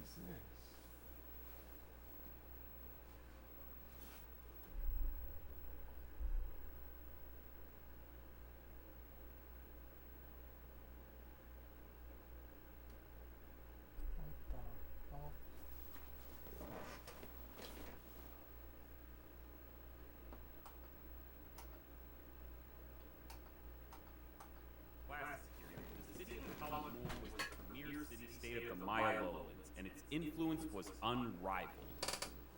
is this? What the fuck? The city of Colombo was the premier city-state of the Maya lowlands, and its influence was unrivaled.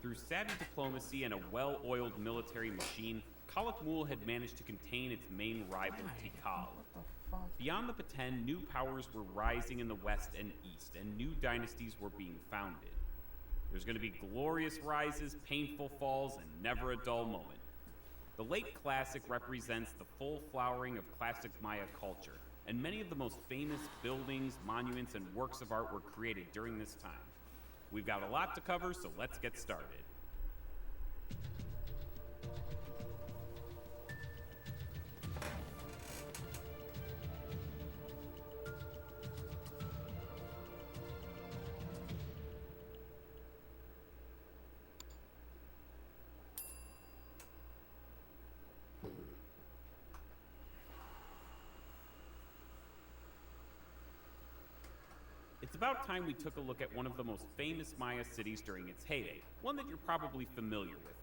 Through savvy diplomacy and a well-oiled military machine, Kalakmul had managed to contain its main rival, Tikal. What the fuck? Beyond the Peten, new powers were rising in the west and east, and new dynasties were being founded. There's going to be glorious rises, painful falls, and never a dull moment. The late Classic represents the full flowering of classic Maya culture, and many of the most famous buildings, monuments, and works of art were created during this time. We've got a lot to cover, so let's get started. It's about time we took a look at one of the most famous Maya cities during its heyday, one that you're probably familiar with,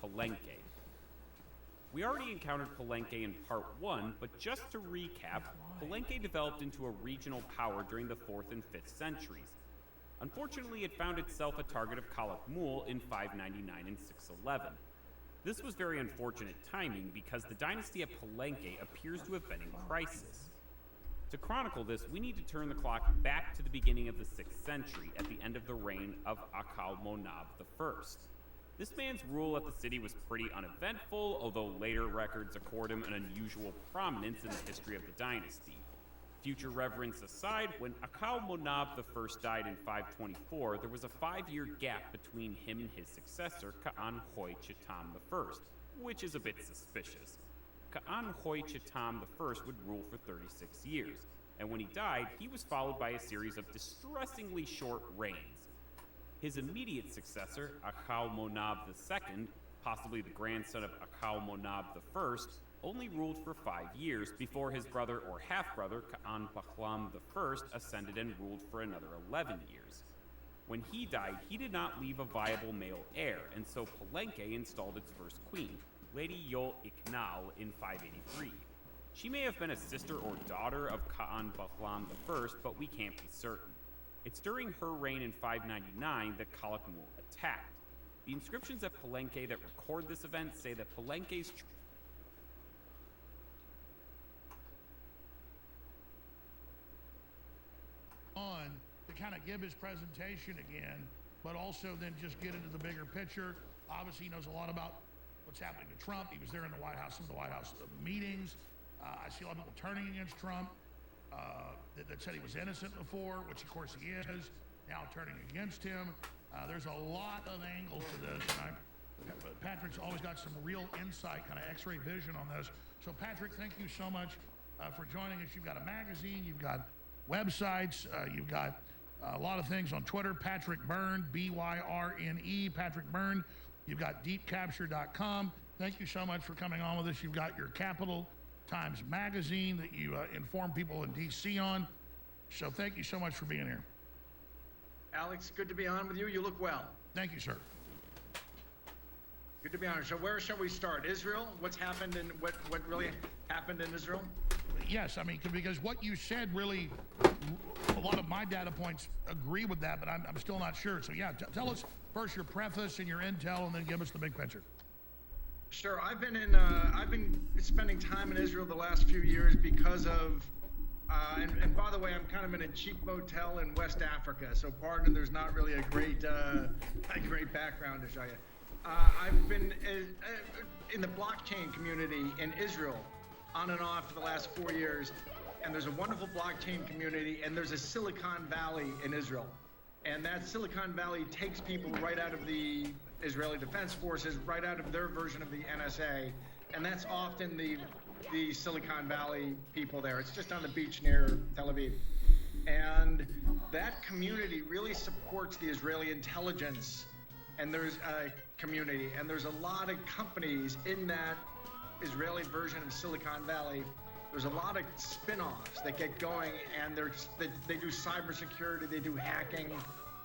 Palenque. We already encountered Palenque in part 1, but just to recap, Palenque developed into a regional power during the 4th and 5th centuries. Unfortunately, it found itself a target of Kalakmul in 599 and 611. This was very unfortunate timing because the dynasty of Palenque appears to have been in crisis. To chronicle this, we need to turn the clock back to the beginning of the 6th century, at the end of the reign of Akalmonab I. This man's rule at the city was pretty uneventful, although later records accord him an unusual prominence in the history of the dynasty. Future reverence aside, when Akalmonab I died in 524, there was a 5-year gap between him and his successor, Ka'an Hoi Chitam I, which is a bit suspicious. Ka'an Hoi Chitam I would rule for 36 years, and when he died, he was followed by a series of distressingly short reigns. His immediate successor, Akalmonab II, possibly the grandson of Akalmonab I, only ruled for 5 years before his brother or half-brother, Ka'an Bahlam I, ascended and ruled for another 11 years. When he died, he did not leave a viable male heir, and so Palenque installed its first queen, Lady Yol Iknal, in 583. She may have been a sister or daughter of Ka'an Bahlam I, but we can't be certain. It's during her reign in 599 that Kalakmul attacked. The inscriptions at Palenque that record this event say that Palenque's on to kind of give his presentation again, but also then just get into the bigger picture. Obviously, he knows a lot about what's happening to Trump. He was there in the White House, some of the White House meetings. I see a lot of people turning against Trump that said he was innocent before, which of course he is, now turning against him. There's a lot of angles to this, and Patrick's always got some real insight, kind of x-ray vision on this. So Patrick, thank you so much for joining us. You've got a magazine, you've got websites, you've got a lot of things on Twitter. Patrick Byrne, B-Y-R-N-E, Patrick Byrne. You've got deepcapture.com. Thank you so much for coming on with us. You've got your Capital Times magazine that you inform people in D.C. on. So thank you so much for being here. Alex, good to be on with you. You look well. Thank you, sir. Good to be on. So where shall we start? Israel? What's happened and what really happened in Israel? Yes, I mean, because what you said really, a lot of my data points agree with that, but I'm still not sure. So yeah, tell us first your preface and your intel, and then give us the big picture. Sure. I've been spending time in Israel the last few years because of, and by the way, I'm kind of in a cheap motel in West Africa, so pardon, there's not really a great background to show you. I've been in the blockchain community in Israel on and off for the last 4 years, and there's a wonderful blockchain community, and there's a Silicon Valley in Israel. And that Silicon Valley takes people right out of the Israeli Defense Forces, right out of their version of the NSA, and that's often the Silicon Valley people there. It's just on the beach near Tel Aviv. And that community really supports the Israeli intelligence, and there's a community, and there's a lot of companies in that Israeli version of Silicon Valley. There's a lot of spin-offs that get going, and they do cybersecurity, they do hacking,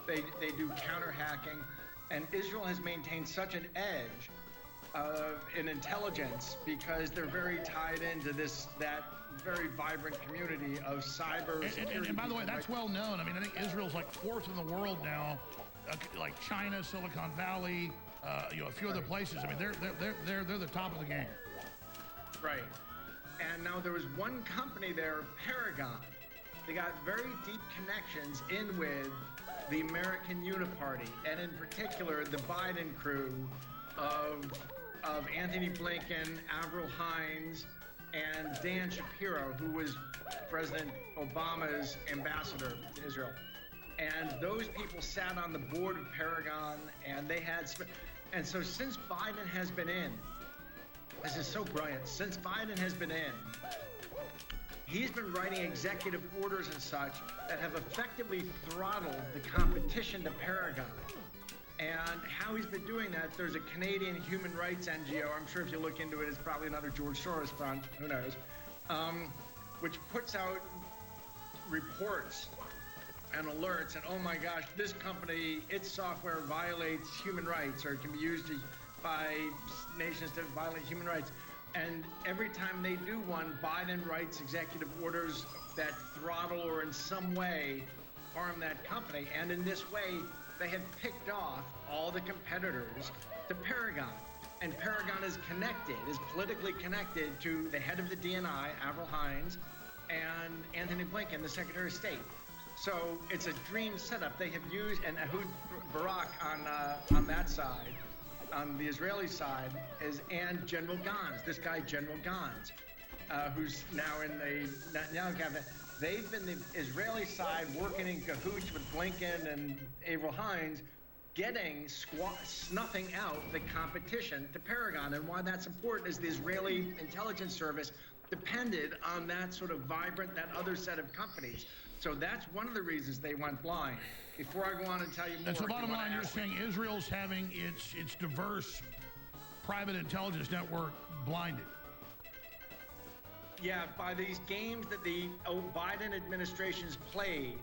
they do counter-hacking, and Israel has maintained such an edge in intelligence because they're very tied into that very vibrant community of cyber security. And by the way, that's well known. I mean, I think Israel's like 4th in the world now, like China, Silicon Valley, a few other places. I mean, they're the top of the game. Right. And now there was one company there, Paragon. They got very deep connections in with the American Uniparty, and in particular, the Biden crew of Anthony Blinken, Avril Haines, and Dan Shapiro, who was President Obama's ambassador to Israel. And those people sat on the board of Paragon, and they had, and so since Biden has been in, this is so brilliant, since Biden has been in, he's been writing executive orders and such that have effectively throttled the competition to Paragon. And how he's been doing that, there's a Canadian human rights NGO, I'm sure if you look into it, it's probably another George Soros front, who knows, which puts out reports and alerts, and oh my gosh, this company, its software violates human rights, or it can be used by nations to violate human rights. And every time they do one, Biden writes executive orders that throttle or in some way harm that company. And in this way, they have picked off all the competitors to Paragon. And Paragon is politically connected to the head of the DNI, Avril Haines, and Anthony Blinken, the Secretary of State. So it's a dream setup. They have used, and Ehud Barak on that side, on the Israeli side, and General Gantz, this guy, General Gantz, who's now in the Netanyahu cabinet. They've been the Israeli side working in cahoots with Blinken and Avril Haines, snuffing out the competition to Paragon. And why that's important is the Israeli intelligence service depended on that sort of vibrant, that other set of companies. So that's one of the reasons they went blind. Before I go on and tell you more. And so bottom line, you're saying Israel's having its diverse private intelligence network blinded. Yeah, by these games that the Biden administration's played.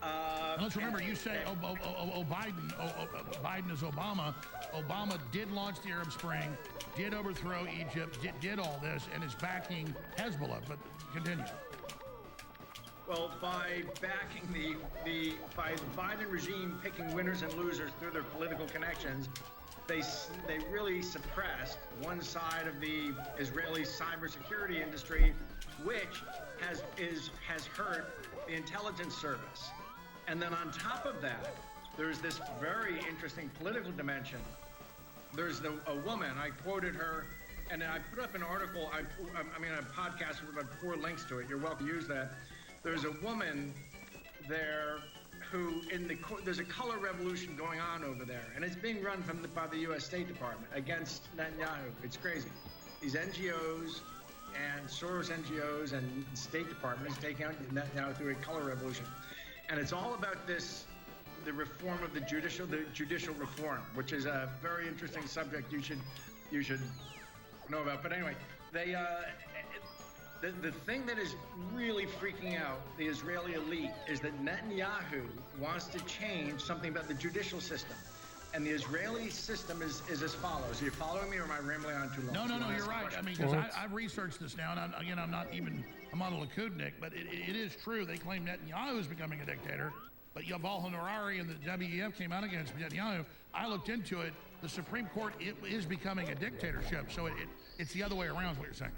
And let's remember, you say Biden is Obama. Obama did launch the Arab Spring, did overthrow Egypt, did all this, and is backing Hezbollah. But continue. Well, by backing by the Biden regime picking winners and losers through their political connections, they really suppressed one side of the Israeli cybersecurity industry, which has hurt the intelligence service. And then on top of that, there's this very interesting political dimension. There's a woman, I quoted her, and I put up an article, a podcast with about 4 links to it. You're welcome to use that. There's a woman there who, there's a color revolution going on over there, and it's being run by the U.S. State Department against Netanyahu. It's crazy. These NGOs and Soros NGOs and State Department is taking out Netanyahu through a color revolution. And it's all about the reform of the judicial reform, which is a very interesting subject you should know about. But anyway, the thing that is really freaking out the Israeli elite is that Netanyahu wants to change something about the judicial system. And the Israeli system is as follows. Are you following me, or am I rambling on too long? No, you're right. I mean, because I've researched this now, and I'm not a Likudnik, but it is true. They claim Netanyahu is becoming a dictator, but Yuval Harari and the WEF came out against Netanyahu. I looked into it. The Supreme Court is becoming a dictatorship, so it's the other way around is what you're saying.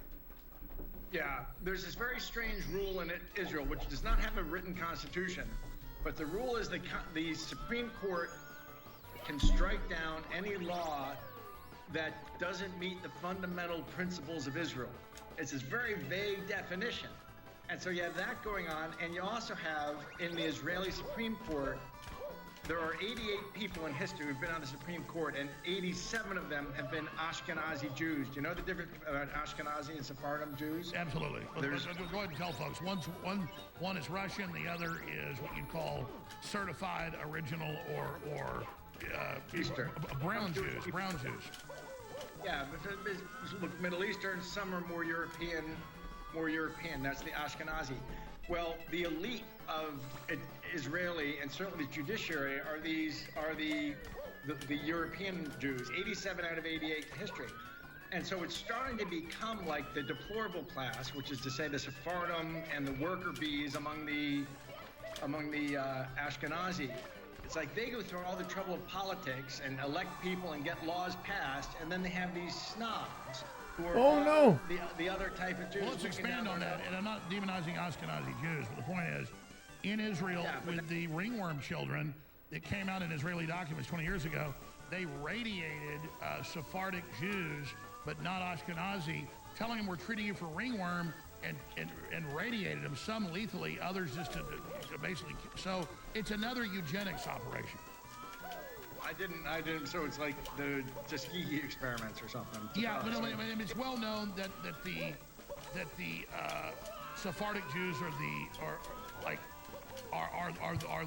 Yeah, there's this very strange rule in Israel, which does not have a written constitution, but the rule is the Supreme Court can strike down any law that doesn't meet the fundamental principles of Israel. It's this very vague definition. And so you have that going on, and you also have in the Israeli Supreme Court there are 88 people in history who've been on the Supreme Court, and 87 of them have been Ashkenazi Jews. Do you know the difference between Ashkenazi and Sephardim Jews? Absolutely. Go ahead and tell folks. One is Russian, the other is what you'd call certified original or Eastern. Brown Jews. Yeah, but look, Middle Eastern, some are more European. That's the Ashkenazi. Well, the elite of Israeli and certainly the judiciary are the European Jews. 87 out of 88 in history. And so it's starting to become like the deplorable class, which is to say the Sephardim and the worker bees among the Ashkenazi. It's like they go through all the trouble of politics and elect people and get laws passed, and then they have these snobs who are the other type of Jews. Well, let's expand on that. And I'm not demonizing Ashkenazi Jews, but the point is, in Israel, with the ringworm children that came out in Israeli documents 20 years ago, they radiated Sephardic Jews, but not Ashkenazi, telling them we're treating you for ringworm, and radiated them, some lethally, others just to basically. So it's another eugenics operation. I didn't. So it's like the Tuskegee experiments or something. Yeah, but it's well known that the Sephardic Jews are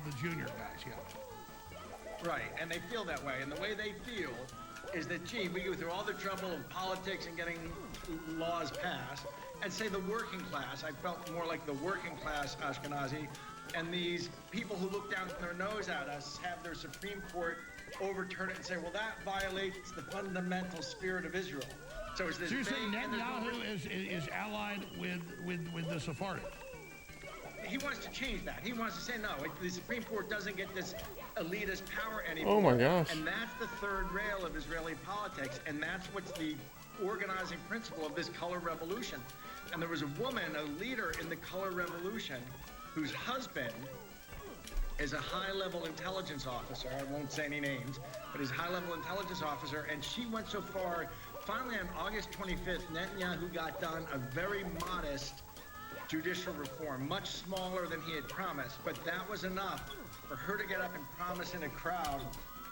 the junior guys. Yeah. Right, and they feel that way, and the way they feel is that, gee, we go through all the trouble of politics and getting laws passed, and say the working class. I felt more like the working class Ashkenazi, and these people who look down their nose at us have their Supreme Court overturn it and say, well, that violates the fundamental spirit of Israel. So is this? So you're saying Netanyahu is allied with the Sephardic? He wants to change that. He wants to say, no, the Supreme Court doesn't get this elitist power anymore. Oh my gosh. And that's the third rail of Israeli politics, and that's what's the organizing principle of this color revolution. And there was a woman, a leader in the color revolution, whose husband is a high-level intelligence officer. I won't say any names, but he's a high-level intelligence officer, and she went so far. Finally, on August 25th, Netanyahu got done a very modest judicial reform, much smaller than he had promised, but that was enough for her to get up and promise in a crowd.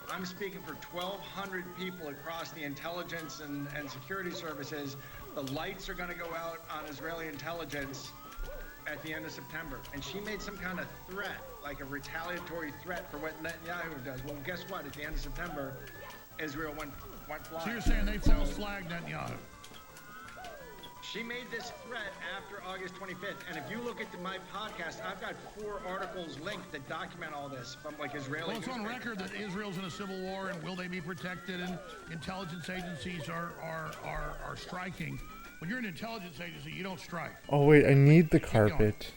I'm speaking for 1,200 people across the intelligence and security services. The lights are going to go out on Israeli intelligence at the end of September. And she made some kind of threat, like a retaliatory threat for what Netanyahu does. Well, guess what? At the end of September, Israel went flying. So you're saying they false flagged Netanyahu? She made this threat after August 25th, and if you look at my podcast, I've got 4 articles linked that document all this from like Israeli. Well, it's on record that Israel's in a civil war, and will they be protected? And intelligence agencies are striking. When you're an intelligence agency, you don't strike. Oh wait, I need the carpet.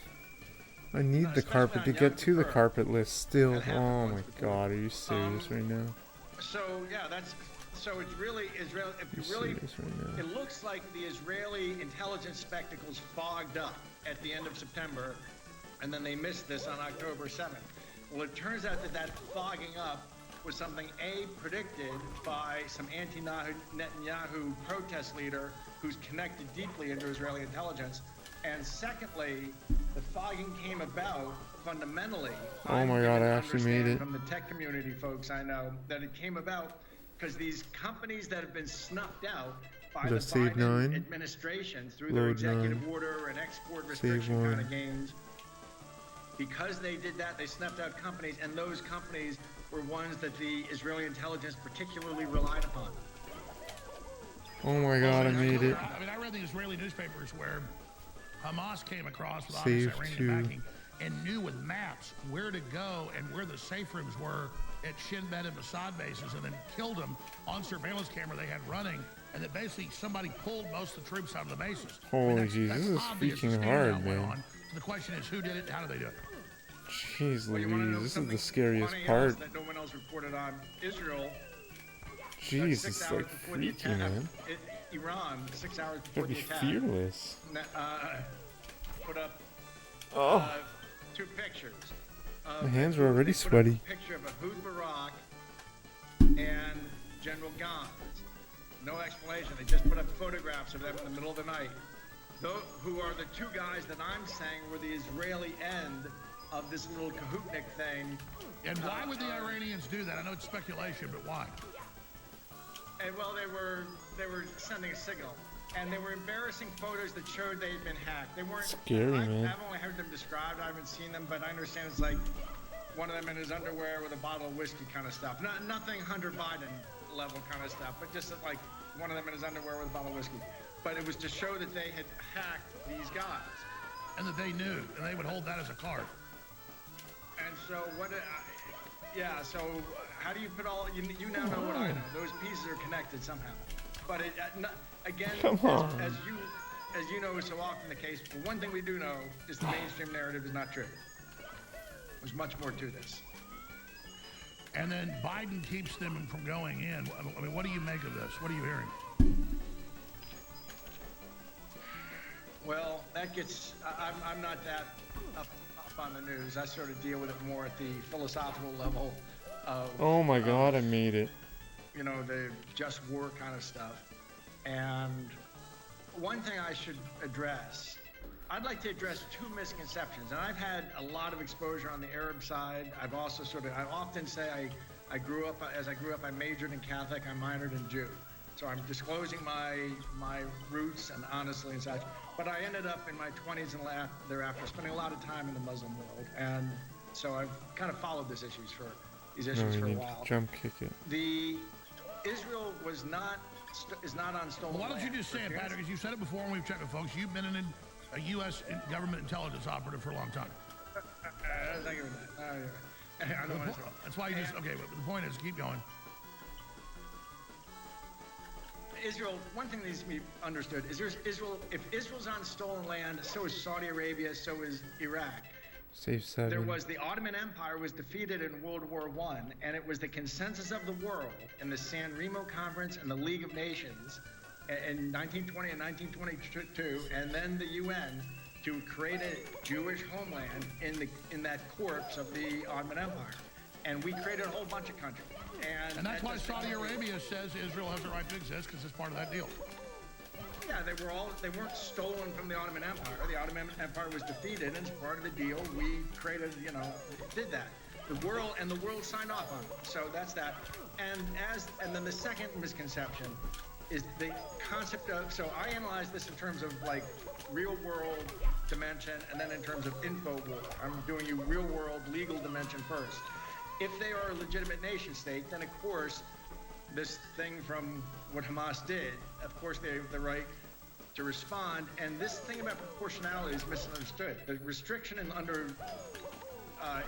I need the carpet to get to the Carpetless still. Oh my god, are you serious right now? So yeah, so it's really Israel. If you really, it looks like the Israeli intelligence spectacles fogged up at the end of September, and then they missed this on October 7th. Well, it turns out that fogging up was something predicted by some anti-Netanyahu protest leader who's connected deeply into Israeli intelligence, and secondly, the fogging came about fundamentally. Oh my god, I actually made it. From the tech community folks I know that it came about because these companies that have been snuffed out by the Biden administration through their executive order and export restriction kind of games, because they did that, they snuffed out companies, and those companies were ones that the Israeli intelligence particularly relied upon. Oh my god, I made it. I mean, I read the Israeli newspapers where Hamas came across with obvious Iranian backing and knew with maps where to go and where the safe rooms were at Shin Bet and Mossad bases, and then killed them on surveillance camera they had running, and that basically somebody pulled most of the troops out of the bases. Holy jeez, this is freaking hard, man. So the question is, who did it and how did they do it? Jeez Louise, this is the scariest part. That no one else reported on Israel. Jeez, it's like freaky, man. Iran, 6 hours before Gotta the be attack. fearless. Put up 2 pictures. My hands were already sweaty. A picture of Ehud Barak and General Gantz. No explanation. They just put up photographs of them in the middle of the night. Those who are the 2 guys that I'm saying were the Israeli end of this little Kahutnik thing. And why would the Iranians do that? I know it's speculation, but why? And well, they were sending a signal, and they were embarrassing photos that showed they had been hacked. They weren't Scary, man. I've only heard them described. I haven't seen them, but I understand it's like one of them in his underwear with a bottle of whiskey kind of stuff. Nothing Hunter Biden level kind of stuff, but just like one of them in his underwear with a bottle of whiskey. But it was to show that they had hacked these guys. And that they knew, and they would hold that as a card. And so yeah, so how do you put all, you now know what I know. Those pieces are connected somehow. But again, as you know is so often the case, but one thing we do know is the mainstream narrative is not true. There's much more to this. And then Biden keeps them from going in. I mean, what do you make of this? What are you hearing? Well, that gets, I'm not that up on the news. I sort of deal with it more at the philosophical level of, Oh my God, I made it. you know, the just war kind of stuff. And one thing I should address, I'd like to address two misconceptions. And I've had a lot of exposure on the Arab side. I've also I often say I grew up, I majored in Catholic, I minored in Jew. So I'm disclosing my roots and honestly and such. But I ended up in my 20s and thereafter spending a lot of time in the Muslim world. And so I've kind of followed these issues for a while. Jump kick it. Israel is not on stolen Well, why don't you land. just say it, Patrick? Because you said it before and we've checked with folks. You've been a U.S. government intelligence operative for a long time. Thank you for that. I know what it's about. That's why you just, okay, but the point is, keep going. Israel, one thing that needs to be understood is if Israel's on stolen land, so is Saudi Arabia, so is Iraq. Save 7. There was the Ottoman Empire was defeated in World War I, and it was the consensus of the world in the San Remo Conference and the League of Nations in 1920 and 1922, and then the UN to create a Jewish homeland in that corpse of the Ottoman Empire. And we created a whole bunch of countries. And that's why Saudi Arabia says Israel has the right to exist, because it's part of that deal. Yeah, they weren't stolen from the Ottoman Empire. The Ottoman Empire was defeated, and as part of the deal, we created, did that. The world signed off on it. So that's that. And then the second misconception is the concept of, so I analyze this in terms of like real world dimension, and then in terms of info war. I'm doing you real world legal dimension first. If they are a legitimate nation state, then of course, this thing from what Hamas did, of course they have the right to respond. And this thing about proportionality is misunderstood. The restriction under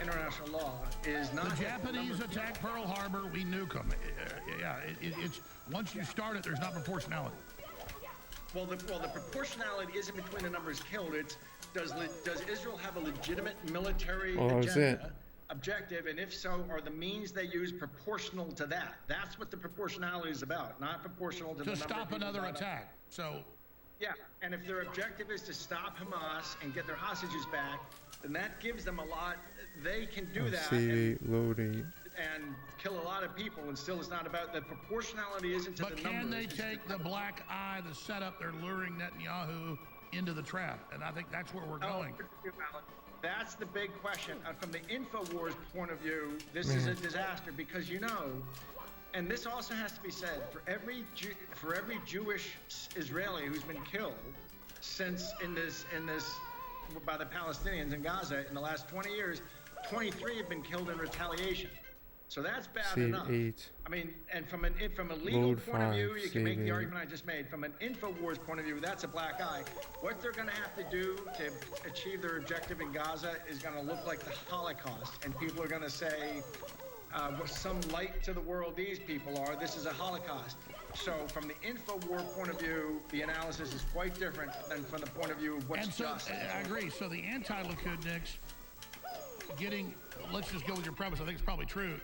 international law is not... The Japanese attacked Pearl Harbor, we nuke them. It's once you start it, there's not proportionality. Well, the proportionality isn't between the numbers killed. It's does Israel have a legitimate military agenda? Objective, and if so, are the means they use proportional to that? That's what the proportionality is about, not proportional to the number stop another attack. So, yeah, and if their objective is to stop Hamas and get their hostages back, then that gives them a lot. They can do that and kill a lot of people, and still it's not about the proportionality. Isn't to the numbers. But can they take the black eye, the setup? They're luring Netanyahu into the trap, and I think that's where we're going. That's the big question. From the InfoWars point of view, this is a disaster because and this also has to be said, for every Jewish Israeli who's been killed since in this by the Palestinians in Gaza in the last 20 years, 23 have been killed in retaliation. So that's bad enough. I mean, and from a legal point of view, you can make the argument I just made. From an InfoWars point of view, that's a black eye. What they're going to have to do to achieve their objective in Gaza is going to look like the Holocaust, and people are going to say, some light to the world these people are. This is a Holocaust. So from the InfoWar point of view, the analysis is quite different than from the point of view of what's just. I agree. So the anti-Likudniks let's just go with your premise. I think it's probably true.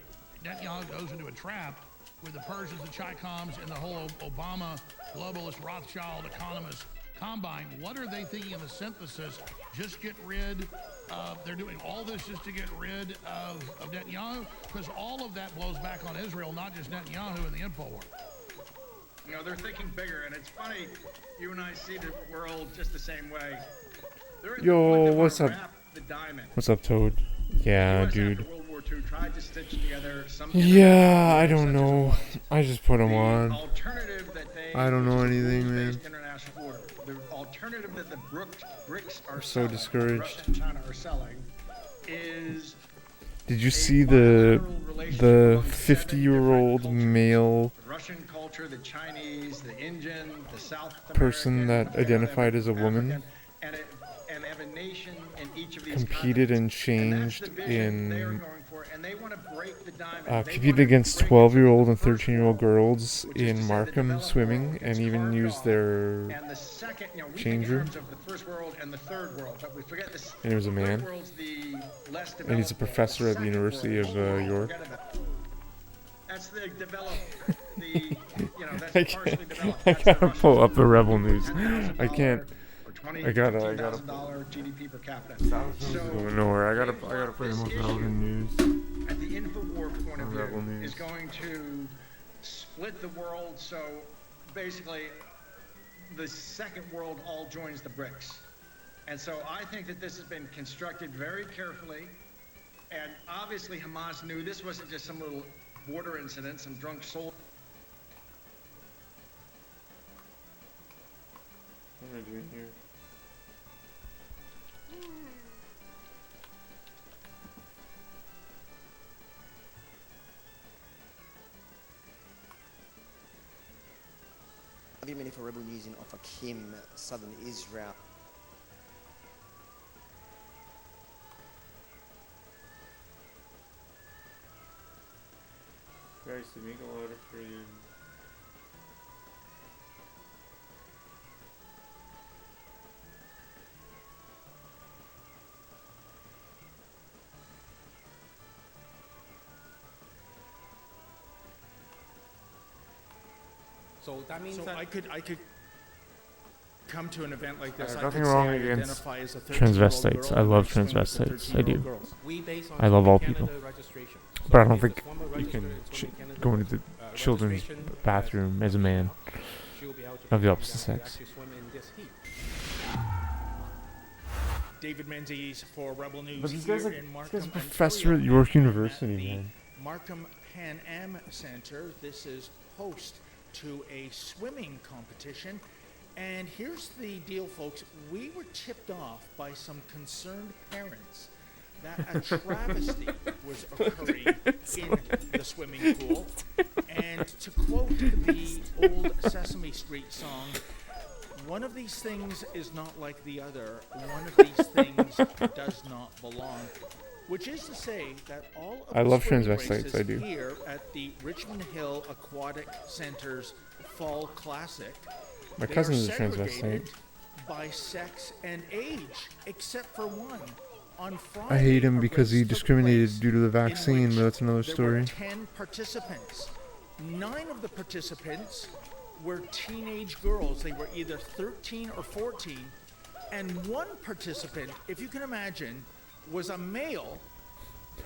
Netanyahu goes into a trap with the Persians, the Chi-Coms, and the whole Obama globalist Rothschild economist combine. What are they thinking in the synthesis? Just get rid of, they're doing all this just to get rid of Netanyahu? Because all of that blows back on Israel, not just Netanyahu and the info war. They're thinking bigger, and it's funny, you and I see the world just the same way. Yo, what's up? the diamond. What's up, Toad? Yeah, US dude. After World War II tried to stitch together something. Yeah, I don't know. I just put them The on. alternative that they, I don't know which is a anything, rules-based man. international order. The alternative that the BRICS are so selling, discouraged. Russia and China are selling, is Did you a see the bilateral relationship among 50-year-old 7 different male cultures. The Russian culture, the Chinese, the Indian, the South person American, that identified as a woman African, and have a nation in each of these competed and continents. changed And that's the vision they are in going for, and they want to break the diamond. They competed want to against break 12-year-old and the first 13-year-old world, girls which is in to say the Markham developed swimming world and gets even carved used off, their and the second, we change think in room. terms of the first world and the third world, but we forget this. And he was a the man. third world's the less And he's a developed world. professor at the second University world, of York. forget about it. That's the developed, that's I partially can't, developed. I That's the gotta Russian pull up the world. Rebel News. $10,000 I can't. or $20,000, I gotta- $15,000 GDP per capita. Going nowhere. I gotta put him on this Rebel News. At the InfoWar point of Rebel view, News. is going to split the world. So basically, the second world all joins the BRICS. And so I think that this has been constructed very carefully. And obviously Hamas knew this wasn't just some little border incident, some drunk soldier. What am I doing here? Many for rebel news in Ofakim, southern Israel. Guys, to make a lot of friends. So that means So that I could come to an event like this. I nothing could wrong say I against identify as a 13-year-old transvestites. girl I love and swim with a transvestites. I do. 13-year-old girls. we base on I love all Canada people. registration. But I don't if the think swimmer you registered can in Swimming Canada, go into the children's registration bathroom as a man she will be eligible of the to opposite sex. actually swim in this heat. David Menzies for Rebel News But this here guy's a in Markham, professor Ontario, at York and University, the man. Markham Pan Am Center. This is host to a swimming competition. And here's the deal, folks. We were tipped off by some concerned parents that a travesty was occurring in the swimming pool. And to quote the old Sesame Street song, one of these things is not like the other. One of these things does not belong. Which is to say that all of I the love swimming transvestites, races I do. here at the Richmond Hill Aquatic Center's Fall Classic, My they are cousin's a segregated transvestite. by sex and age, except for one. On Friday, I hate him a because he race took discriminated place due to the in vaccine, which but that's another there were story. 10 participants. 9 of the participants were teenage girls. They were either 13 or 14. And one participant, if you can imagine, was a male,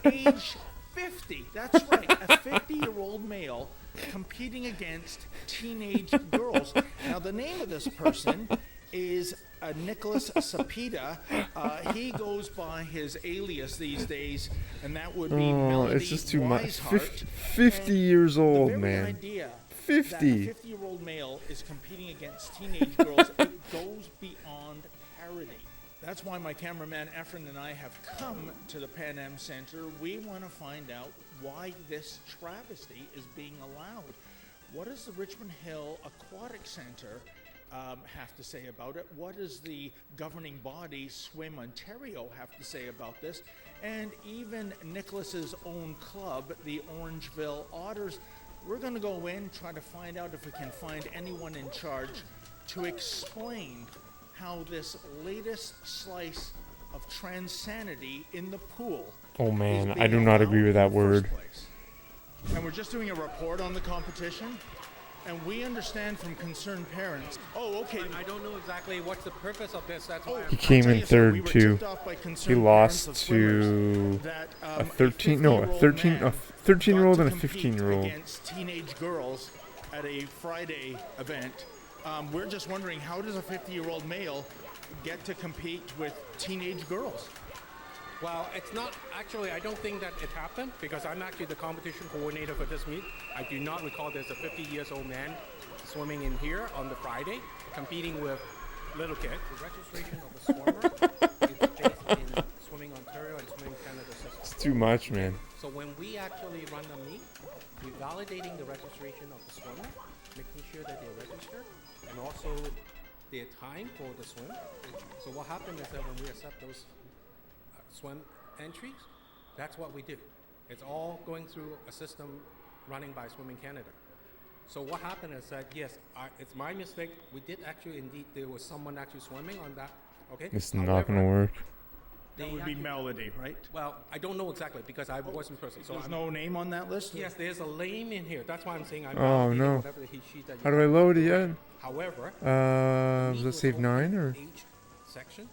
age 50. That's right, a 50-year-old male competing against teenage girls. Now, the name of this person is Nicholas Sapita. He goes by his alias these days, and that would be Oh, Melody it's just too much. Wiseheart. 50 years The old, very man. idea 50. that a 50-year-old male is competing against teenage girls, it goes beyond parody. That's why my cameraman Efren and I have come to the Pan Am Center. We want to find out why this travesty is being allowed. What does the Richmond Hill Aquatic Center have to say about it? What does the governing body, Swim Ontario, have to say about this? And even Nicholas's own club, the Orangeville Otters. We're going to go in, try to find out if we can find anyone in charge to explain how this latest slice of transanity in the pool. Oh is man, I being do not agree with allowed that in the first word. place. And we're just doing a report on the competition, and we understand from concerned parents. Oh, okay. I don't know exactly what's the purpose of this. That's why He I'm came I'll tell in you, so third we were too. tipped off by He concerned lost parents of swimmers to that, a 13-year-old got and a to compete 15-year-old. against teenage girls at a Friday event. We're just wondering, how does a 50-year-old male get to compete with teenage girls? Well, it's not actually, I don't think that it happened because I'm actually the competition coordinator for this meet. I do not recall there's a 50 years old man swimming in here on the Friday, competing with little kids. The registration of the swimmer is based in Swimming Ontario and Swimming Canada system. It's too much, man. So when we actually run the meet, we're validating the registration of the swimmer, making sure that they're registered, and also their time for the swim. So what happened is that when we accept those swim entries, that's what we do. It's all going through a system running by Swimming Canada. So what happened is that, yes, it's my mistake. We did actually, indeed, there was someone actually swimming on that. Okay. It's not gonna work. That would be Melody, right? Well, I don't know exactly because I wasn't present. So There's no name on that list? Yes, there's a lane in here. That's why I'm saying I'm Oh, validating no. whatever the sheet that you How do I load it yet? However, Let's save 9 or each section.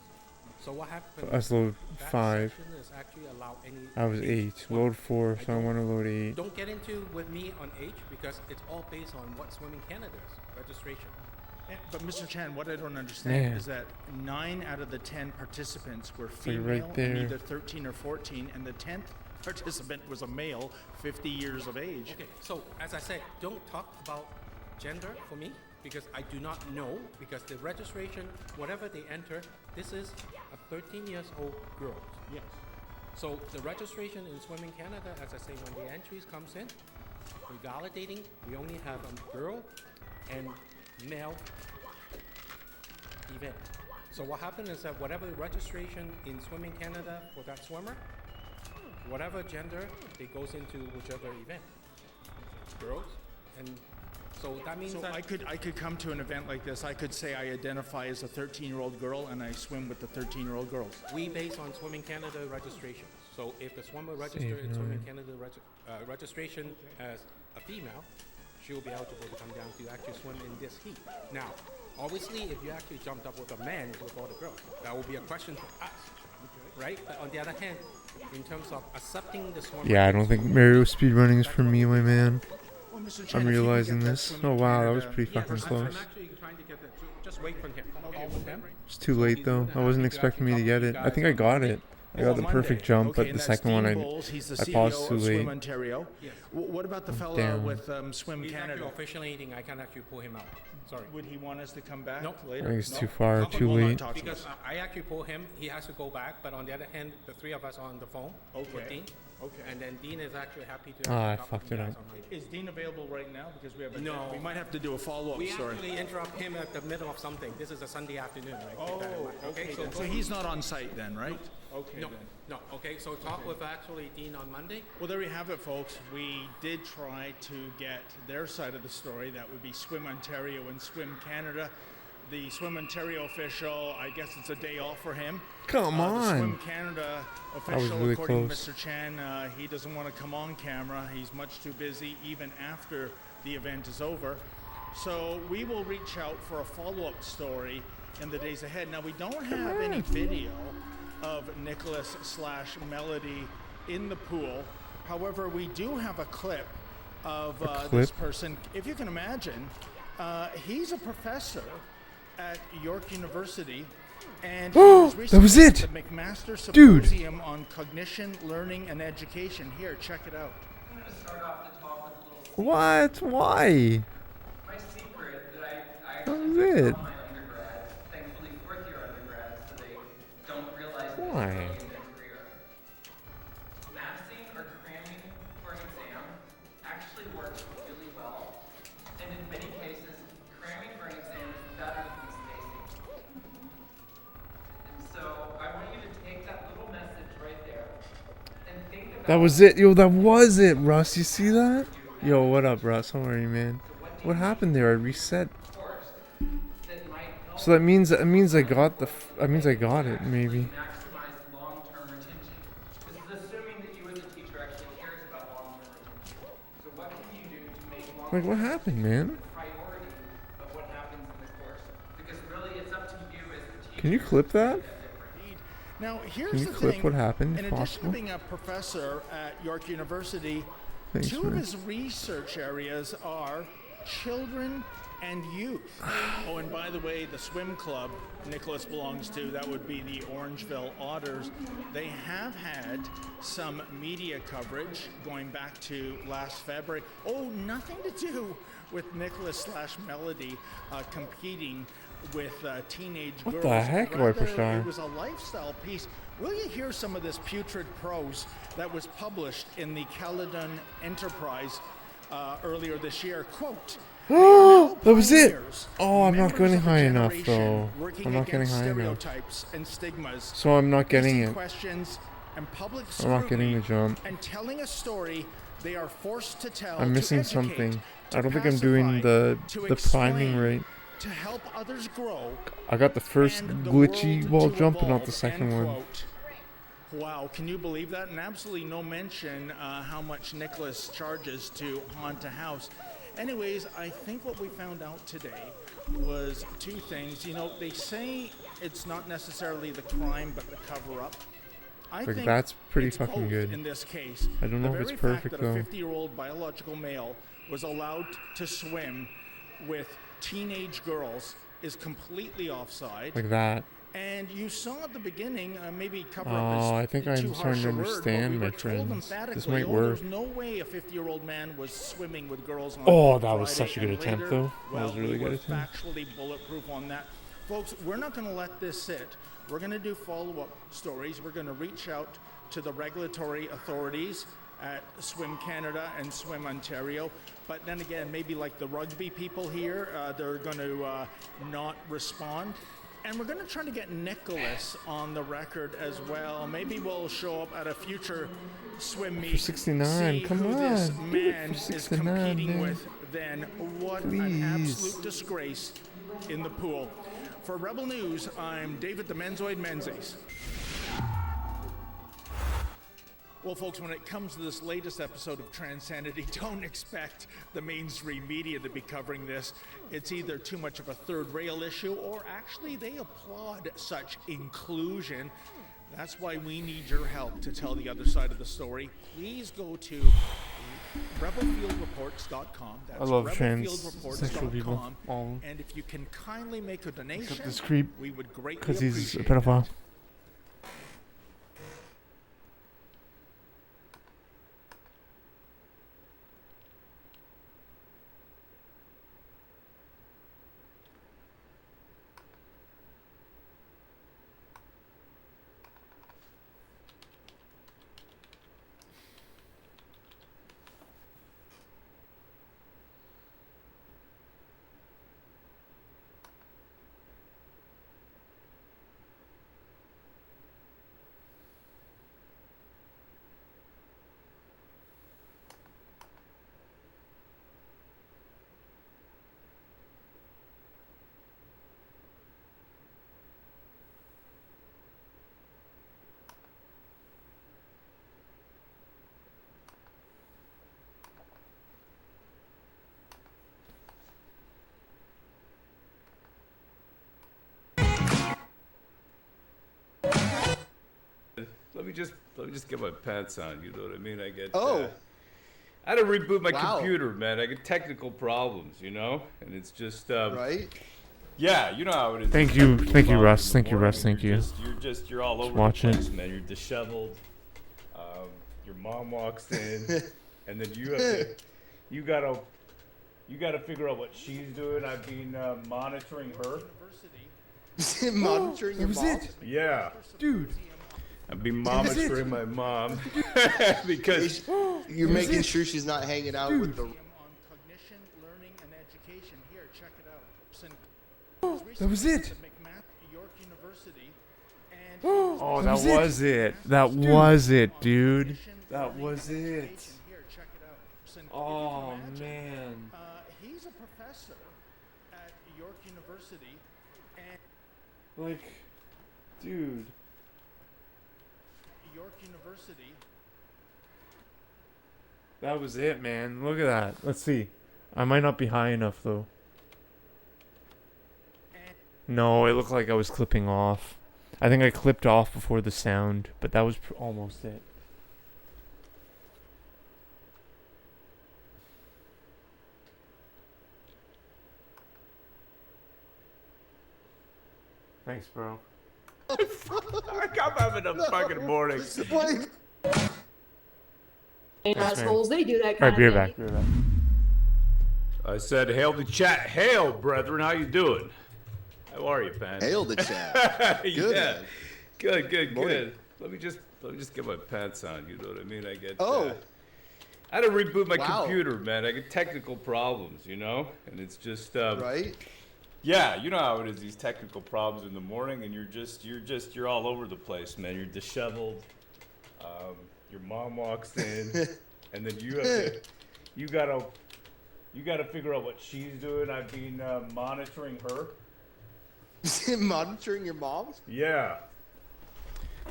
So what happened? let's load that 5. section is actually allow any. I was 8. Load 4, so I want to load 8. Don't get into with me on H because it's all based on what Swimming Canada's registration. But Mr. Chan, what I don't understand Yeah. is that 9 out of the 10 participants were like female, right and there. either 13 or 14, and the 10th participant was a male, 50 years of age. Okay, so as I said, don't talk about gender for me because I do not know because the registration, whatever they enter, this is a 13 years old girl. Yes. So the registration in Swimming Canada, as I say, when the entries comes in, we're validating, we only have a girl and male event. So what happened is that whatever registration in Swimming Canada for that swimmer, whatever gender, it goes into whichever event. Girls, and so that means So that I could come to an event like this. I could say I identify as a 13-year-old girl and I swim with the 13-year-old girls. we base on Swimming Canada registration. So if the swimmer registered Save in Swimming nine. Canada registration as a female, she will be eligible to come down to actually swim in this heat. Now, obviously, if you actually jumped up with a man with all the girls, that will be a question for us, right? But on the other hand, in terms of accepting the swimmer, Yeah, I don't think Mario speedrunning is for me, my man. Well, Mr. Chan, I'm if you can realizing get that this. Swimming Oh wow, that was Canada- pretty yes, fucking I'm close. actually trying to get that. Just wait for him. Okay, with him. It's too late though. I wasn't expecting me to get it. I think I got it. I got the perfect jump, Okay, but and the that's second one Dean I Bowles. He's the I paused CEO too of late. Swim Ontario. Yes. What about the fellow Damn. with Swim He's actually Canada? officiating. I can't actually pull him out. Sorry. Would he want us to come back Nope. I later? think it's No? too far, How too come you'll not late. talk to Because us? I actually pull him, he has to go back. But on the other hand, the three of us are on the phone with Okay. Dean. Okay. And then Dean is actually happy to. Ah, I actually talk fucked with it you guys up. on Monday. Is Dean available right now? Because we have No. we might have to do a follow-up We story. actually interrupt him at the middle of something. This is a Sunday afternoon, right? Keep that in Oh, mind. okay. So, then. So he's not on site then, right? Okay. no, then. no. Okay, so talk with actually Dean on Monday. Well, there you have it, folks. We did try to get their side of the story. That would be Swim Ontario and Swim Canada. The Swim Ontario official, I guess it's a day off for him. Come The Swim on. Canada was official, really according close. to Mr. Chan, he doesn't want to come on camera. He's much too busy even after the event is over. So we will reach out for a follow-up story in the days ahead. Now, we don't have any video of Nicholas / Melody in the pool. However, we do have a clip of this clip? person. If you can imagine, he's a professor at York University, and he was That was recently it! at the McMaster Dude. Symposium on Cognition, Learning, and Education. Here, check it out. I'm going to start off the talk with a little What? Why? my secret that I That actually was tell it. my undergrads, thankfully fourth-year undergrads, so they don't realize that Why? it's early in their career. Massing or cramming for an exam actually works really well, and in many cases, cramming for an exam is better than spacing. And so I want you to take that little message right there and think about That was it. Yo, that was it, Russ. You see that? Yo, what up, Russ? How are you, man? What happened there? I reset. course that might help So that means I got the. That means I got it, maybe. maximize long-term retention. This is assuming that you as a teacher actually cares about long-term retention. So what can you do to make Like, long-term what happened, man? priority of what happens in the course? Because really it's up to you as the teacher. Can you clip that? Now, here's Can you the clip thing. what happened, In if addition to possible? being a professor at York University, Thanks, two of man. his research areas are children and youth. Oh, and by the way, the swim club Nicholas belongs to, that would be the Orangeville Otters, they have had some media coverage going back to last February. Oh, nothing to do with Nicholas / Melody competing with teenage girls. What the heck, Rather, Viperstar? it was a lifestyle piece. Will you hear some of this putrid prose that was published in the Caledon Enterprise earlier this year? Quote, That was it. pioneers, Oh, I'm not members getting of a high enough generation though. working I'm not getting against high enough. stereotypes and stigmas, So I'm not getting facing it. questions and public I'm not getting the scrutiny, jump. and telling a story they are forced to tell. I'm to missing educate, something. to I don't think I'm doing pacify, the to priming explain, right. to help others grow. I got the first and the glitchy world wall to jump and not evolve, the second end one. quote. Wow, can you believe that? And absolutely no mention how much Nicholas charges to haunt a house. Anyways, I think what we found out today was two things. You know, they say it's not necessarily the crime, but the cover-up. I Like, think that's pretty it's fucking both good. in this case. I don't know The if it's very perfect, fact that though. a 50-year-old biological male was allowed to swim with teenage girls is completely offside. Like that. And you saw at the beginning, maybe cover up Oh, I think is I'm too starting harsh to a word, but understand, we my were told friends. This emphatically, might oh, work. there's no way a 50-year-old man was swimming with girls on Oh, that was Friday such a good and attempt, later, though. That well, was a really we good were attempt. factually bulletproof on that. Folks, we're not going to let this sit. We're going to do follow-up stories. We're going to reach out to the regulatory authorities at Swim Canada and Swim Ontario. But then again, maybe like the rugby people here, they're going to not respond. And we're going to try to get Nicholas on the record as well. Maybe we'll show up at a future swim meet. For 69, see come who this on, do it man for is 69, competing man. with. Then what an Please. absolute disgrace in the pool. For Rebel News, I'm David the Menzoid Menzies. Well, folks, when it comes to this latest episode of Transanity, don't expect the mainstream media to be covering this. It's either too much of a third rail issue, or actually they applaud such inclusion. That's why we need your help to tell the other side of the story. Please go to rebelfieldreports.com. That's I love transsexual people. rebelfieldreports.com. All of them. And if you can kindly make a donation, Except this creep, we would greatly because he's a appreciate pedophile. that. Let me just get my pants on. You know what I mean? I get. Oh. I had to reboot my Wow. computer, man. I get technical problems, you know, and it's just. Right? Yeah, you know how it is. Thank you, It's thank you, 2 Russ. in the Thank you, morning, Russ. Thank you. You're all over watching the it. place, man. You're disheveled. Your mom walks in, and then you have to, you gotta figure out what she's doing. I've been monitoring her. Monitoring your was mom? it. Yeah, Dude, I've been monitoring my mom because You're making sure she's not hanging out with the... On cognition, learning, and education. Here, check it out. that was it. McMath York University, and Oh, that was it. That was it, dude. That was it. here, check it out. So, if you Oh, imagine, man. he's a professor at York University, and Like, dude. York University. That was it, man. Look at that. Let's see. I might not be high enough, though. No, it looked like I was clipping off. I think I clipped off before the sound, but that was almost it. Thanks, bro. I'm having a fucking morning. What? Assholes, they do that All kind right, be of right thing. back. Be right back. I said, hail the chat. Hail, brethren. How you doing? How are you, Pan? Hail the chat. Good. Yeah. Good. Morning. Let me just get my pants on. You know what I mean? I get. Oh. I had to reboot my Wow. computer, man. I get technical problems, you know, and it's just. Right. Yeah, you know how it is. These technical problems in the morning, and you're all over the place, man. You're disheveled. Your mom walks in, and then you gotta figure out what she's doing. I've been monitoring her. Monitoring your mom? Yeah.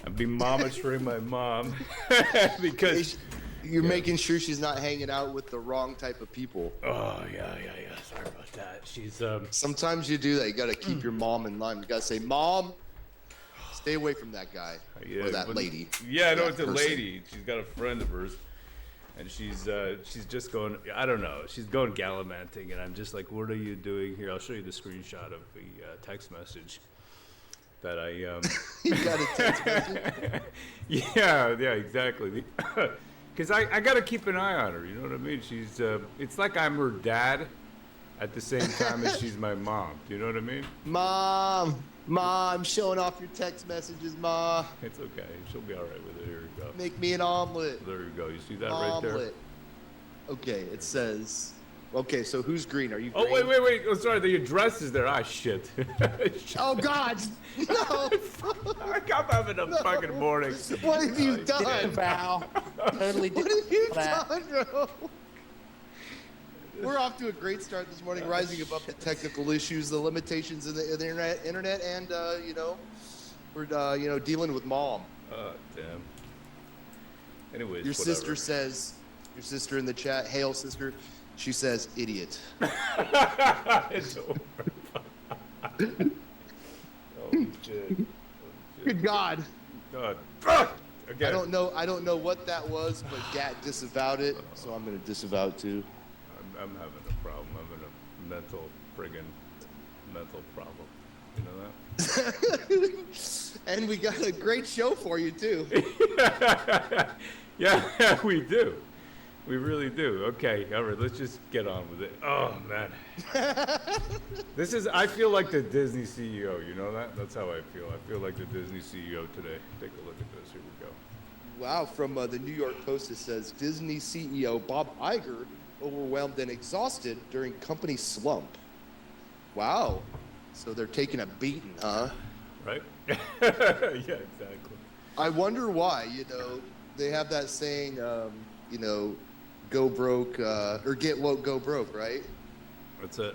I've been monitoring my mom because you're making sure she's not hanging out with the wrong type of people. Oh yeah. Sorry about that. She's Sometimes you do that. You got to keep your mom in line. You got to say, "Mom, stay away from that guy or that lady." Yeah, I know that it's a person. lady. She's got a friend of hers, and she's just going. I don't know. She's going gallivanting, and I'm just like, "What are you doing here?" I'll show you the screenshot of the text message that I. You got a text message? Yeah, exactly. Because I got to keep an eye on her. You know what I mean? She's. It's like I'm her dad, at the same time as she's my mom. Do you know what I mean? Mom, showing off your text messages, Ma. It's okay. She'll be all right with it. Here you go. Make me an omelet. There you go. You see that right there? Omelet. Okay, it says. Okay, so who's green? Are you Oh, green? wait. Oh, sorry. The address is there. Ah, shit. Oh, God. No. I'm having a fucking morning. What have you done? Val. Totally What have you done, bro? We're off to a great start this morning, rising above the technical issues, the limitations in the internet, and we're dealing with mom. Damn. Anyways, Your whatever. sister says, your sister in the chat, hail sister. She says, idiot. It's over. Oh shit. Good God. God. Fuck. Okay. I don't know what that was, but Gat disavowed it, so I'm gonna disavow it too. I'm having a problem. I'm having a mental problem. You know that? And we got a great show for you too. Yeah, we do. We really do. Okay, all right, let's just get on with it. Oh, man. I feel like the Disney CEO, you know that? That's how I feel. I feel like the Disney CEO today. Take a look at this. Here we go. Wow, from the New York Post, it says Disney CEO Bob Iger overwhelmed and exhausted during company slump. Wow. So they're taking a beating, huh? Right? Yeah, exactly. I wonder why, they have that saying, go broke, or get woke, go broke, right? That's it.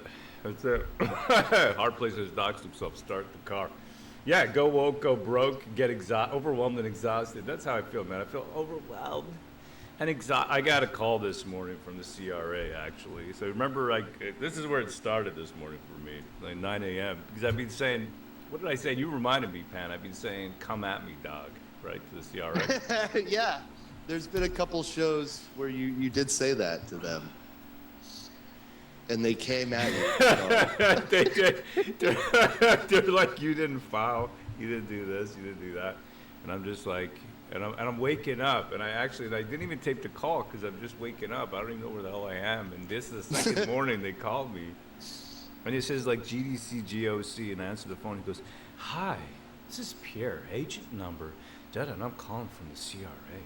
Hard place has doxed himself. Start the car. Yeah, go woke, go broke, get overwhelmed and exhausted. That's how I feel, man. I feel overwhelmed and exhausted. I got a call this morning from the CRA, actually. So remember, this is where it started this morning for me, like 9 a.m. Because I've been saying, what did I say? You reminded me, Pan. I've been saying, come at me, dog, right, to the CRA. Yeah. There's been a couple shows where you did say that to them. And they came at you. They did. They're like, you didn't file, you didn't do this, you didn't do that. And I'm just like, and I'm waking up, and I didn't even take the call because I'm just waking up. I don't even know where the hell I am. And this is the second morning they called me. And it says like GDC GOC, and I answer the phone. He goes, "Hi, this is Pierre, agent number, and I'm calling from the CRA."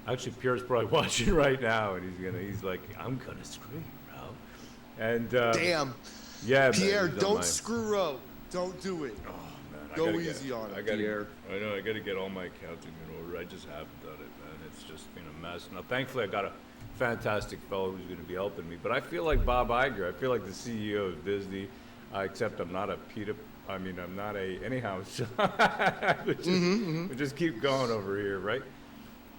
Actually, Pierre's probably watching right now, and he's like, "I'm gonna screw you, bro." And damn, yeah, Pierre, man, don't screw up. Don't do it. Oh man, go easy on it, Pierre. I know I gotta get all my accounting in order. I just haven't done it, man. It's just been a mess. Now, thankfully, I got a fantastic fellow who's going to be helping me. But I feel like Bob Iger. I feel like the CEO of Disney, except I'm not a Peter. I mean, I'm not a anyhow. So we just keep going over here, right?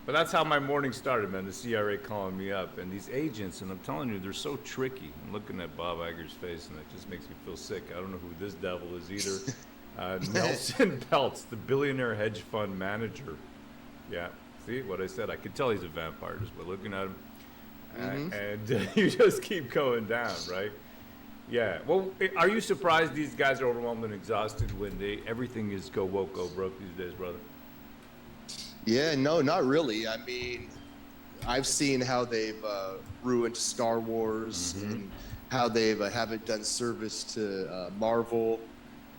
But that's how my morning started, man. The CRA calling me up, and these agents, and I'm telling you, they're so tricky. I'm looking at Bob Iger's face, and it just makes me feel sick. I don't know who this devil is either. Nelson Peltz, the billionaire hedge fund manager. Yeah, see what I said? I could tell he's a vampire just by looking at him. And you just keep going down, right? Yeah. Well, are you surprised these guys are overwhelmed and exhausted when everything is go woke, go broke these days, brother? Yeah, no, not really. I mean, I've seen how they've ruined Star Wars and how they've haven't done service to Marvel,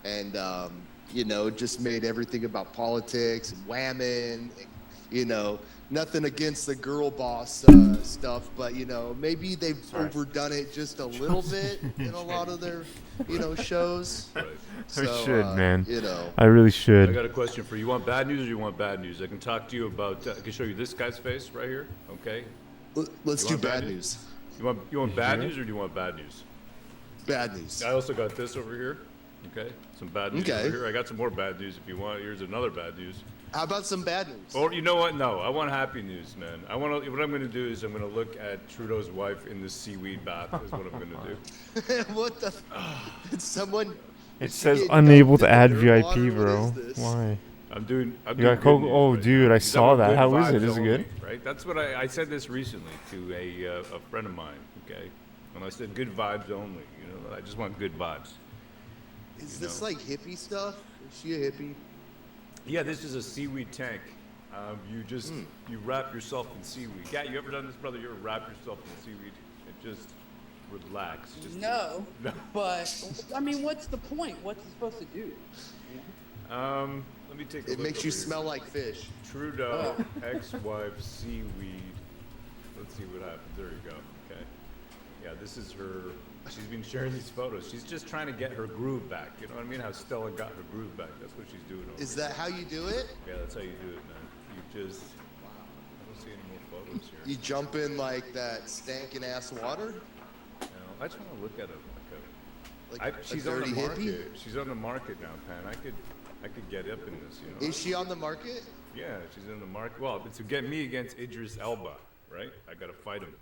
and just made everything about politics and whammon. Nothing against the girl boss stuff, but maybe they've overdone it just a little bit in a lot of their shows. Right. I should, man. I I really should. got a question for you. You want bad news or you want bad news? I can talk to you about. I can show you this guy's face right here. Okay. Let's You do want bad news. You want bad news or do you want bad news? Bad news. I also got this over here. Okay. Some bad news Okay. over here. I got some more bad news if you want. Here's another bad news. How about some bad news? Or you know what? No, I want happy news, man. What I'm going to do is I'm going to look at Trudeau's wife in the seaweed bath. Is what I'm going to do. What the? Did someone? It says get unable dumped to in add the VIP, water? What bro. is this? Why? I'm doing You got good Coke? news Oh, right dude, now. I Because saw I'm that. good How is it? vibes Is it only, good? Right. That's what I said this recently to a friend of mine. Okay. And I said good vibes only. I just want good vibes. Is this like hippie stuff? Is she a hippie? Yeah, this is a seaweed tank. You wrap yourself in seaweed. Yeah, you ever done this, brother? You ever wrap yourself in seaweed and just relax? No, but I mean, what's the point? What's it supposed to do? Let me take a look. It makes over you here. smell like fish. Trudeau, ex-wife, seaweed. Let's see what happens. There you go. Okay. Yeah, this is her. She's been sharing these photos. She's just trying to get her groove back. You know what I mean? How Stella got her groove back. That's what she's doing over Is here. that how you do it? Yeah, that's how you do it, man. You just. I don't see any more photos here. You jump in like that stankin' ass water? No, I just want to look at it Like a she's on the dirty market. hippie? She's on the market now, Pan. I could get up in this, Is she on the market? Yeah, she's in the market. Well, to get me against Idris Elba, right? I gotta fight him.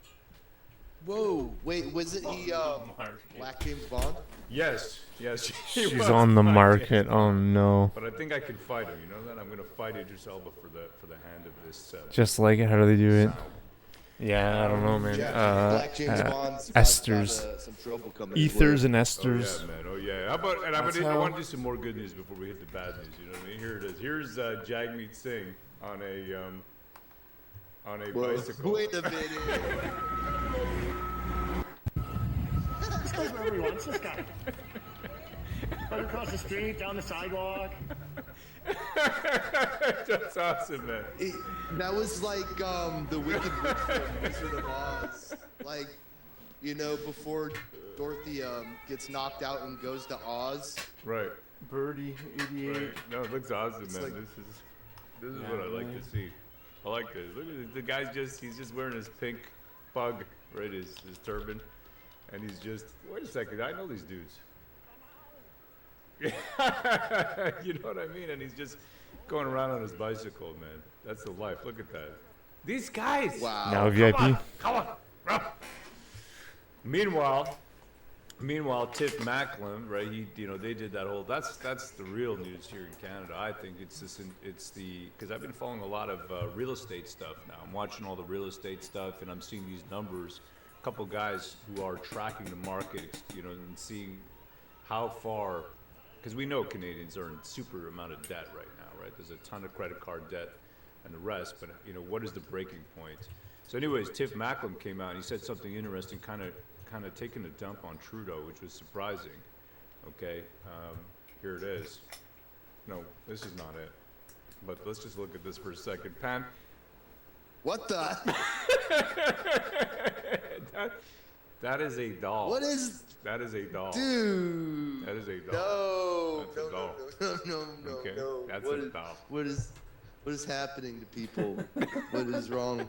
Whoa! Wait, wasn't he Black James Bond? Yes. She's was on the my market. guess. Oh no. But I think I can fight him. You know that? I'm gonna fight Idris Elba for the hand of this. Just like it. How do they do it? Yeah, I don't know, man. Black James Bond's Esters. some trouble coming his Ethers way. and Oh esters. yeah, man. Oh yeah. How about? And I want to do some more good news before we hit the bad news. You know what I mean? Here it is. Here's Jagmeet Singh on a bicycle. Wait a minute. This goes wherever he wants, this guy. Right across the street, down the sidewalk. That's awesome, man. That was like the Wicked Witch from Wizard of Oz. Like, before Dorothy gets knocked out and goes to Oz. Right. Birdie, 88. Right. No, it looks awesome, It's man. like- This is what I like to see. I like this. Look at this. The guy's he's just wearing his pink pug, right? His turban. And he's just, wait a second, I know these dudes. You know what I mean? And he's just going around on his bicycle, man. That's the life. Look at that. These guys. Wow. Now VIP. Come on, bro. Meanwhile, Tiff Macklem, right? They did that whole. That's the real news here in Canada. I think because I've been following a lot of real estate stuff now. I'm watching all the real estate stuff, and I'm seeing these numbers. A couple guys who are tracking the market, and seeing how far. Because we know Canadians are in super amount of debt right now, right? There's a ton of credit card debt and the rest, but what is the breaking point? So anyways, Tiff Macklem came out and he said something interesting, kind of taking a dump on Trudeau, which was surprising. Okay, here it is. No, this is not it. But let's just look at this for a second. Pam? What the? That is a doll. What is? That is a doll. Dude. That is a doll. No. That's a doll. No. Okay, No. that's What a is- doll. What is happening to people? What is wrong?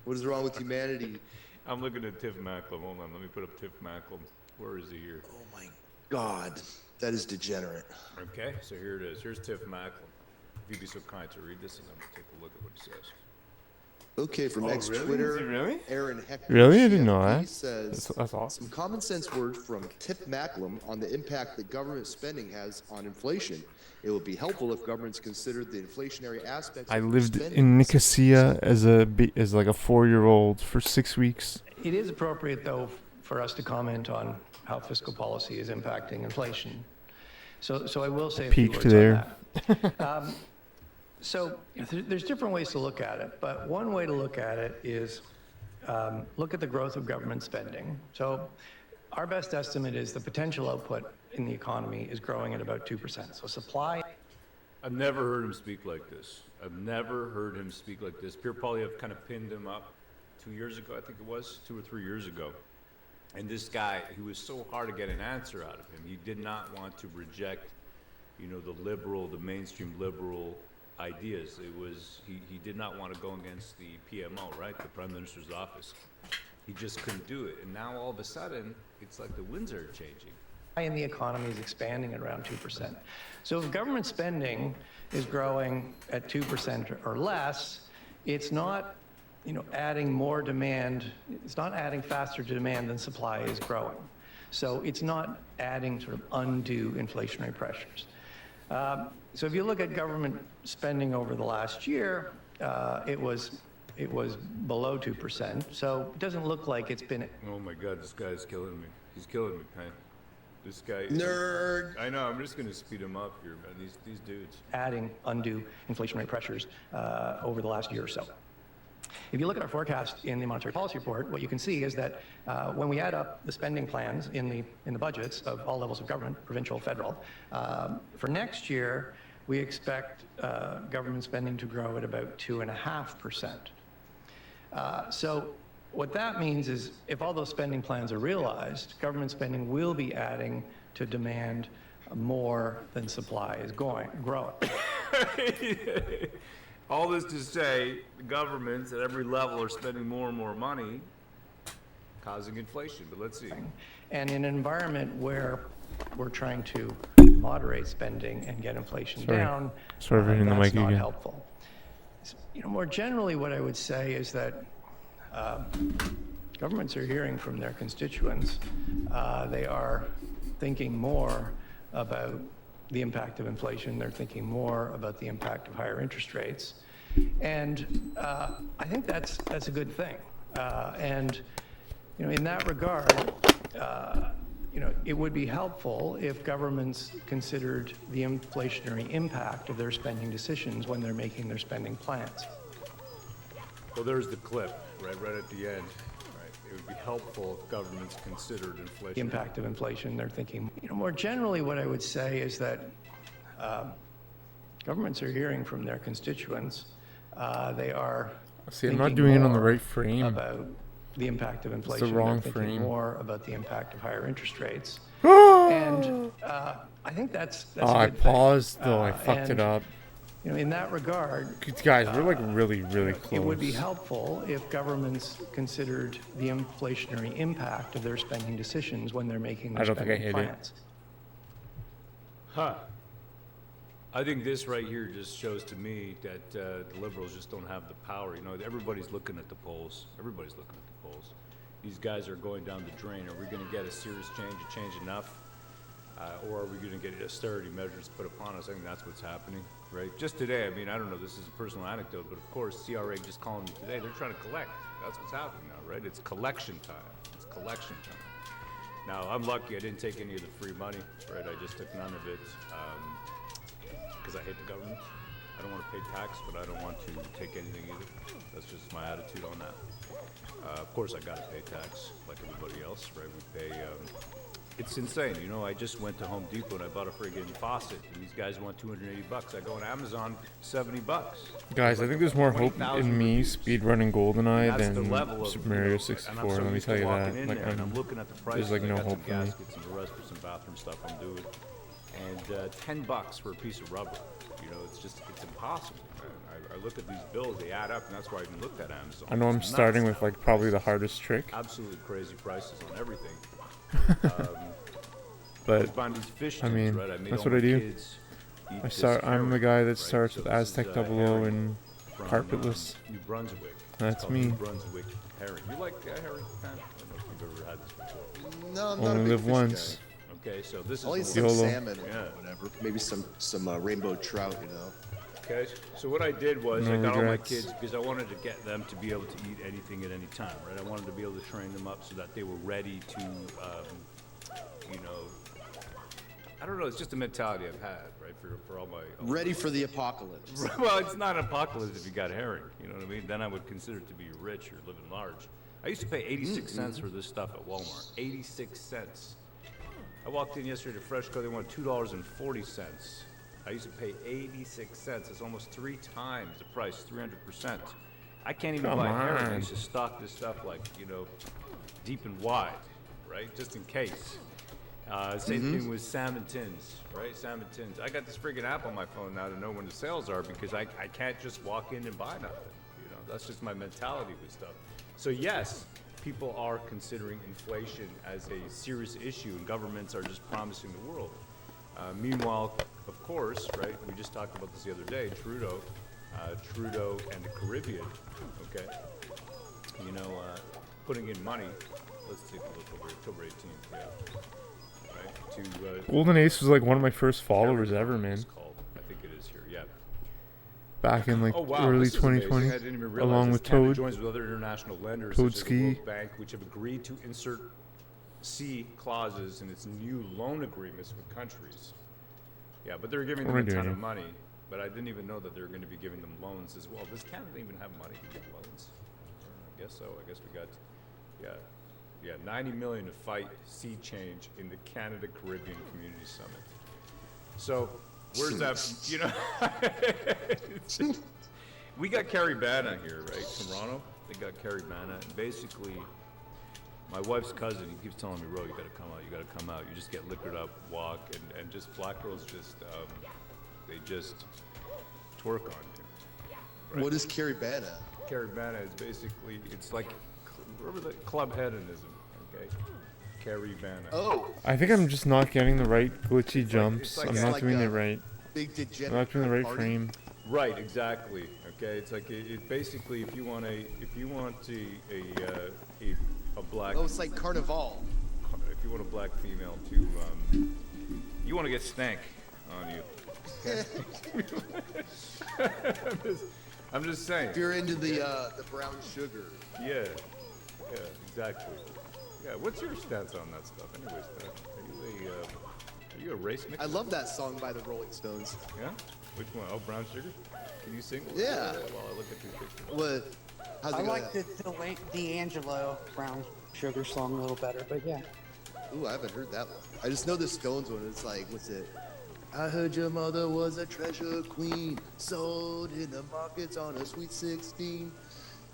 What is wrong with humanity? I'm looking at Tiff Macklem. Hold on, let me put up Tiff Macklem. Where is he here? Oh my God, that is degenerate. Okay, so here it is. Here's Tiff Macklem. If you'd be so kind to read this, and then we'll take a look at what he says. Okay, from Oh, ex-Twitter, really? Is it really? Aaron Hecker. Really? I didn't know CFP that. Says That's awesome. some common sense words from Tiff Macklem on the impact that government spending has on inflation. It would be helpful if governments considered the inflationary aspects. I of lived spending. in Nicosia as like a 4-year-old for 6 weeks. It is appropriate, though, for us to comment on how fiscal policy is impacting inflation. So I will say a few Peaked words there. on that. So there's different ways to look at it, but one way to look at it is look at the growth of government spending. So our best estimate is the potential output in the economy is growing at about 2%. So supply. I've never heard him speak like this. I've never heard him speak like this. Pierre Poilievre kind of pinned him up 2 years ago, I think it was, 2 or 3 years ago. And this guy, he was so hard to get an answer out of him. He did not want to reject, you know, the mainstream liberal ideas. It was, he did not want to go against the PMO, right? The Prime Minister's office. He just couldn't do it. And now all of a sudden, it's like the winds are changing. In the economy is expanding at around 2%. So if government spending is growing at 2% or less, it's not, you know, adding more demand. It's not adding faster to demand than supply is growing. So it's not adding sort of undue inflationary pressures. So if you look at government spending over the last year, it was below 2%. So it doesn't look like it's been. Oh my God, this guy's killing me. He's killing me, man. This guy. Nerd. I know. I'm just gonna speed him up here, man. These dudes. Adding undue inflationary pressures over the last year or so. If you look at our forecast in the Monetary Policy Report, what you can see is that when we add up the spending plans in the budgets of all levels of government, provincial, federal, for next year, we expect government spending to grow at about 2.5%. So what that means is if all those spending plans are realized, government spending will be adding to demand more than supply is growing. All this to say, the governments at every level are spending more and more money, causing inflation. But let's see. And in an environment where we're trying to moderate spending and get inflation down, hitting the mic that's not again. helpful. You know, more generally, what I would say is that governments are hearing from their constituents. They are thinking more about the impact of inflation. They're thinking more about the impact of higher interest rates. And I think that's a good thing. And, you know, in that regard, you know, it would be helpful if governments considered the inflationary impact of their spending decisions when they're making their spending plans. Well, there's the clip, right at the end. It would be helpful if governments considered inflation. The impact of inflation, they're thinking. You know, more generally, what I would say is that governments are hearing from their constituents. They are. See, I'm not doing it on the right frame. About the impact of inflation. It's the wrong they're frame. More about the impact of higher interest rates. And I think that's a good I paused thing. though. I fucked it up. You know, in that regard, guys, we're like really close. it would be helpful if governments considered the inflationary impact of their spending decisions when they're making their spending plans. Huh. I think this right here just shows to me that the liberals just don't have the power. You know, everybody's looking at the polls. Everybody's looking at the polls. These guys are going down the drain. Are we going to get a serious change enough? Or are we going to get austerity measures put upon us? I think that's what's happening, right? Just today, I mean, I don't know, this is a personal anecdote, but of course, CRA just calling me today. They're trying to collect. That's what's happening now, right? It's collection time. It's collection time. Now, I'm lucky I didn't take any of the free money, right? I just took none of it because I hate the government. I don't want to pay tax, but I don't want to take anything either. That's just my attitude on that. Of course, I got to pay tax like everybody else, right? We pay. It's insane. You know, I just went to Home Depot and I bought a friggin' faucet, and these guys want $280. I go on Amazon, $70. Guys, I think there's more hope in me speedrunning GoldenEye That's the than level of, Super Mario 64. Let me tell you that. Like, I'm looking at the prices. there's like no I got hope some for me. gaskets and the rest for some bathroom stuff I'm doing, and $10 for a piece of rubber. You know, it's impossible. I look at these bills, they add up, and that's why I even looked at Amazon. I know I'm starting with like probably the hardest trick. Absolutely crazy prices on everything. But I mean, that's what I do. I'm the guy that starts with Aztec 00 and Carpetless. New Brunswick. That's me. New Brunswick herring. You like herring? I don't know if you've ever had this before. No, I'm Only not a big live fish once. Guy. Okay, so this I'll eat is some YOLO. salmon or whatever. Maybe some rainbow trout, you know. Okay, so what I did was No I got all my regrets. kids because I wanted to get them to be able to eat anything at any time, right? I wanted to be able to train them up so that they were ready to, you know, I don't know. It's just a mentality I've had, right? For all my Ready for the apocalypse. well, it's not an apocalypse if you got herring. You know what I mean? Then I would consider it to be rich or living large. I used to pay 86 cents for this stuff at Walmart. 86 cents. I walked in yesterday to Freshco. They wanted $2.40. I used to pay 86 cents. It's almost 3 times the price, 300%. I can't even Come buy herring. I on. used to stock this stuff like, you know, deep and wide, right? Just in case. Same thing with salmon tins, right? Salmon tins. I got this friggin' app on my phone now to know when the sales are because I can't just walk in and buy nothing. You know, that's just my mentality with stuff. So yes, people are considering inflation as a serious issue, and governments are just promising the world. Meanwhile, of course, right? We just talked about this the other day. Trudeau and the Caribbean, okay? You know, putting in money. Let's take a look over October 18th. Yeah. Right, to, Golden Ace was like one of my first followers ever, man. it's called. I think it is here. Yeah. Back in like Oh wow, early this is amazing. 2020, I didn't even realize along this. with Canada Toad. joins with other international lenders Toad such as Ski. the World Bank, which have agreed to insert C clauses in its new loan agreements with countries. Yeah, but they're giving them What a am I ton doing of here? money. But I didn't even know that they were going to be giving them loans as well. Does Canada even have money to give loans? I guess so. I guess we got, yeah, 90 million to fight sea change in the Canada Caribbean Community Summit. So where's that? You know, we got Carrie Bana here, right? Toronto. They got Carrie Bana, and basically, my wife's cousin. He keeps telling me, "Ro, you got to come out. You got to come out. You just get liquored up, walk, and just black girls just they just twerk on you." Right? What is Carrie Bana? Carrie Bana is basically, it's like, remember the club hedonism, okay? Carrie Bana. Oh, I think I'm just not getting the right glitchy jumps. like I'm a- not like doing a it right. big I'm degenerate not doing the right party? frame. Right, exactly. Okay, it's like it basically if you want a black Oh, it's like Carnival. if you want a black female to you want to get stank on you. I'm just saying. If you're into the brown sugar. Yeah, exactly. Yeah, what's your stance on that stuff? Anyways, are you a race mixer? I love that song by the Rolling Stones. Yeah? Which one? Oh, Brown Sugar? Can you sing? Yeah. While I look at your picture. What? How's it I going? like the D'Angelo Brown Sugar song a little better, but yeah. Ooh, I haven't heard that one. I just know the Stones one. It's like, what's it? I heard your mother was a treasure queen, sold in the markets on a sweet 16.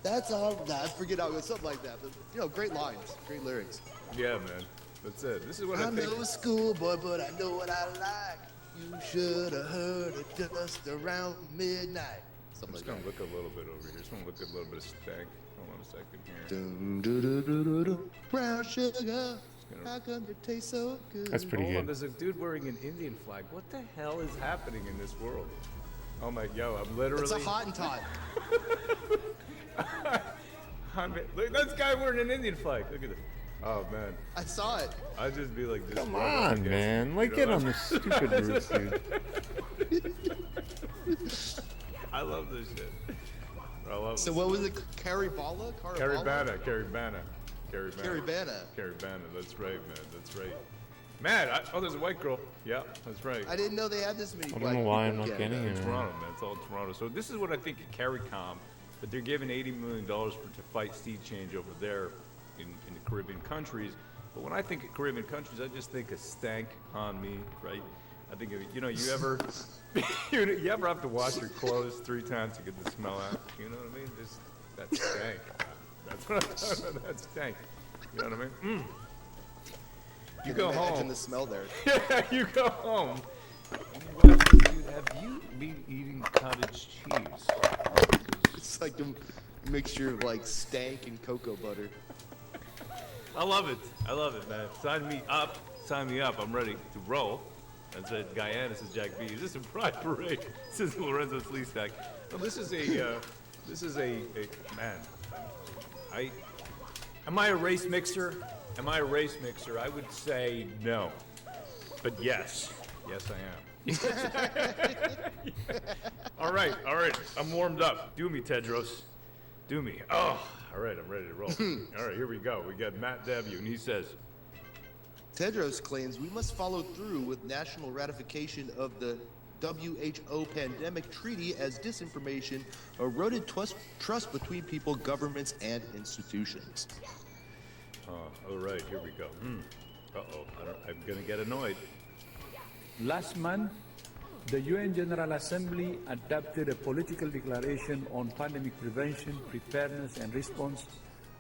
That's all. I forget how it goes, something like that. But you know, great lines, great lyrics. Yeah, man. That's it. This is what I I'm think. no schoolboy, but I know what I like. You should have heard it just around midnight. I'm Something just like gonna look a little bit over here. Just wanna look at a little bit of stank. Hold on a second here. that. Dum, doo, doo, doo, doo, doo. Brown sugar, how come you taste so good? That's pretty Hold on, good. there's a dude wearing an Indian flag. What the hell is happening in this world? Oh my, I'm literally. It's a Hottentot. Look, this guy wearing an Indian flag. Look at this. Oh man, I saw it. I'd just be like this. Come on, man. Like, get on this stupid roof, dude. I love this shit. I love So this. what was it? Carrie Bala? Carrie Bana. Carrie Bana. Carrie Bana. Carrie Bana. That's right, man. That's right. Man, oh, there's a white girl. Yeah, that's right. I didn't know they had this many. I don't know why I'm not black getting people. it. Toronto, man. It's all Toronto. So this is what I think of CARICOM, but they're giving $80 million to fight sea change over there in the Caribbean countries. But when I think of Caribbean countries, I just think of stank on me, right? I think of, you ever you ever have to wash your clothes 3 times to get the smell out? You know what I mean? Just that stank. That's what I'm talking about. That stank. You know what I mean? You Can go imagine home. the smell there. Yeah, you go home. And your wife says to you, have you been eating cottage cheese? It's like a mixture of like stank and cocoa butter. I love it, man. Sign me up. I'm ready to roll. That's it. Guyana, this is Jack B. Is this a Pride Parade? This is Lorenzo Sleestack. No, this is a man. Am I a race mixer? I would say no. But yes. Yes, I am. All right. I'm warmed up. Do me, Tedros. Do me. Oh, all right. I'm ready to roll. All right, here we go. We got Matt W. and he says, Tedros claims we must follow through with national ratification of the WHO pandemic treaty as disinformation eroded trust between people, governments, and institutions. all right, here we go. Uh-oh, I'm going to get annoyed. Last month, the UN General Assembly adopted a political declaration on pandemic prevention, preparedness, and response,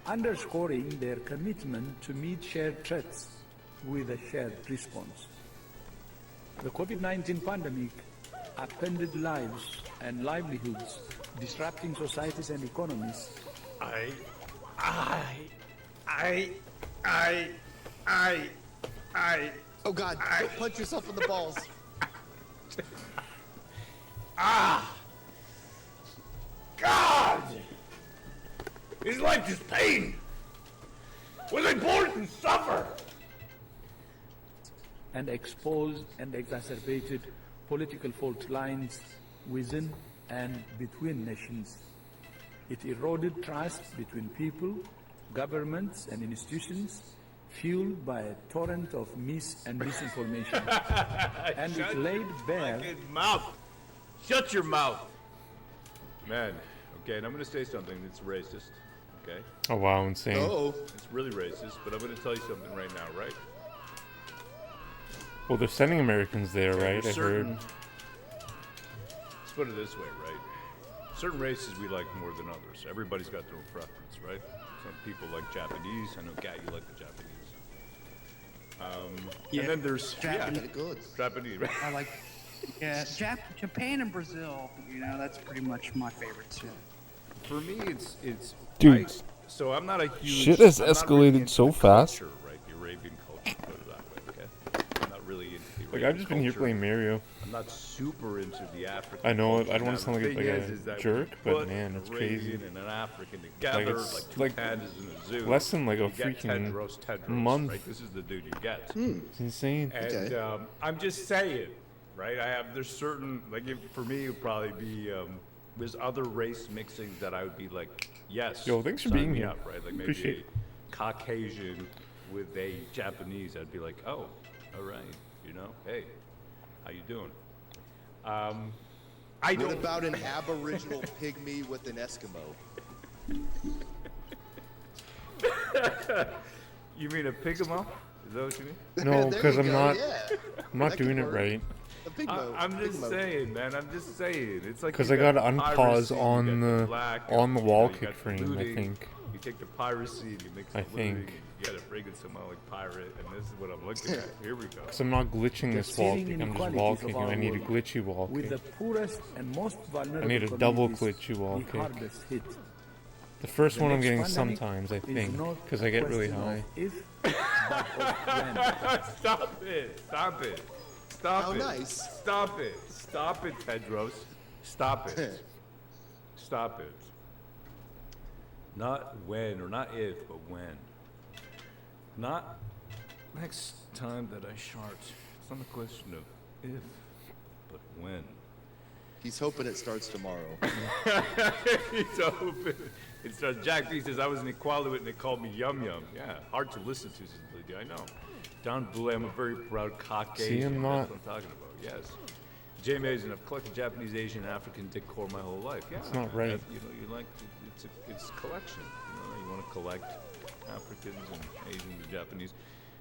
underscoring their commitment to meet shared threats with a shared response. The COVID-19 pandemic upended lives and livelihoods, disrupting societies and economies. Oh God, don't punch yourself in the balls. God! His life is pain! Was I born to suffer? And exposed and exacerbated political fault lines within and between nations. It eroded trust between people, governments, and institutions, fueled by a torrent of mis and disinformation. And it laid bare... His mouth! Shut your mouth! Man, okay, and I'm going to say something that's racist, okay? Oh, wow, insane. Oh. It's really racist, but I'm going to tell you something right now, right? Well, they're sending Americans there, Yeah, right? there's I heard. Let's put it this way, right? Certain races we like more than others. Everybody's got their own preference, right? Some people like Japanese. I know, Gat, you like the Japanese. And then there's Japanese. Japanese, right? I like, yeah, Japan and Brazil. You know, that's pretty much my favorites. Yeah. For me, it's Dude. so I'm not a huge. Shit has I'm not really escalated into so the fast. Culture, right? The Arabian culture, put it that way, okay? I'm not really into the Arabian Like, I've just been here culture. playing Mario. I'm not super into the African. I know, culture. I don't wanna Now, sound the like thing a is that jerk, when you but put man, an it's crazy. Arabian and an African together, it's like two like pandas in a zoo. less than like a you get freaking Tedros, month. Right? This is the dude you get. It's insane. And I'm just saying, right? There's certain, like, for me, it would probably be, there's other race mixings that I would be like, yes. Yo, thanks for sign being me here. up, right? Like maybe Appreciate it. a Caucasian with a Japanese, I'd be like, oh, all right, you know, hey, how you doing? What about an Aboriginal pygmy with an Eskimo? You mean a pigamo? Is that what you mean? No, There because you I'm go, not. yeah. I'm not That could doing it work. right. A pygmo. I'm just pygmo. saying, man. I'm just saying. It's like Because you I gotta got unpause piracy, on you got the black, on the you know, wall you kick got frame. I looting, think. You take the piracy and you mix I the looting, think. and you get a friggin' Somali pirate, and this is what I'm looking at. Here we go. Because I'm not glitching The this wall searing kick. I'm just inequalities wall of kicking. our I need a world, glitchy wall with the kick. poorest and most vulnerable I need a double communities glitchy wall the kick. hardest hit. The first The one I'm next getting pandemic sometimes, I is think, not because I get really question of high. If, but of when. Stop it! Stop it! Stop How it! nice. Stop it! Stop it, Tedros! Stop it! Stop it! Not when or not if, but when. Not next time that I shart. It's not a question of if, but when. He's hoping it starts tomorrow. He's hoping it starts. Jack B says I was an equality and they called me Yum Yum. Yeah, hard to listen to, says Lydia. I know. Don Boulay, I'm a very proud Caucasian. See, I'm not- That's what I'm talking about. Yes. Jay Mason, I've collected Japanese, Asian, African decor my whole life. Yeah, It's not right. You know, you like it's collection. You know, you want to collect Africans and Asians and Japanese.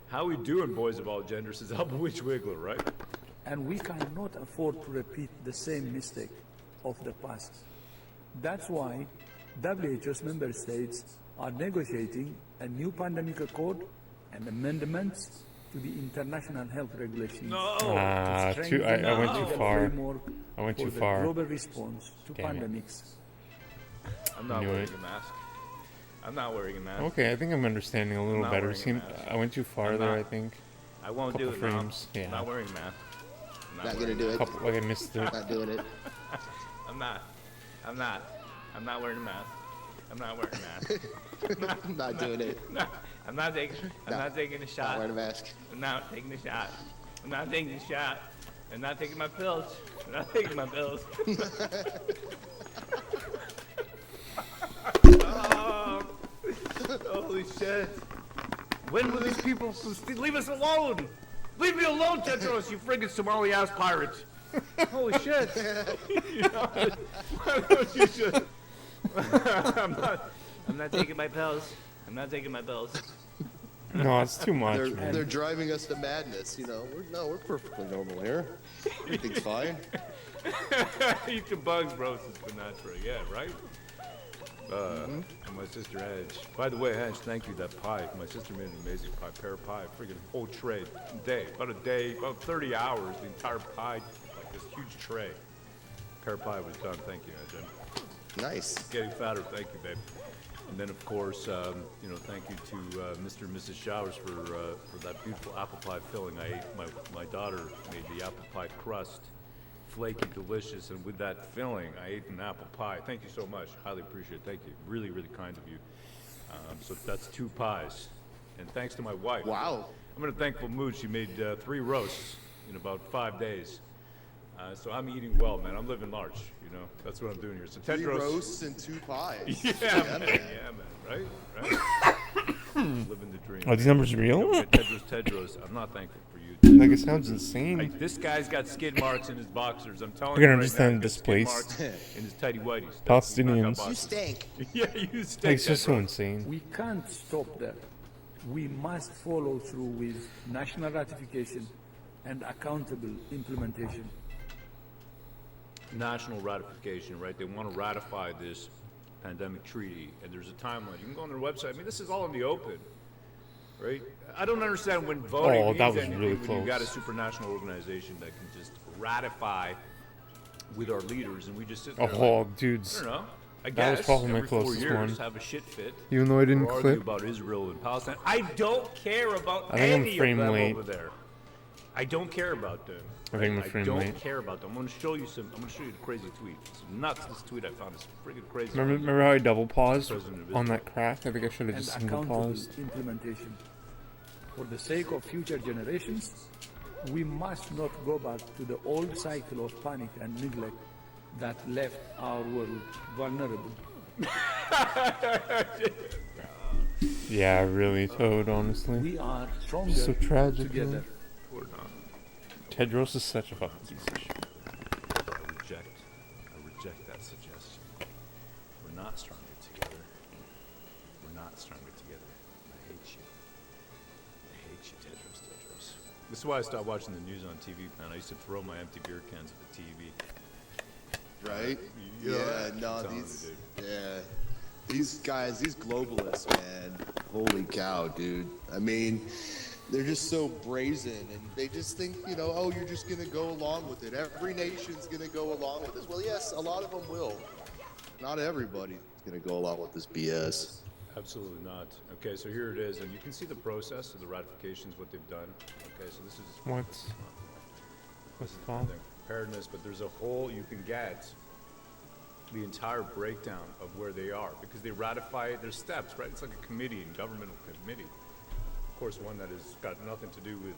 How we doing, boys of all genders? Says Alba Witch Wiggler, right? And we cannot afford to repeat the same mistake of the past. That's why WHO's member states are negotiating a new pandemic accord and amendments to the international health regulations. No. Ah, to too- I strengthen went too the far. framework I went for too the far. global response to Damn it. pandemics. I'm not Knew wearing it. a mask. I'm not wearing a mask. Okay, I think I'm understanding a little not better. wearing a Seem mask. I went too far I'm there. not. I think. I won't Couple do it frames, now. yeah. I'm not wearing a mask. I'm Not wearing gonna do a it. Couple, like I missed it. Not doing it. I'm not. I'm not. I'm not wearing a mask. I'm not wearing a mask. Not doing it. No, I'm not taking. I'm No. not taking a Not shot. wearing a mask. I'm not taking a shot. I'm not taking a shot. and not taking my pills. I'm not taking my pills. Oh, holy shit. When will these people leave us alone? Leave me alone, Tedros, you friggin' Somali ass pirates. Holy shit. You know, why don't you just... I'm not taking my pills. I'm not taking my pills. No, it's too much, man. They're driving us to madness, you know. We're perfectly normal here. Everything's fine. Eat the bugs, bro, supernatural. Yeah, right? And my sister Edge. By the way, Edge, thank you, that pie. My sister made an amazing pie, pear pie, friggin' whole tray, about 30 hours, the entire pie, like this huge tray. Pear pie was done, thank you, Edge. Nice. Getting fatter, thank you, babe. And then, of course, you know, thank you to Mr. and Mrs. Showers for that beautiful apple pie filling I ate. My daughter made the apple pie crust, flaky, delicious, and with that filling, I ate an apple pie. Thank you so much. Highly appreciate it. Thank you. Really, really kind of you. So that's 2 pies. And thanks to my wife. Wow. I'm in a thankful mood. She made 3 roasts in about 5 days. So I'm eating well, man. I'm living large, you know. That's what I'm doing here. So 3 Tedros. roasts and 2 pies. Yeah, man. Yeah, man. Right? Living the dream. Are these numbers real? Tedros, I'm not thankful for you. Like, it sounds insane. Like, this guy's got skid marks in his boxers. I'm telling I you can right understand now, this skid place. marks in his tighty whities. Palestinians. You stink. Yeah, you stink. Like, it's just so Tedros. insane. We can't stop there. We must follow through with national ratification and accountable implementation. National ratification, right? They want to ratify this pandemic treaty, and there's a timeline. You can go on their website. I mean, this is all in the open, right? I don't understand when voting means that was anything really when you got a close. supranational organization that can just ratify with our leaders, and we just sit there. Oh, like, dudes. I don't know. I That was guess probably my every 4 closest years one. have a shit fit. Even though I didn't or argue clip. about Israel and Palestine. I don't care about I think I'm any frame of them late. over there. I don't care about them. I think I'm I frame don't late. care about them. I'm going to show you some. I'm going to show you the crazy tweet. It's nuts. This tweet I found is freaking crazy. Remember how I double paused President of on Israel. that crack? I think I should have And just single accountable paused. implementation. For the sake of future generations, we must not go back to the old cycle of panic and neglect that left our world vulnerable. Yeah, really, Toad, honestly. We are stronger So tragic, together. man. We're not. Tedros is such a fucking piece of shit. I reject that suggestion. We're not stronger together. We're not stronger together. I hate you. I hate you, Tedros. This is why I stopped watching the news on TV, man. I used to throw my empty beer cans at the TV. Right? Yeah, Yeah, no, I'm telling these, you, dude. yeah, these guys, these globalists, man, holy cow, dude. I mean, they're just so brazen, and they just think, you know, oh, you're just gonna go along with it. Every nation's gonna go along with this. Well, yes, a lot of them will. Not everybody's gonna go along with this BS. Absolutely not. Okay, so here it is, and you can see the process of the ratifications, what they've done. Okay, so this is What's this is called? their preparedness, but there's a whole, you can get the entire breakdown of where they are because they ratify their steps, right? It's like a committee, a governmental committee. Of course, one that has got nothing to do with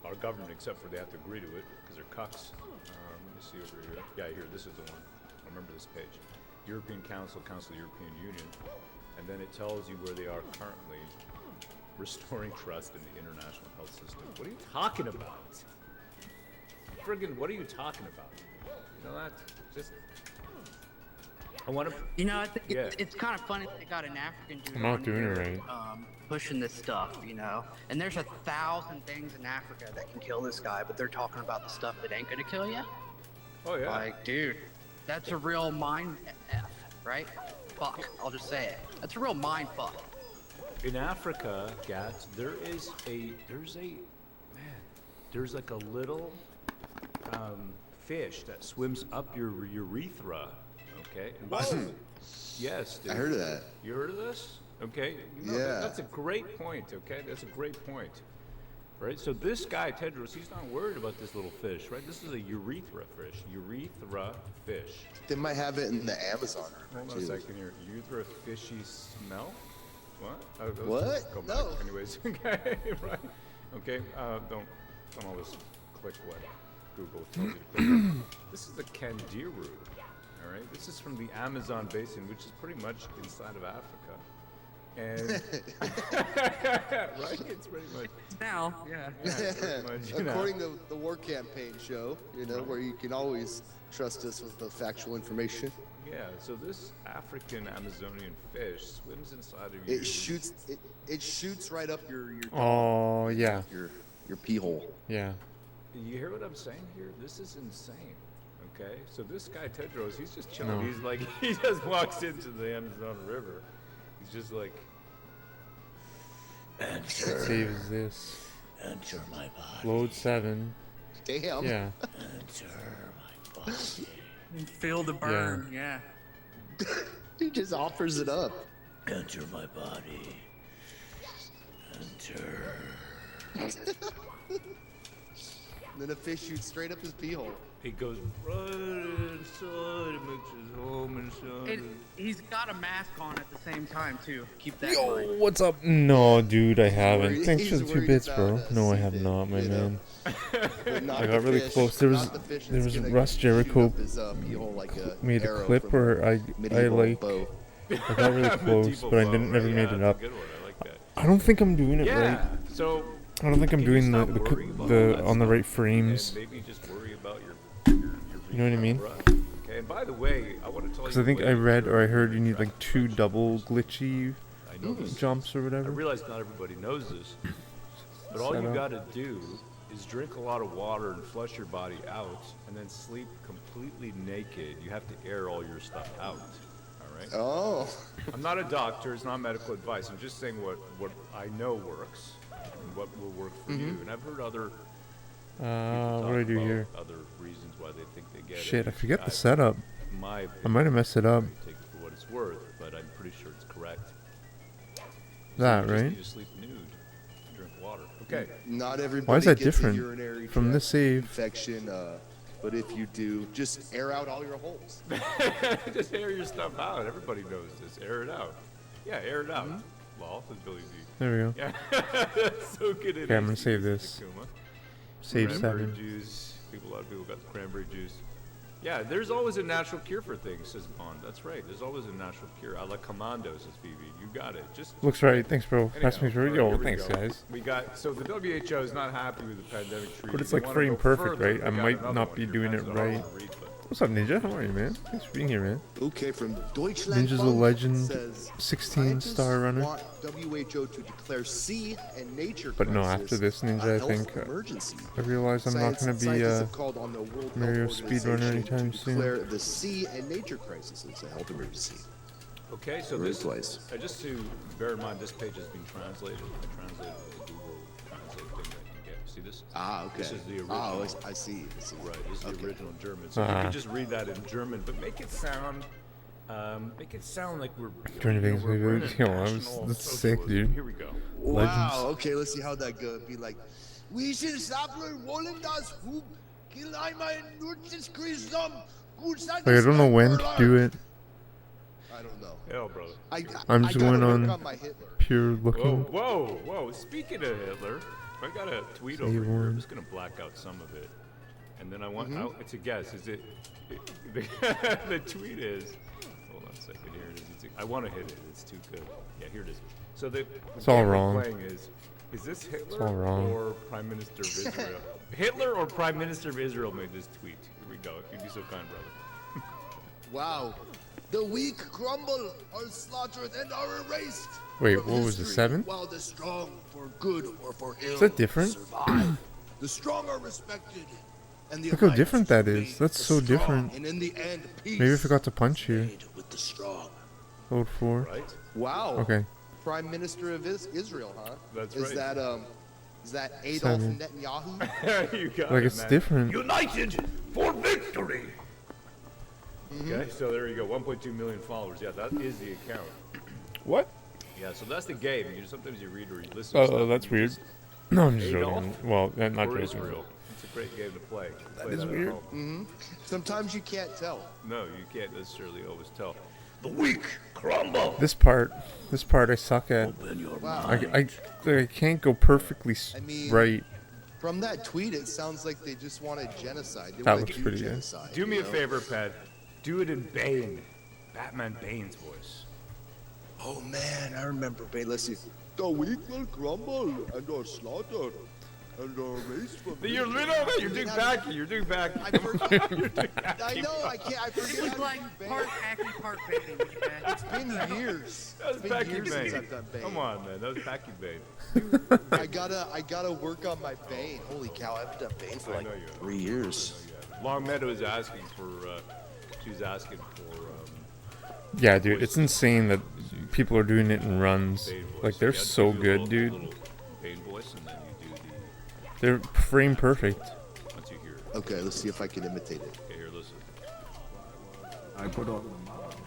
our government except for they have to agree to it because they're cucks. Let me see over here. Yeah, here, this is the one. I remember this page. European Council, Council of the European Union. And then it tells you where they are currently restoring trust in the international health system. What are you talking about? Friggin', what are you talking about? You know that? Just, I want to. You know, I think Yeah. it's kind of funny that they got an African dude I'm not on doing here, it pushing this stuff, you know. And there's 1,000 things in Africa that can kill this guy, but they're talking about the stuff that ain't gonna kill you. Oh yeah. Like, dude, that's a real mind f, right? Fuck, I'll just say it. That's a real mind fuck. In Africa, Gats, there's like a little fish that swims up your urethra. Okay. And yes. Dude. I heard of that. You heard of this? Okay. You know, Yeah. That's a great point. Okay. That's a great point. Right. So this guy Tedros, he's not worried about this little fish, right? This is a urethra fish. Urethra fish. They might have it in the Amazon. Hold on a second here. Urethra fishy smell? What? What? Let's go back. No. Anyways, okay, right. Okay, don't always click what. Google tells you to put in. This is the Kandiru. All right, this is from the Amazon basin, which is pretty much inside of Africa. And right, it's pretty much Now, yeah. pretty much, you know. According to the War Campaign show, where you can always trust us with the factual information. Yeah, so this African Amazonian fish swims inside of you. It shoots right up your Oh, yeah. your pee hole. Yeah. You hear what I'm saying here? This is insane. Okay, so this guy Tedros, he's just chilling. No. He's like, he just walks into the Amazon River. He's just like, Saves this. Enter my body. Load 7. Damn. Yeah. Enter my body. Feel the burn, yeah. He just offers it up. Enter my body. Enter. Then a fish shoots straight up his pee hole. he goes right inside and makes his home inside. He's got a mask on at the same time too. Keep that in Yo, mind. what's up? No, dude, I haven't. Thanks for He's the 2 worried bits, bro. about No, I us, have not, my man. Not I the got really fish, close. There was not the fish there that's was gonna Russ shoot Jericho up his, pee hole like a made a arrow clip from where I medieval like bow. I got really close, Medieval but I bow, didn't right? never Yeah, made that's it a up. good one. I like that. I don't think I'm doing it Yeah. right. So I don't think I'm can you doing stop worrying about all that on the stuff right frames. And maybe just worry about your You know what I mean? run. Okay, and by the way, I want to tell you. Because I think what I you read do or I heard you to need track like 2 double glitchy I know this. jumps or I whatever. realize not everybody knows this, but all you Setup. got to do is drink a lot of water and flush your body out, and then sleep completely naked. You have to air all your stuff out. All right. Oh. I'm not a doctor. It's not medical advice. I'm just saying what I know works and what will work for you. And I've heard other people What do I talk do about here? other reasons why they think they get it. Shit, I forget the setup. My I opinion, might have messed it up. take it for what it's worth, but I'm pretty sure it's correct. That, You just right? need to sleep nude, drink water. Okay. Not everybody Why is that gets different a urinary from tract the save? infection, but if you do, just air out all your holes. Just air your stuff out. Everybody knows this. Air it out. Yeah, air it out. Lol, with Billy D. There we go. Yeah. So good. Okay, I'm gonna save this. Save Cranberry 7. juice. A lot of people got the cranberry juice. Yeah, there's always a natural cure for things, says Bond. That's right. There's always a natural cure. A la commando, says Phoebe. You got it. Just Looks right. Thanks, bro. Pass me through. all right, Yo, here we thanks, go. guys. We got, so the WHO is not happy with the pandemic treaty. But it's They like wanna frame go perfect, further. right? We I got might another not one. be Here, doing pass it on right. to read, but- What's up, Ninja? How are you, man? Thanks for being here, man. Okay, from Deutschland. Ninja's a legend, Says, 16 star scientists runner. Want WHO to declare sea and nature But no, crisis after this Ninja, a I health think emergency. I realize I'm not going to be Scientists have called on the World Mario Health speedrunner Organization anytime to soon. declare the sea and nature crisis as a health emergency. Okay, so Very this, twice. just to bear in mind, this page has been translated. I translated with the Google Translate thing that you get. See this? Ah, okay. This is the original. Oh, I see. Right, this is the Okay. original German. So you can just read that in German, but make it sound like we're. Trying to you know, think of we're in it. a Yo, national that's sick, socialism. dude. Here we go. Wow. Okay, let's see how that goes. Be like, we should stop wollen das Hub kill einmal in Nutzes Kristum. Like, I don't know when to do it. I don't know. Hell, brother. I'm just going on my Hitler. pure Whoa, looking. whoa! Speaking of Hitler, I got a tweet over Save here. I'm one. just gonna black out some of it, and then I want. It's a guess. Is it? The tweet is. Hold on a second. Here it is. I want to hit it. It's too good. Yeah, here it is. So the It's all game we're wrong. playing is this Hitler all wrong. or Prime Minister of Israel? Hitler or Prime Minister of Israel made this tweet. Here we go. If you'd be so kind, brother. Wow. The weak crumble, are slaughtered and are erased. Wait, from what was it, history, 7? While the strong, for good or for ill, Is that different? survive. The strong are respected. And the Look how alliance different that made is. That's the so strong, different. And in the end, peace Maybe I forgot to punch you. made with the strong. Load 4. Right? Wow. Okay. Prime Minister of Israel, huh? That's is right. Is that Adolf 7. Netanyahu? You got Like, it, it's man. different. United for victory. Okay, so there you go. 1.2 million followers. Yeah, that is the account. What? Yeah, so that's the game. Sometimes you read or you listen. to stuff Oh, that's and you weird. just- No, I'm just Adolf joking. Well, not or joking. Israel. It's a great game to play. Play is at weird. home. Sometimes you can't tell. No, you can't necessarily always tell. The weak crumble. This part I suck at. Open your Wow. I can't go perfectly I mean- right From that tweet, it sounds like they just wanted genocide. They That wanna looks do pretty good. genocide, Do me you a know? favor, Pat. Do it in Bane. Batman Bane's voice. Oh man, I remember Bane. Let's see. The weak will crumble and are slaughtered, and are raised from. You're doing Backy. You're doing Backy. I forgot. I know. I can't. I forget. It was how to like do Bane. part Hacky, part Bane. Okay? It's been years. That was It's been Becky years Bane. since I've done Bane. Come on, man. That was Becky Bane. I gotta work on my Bane. Holy cow, I haven't done Bane for I like know you have. 3 years. Long Meadow is asking for. She was asking for. Yeah, dude, it's insane that people are doing it in runs. Bane voice. Like, they're You have to so do a good, little- dude. little Bane voice, and then you do They're frame perfect. once you hear it. Okay, let's see if I can imitate it. Okay, here, listen. I put on the mask.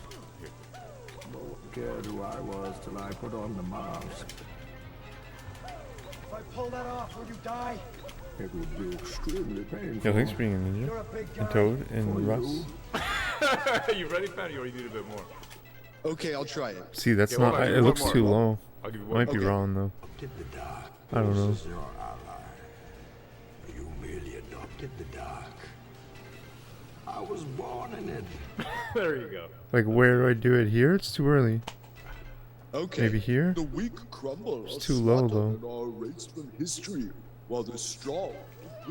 No one cared who I was till I put on the mask. If I pull that off, will you die? It would be extremely painful. Yeah, thanks for being a ninja. And Toad and Russ. You ready, Patty, or you need a bit more? Okay, I'll try it. See, that's Okay, hold not. on, give It me looks one too more. low. I'll give you I one might be more. wrong though. Did the dark. I don't know. This is your ally. You merely adopted the dark. I was born in it. There you go. Like, where do I do it here? It's too early. Okay. Maybe here? The weak crumble. It's too low, though. And are erased from history, while the strong,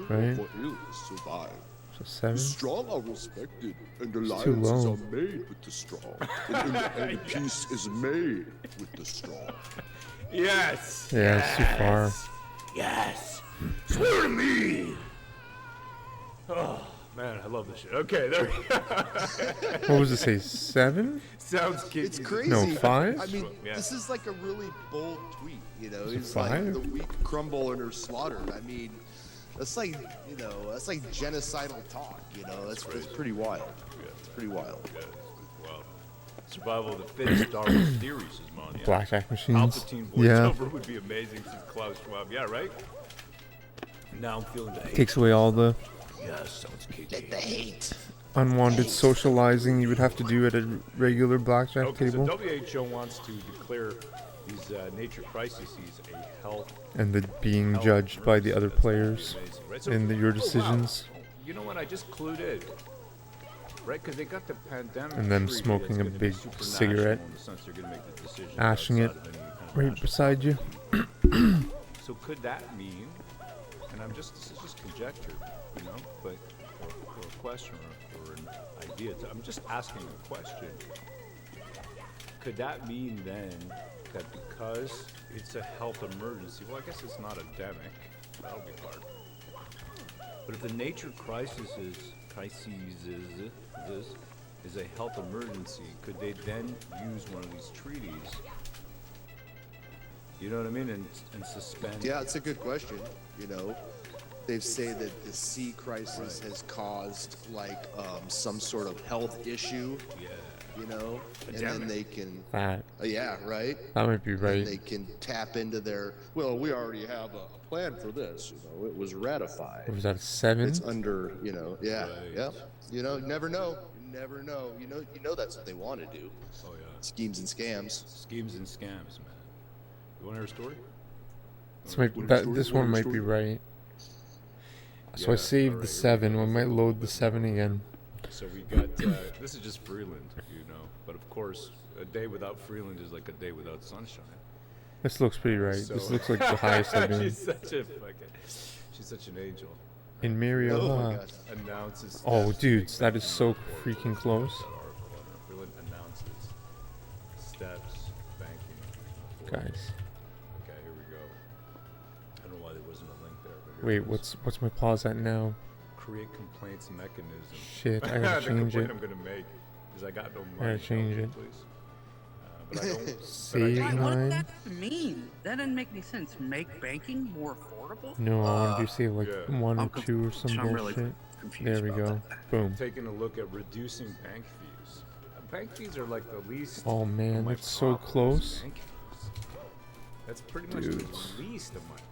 Right. for illness, survive. So 7. The strong are respected, and too alliances low. are made with the strong. And in the end, peace is made with the strong. Yes. Yeah, it's too far. Yes. Swear to me. Oh man, I love this shit. Okay, there we go. What was it say? 7? Sounds kinky. It's crazy. No, 5? I mean, Yeah. this is like a really bold tweet. You know, Is it it's like 5? the weak crumble and are slaughtered. I mean, that's like, you know, that's like genocidal talk. You know, that's pretty wild. It's pretty wild. Yeah, wow. Survival of the fittest Star Wars theories is Monia. Blackjack machines. Palpatine Yeah. voiceover would be amazing since Klaus Schwab. Yeah, right? Now I'm feeling the hate. Takes away all the Yes, sounds kinky. Let the hate. unwanted socializing you would have to do at a regular blackjack Okay, table. so WHO wants to declare these nature crises a health. And the being health judged by the other emergency. players That's amazing, right? So- in your oh, wow. decisions. You know what? I just clued in. Right, because they got the pandemic. And them treaty smoking that's a gonna be big supranational cigarette. in the sense they're gonna make the decisions Ashing it outside of any kind of right national beside you. So could that mean, and this is just conjecture, you know, but or a question or an idea. I'm just asking a question. Could that mean then that because it's a health emergency, well, I guess it's not endemic. That'll be hard. But if the nature crisis is a health emergency, could they then use one of these treaties? You know what I mean? And suspend. Yeah, it's a good question. You know, they say that the sea crisis has caused like some sort of health issue. Yeah. You know, and Pandemic. then they can. That. Yeah, right. That might be right. And they can tap into their. Well, we already have a plan for this. You know, it was ratified. What was that, 7? It's under. You know, yeah, Right. yeah. You know, never know. You never know. You know that's what they want to do. Oh yeah. Schemes and scams. Schemes and scams, man. You want to hear a story? This one might be right. So I Yeah, saved alright, the 7. We might load the 7 again. So we got, this is just Freeland, you know. But of course, a day without Freeland is like a day without sunshine. This looks pretty right. So- This looks like the highest I've been. She's such an angel. In Mario, Oh my huh? God. Announces. Oh, steps to dudes, take that back is the so report. freaking close. That article on it. Freeland announces steps banking. for- Guys. Okay, here we go. I don't know why there wasn't a link there. But here Wait, it is. what's my pause at now? Create complaints mechanism. Shit, I gotta the change complaint it. I'm gonna make is I got no I money. gotta change Help it. me, please. But I don't. Save Wait, what does 9? that mean? That doesn't make any sense. Make banking more affordable? No, I want to do save like yeah. 1 or I'm 2 or some I'm really bullshit. confused There we about go. Boom. Taking a look at reducing bank fees. Bank fees are like the least. Oh of man, my it's so problems, close. bank fees. That's pretty much Dudes. the least of my problem.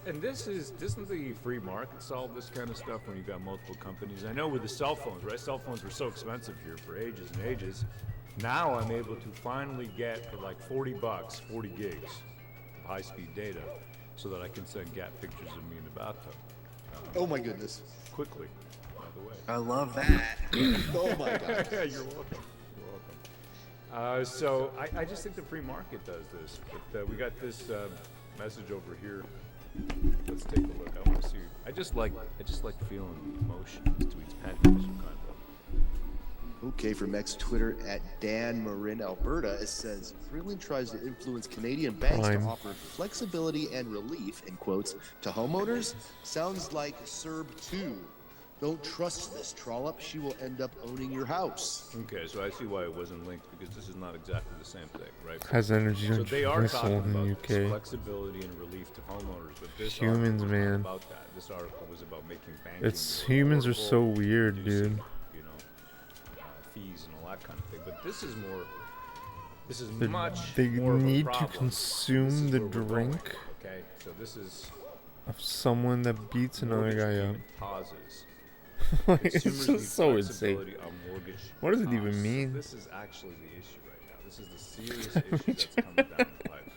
And this isn't the free market solve this kind of stuff when you've got multiple companies. I know with the cell phones, right? Cell phones were so expensive here for ages and ages. Now I'm able to finally get for like $40, 40 gigs of high-speed data so that I can send Gat pictures of me in the bathtub. Oh my goodness. Quickly, by the way. I love that. Oh my god. Yeah, you're welcome. You're welcome. So I just think the free market does this. But we got this message over here. Let's take a look. I want to see. I just like feeling emotion. These tweets panting some kind of. Okay, from ex-Twitter at Dan Marin, Alberta, it says, Freeland tries to influence Canadian banks Prime. to offer flexibility and relief, in quotes, to homeowners? Sounds like Serb 2. Don't trust this trollop. She will end up owning your house. Okay, so I see why it wasn't linked, because this is not exactly the same thing, right? Has energy So they are missile talking in the about this UK. flexibility and relief to homeowners, but this Humans, article was man. not about that. This article was about making banking It's more humans are affordable, so weird, reducing, dude. You know, fees and all that kind of thing. But this is more. This is They- much they more of a need to problem. consume This is the where we're going, drink Okay, so this is of someone that beats another mortgage guy up. payment pauses. Like, Consumers it's need just so flexibility insane. on mortgage What does it costs. even So mean? this is actually the issue right now. This is the serious issue that's coming down the pipe.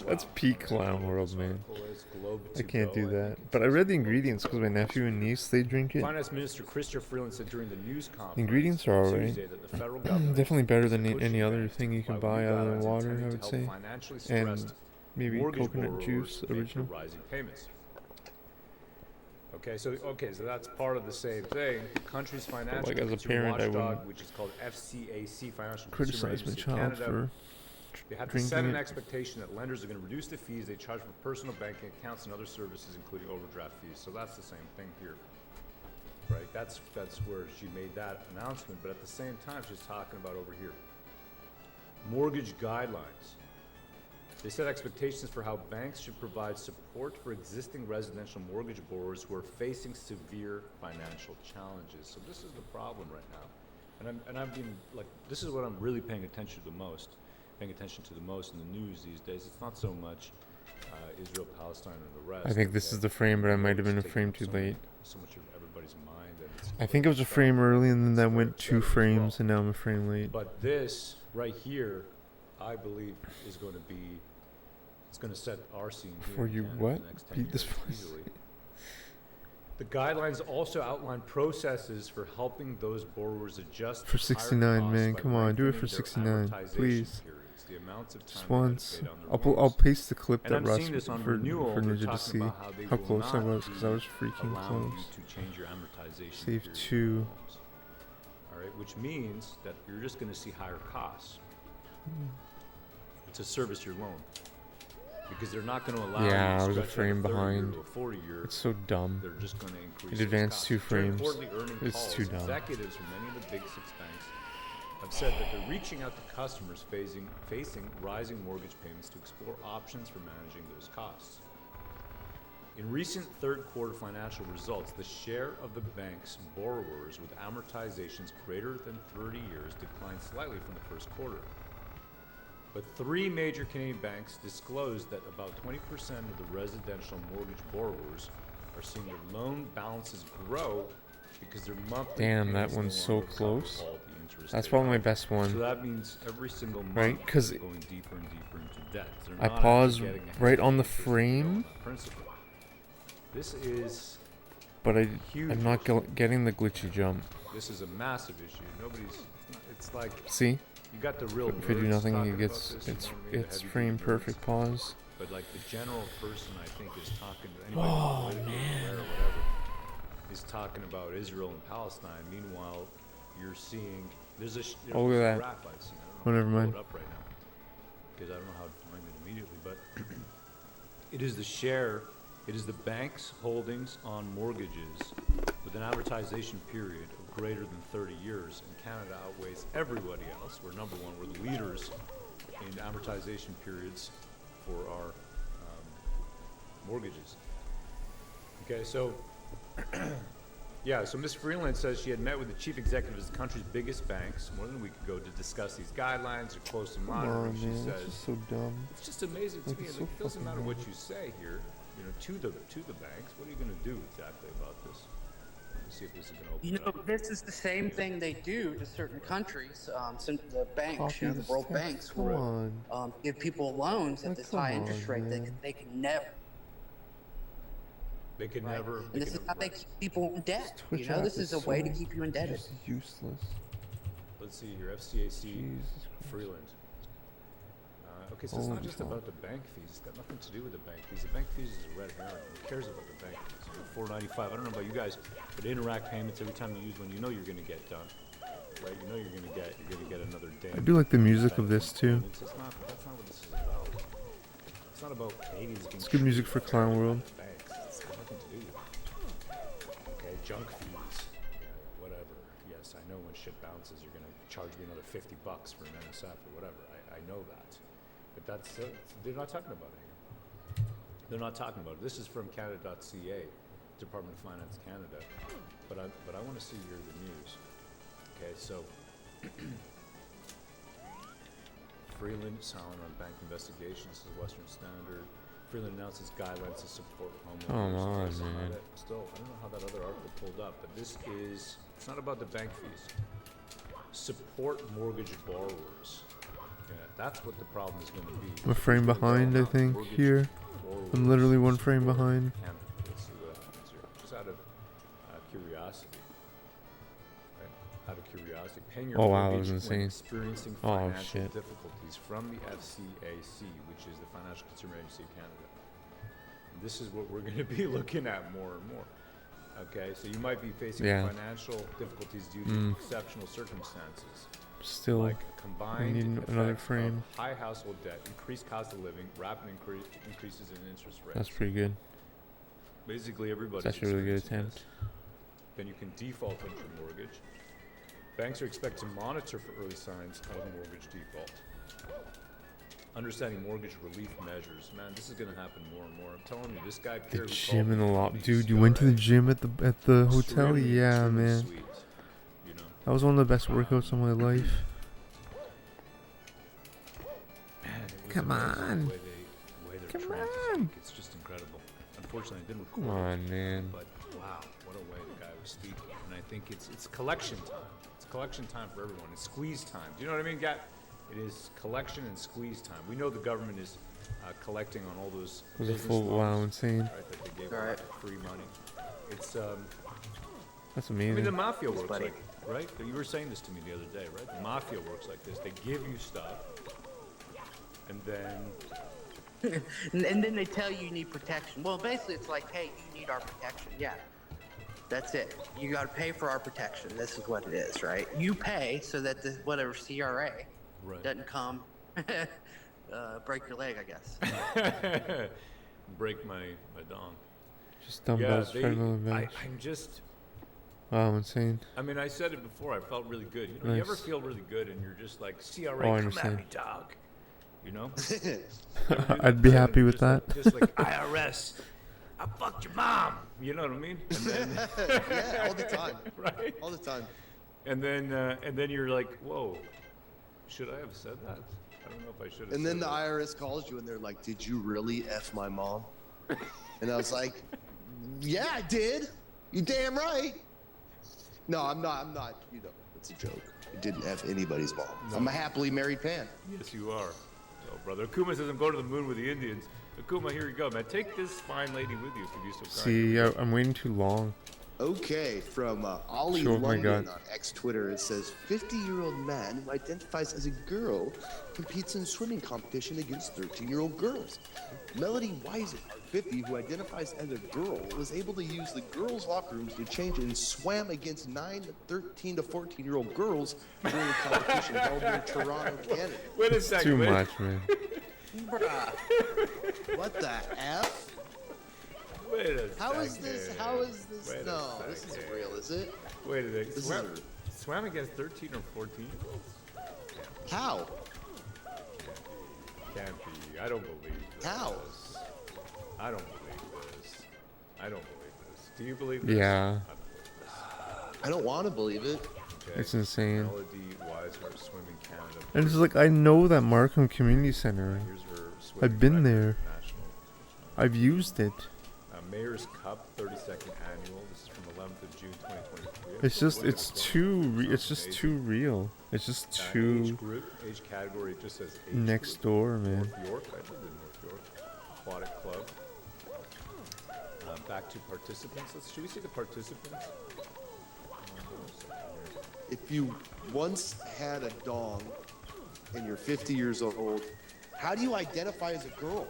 That's Wow. peak clown world, man. Article is Globe I to can't Go, do I that. think But I read the ingredients because my nephew and niece, they drink it. Finance Minister Christopher Freeland said during the news conference The ingredients are alright. Tuesday that the federal government Definitely better than is any other pushing thing you can by buy new other than guidelines water, intended I to would help say. financially And stressed maybe mortgage coconut borrowers juice, pay for original. rising payments. Okay, so that's part of the same thing. The country's financial like, as a consumer parent, I watchdog, wouldn't which is called FCAC, Financial Consumer criticize my Agency of child Canada, for they have to drinking set an it. expectation that lenders are going to reduce the fees they charge for personal banking accounts and other services, including overdraft fees. So that's the same thing here, right? That's where she made that announcement. But at the same time, she's talking about over here mortgage guidelines. They set expectations for how banks should provide support for existing residential mortgage borrowers who are facing severe financial challenges. So this is the problem right now, and I've been like, this is what I'm really paying attention to the most in the news these days. It's not so much Israel, Palestine, and the rest. I think this is the frame, but I might have been a frame too late. So much of everybody's mind. And it's I think it was a frame early and then that went 2 frames and now I'm a frame late. But this right here, I believe, is going to be. It's going to set our scene here. Before in you Canada what? for the next 10 Beat this years place. easily. The guidelines also outline processes for helping those borrowers adjust For to higher 69, costs man, by come on, do it lengthening for their 69, amortization please. periods, the amounts of time Just they have to once. pay down their I'll loans. paste the clip And that I'm Russ seeing this on for renewal, they're Ninja to talking see about how they how will close I not was because I was be freaking allowing close. you to change your amortization Save period 2. for loans. All right, which means that you're just going to see higher costs to service your loan. Because they're not going to allow Yeah, I you was to a stretch frame out a 30 behind. year to a 40 year. It's so dumb. They're just going to increase It those advanced costs. 2 During frames. quarterly earning It's calls, too dumb. Executives from many of the big 6 banks have said that they're reaching out to customers facing rising mortgage payments to explore options for managing those costs. In recent third quarter financial results, the share of the bank's borrowers with amortizations greater than 30 years declined slightly from the first quarter. But 3 major Canadian banks disclosed that about 20% of the residential mortgage borrowers are seeing their loan balances grow because their monthly Damn, that payments one's no so longer cover close. all the interest That's they probably my owe. best one. So that means every single month Right, 'cause they're going deeper and deeper into debt. They're I not pause actually getting ahead right of on the interest they owe frame. on that principal. This is But huge I'm not issue. getting the glitchy jump. This is a massive issue. It's like See? you got the real If I do nerds nothing, talking it gets about this, you it's know what I mean, the it's heavy-duty frame nerds. perfect pause. But like the general person, I think, is talking to anybody Oh, who's politically man. aware or whatever, is talking about Israel and Palestine. Meanwhile, you're seeing there's a Oh, look at that. graph I've seen. I Oh, don't know never how to mind. pull it up right now because I don't know how to find it immediately. But it is the share. It is the bank's holdings on mortgages with an amortization period of greater than 30 years, and Canada outweighs everybody else. We're number 1. We're the leaders in amortization periods for our mortgages. Okay, so yeah, so Ms. Freeland says she had met with the chief executives of the country's biggest banks more than a week ago to discuss these guidelines. They're closely Come monitoring. on, She man, says it's just so dumb. it's just amazing to Like, me. it's Like, so it doesn't fucking matter what dumb. you say here, you know, to the banks. What are you going to do exactly about this? See if this is going to open You it know, up. this is the same thing they do to certain countries. Since the banks, Copy the this world text. banks Come will on. give people loans at Like, this come high interest on, rate. man. They can never. They can Right. never. And this is how they keep people in debt. Twitch You know, app this is a so way to keep you indebted. just useless. Let's see here. FCAC Jesus Freeland. Okay, so it's Holy not just fuck. about the bank fees. It's got nothing to do with the bank fees. The bank fees is a red herring. Who cares about the bank fees? $4.95. I don't know about you guys, but Interact payments every time you use one, you know you're going to get done. Right? You know you're going to get another day. I do like the music of this too. That's not what this is about. It's not about Canadians being It's good music for Clown World. banks. It's got nothing to do with it. Okay, junk fees. Yeah, whatever. Yes, I know when shit bounces, you're going to charge me another $50 for an NSF or whatever. I know that. But that's, they're not talking about it here. They're not talking about it. This is from Canada.ca, Department of Finance Canada. But I want to see here the news. Okay, so Freeland silent on bank investigations, is Western Standard. Freeland announces guidelines to support homeowners. Come on, Still, man. I don't know how that other article pulled up, but this is, it's not about the bank fees. Support mortgage borrowers. Yeah, that's what the problem is going to be. I'm a frame behind, I think, here. I'm literally one frame behind. Let's see what happens here. Just out of curiosity. Right? Out of curiosity. Paying your Oh, wow, that was mortgage when insane. experiencing Oh, financial shit. difficulties from the FCAC, which is the Financial Consumer Agency of Canada. And this is what we're going to be looking at more and more. Okay, so you might be facing Yeah. financial difficulties due to Mm. exceptional circumstances. Still, Like I combined need another effect frame. of high household debt, increased cost of living, rapid increases in interest rates. That's pretty good. Basically, everybody's It's actually a really good experiencing attempt. this. Then you can default on your mortgage. Banks are expected to monitor for early signs of mortgage default. Understanding mortgage relief measures. Man, this is going to happen more and more. I'm telling you, this guy The Pierre who gym called and me the told lot, me dude. he's You went got to the a gym at the hotel, extremely, yeah, extremely man. sweet, you know. That was one of the best workouts of my life. Man, it was Come amazing on. the way they're Come trained to on. speak. It's just incredible. Unfortunately, I didn't record Come on, it, man. But wow, what a way the guy was speaking. And I think it's collection time. It's collection time for everyone. It's squeeze time. Do you know what I mean, Gat? It is collection and squeeze time. We know the government is collecting on all those It was a business full, wow, loans, insane. right, that they gave out for free money. It's That's I mean, amazing. the mafia works buddy. like, right? You were saying this to me the other day, right? The mafia works like this. They give you stuff, and then And then they tell you need protection. Well, basically, it's like, hey, you need our protection. Yeah, that's it. You got to pay for our protection. This is what it is, right? You pay so that the whatever CRA doesn't come break your leg, I guess. break my dong. Just dumbbells, treadmill, and bench. I'm just. Wow, insane. I mean, I said it before. I felt really good. You know, you ever Nice. feel really good and you're just like, CRA, Oh, I come at understand. me, dog. You know? I'd be happy with that. Just like IRS, I fucked your mom. You know what I mean? And then, Yeah, all the time. right? All the time. And then you're like, whoa, should I have said that? I don't know if I should have. And then said the that. IRS calls you and they're like, "Did you really F my mom?" And I was like, "Yeah, I did. You damn right." No, I'm not. You know, it's a joke. I didn't F anybody's mom. No. I'm a happily married man. Yes, you are. Oh, brother. Akuma says I'm going to the moon with the Indians. Akuma, here you go, man. Take this fine lady with you if you'd be so kind. See, I'm waiting too long. Okay, from Ollie Sure, my London God. on X Twitter, it says 50-year-old man who identifies as a girl competes in swimming competition against 13-year-old girls. Melody Weiser, 50, who identifies as a girl, was able to use the girls' locker rooms to change and swam against 9 to 13 to 14-year-old girls during the competition held in Toronto, Canada. Wait a second. Too wait. much, man. Bruh. What the F? Wait a How is second. this? How is this? Wait a No, this isn't second. real, is it? Wait a second. This Swam, is swam against 13 or 14 year olds? How? Can't be. I don't believe this. How? I don't believe this. I don't believe this. Do you believe this? Yeah. I don't want to believe it. Okay. It's insane. Melody Weiser, Swimming Canada. And it's like, I know that Markham Community Center. Here's her swimming I've been record, there. national. I've used it. Mayor's Cup 32nd annual. This is from 11th of June 2023. It's just, it's too real. It's just too Age group, age category, it just says age next group. door, man. North York, I lived in North York. Aquatic Club. Back to participants. Should we see the participants? If you once had a dong and you're 50 years old, how do you identify as a girl?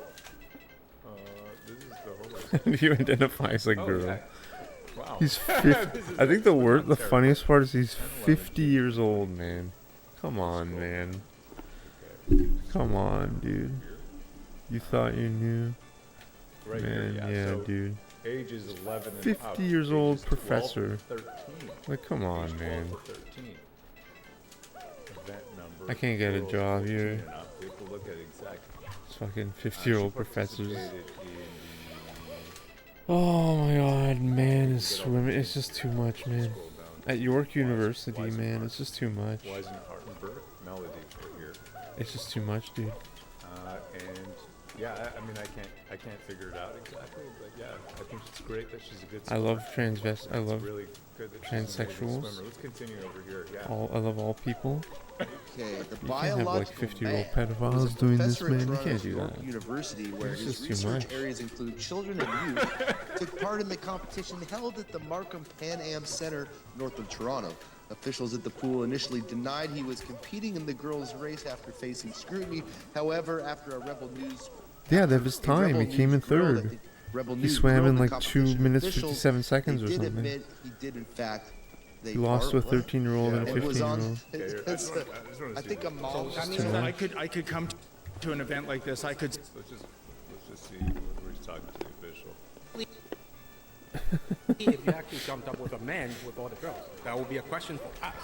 This is the whole. You identify as a girl. Yeah. Wow. He's 50. I think the funniest part is he's 50 years old, man. Come on, man. Come on, dude. You thought you knew? Right Man, here, yeah, so dude. Ages 11 and 50 up. years old Ages 12 professor. to 13. Like, come on, Age 12 man. to 13. Event number. I can't get a girls job 14 here. and up. We have to look at exact. It's fucking She 50-year-old professors. participated Oh my god, man, it's swimming. It's just too much, man. At York University, man, it's just too much. Wisen Hartenberg, Melody are here. It's just too much, dude. And yeah, I mean, I can't figure it out exactly, but yeah, I think it's great that she's a good I swimmer. love I love really good that she's an amazing transsexuals. swimmer. Let's continue over here. Yeah. I love all people. Okay, the You can't have like biological 50-year-old man was a pedophiles doing this, professor at man. You can't Toronto's do York that. University, where It's his just too research much. areas include children and youth, took part in the competition held at the Markham Pan Am Center north of Toronto. Officials at the pool initially denied he was competing in the girls' race after facing scrutiny. However, after a Rebel News Yeah, that was time. He came in grilled third. Rebel He News swam grilled in the like 2 competition minutes officials. 57 seconds or They did something. admit he did in fact. He lost to a 13-year-old and a It was on. 15-year-old. I think a mom. I mean, I could come to an event like this. I could. Let's just see where he's talking to the official. If you actually jumped up with a man with all the girls, that would be a question for us,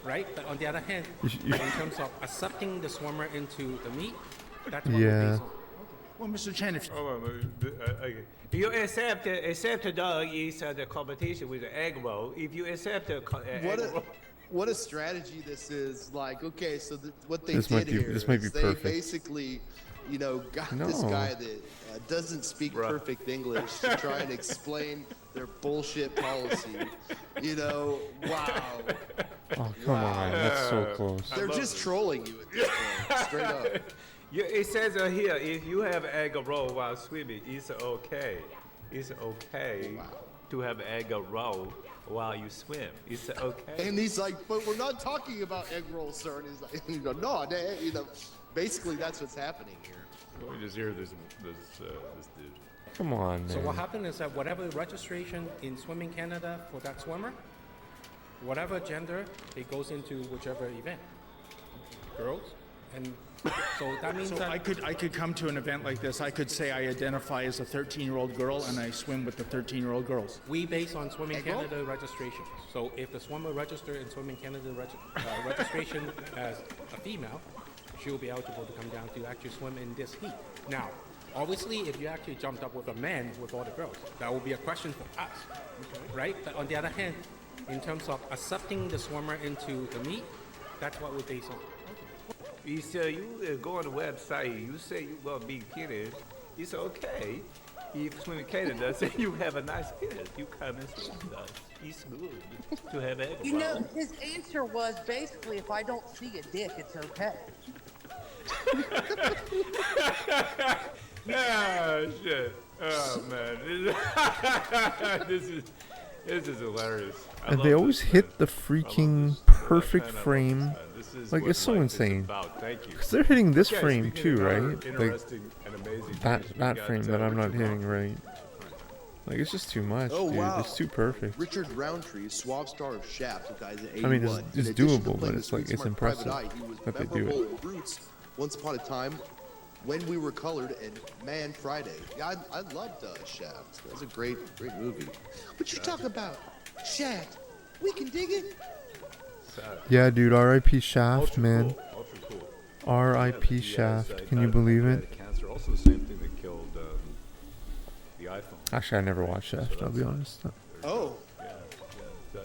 right? But on the other hand, in terms of accepting the swimmer into the meet, that's what we're Yeah. based on. Well, Mr. Chen, if You accept is the competition with the egg roll. If you accept the What a strategy this is. Like, okay, so what they This did might be- here this might be is they perfect. basically, got this No. guy that doesn't speak perfect English to try and explain their bullshit policy. Wow. Oh, come on. That's so close. They're just trolling you at this point, straight up. It says here, if you have egg roll while swimming, it's okay. It's okay to have egg roll while you swim. It's okay. And he's like, but we're not talking about egg rolls, sir. And he's like, no, basically that's what's happening here. Let me just hear this dude. Come on, man. So what happened is that whatever registration in Swimming Canada for that swimmer, whatever gender, it goes into whichever event. Girls, and so that means that I could come to an event like this. I could say I identify as a 13-year-old girl and I swim with the 13-year-old girls. we base on Swimming Canada registration. So if the swimmer registered in Swimming Canada registration as a female, she will be eligible to come down to actually swim in this heat. Now, obviously, if you actually jumped up with a man with all the girls, that would be a question for us, right? But on the other hand, in terms of accepting the swimmer into the meet, that's what we base on. It's, you go on the website, you say you want to be penis, it's okay. If Swimming Canada say you have a nice penis, you come and swim with us. It's good to have egg roll. His answer was basically, if I don't see a dick, it's okay. Ah, shit. Oh, man. This is hilarious. I And love they this, always man. hit the freaking perfect frame. This is Like, what it's so life is insane. about. Thank you. Because they're hitting this Guys, frame speaking too, of another right? Like, interesting and amazing news, we that got, frame that I'm not Richard hitting Roundtree. right. Like, it's just too much, Oh, dude. wow. It's too perfect. Richard Roundtree, suave star of Shaft, who dies at 81. I mean, it's In addition to doable, but playing it's the like, Street it's Smart Private impressive Eye, he was that they do memorable it. in Roots, Once Upon a Time, When We Were Colored, and Man Friday. Yeah, I loved Shaft. That was a great movie. What you talking about? Shaft. We can dig it. Yeah, dude. R.I.P. Shaft, Ultra man. cool. Ultra cool. R.I.P. He Shaft. has, Can you died- believe he it? had cancer. Also the same thing that killed the iPhone. Actually, I never watched Shaft. I'll be honest. Oh.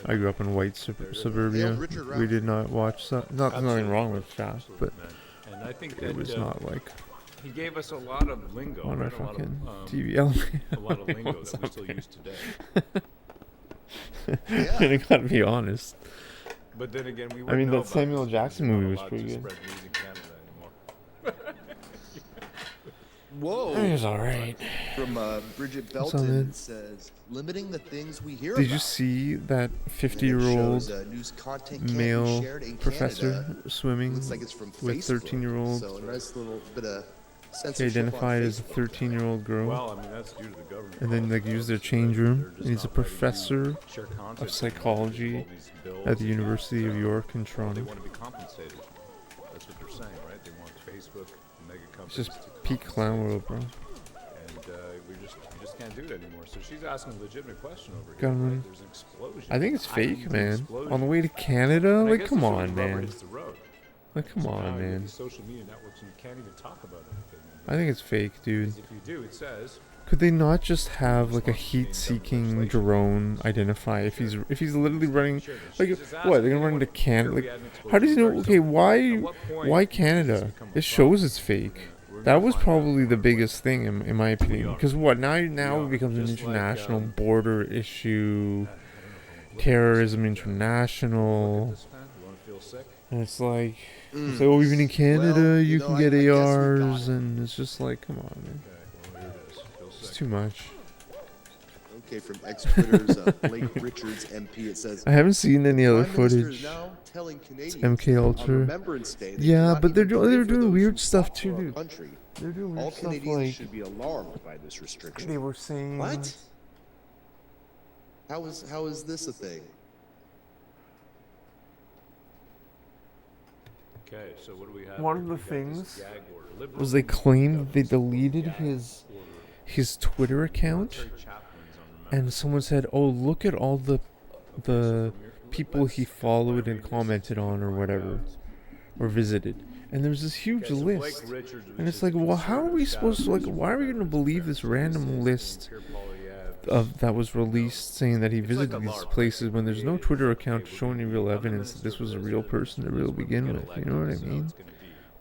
I grew up in white suburbia. Richard We did not watch. Not nothing wrong with Shaft, but And I think it that, was not like he gave us a lot of lingo, On right? our A lot fucking of, TV a lot of lingo that we still use today. And I gotta be honest. But then again, we I wouldn't mean, know that Samuel about Jackson because movie we're was not allowed pretty to good. spread news in Canada anymore. Whoa. It was alright. From Bridget What's on Belton it? it says, limiting the things we hear Did about. you see that And it 50-year-old shows, news content can't be male shared in professor Canada. swimming Looks like it's from with Facebook. 13-year-old? So a nice little bit of He censorship on identified as a Facebook. 13-year-old girl. Well, I mean, that's due to the government. And then like used their change room. And he's a professor of psychology at the University of York in They Toronto. want to be compensated. That's what they're saying, right? They want Facebook, mega companies. It's just to peak compensate. clown world, bro. And we just can't do it anymore. So she's asking a legitimate question over here. Government. Right? There's an explosion. I think it's fake, IED man. explosion. On the way to Canada, And I like, guess come it's when on, the rubber man. hits the road. Like, come So now on, you have man. these social media networks and you can't even talk about anything. I think it's fake, dude. Because if you do, it says Could they not just have like a heat-seeking drone identify if he's literally running like what they're gonna run into Canada? Like, how does he know? Okay, why Canada? It shows it's fake. That was probably the biggest thing in my opinion. Because what now it becomes an international border issue, terrorism international, and it's like oh, even in Canada you can get ARs, and it's just like, come on, man. It's too much. Okay, from ex-Twitter's Blake Richards MP, it says, I haven't seen any other Prime Minister is footage. now telling It's Canadians MK on Ultra. Remembrance Day they Yeah, cannot but they're even doing pray for those weird who stuff fought too, for our dude. country. They're doing All weird stuff Canadians like should be alarmed by this restriction. they were saying. What? How is this a thing? okay, so what do we have? One here? of the We got this things gag order. Liberal was they leaders claimed of they this deleted gag his order. Twitter account, Military chaplains on and someone said, "Oh, look at all the people he followed and commented on or whatever, or visited." And there's this huge Okay, so Blake list, Richards, and which it's is like, a well, how are we conservative supposed to like? Why are we going to believe this random list of that was released saying that he visited these places when there's no Twitter account to show any real evidence that this was a real person to really begin with? You know what I mean?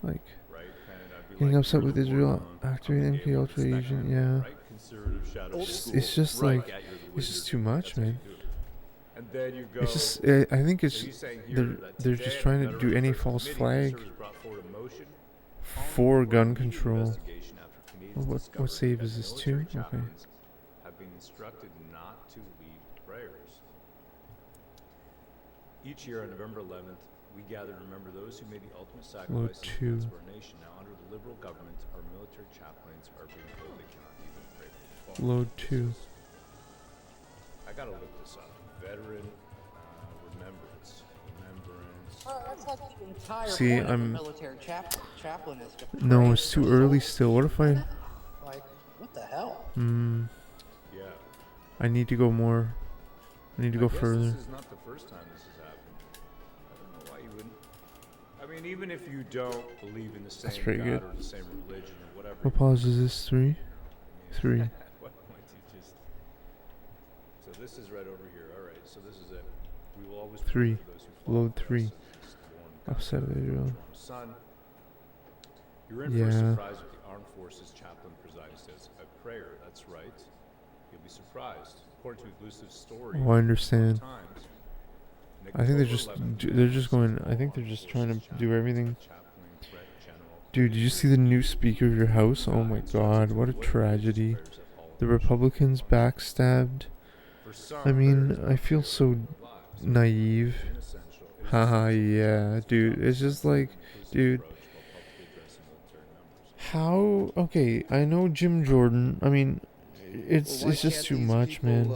Like, getting upset with Israel, activating MK Ultra agent, yeah. It's just like, it's just too much, man. And then you go, It's just, I think it's, they're just trying to do any false flag for gun control. Well, what save is this too? Okay. have been instructed not to lead prayers. Each year on November 11th, we gather to remember those who made the ultimate sacrifice in defense of our nation. Now, under the Liberal government, our military chaplains are being told they cannot even pray for the fallen. Load 2. I gotta look this up. Veteran remembrance. Oh, that's like the entire See, point of a I'm- military chaplain is to No, pray it's for too the early souls. still. What if I, Like, what the hell? Yeah. I need to go more, I need to go guess further. This is not the first time this has happened. I don't know why you wouldn't. I mean, even if you don't believe in the same That's pretty God good. or the same religion or whatever. What pause is this? 3? 3. At what point do you just? So this is right over here. All right. So this is it. We will always pray 3. for those who fall Load 3. born Upset of Israel. Son, you're in for a Yeah. surprise with the Armed Forces chaplain presiding says a prayer. That's right. You'll be surprised. According to elusive story. Oh, I understand. Times, I think they're just going. I think they're just trying to do everything. Dude, did you see the new Speaker of your House? Oh my God, what a tragedy! The Republicans backstabbed. I mean, I feel so naive. Haha, yeah, dude. It's just like, dude. How? Okay, I know Jim Jordan. I mean, it's just too much, man.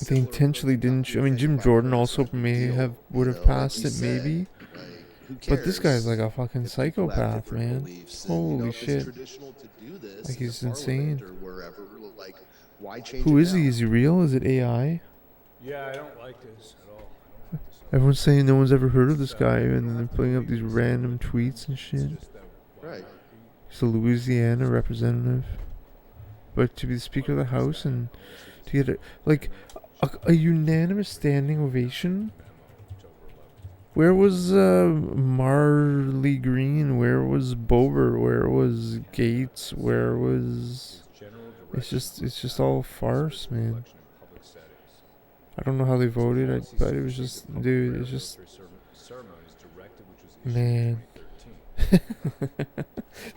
They intentionally didn't. I mean, Jim Jordan also would have passed it, maybe. But this guy's like a fucking psychopath, man. Holy shit! Like, he's insane. Who is he? Is he real? Is it AI? Yeah, I don't like this at all. Everyone's saying no one's ever heard of this guy, and then they're putting up these random tweets and shit. Right. He's a Louisiana representative, but to be the Speaker of the House and to get a unanimous standing ovation Where was Marley Green? Where was Bober? Where was Gates? Where was? It's just all farce, man. I don't know how they voted, but it was just, dude, it's just, man.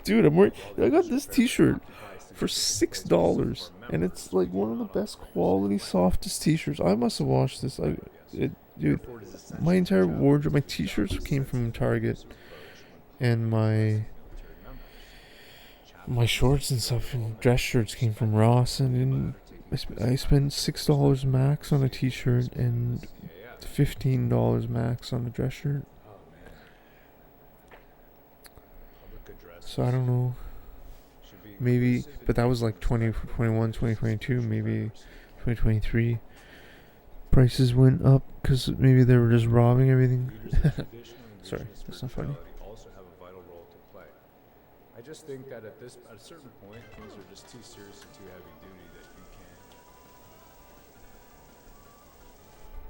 Dude, I got this T-shirt for $6, and it's like one of the best quality, softest T-shirts. I must have watched this. Dude, my entire wardrobe, my T-shirts came from Target, and my shorts and stuff and dress shirts came from Ross, and I spent $6 max on a T-shirt and $15 max on a dress shirt. So I don't know. Maybe, but that was like 2021, 2022, maybe 2023. Prices went up because maybe they were just robbing everything. Sorry, that's not funny. Also have a vital role to play. I just think that at a certain point, things are just too serious and too heavy duty that you can't.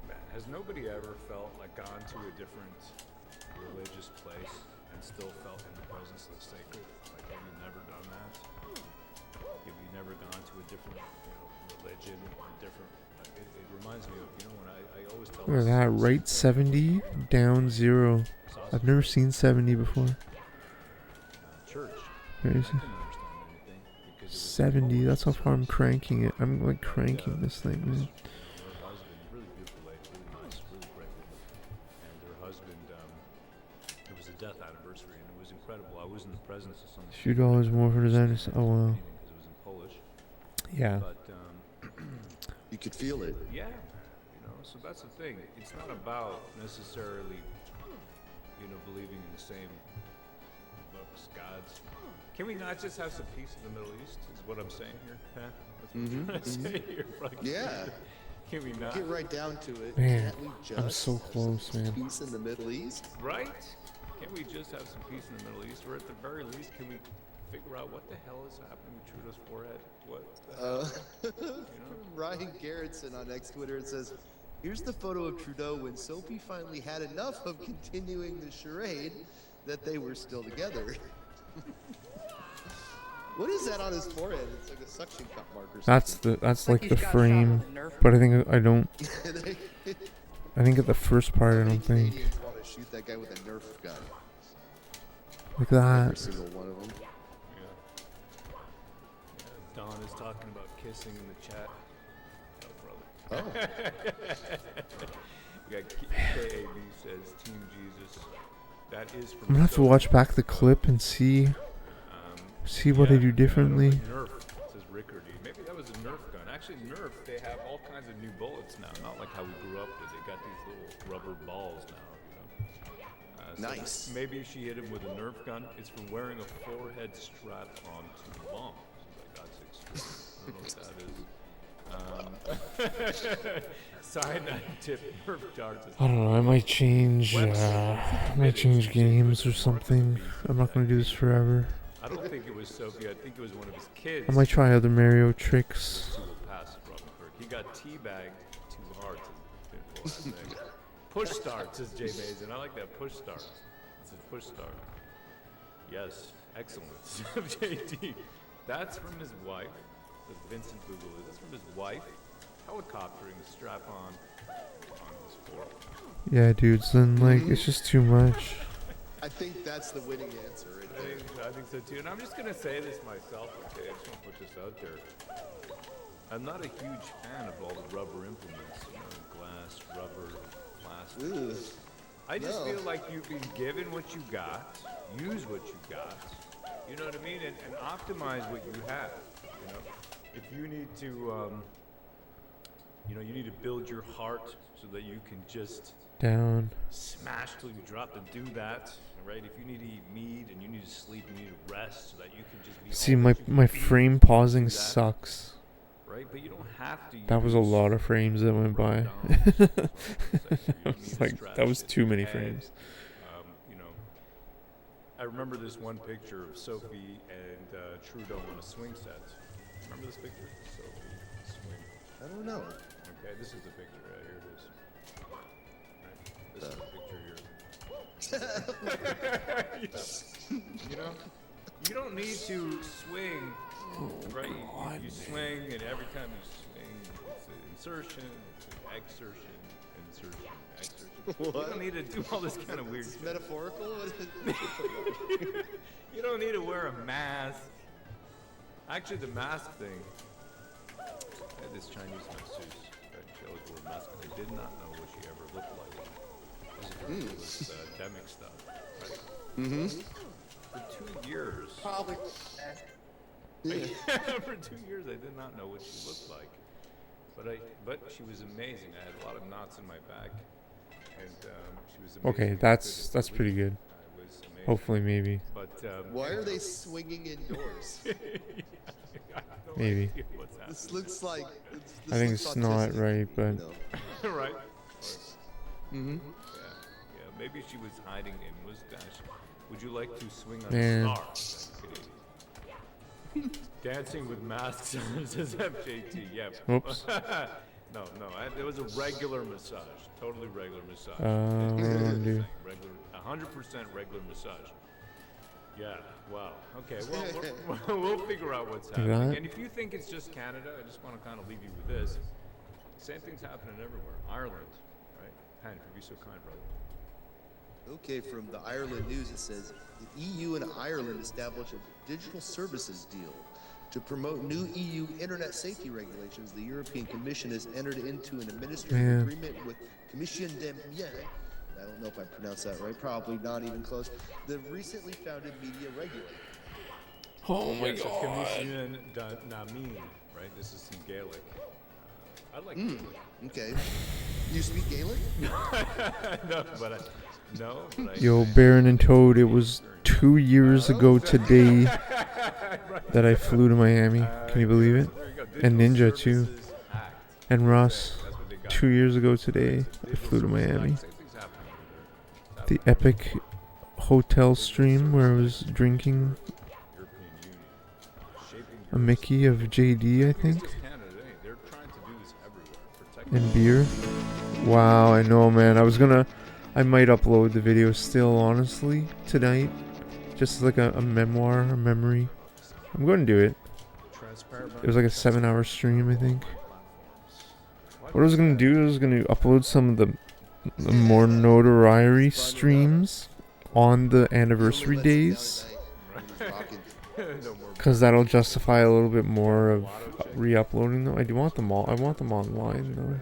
Man, has nobody ever felt like gone to a different religious place and still felt in the presence of the sacred? Like, have you never done that? Have you never gone to a different, religion, a different? It reminds me of, when I always tell. Look at that, right 70, down 0. I've never seen 70 before. Church. Crazy. 70, that's how far I'm cranking it. I'm like cranking this thing, man. Her husband, really beautiful lady, really nice, really great woman. And her husband, it was a death anniversary, and it was incredible. I was in the presence of some. $2 more for designers. Oh wow. Because it was in Polish. Yeah. But you could feel it. Yeah. So that's the thing. It's not about necessarily, believing in the same books, gods. Can we not just have some peace in the Middle East? Is what I'm saying here, huh? That's what I'm trying to say here. Yeah. Can we not Get right down to it? Man, Can't we just I'm so close, man. Peace in the Middle East, right? Can't we just have some peace in the Middle East, or at the very least, can we figure out what the hell is happening with Trudeau's forehead? What? The hell? Ryan Garrettson on X Twitter, it says, here's the photo of Trudeau when Sophie finally had enough of continuing the charade that they were still together. What is that on his forehead? It's like a suction cup mark or something. That's like the frame, but I think I don't. I think at the first part I don't think. Canadians want to shoot that guy with a Nerf gun. Like that. Every single one of them. Don is talking about kissing in the chat. Oh. You got KAB says Team Jesus. That is from. I'm gonna have to watch back the clip and see what I do differently. Nerf, says Rickardy. Maybe that was a Nerf gun. Actually, Nerf, they have all kinds of new bullets now. Not like how we grew up with. They got these little rubber balls now. So nice. Maybe she hit him with a Nerf gun. It's from wearing a forehead strap on too long. I don't know what that is. Cyanide tip Nerf darts. I don't know. I might change games or something. I'm not gonna do this forever. I don't think it was Sophie. I think it was one of his kids. I might try other Mario tricks. He got teabagged too hard to push start, says Jay Mason. I like that push start. It says push start. Yes, excellent. JD. That's from his wife. Vincent Google is. That's from his wife. Helicoptering strap on his forehead. Yeah, dudes. Then it's just too much. I think that's the winning answer right there. I think so too. And I'm just gonna say this myself. Okay, I just want to put this out there. I'm not a huge fan of all the rubber implements. Glass, rubber, plastic. Ugh. I just feel like you've been given what you got. Use what you got. You know what I mean? And optimize what you have. If you need to, you need to build your heart so that you can just down smash till you drop, and do that. Right? If you need to eat meat and you need to sleep, you need to rest so that you can just be. See, my frame pausing sucks. Right, but you don't have to. That was a lot of frames that went by. That was too many frames. I remember this one picture of Sophie and Trudeau on a swing set. Remember this picture? Sophie, swing. I don't know. Okay, this is the picture. Here it is. Right. This is the picture here. You know, you don't need to swing, right? You swing, and every time you swing, it's an insertion, it's an exertion, insertion, exertion. You don't need to do all this kind of weird It's stuff. metaphorical? You don't need to wear a mask. Actually, the mask thing, I had this Chinese masseuse, right? She always wore a mask, and I did not know what she ever looked like. It was demic stuff, right? For 2 years. Probably. For 2 years, I did not know what she looked like. But she was amazing. I had a lot of knots in my back, and she was amazing. Okay, that's pretty good. Hopefully, maybe. But why are they swinging indoors? Maybe. This looks like. I think it's not right, but. Right. Yeah. Maybe she was hiding in mustache. Would you like to swing on a star? Dancing with masks on, says FJT. Yeah. Oops. No. It was a regular massage. Totally regular massage. Dude. Regular, 100% regular massage. Yeah. Wow. Okay. Well, we'll figure out what's Like happening. that? And if you think it's just Canada, I just want to kind of leave you with this. Same thing's happening everywhere. Ireland, right? Pan, if you'd be so kind, brother. Okay, from the Ireland News, it says the EU and Ireland established a digital services deal to promote new EU internet safety regulations. The European Commission has entered into an administrative agreement with Commission de I don't know if I pronounced that right. Probably not even close. The recently founded media regulator. Oh my So god. Commission Namin, right? This is some Gaelic. I like Gaelic. Okay. You speak Gaelic? No, but Yo, Baron and Toad, it was 2 years ago today that I flew to Miami. Can you believe it? And Ninja too. And Russ. 2 years ago today, I flew to Miami. The epic hotel stream where I was drinking a Mickey of JD, I think. And beer. Wow, I know, man. I might upload the video still, honestly, tonight. Just like a memoir, a memory. I'm going to do it. It was like a 7-hour stream, I think. What I was going to do is going to upload some of the more notoriety streams on the anniversary days. Because that'll justify a little bit more of re-uploading them. I do want them all. I want them online, though.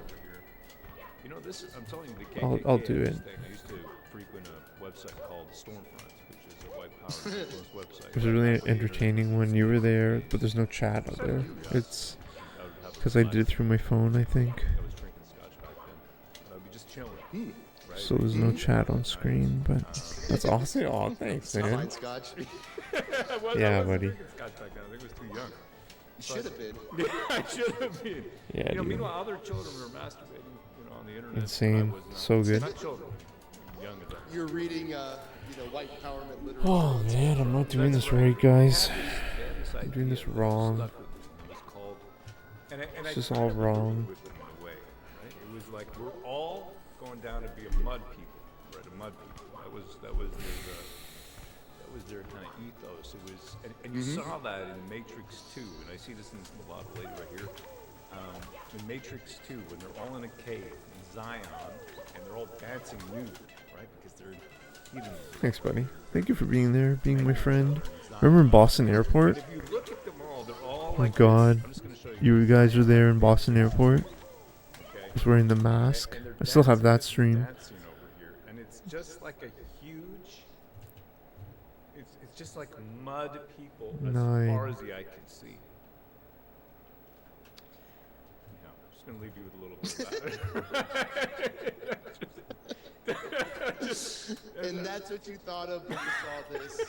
You know, this, I'm telling you, the KKK I'll do it. thing. I used to frequent a website called Stormfront, which is a white power socialist website. It was really entertaining when you were there, but there's no chat out there. It's because I did it through my phone, I think. So there's no chat on screen, but that's awesome. Oh, thanks, man. Yeah, buddy. Scotch back then. I think it was too young. You should have been. I should have been. Yeah, you know, dude. meanwhile, other children were masturbating, on the internet. Insane. So good. Not children. Young adults. You're reading, white empowerment literature. Oh man, I'm not doing this right, guys. I'm doing this wrong. It's just all wrong. It was like we're all going down to be a mud people, right? A mud people. That was their kind of ethos. It was, and you saw that in Matrix 2, and I see this in a lot later right here. In Matrix 2, when they're all in a cave in Zion, and they're all dancing nude, right? Because they're heathen. Thanks, buddy. Thank you for being there, being my friend. Remember in Boston Airport? If you look at them all, they're all Oh my like god. this. I'm just gonna show you. You guys were there in Boston Airport. I was wearing the mask. I still have that stream. Dancing over here, and it's just like a huge. It's just like mud people as far as the eye can see. Yeah, I'm just gonna leave you with a little bit of that. And that's what you thought of when you saw this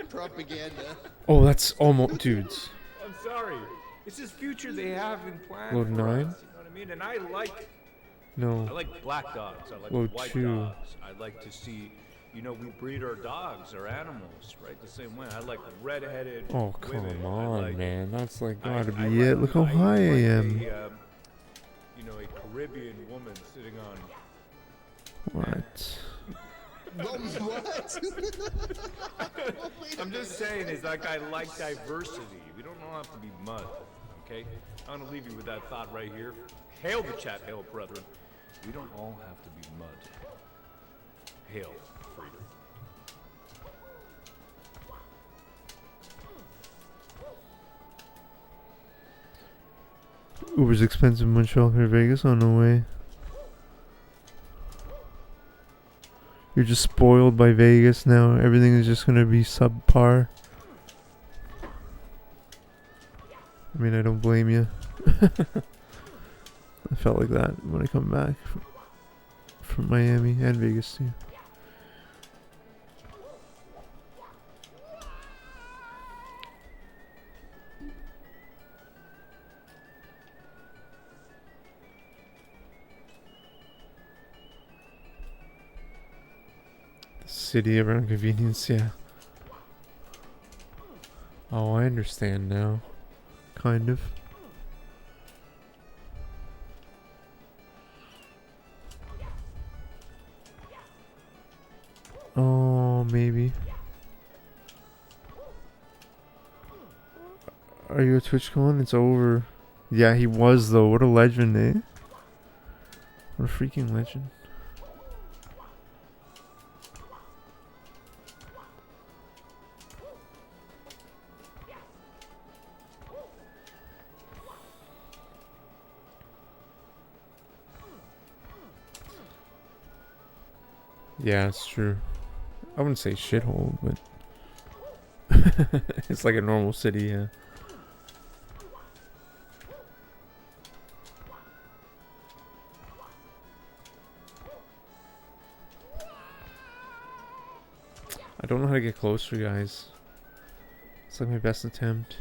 propaganda. Oh, that's almost dudes. I'm sorry. It's this future they have in plan. Load for 9? us, you know what I mean? And I like. No. I like black dogs. I like Load white 2. dogs. I like to see. We breed our dogs, our animals, right? The same way. I like red-headed Oh, come women. on, man. That's like gotta be it. Look how high I am. A Caribbean woman sitting on. What? Well, what? I'm just saying, is like I like diversity. We don't all have to be mud, okay? I'm gonna leave you with that thought right here. Hail the chat, hail brethren. We don't all have to be mud. Hail freedom. Uber's expensive in Montreal or Vegas? Oh, no way. You're just spoiled by Vegas now. Everything is just gonna be subpar. I mean, I don't blame you. I felt like that when I come back from Miami and Vegas too. City around convenience, yeah. Oh, I understand now. Kind of. Oh, maybe. Are you a TwitchCon? It's over. Yeah, he was though. What a legend, eh? What a freaking legend. Yeah, it's true. I wouldn't say shithole, but it's like a normal city, yeah. I don't know how to get closer, guys. It's like my best attempt.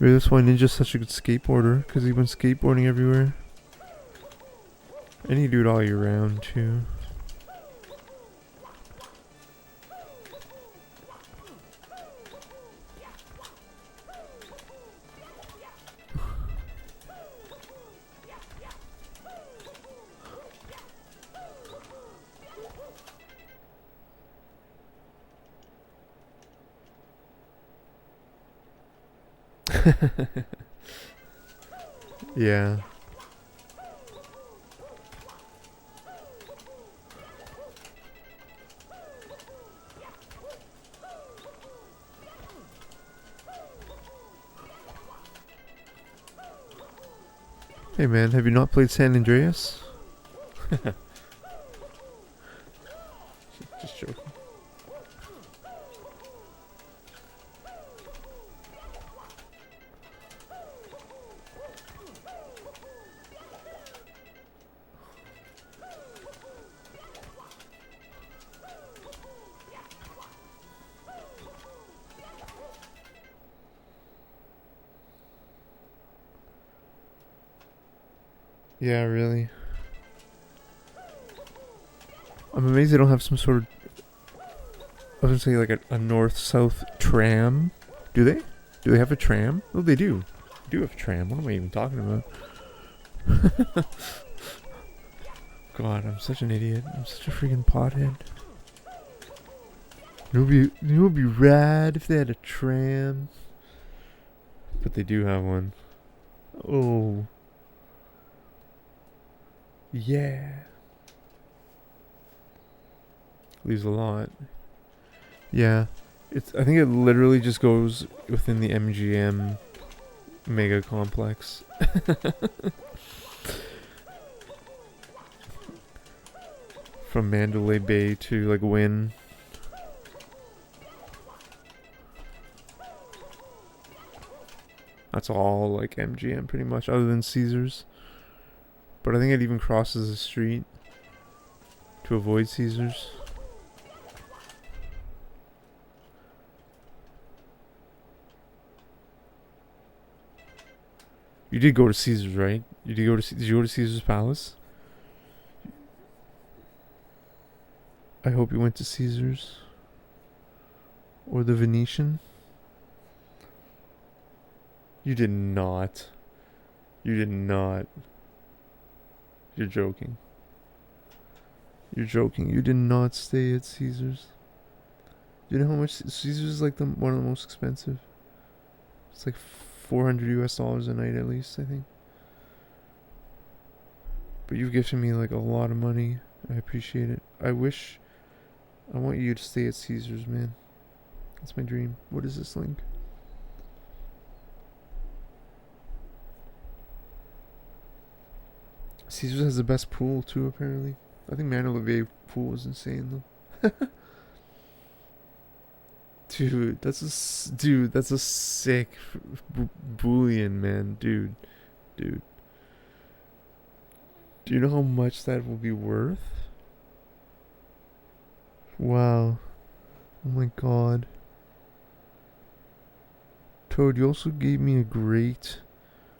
Maybe that's why Ninja's such a good skateboarder, because he went skateboarding everywhere. And he do it all year round, too. Yeah. Hey man, have you not played San Andreas? Just joking. Yeah, really. I'm amazed they don't have some sort of... I was gonna say like a north-south tram. Do they? Do they have a tram? Oh, they do. They do have a tram. What am I even talking about? God, I'm such an idiot. I'm such a freaking pothead. It would be rad if they had a tram. But they do have one. Oh. Yeah. Leaves a lot. Yeah. I think it literally just goes within the MGM mega complex. From Mandalay Bay to like Wynn. That's all like MGM pretty much, other than Caesars. But I think it even crosses the street to avoid Caesars. You did go to Caesars, right? Did you go to Caesar's Palace? I hope you went to Caesars. Or the Venetian. You did not. You did not. You're joking. You're joking. You did not stay at Caesars. Do you know how much Caesars is like one of the most expensive? It's like $400 a night at least, I think. But you've gifted me like a lot of money. I appreciate it. I want you to stay at Caesars, man. That's my dream. What is this link? Caesars has the best pool too, apparently. I think Mandalay pool is insane though. Dude, that's a sick bullion, man. Dude. Do you know how much that will be worth? Wow. Oh my god. Toad, you also gave me a great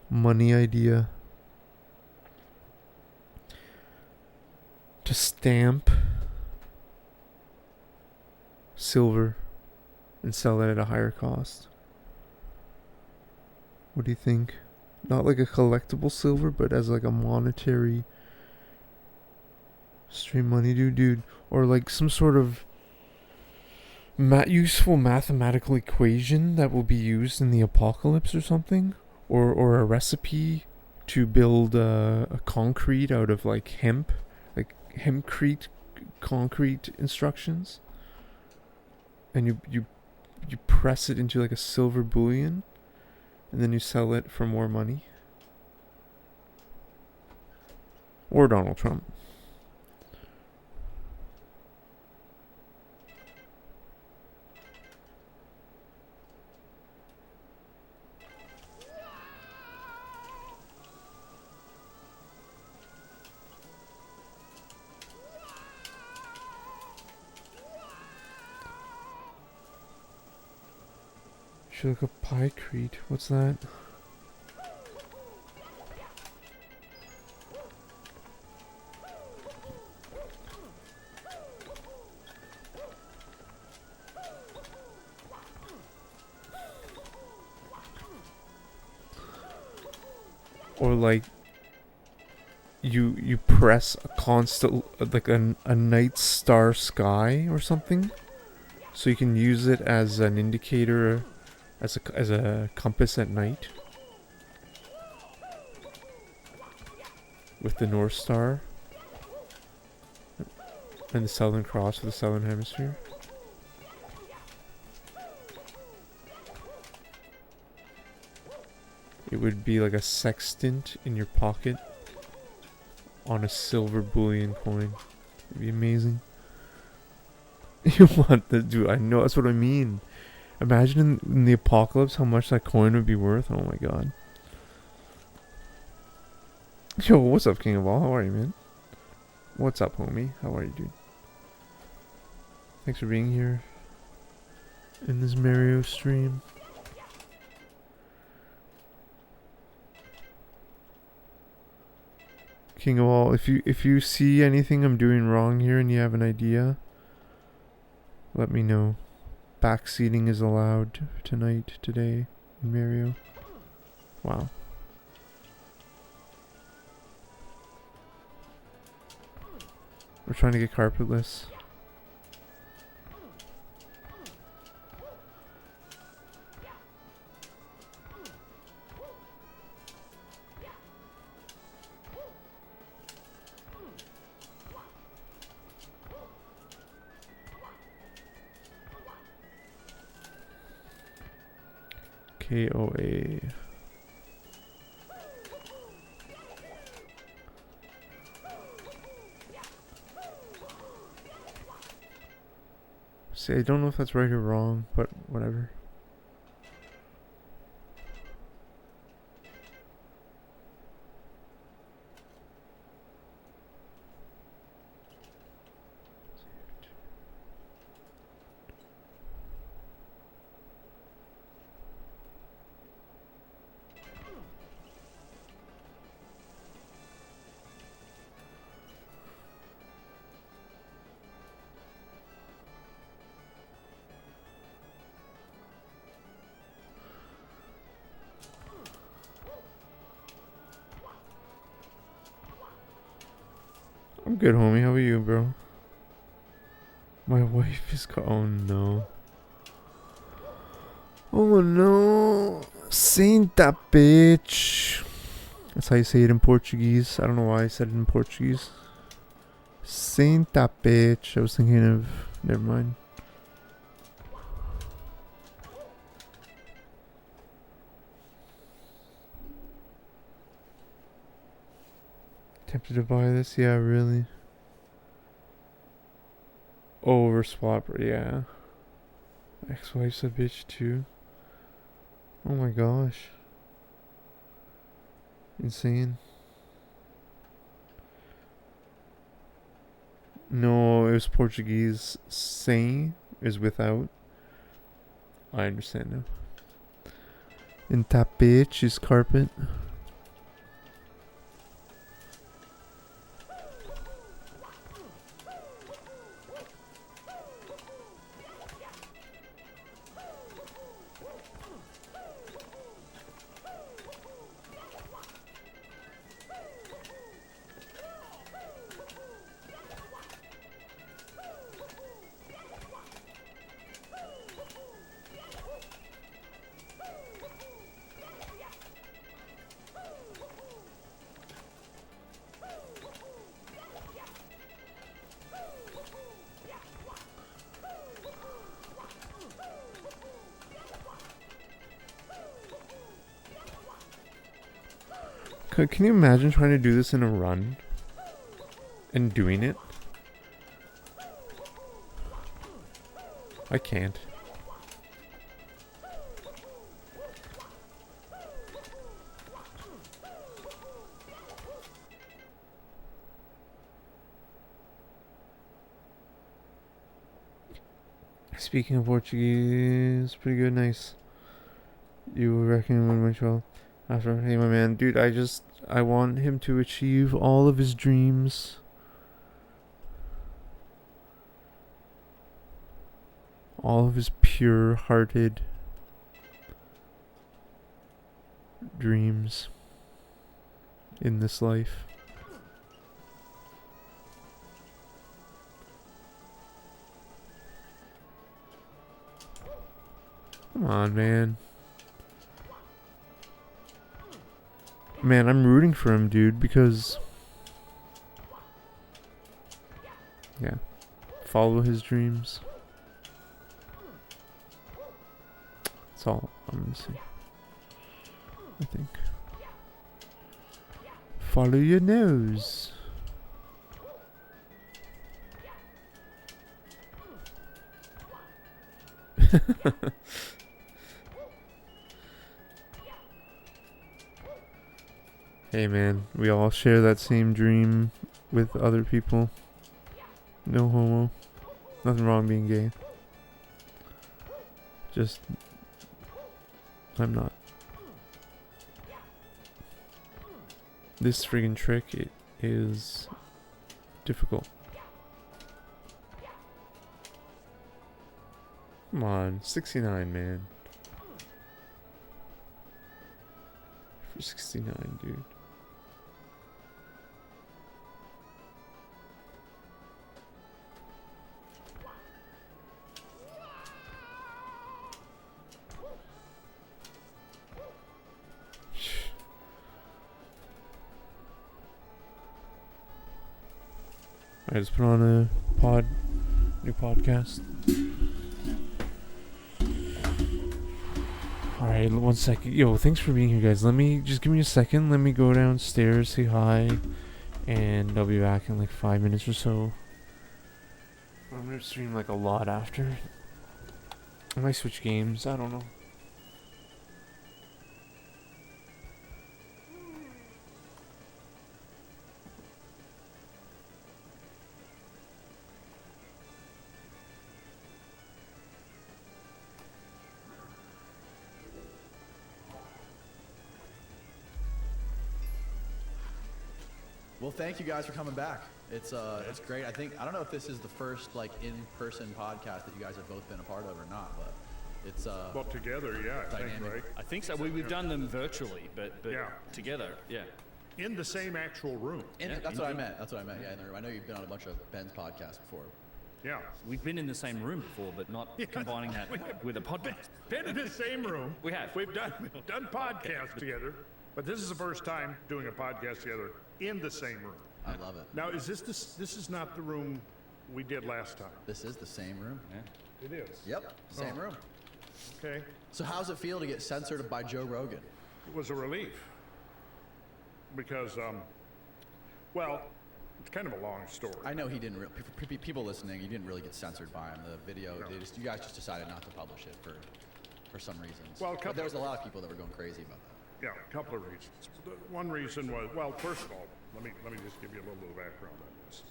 money idea. To stamp silver and sell it at a higher cost. What do you think? Not like a collectible silver, but as like a monetary stream money, dude. Or like some sort of useful mathematical equation that will be used in the apocalypse or something. Or a recipe to build a concrete out of like hemp. Like hempcrete concrete instructions. And you press it into like a silver bullion. And then you sell it for more money. Or Donald Trump. Should look up Pycrete. What's that? Or like you press a constant like a night star sky or something, so you can use it as an indicator, as a compass at night with the North Star and the Southern Cross for the Southern Hemisphere. It would be like a sextant in your pocket on a silver bullion coin. It'd be amazing. You want the dude? I know, that's what I mean. Imagine in the apocalypse how much that coin would be worth. Oh my god. Yo, what's up, King of All? How are you, man? What's up, homie? How are you, dude? Thanks for being here in this Mario stream. King of All, if you see anything I'm doing wrong here and you have an idea, let me know. Backseating is allowed today in Mario. Wow. We're trying to get carpetless. KOA. See, I don't know if that's right or wrong, but whatever. I'm good, homie. How are you, bro? My wife is oh no. Oh no. Santa bitch. That's how you say it in Portuguese. I don't know why I said it in Portuguese. Santa bitch. I was thinking of... Never mind. Tempted to buy this? Yeah, really. Over swapper, yeah. Ex-wife's a bitch too. Oh my gosh. Insane. No, it was Portuguese. Sem is without. I understand now. And tapete is carpet. Can you imagine trying to do this in a run? And doing it? I can't. Speaking of Portuguese, pretty good, nice. You reckon when went well? After, hey my man, dude, I want him to achieve all of his dreams. All of his pure-hearted dreams in this life. Come on, man. Man, I'm rooting for him, dude, because... Yeah. Follow his dreams. That's all I'm gonna say. I think. Follow your nose. Hey man, we all share that same dream with other people. No homo. Nothing wrong being gay. Just... I'm not. This friggin' trick, it is difficult. Come on, 69, man. For 69, dude. I just put on a new podcast. Alright, one second. Yo, thanks for being here, guys. Give me a second. Let me go downstairs, say hi, and I'll be back in like 5 minutes or so. I'm gonna stream like a lot after. I might switch games. I don't know. Well, thank you guys for coming back. It's great. I don't know if this is the first like in-person podcast that you guys have both been a part of or not, but it's well, together, yeah, I think, right? I think so. We've done them virtually, but yeah. Together, yeah. in the same actual room. That's what I meant. That's what I meant. Yeah, in the room. I know you've been on a bunch of Ben's podcasts before. Yeah. We've been in the same room before, but not combining that with a podcast. Been in the same room. We have. We've done podcasts together, but this is the first time doing a podcast together in the same room. I love it. Now, is this is not the room we did last time? This is the same room. It is. Yep, same room. Okay. So how's it feel to get censored by Joe Rogan? It was a relief because, well, it's kind of a long story. I know he didn't. People listening, he didn't really get censored by him. The video, you guys just decided not to publish it for some reasons. Well, but there was a lot of people that were going crazy about that. Yeah, a couple of reasons. One reason was, well, first of all, let me just give you a little bit of background on this.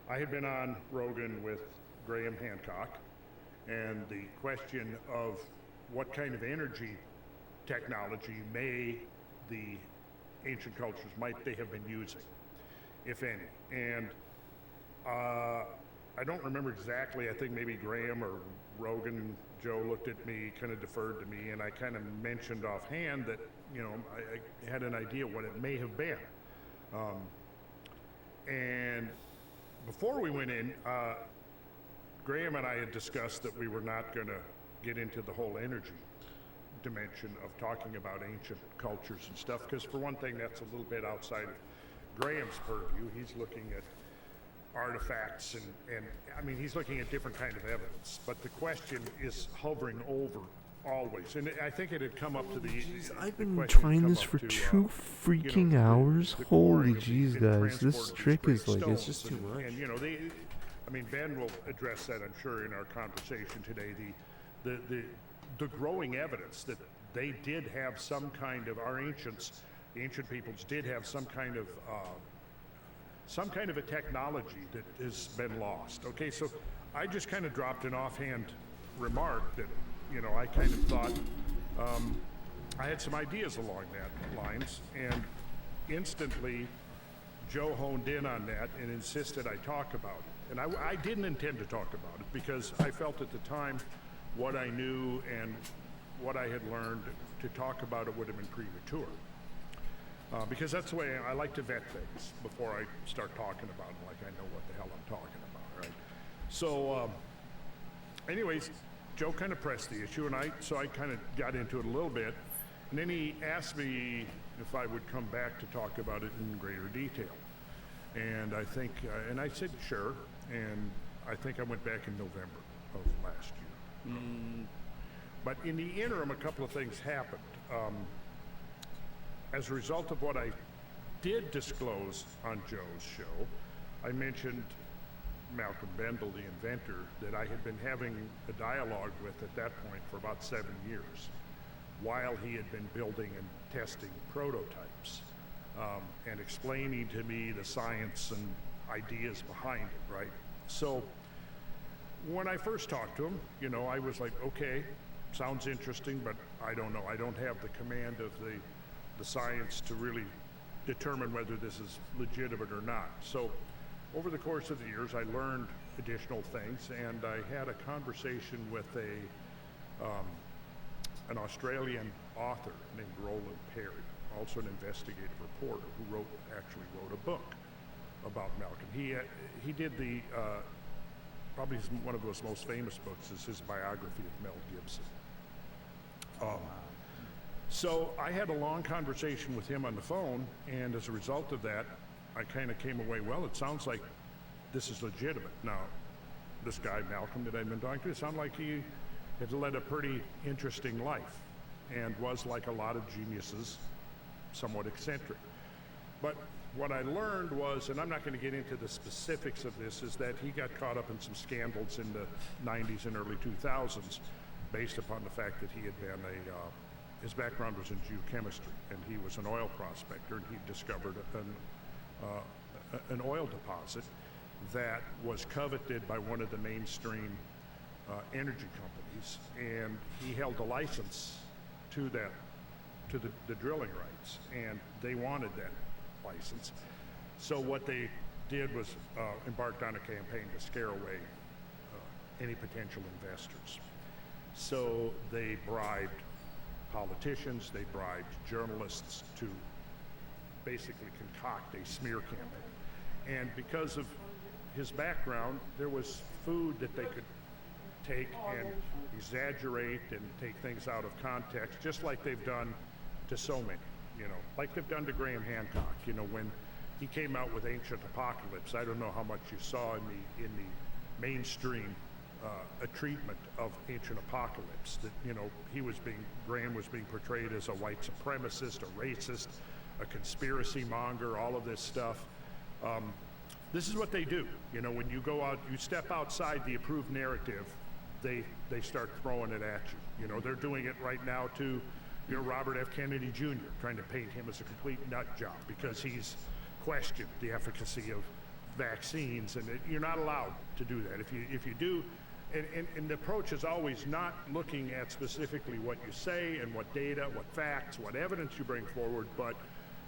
I had been on Rogan with Graham Hancock, and the question of what kind of energy technology may the ancient cultures might they have been using, if any. And I don't remember exactly. I think maybe Graham or Rogan, Joe looked at me, kind of deferred to me, and I kind of mentioned offhand that, you know, I had an idea what it may have been. And before we went in, Graham and I had discussed that we were not going to get into the whole energy dimension of talking about ancient cultures and stuff, because for one thing, that's a little bit outside of Graham's purview. He's looking at artifacts and I mean, he's looking at different kind of evidence, but the question is hovering over always. And I think it had come up to the... I've been trying this for 2 freaking hours. Holy jeez, guys, this trick is like, it's just too much. And you know, I mean, Ben will address that, I'm sure, in our conversation today. The growing evidence that they did have some kind of, our ancients, the ancient peoples did have some kind of a technology that has been lost. Okay, so I just kind of dropped an offhand remark that, you know, I kind of thought I had some ideas along that lines, and instantly Joe honed in on that and insisted I talk about it. And I didn't intend to talk about it because I felt at the time what I knew and what I had learned, to talk about it would have been premature. Because that's the way I like to vet things before I start talking about them, like I know what the hell I'm talking about, right? So, anyways, Joe kind of pressed the issue, and so I kind of got into it a little bit, and then he asked me if I would come back to talk about it in greater detail. And I think, and I said sure, and I think I went back in November of last year. But in the interim, a couple of things happened. As a result of what I did disclose on Joe's show, I mentioned Malcolm Bendel, the inventor, that I had been having a dialogue with at that point for about 7 years, while he had been building and testing prototypes, and explaining to me the science and ideas behind it, right? So when I first talked to him, you know, I was like, okay, sounds interesting, but I don't know. I don't have the command of the science to really determine whether this is legitimate or not. So over the course of the years, I learned additional things, and I had a conversation with an Australian author named Roland Perry, also an investigative reporter who actually wrote a book about Malcolm. He did probably one of his most famous books is his biography of Mel Gibson. So I had a long conversation with him on the phone, and as a result of that, I kind of came away, well, it sounds like this is legitimate. Now, this guy, Malcolm, that I'd been talking to, it sounded like he had led a pretty interesting life and was, like a lot of geniuses, somewhat eccentric. But what I learned was, and I'm not going to get into the specifics of this, is that he got caught up in some scandals in the 90s and early 2000s based upon the fact that he had been his background was in geochemistry, and he was an oil prospector, and he discovered an oil deposit that was coveted by one of the mainstream energy companies, and he held a license to the drilling rights, and they wanted that license. So what they did was embarked on a campaign to scare away any potential investors. So they bribed politicians, they bribed journalists to basically concoct a smear campaign. And because of his background, there was food that they could take and exaggerate and take things out of context, just like they've done to so many, like they've done to Graham Hancock, when he came out with Ancient Apocalypse. I don't know how much you saw in the mainstream a treatment of Ancient Apocalypse, that Graham was being portrayed as a white supremacist, a racist, a conspiracy monger, all of this stuff. This is what they do. When you go out, you step outside the approved narrative, they start throwing it at you. They're doing it right now to Robert F. Kennedy Jr., trying to paint him as a complete nut job because he's questioned the efficacy of vaccines, and you're not allowed to do that. If you do, and the approach is always not looking at specifically what you say and what data, what facts, what evidence you bring forward, but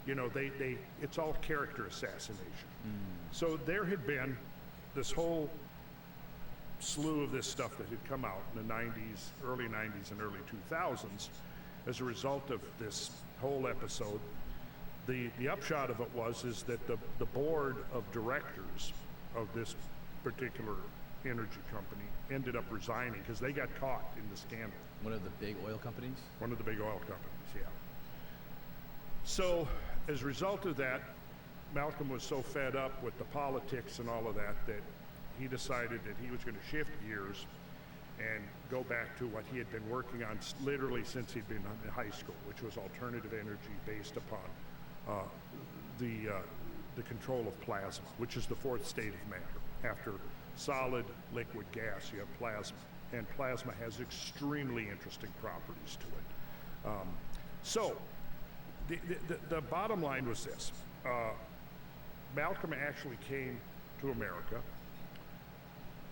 it's all character assassination. So there had been this whole slew of this stuff that had come out in the 90s, early 90s and early 2000s as a result of this whole episode. The upshot of it is that the board of directors of this particular energy company ended up resigning because they got caught in the scandal. One of the big oil companies? One of the big oil companies, yeah. So as a result of that, Malcolm was so fed up with the politics and all of that he decided that he was going to shift gears and go back to what he had been working on literally since he'd been in high school, which was alternative energy based upon the control of plasma, which is the fourth state of matter. After solid, liquid, gas, you have plasma, and plasma has extremely interesting properties to it. So the bottom line was this. Malcolm actually came to America,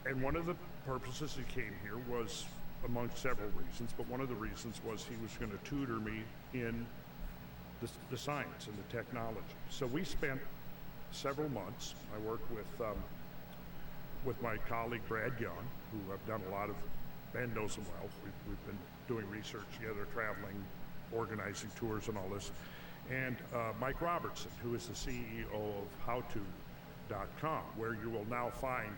and one of the purposes he came here was, among several reasons, but one of the reasons was he was going to tutor me in the science and the technology. So we spent several months. I worked with my colleague Brad Young, who I've done a lot of, Ben knows him well. We've been doing research together, traveling, organizing tours and all this. And Mike Robertson, who is the CEO of howto.com, where you will now find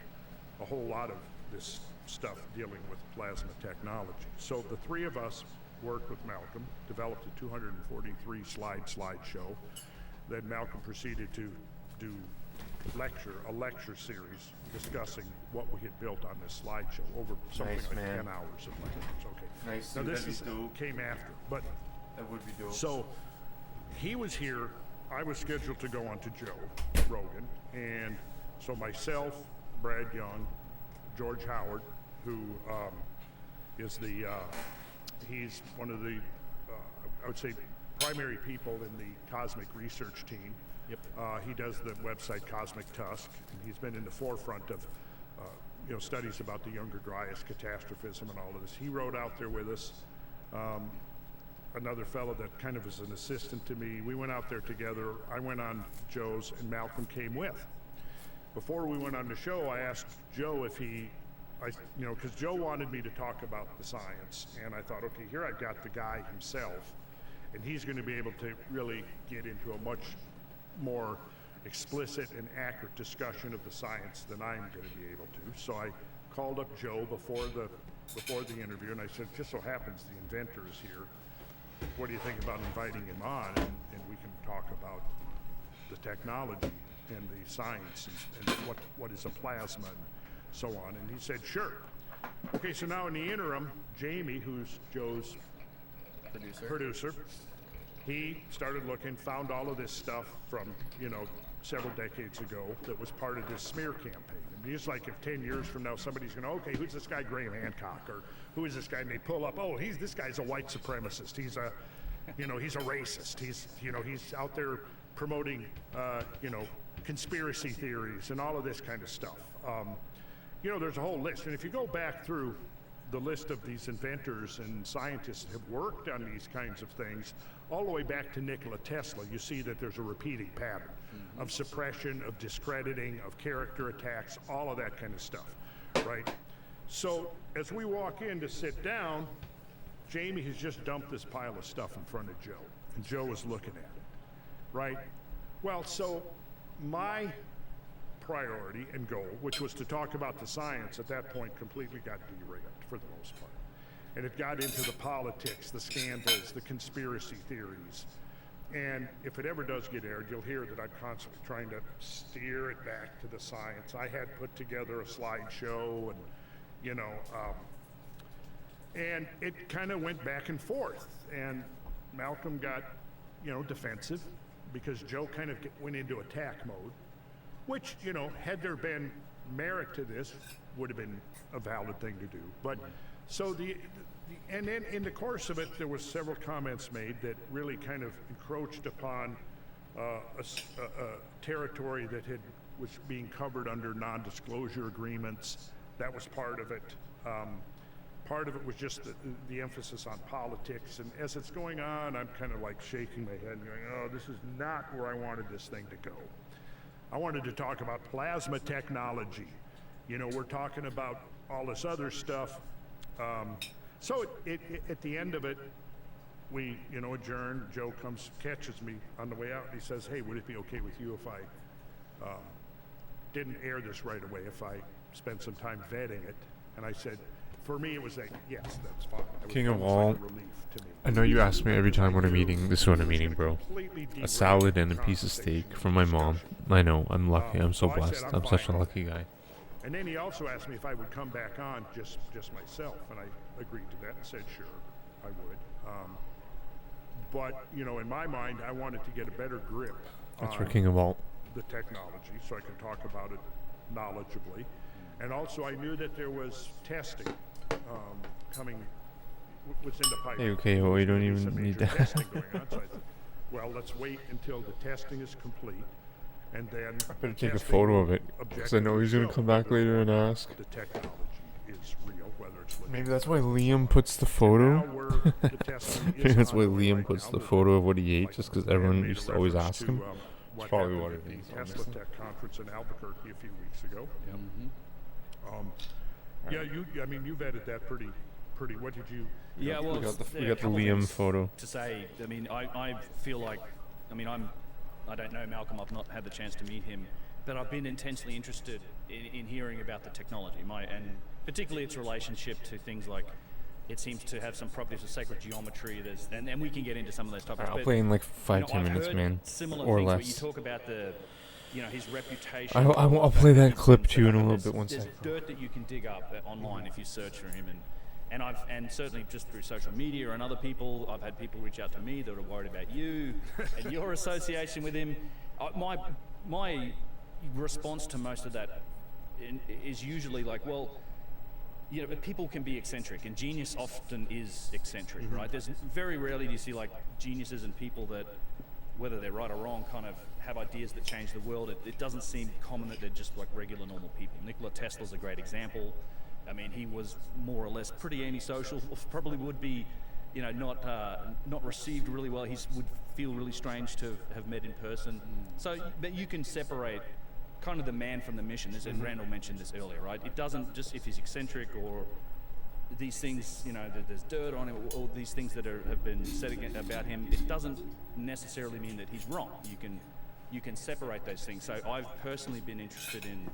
a whole lot of this stuff dealing with plasma technology. So the three of us worked with Malcolm, developed a 243 slideshow. Then Malcolm proceeded to do a lecture series discussing what we had built on this slideshow over something Nice, like man. 10 hours of lectures. Okay. Nice. Now That'd this be dope. came after, but That would be dope. so he was here. I was scheduled to go on to Joe Rogan, and so myself, Brad Young, George Howard, who is he's one of the I would say primary people in the cosmic research team. Yep. He does the website Cosmic Tusk, and he's been in the forefront of studies about the Younger Dryas catastrophism and all of this. He rode out there with us. Another fellow that kind of is an assistant to me. We went out there together. I went on Joe's, and Malcolm came with. Before we went on the show, I asked Joe if because Joe wanted me to talk about the science, and I thought, okay, here I've got the guy himself, and he's going to be able to really get into a much more explicit and accurate discussion of the science than I'm going to be able to. So I called up Joe before the interview, and I said, just so happens the inventor is here. What do you think about inviting him on, and we can talk about the technology and the science and what is a plasma and so on. And he said, sure. Okay, so now in the interim, Jamie, who's Joe's producer, he started looking, found all of this stuff from, several decades ago that was part of this smear campaign. And just like if 10 years from now somebody's going to, okay, who's this guy Graham Hancock, or who is this guy? And they pull up, oh, this guy's a white supremacist. He's a racist. He's out there promoting, conspiracy theories and all of this kind of stuff. There's a whole list. And if you go back through the list of these inventors and scientists that have worked on these kinds of things, all the way back to Nikola Tesla, you see that there's a repeating pattern of suppression, of discrediting, of character attacks, all of that kind of stuff, right? So as we walk in to sit down, Jamie has just dumped this pile of stuff in front of Joe, and Joe is looking at it, right? Well, so my priority and goal, which was to talk about the science, at that point completely got derailed for the most part. And it got into the politics, the scandals, the conspiracy theories. And if it ever does get aired, you'll hear that I'm constantly trying to steer it back to the science. I had put together a slideshow and, you know, and it kind of went back and forth. And Malcolm got, you know, defensive because Joe kind of went into attack mode, which, you know, had there been merit to this, would have been a valid thing to do. But so and then in the course of it, there was several comments made that really kind of encroached upon a territory that was being covered under non-disclosure agreements. That was part of it. Part of it was just the emphasis on politics. And as it's going on, I'm kind of like shaking my head and going, oh, this is not where I wanted this thing to go. I wanted to talk about plasma technology. You know, we're talking about all this other stuff. So at the end of it, we, you know, adjourn. Joe catches me on the way out, and he says, hey, would it be okay with you if I didn't air this right away, if I spent some time vetting it? And I said, for me, it was like, yes, that's fine. King of all, I know you ask me every time we're meeting. This is what I'm eating, bro. A salad and a piece of steak from my mom. I know, I'm lucky. I'm so blessed. I'm such a lucky guy. And then he also asked me if I would come back on just myself, and I agreed to that and said, sure, I would. But, you know, in my mind, I wanted to get a better grip That's for King of all. The technology, so I could talk about it knowledgeably. And also, I knew that there was testing coming, what's in the pipeline. Okay, well, we don't even need that. Testing going on, so I thought, well, let's wait until the testing is complete. And then I better take a photo of it, because I know he's going to come back later and ask. The technology is real, whether it's Maybe that's why Liam puts the photo. Maybe that's why Liam puts the photo of what he ate, just because everyone used to always ask him. That's probably what it is. Tesla Tech conference in Albuquerque a few weeks ago. Yeah, I mean, you vetted that pretty. What did you? Yeah, well, we got the Liam photo. To say, I mean, I feel like, I mean, I don't know Malcolm. I've not had the chance to meet him, but I've been intensely interested in hearing about the technology, and particularly its relationship to things like, it seems to have some properties of sacred geometry. And we can get into some of those topics. I'll play in like 5-10 minutes, man, similar or things less. Where you talk about his reputation. I'll play that clip to you in a little bit. One There's second. dirt that you can dig up online if you search for him, and certainly just through social media and other people, I've had people reach out to me that are worried about you and your association with him. My response to most of that is usually like, well, you know, people can be eccentric, and genius often is eccentric, right? There's very rarely do you see like geniuses and people that, whether they're right or wrong, kind of have ideas that change the world. It doesn't seem common that they're just like regular, normal people. Nikola Tesla's a great example. I mean, he was more or less pretty antisocial. Probably would be, you know, not received really well. He would feel really strange to have met in person. So, but you can separate kind of the man from the mission. And Randall mentioned this earlier, right? It doesn't just if he's eccentric or these things, you know, there's dirt on him, or these things that have been said about him. It doesn't necessarily mean that he's wrong. You can separate those things. So I've personally been interested in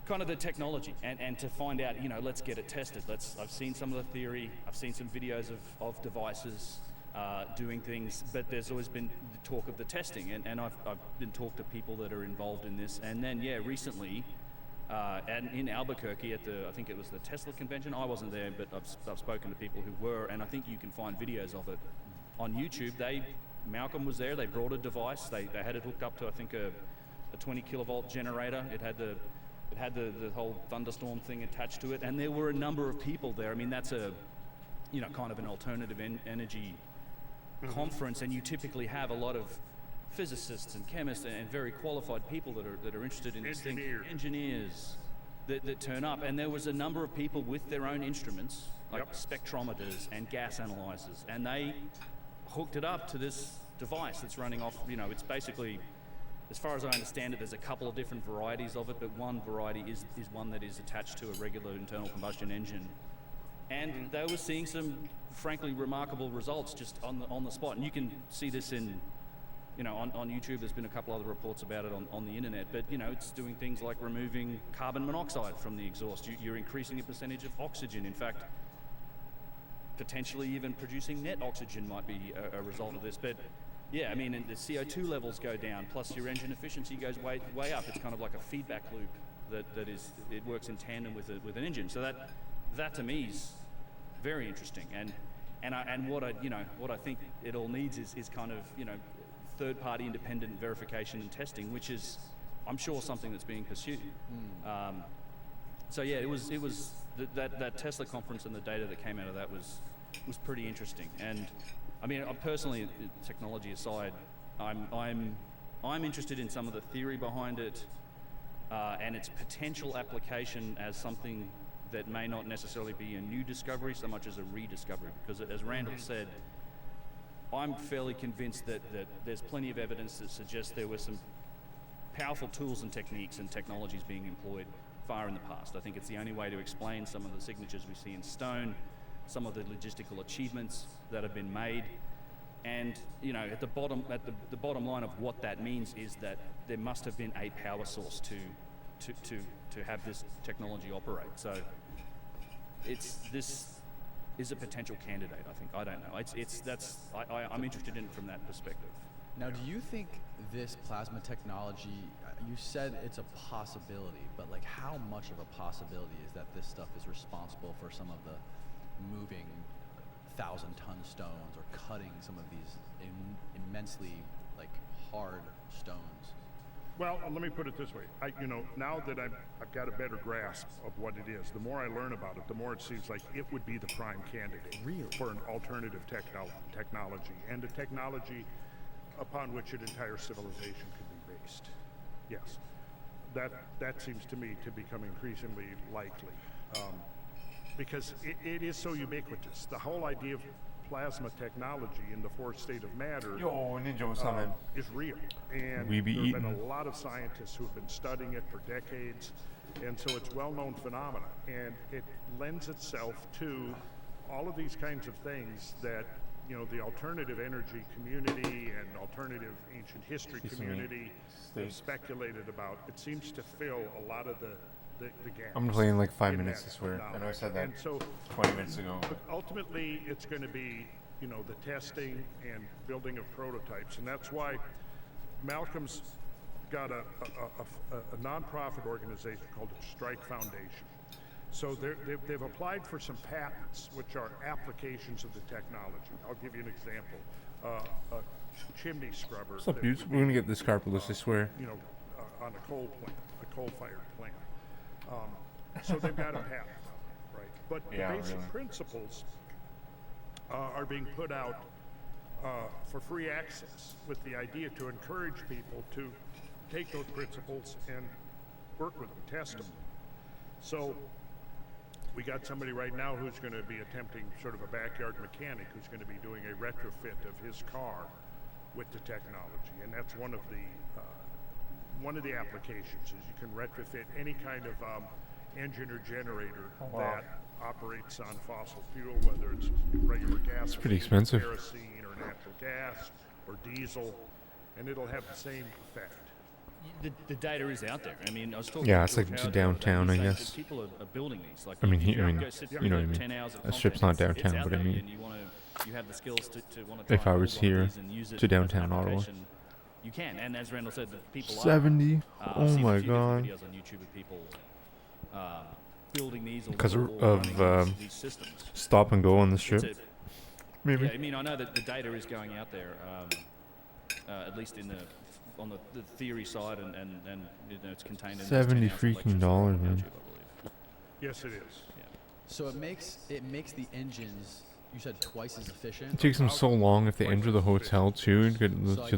kind of the technology and to find out, you know, let's get it tested. I've seen some of the theory. I've seen some videos of devices doing things, but there's always been the talk of the testing, and I've been talked to people that are involved in this. And then, yeah, recently, and in Albuquerque at I think it was the Tesla convention. I wasn't there, but I've spoken to people who were, and I think you can find videos of it on YouTube. Malcolm was there. They brought a device. They had it hooked up to, I think, a 20 kilovolt generator. It had the whole thunderstorm thing attached to it, and there were a number of people there. I mean, that's kind of an alternative energy conference, and you typically have a lot of physicists and chemists and very qualified people that are interested in this thing. Engineers that turn up, and there was a number of people with their own instruments, like spectrometers and gas analyzers, and they hooked it up to this device that's running off. You know, it's basically, as far as I understand it, there's a couple of different varieties of it, but one variety is one that is attached to a regular internal combustion engine. And they were seeing some, frankly, remarkable results just on the spot. And you can see this in you know, on YouTube, there's been a couple other reports about it on the internet, but, you know, it's doing things like removing carbon monoxide from the exhaust. You're increasing a percentage of oxygen. In fact, potentially even producing net oxygen might be a result of this. But yeah, I mean, and the CO2 levels go down, plus your engine efficiency goes way up. It's kind of like a feedback loop it works in tandem with an engine. So that to me is very interesting. And what I think it all needs is kind of, you know, third-party independent verification and testing, which is, I'm sure, something that's being pursued. So yeah, it was that Tesla conference and the data that came out of that was pretty interesting. And I mean, personally, technology aside, I'm interested in some of the theory behind it and its potential application as something that may not necessarily be a new discovery so much as a rediscovery. Because as Randall said, I'm fairly convinced that there's plenty of evidence that suggests there were some powerful tools and techniques and technologies being employed far in the past. I think it's the only way to explain some of the signatures we see in stone, some of the logistical achievements that have been made. And, you know, at the bottom line of what that means is that there must have been a power source to have this technology operate. So this is a potential candidate, I think. I don't know. I'm interested in it from that perspective. Now, do you think this plasma technology, you said it's a possibility, but like how much of a possibility is that this stuff is responsible for some of the moving 1,000-ton stones or cutting some of these immensely like hard stones? Well, let me put it this way. Now that I've got a better grasp of what it is, the more I learn about it, the more it seems like it would be the prime candidate for an alternative technology, and a technology upon which an entire civilization could be based. Yes, that seems to me to become increasingly likely, because it is so ubiquitous. The whole idea of plasma technology in the fourth state of matter is real, and there have been a lot of scientists who have been studying it for decades, and so it's well-known phenomena, and it lends itself to all of these kinds of things that, you know, the alternative energy community and alternative ancient history community have speculated about. It seems to fill a lot of the gaps. I'm playing like 5 minutes, I swear. I know I said that and so, 20 minutes ago. But ultimately, it's going to be, you know, the testing and building of prototypes, and that's why Malcolm's got a nonprofit organization called the Strike Foundation. So they've applied for some patents, which are applications of the technology. I'll give you an example. A chimney scrubber. What's up, dudes? We're gonna get this Carpetless, I swear. You know, on a coal-fired plant. So they've got a patent, right? But the basic principles are being put out for free access, with the idea to encourage people to take those principles and work with them, test them. So we got somebody right now who's going to be attempting sort of a backyard mechanic who's going to be doing a retrofit of his car with the technology, and that's one of the applications is you can retrofit any kind of engine or generator that operates on fossil fuel, whether it's regular gas, it's pretty expensive, kerosene or natural gas or diesel, and it'll have the same effect. The data is out there. I mean, I was talking. Yeah, it's like to downtown, I guess. People are building these. Like, I mean, you know what I mean. That strip's not downtown, but I mean, you have the skills to want if I was here to downtown Ottawa, you can. And as Randall said, the people 70. Oh my God. Videos on YouTube of people building these because of these systems. Stop and go on the strip. Maybe. Yeah, I mean, I know that the data is going out there, at least on the theory side, and you know, it's contained in $70 freaking dollars, man. Yes, it is. Yeah. So it makes the engines, you said, twice as efficient. It takes them so long if they enter the hotel too to get to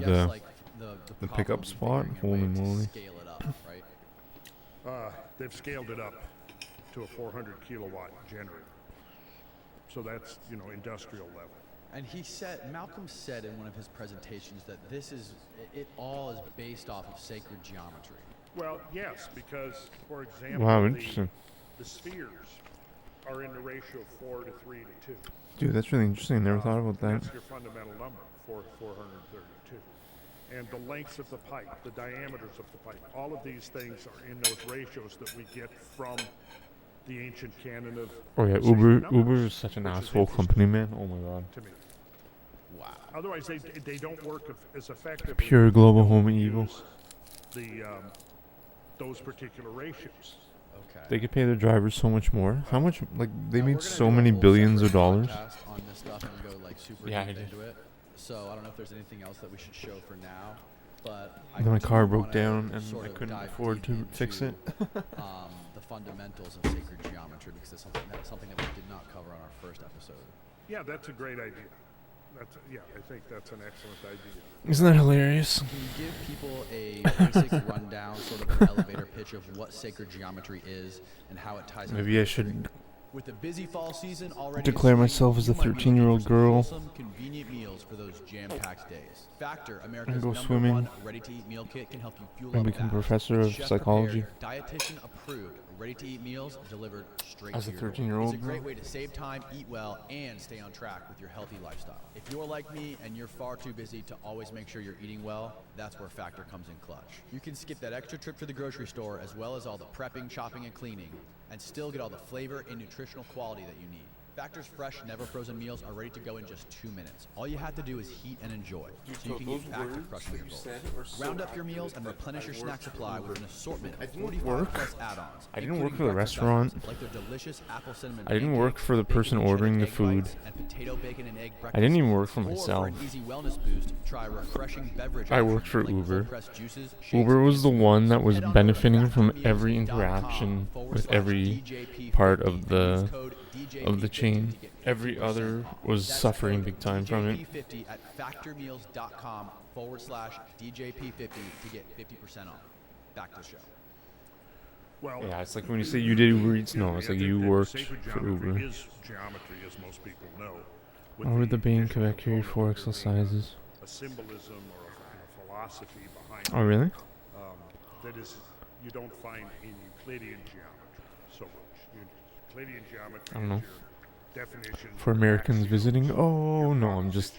the pickup spot. Holy moly! Scale it up, right? They've scaled it up to a 400 kilowatt generator. So that's, you know, industrial level. And Malcolm said in one of his presentations that it all is based off of sacred geometry. Well, yes, because, for example, the spheres are in the ratio of 4 to 3 to 2. Dude, that's really interesting. Never thought about that. That's your fundamental number, 432. and the lengths of the pipe, the diameters of the pipe. All of these things are in those ratios that we get from the ancient canon of Oh yeah, sacred Uber numbers, is such an which is asshole interesting company, man. Oh my god. to me. Wow. Otherwise, they don't work as effectively. Pure global home evil. The those particular ratios. Okay. They could pay their drivers so much more. How much? Like they Now, made we're gonna so do a many whole billions of separate dollars. podcast on this stuff and go like super Yeah, I deep did. into it. So I don't know if there's anything else that we should show for now, but Then my do car broke wanna down and sort I of couldn't dive afford to deep fix it. into, the fundamentals of sacred geometry because it's something that we did not cover on our first episode. Yeah, that's a great idea. I think that's an excellent idea. Isn't that hilarious? Can you give people a basic rundown, sort of an elevator pitch of what sacred geometry is and how it ties into Maybe I should with the busy fall season already declare in swing, myself as a you might be looking 13-year-old for some girl. wholesome, convenient meals for those jam-packed days. Factor, America's go #1 swimming. ready-to-eat meal kit, can help you fuel And up become fast. professor It's of chef psychology. prepared, dietitian-approved, ready-to-eat meals delivered straight As to a your door. 13-year-old It's a great girl. way to save time, eat well, and stay on track with your healthy lifestyle. If you're like me and you're far too busy to always make sure you're eating well, that's where Factor comes in clutch. You can skip that extra trip to the grocery store as well as all the prepping, chopping, and cleaning, and still get all the flavor and nutritional quality that you need. Factor's fresh, never frozen meals are ready to go in just 2 minutes. All you have to do is heat and enjoy, so you can get back to crushing your goals. Round up your meals and replenish your snack supply with an assortment of 45 plus add-ons. I didn't work including for the breakfast restaurant. items like their delicious apple cinnamon I didn't pancakes, work for the bacon person and ordering the cheddar egg food. bites, and potato, bacon, and egg I didn't even work breakfasts. for Or for myself. an easy wellness boost, try refreshing beverage I options worked for like Uber. cold-pressed juices, shakes, Uber and was the smoothies. one that was Head on over to benefiting from factormeals.com every interaction with every DJP50 part and of use the code of the DJP50 chain. to get Every 50% other off. was That's suffering code big time from it. DJP50 at factormeals.com/DJP50 to get 50% off. Back to the show. Well, Yeah, it's like when you say you did Uber Eats. No, it's like you worked sacred for geometry Uber. is geometry, as most people know. with Or the Bane additional Quebec Curie component 4 of there being exercises. a symbolism or a philosophy behind Oh, really? that is you don't find in Euclidean geometry so much. Euclidean geometry I don't know. is your definitions For of Americans axioms, visiting. Oh no, I'm just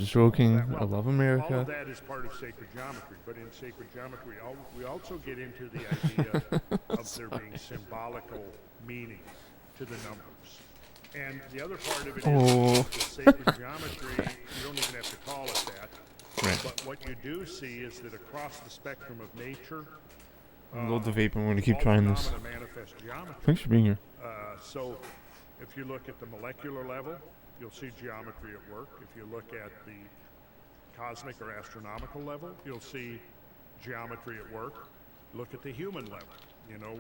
joking. I love all of America. that is part of sacred geometry, but in sacred geometry, we also get into the idea of there being symbolical meaning to the numbers. And the other part of it is the sacred geometry, you don't even have to call it that. Right. But what you do see is that across the spectrum of nature, Load the vape. I'm going to keep all trying this. phenomena manifest geometry. Thanks for being here. So if you look at the molecular level, you'll see geometry at work. If you look at the cosmic or astronomical level, you'll see geometry at work. Look at the human level. You know,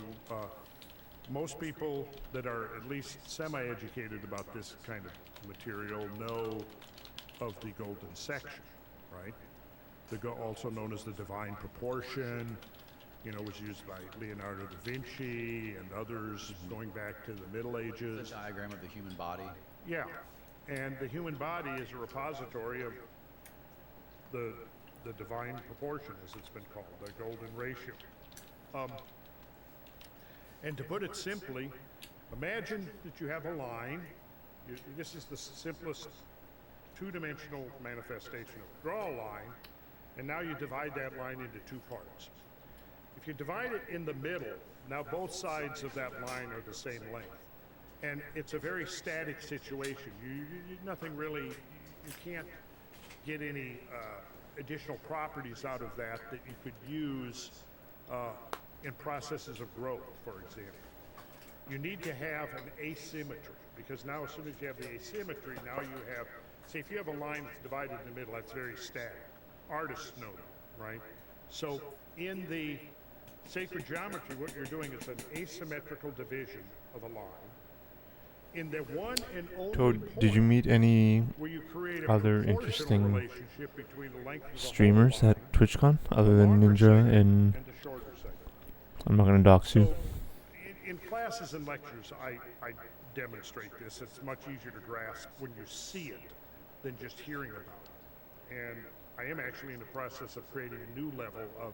most people that are at least semi-educated about this kind of material know of the golden section, right? Also known as the divine proportion, you know, was used by Leonardo da Vinci and others going back to the Middle Ages. The diagram of the human body. Yeah, and the human body is a repository of the divine proportion, as it's been called, the golden ratio. And to put it simply, imagine that you have a line. This is the simplest two-dimensional manifestation of draw a line, and now you divide that line into two parts. If you divide it in the middle, now both sides of that line are the same length. And it's a very static situation. Nothing really, you can't get any additional properties out of that you could use in processes of growth, for example. You need to have an asymmetry, because now as soon as you have the asymmetry, now you have, say if you have a line that's divided in the middle, that's very static. Artists know that, right? So in the sacred geometry, what you're doing is an asymmetrical division of a line. In the one and only Toad, did you meet any where you create a other proportional interesting relationship between the length of the streamers whole at TwitchCon other than Ninja and and the shorter segment. I'm not gonna dox you. So in classes and lectures, I demonstrate this. It's much easier to grasp when you see it than just hearing about it. And I am actually in the process of creating a new level of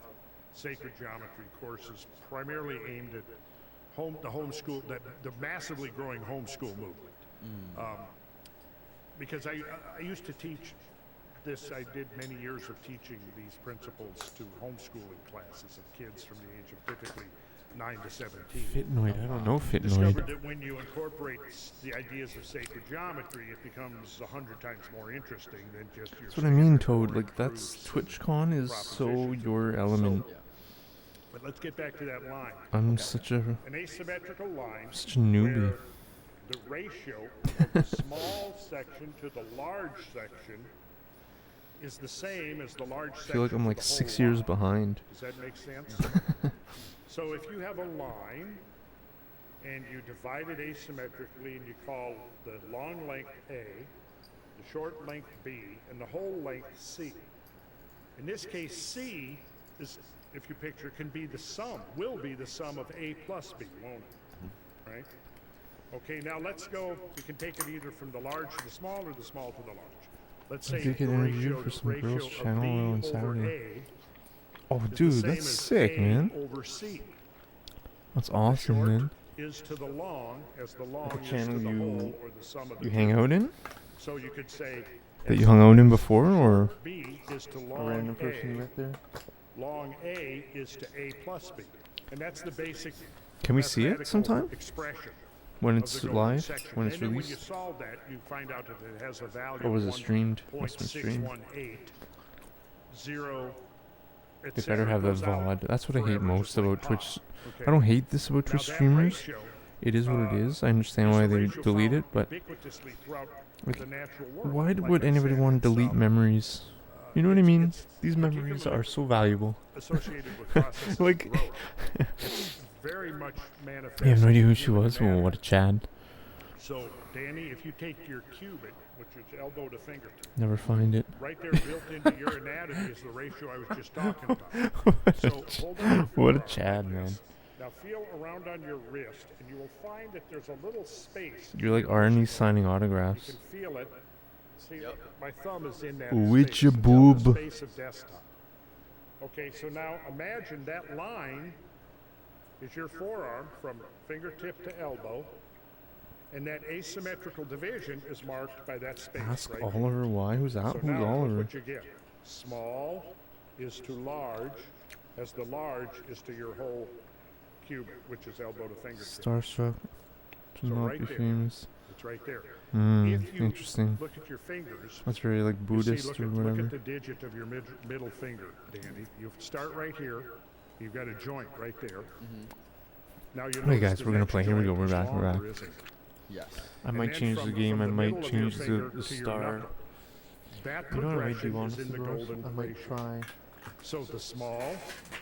sacred geometry courses, primarily aimed at the homeschool, the massively growing homeschool movement. Because I used to teach this, I did many years of teaching these principles to homeschooling classes of kids from the age of typically 9 to 17. Fitnoid, I don't know Fitnoid. Discovered that when you incorporate the ideas of sacred geometry, it becomes 100 times more interesting than just your. That's what I mean, Toad. Like, that's TwitchCon is so your element. But let's get back to that line. I'm such a An asymmetrical line. such a newbie. Where the ratio of the small section to the large section is the same as the large section. I feel like I'm like 6 years behind. Does that make sense? So if you have a line and you divide it asymmetrically and you call the long length A, the short length B, and the whole length C. In this case, C is, if you picture, can be the sum, will be the sum of A plus B, won't it? Right? Okay, now let's go, we can take it either from the large to the small or the small to the large. Let's I say did get the interviewed for some girls' channel on Saturday. Oh, dude, that's sick, man. Over C. That's awesome, man. Is to the long as the long Like a is channel to the you whole or the sum of the you hang out in? So you could say That you hung out in before, or B is to a long random person you met there? Long A is to A plus B. And that's the basic Can we see it mathematical sometime? expression When of it's the golden live? section. When it's And then when you released? solve that, you find out that it has a value Or was of it streamed? Must have been streamed. 1.618, 0, They better have the VOD. That's what I hate most about Twitch. Okay. I don't hate this about Now Twitch that streamers. ratio, It is what it is. I understand why they delete it, but ubiquitously throughout like, the natural world. why Like would I anybody said, want to it's, delete memories? You know what I mean? These memories are so valuable. associated with processes Like, of growth. It's very much manifest. you have no idea who in she human was? Oh, anatomy. what a Chad. So, Danny, if you take your cubit, which is elbow to fingertip, Never find it. right there built into your anatomy is the ratio I was just talking about. So, hold on your What a forearm Chad, like man. this. Now feel around on your wrist, and you will find that there's a little space. You're like Arnie signing You autographs. can feel it. See, my thumb is in that With space. your It's on the boob. space of desktop. Okay, so now imagine that line is your forearm from fingertip to elbow, and that asymmetrical division is marked by that space. Ask right here. Oliver why? Who's that? So Who's now look Oliver? what you get. Small is to large, as the large is to your whole cubit, which is elbow to fingertip. Starstruck. To So not right be there. famous. It's right there. Hmm, If you interesting. look at your fingers, That's very like you see, Buddhist look or at, whatever. Look at the digit of your middle finger, Danny. You start right here. You've got a joint right there. Now you Hey guys, we're gonna play. Here we go. We're back. We're back. Yes. I might change the game. I might change the star. That You know what I might progression do, is honestly, in the Ross? golden I might ratio. try So the small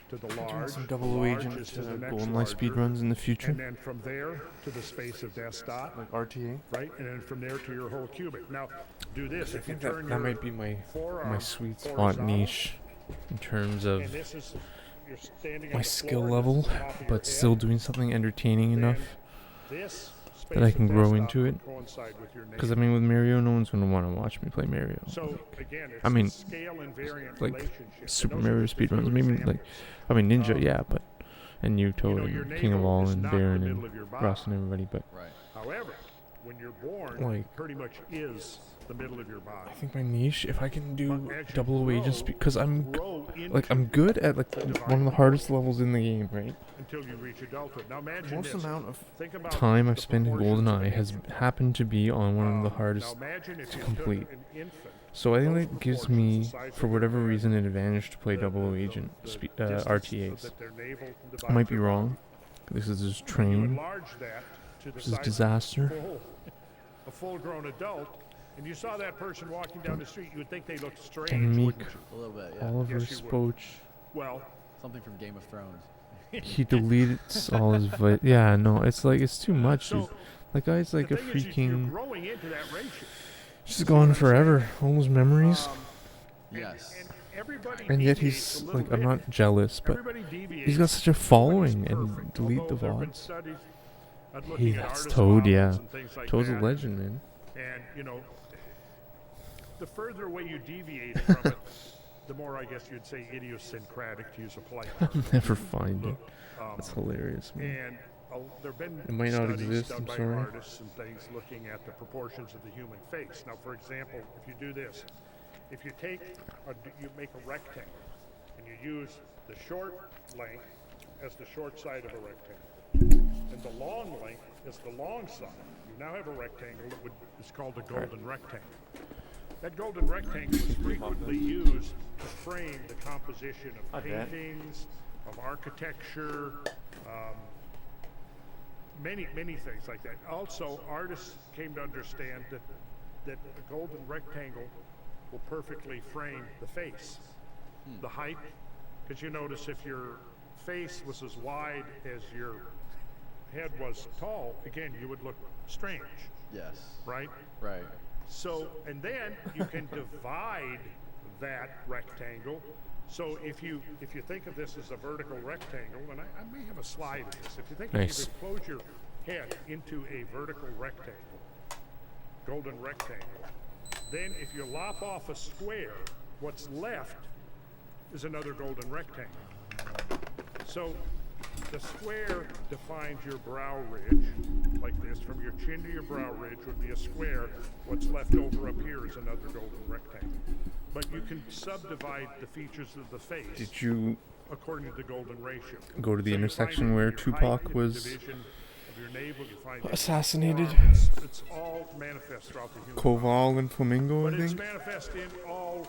to the doing large, some the double large agent is to to the next golden light larger, speed runs in the future. and then from there to the space of desktop, like RTA, right, and then from there to your whole cubit. Now, do this. I If you think turn that your might be my forearm sweet spot horizontal, niche in terms of and this is, you're standing on my the skill floor, level, this is the top of your but head, still doing something entertaining enough this that I space can of grow desktop into it. will coincide with your Because I navel. mean, with Mario, no one's gonna want to watch me play Mario. So again, it's I mean, a scale invariant like relationship. Super And those are Mario just a few speedruns, maybe like, I mean Ninja, yeah, but and Toad, your and King of navel All, is and not the Baron, middle and of your body. Ross, and everybody. But However, when you're born, Like- it pretty much is the middle of your body. I think my niche, if I can do But as you double agents, because I'm grow like I'm into good at like the one of the divine hardest levels in the game, right? until you reach adulthood. Now imagine Most this. amount of Think about time I've the spent in proportions of GoldenEye an has infant. happened to be on one of the Now hardest imagine if to you complete. took an infant, So I think those that gives proportions, me, the size for of whatever their reason, head, an advantage to play double agent distance RTAs. that their navel I divides might be their wrong. body. This is just And you train. enlarge that to the This is size of disaster. a full-grown adult, and you saw that person walking down the street, you would think they looked strange, And Meek, wouldn't you? A little bit, yeah. Oliver Yes, you would. Spoach. Well, Something from Game of Thrones. He deleted all his yeah, no, it's like, it's too much, dude. That guy's like a the thing is, you're freaking, growing into that ratio. just gone forever. All those memories. Yes. Everybody And yet deviates he's a little like, I'm bit. not jealous, but Everybody deviates. he's got such a following, and Perfect. delete the Although there have been VODs. studies at Hey, looking at that's artist Toad, models yeah. and things like Toad's a that. legend, man. And, you know, the further away you deviate from it, the more, I guess you'd say, idiosyncratic, to use a polite term. I'll never find it. Look, That's hilarious, man. And there have been It might not studies exist, done I'm by sorry. artists and things looking at the proportions of the human face. Now, for example, if you do this, if you take, you make a rectangle, and you use the short length as the short side of a rectangle, and the long length as the long side, you now have a rectangle that is called a golden rectangle. That golden rectangle is frequently used to frame the composition of paintings, of architecture, many things like that. Also, artists came to understand that a golden rectangle will perfectly frame the face, the height, because you notice if your face was as wide as your head was tall, again, you would look strange. Yes. Right? Right. So, and then you can divide that rectangle. So if you think of this as a vertical rectangle, and I may have a slide of this. If you think if you close your head into a vertical rectangle, golden rectangle, then if you lop off a square, what's left is another golden rectangle. So the square defines your brow ridge, like this. From your chin to your brow ridge would be a square. What's left over up here is another golden rectangle. But you can subdivide the features of the face. Did you according to the golden ratio? Go to the intersection where Tupac was assassinated? It's all manifest throughout the human Koval and Flamingo, but I it's think. manifest in all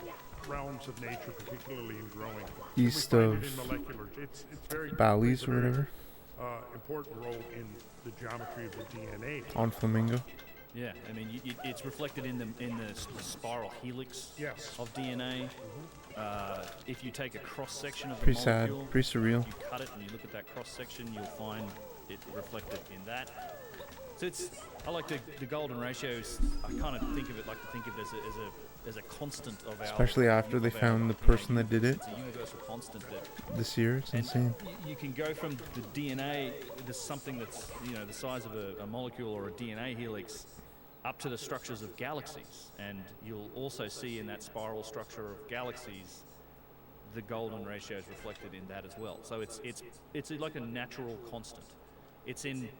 realms of nature, particularly in growing. East We find of it in molecular. It's very Bally's it's a or very, whatever. Important role in the geometry of the DNA. On Flamingo. Yeah, I mean, it's reflected in the spiral helix of DNA. If you take a cross section of the Pretty sad, molecule, pretty surreal. you cut it and you look at that cross section, you'll find it reflected in that. So I like the golden ratios. I kind of think of it as a constant of our. Especially after they found the person that did it. It's a universal constant that. This year, it's insane. You can go from the DNA, there's something that's the size of a molecule or a DNA helix, up to the structures of galaxies, and you'll also see in that spiral structure of galaxies the golden ratio is reflected in that as well. So it's like a natural constant. It's in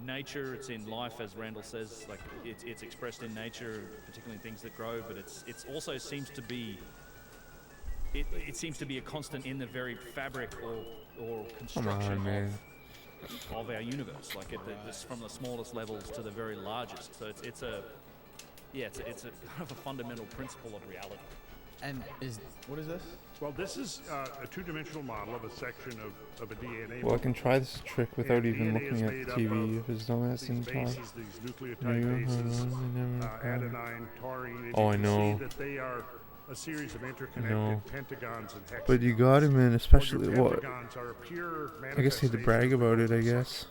nature, it's in life, as Randall says. Like it's expressed in nature, particularly in things that grow. But it's also seems to be. It seems to be a constant in the very fabric or construction of our universe, like from the smallest levels to the very largest. So it's a kind of a fundamental principle of reality. And what is this? Well, this is a two-dimensional model of a section of a DNA. Well, I can try this trick without even DNA looking is at made the up TV of if his dumbass didn't talk. bases, these nucleotide bases, adenine, taurine. Oh, I You can know. see that they are a series of interconnected pentagons and hexagons. But you got him in, especially Well, your what? pentagons are a pure I guess he had to brag about it, I guess.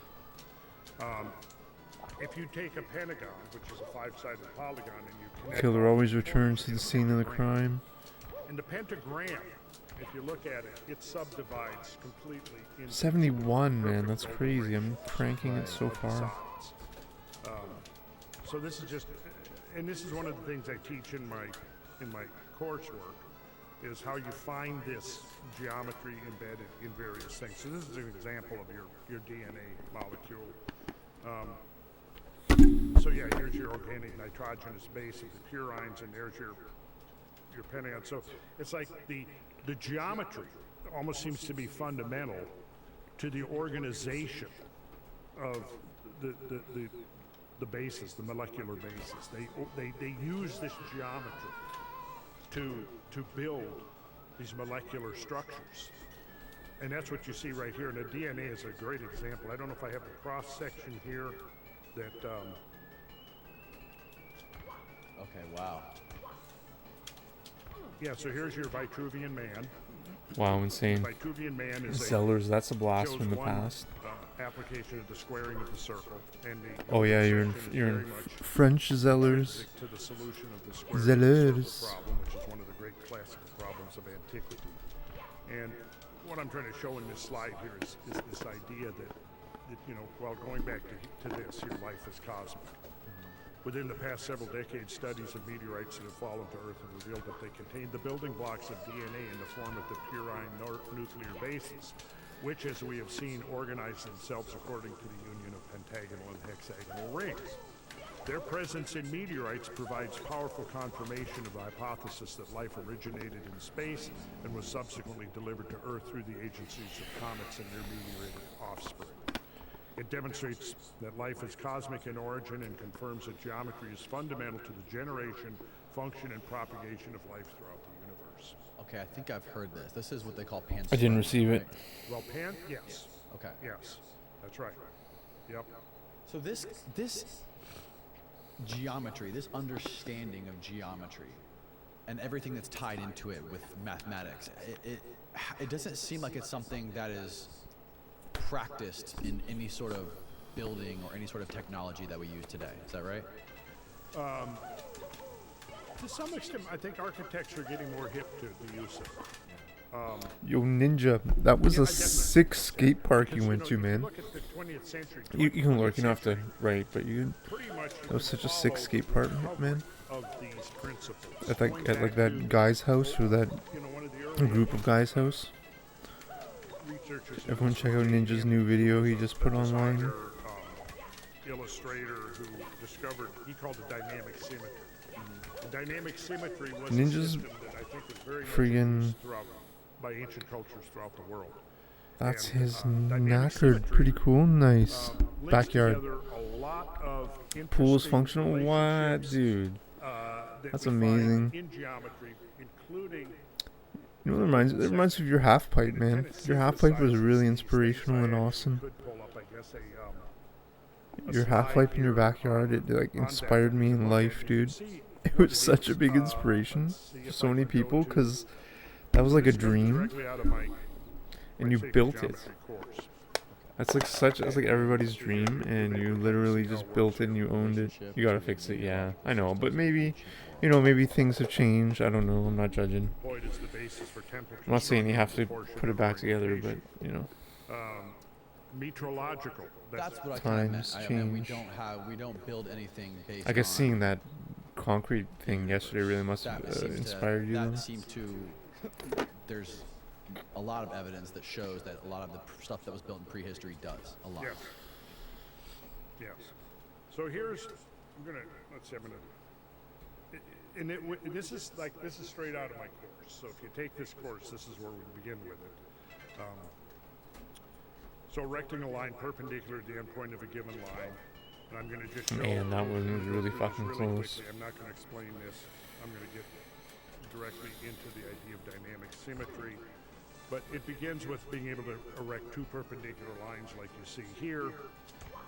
If you take a pentagon, which is a five-sided polygon, and you connect Killer always returns to the scene of the crime. and the pentagram, if you look at it, it subdivides completely into 71, man, that's crazy. I'm cranking it so far. sides. So this is just, and this is one of the things I teach in my coursework, is how you find this geometry embedded in various things. So this is an example of your DNA molecule. So yeah, here's your organic nitrogenous base of the purines, and there's your pentagon. So it's like the geometry almost seems to be fundamental to the organization of the bases, the molecular bases. They use this geometry to build these molecular structures. And that's what you see right here. And the DNA is a great example. I don't know if I have the cross section here that Okay, wow. yeah, so here's your Vitruvian man. Wow, insane. Vitruvian man is Zellers, that's a blast shows from the one, past. Application of the squaring of the circle, and the Oh yeah, you're in intersection is very much French Zellers. intrinsic to the solution of the squaring of the Zellers. circle problem, which is one of the great classical problems of antiquity. And what I'm trying to show in this slide here is this idea that while going back to this, your life is cosmic. Within the past several decades, studies of meteorites that have fallen to Earth have revealed that they contain the building blocks of DNA in the form of the purine nuclear bases, which, as we have seen, organize themselves according to the union of pentagonal and hexagonal rings. Their presence in meteorites provides powerful confirmation of the hypothesis that life originated in space and was subsequently delivered to Earth through the agencies of comets and their meteoritic offspring. It demonstrates that life is cosmic in origin and confirms that geometry is fundamental to the generation, function, and propagation of life throughout the universe. Okay, I think I've heard this. This is what they call pan. I didn't receive it. Well, yes. Okay. Yes, that's right. Yep. So this geometry, this understanding of geometry, and everything that's tied into it with mathematics, it doesn't seem like it's something that is practiced in any sort of building or any sort of technology that we use today. Is that right? To some extent, I think architects are getting more hip to the use of it. Yo, Ninja, that was a sick skate park you went to, man. You can look, you don't have to write, but that was such a sick skate park, man. At like that guy's house, or that group of guys' house. Everyone check out Ninja's new video he just put online. Illustrator who discovered, he called it dynamic symmetry. The dynamic symmetry was Ninja's a system that I think was very much friggin' used by ancient cultures throughout the world. That's his knackered, pretty cool, nice backyard. Pool's functional? What, dude? That's amazing. In geometry, including You know what it reminds me of your half pipe, man. Your half pipe was really inspirational and awesome. Your half pipe in your backyard, it like inspired me in life, dude. It was such a big inspiration for so many people, because that was like a dream, and you built it. That's like everybody's dream, and you literally just built it and you owned it. You gotta fix it, yeah, I know, but maybe, maybe things have changed. I don't know. I'm not judging. I'm not saying you have to put it back together, but metrological. That's what I kind of meant. I mean, we don't build anything based I guess on seeing that concrete thing yesterday really must have inspired you. That seemed to. There's a lot of evidence that shows that a lot of the stuff that was built in prehistory does a lot. Yes. So let's see, this is straight out of my course. So if you take this course, this is where we begin with it. So erecting a line perpendicular to the endpoint of a given line, and I'm going to just show. Man, that one was really fucking close. I'm not going to explain this. I'm going to get directly into the idea of dynamic symmetry, but it begins with being able to erect two perpendicular lines like you see here,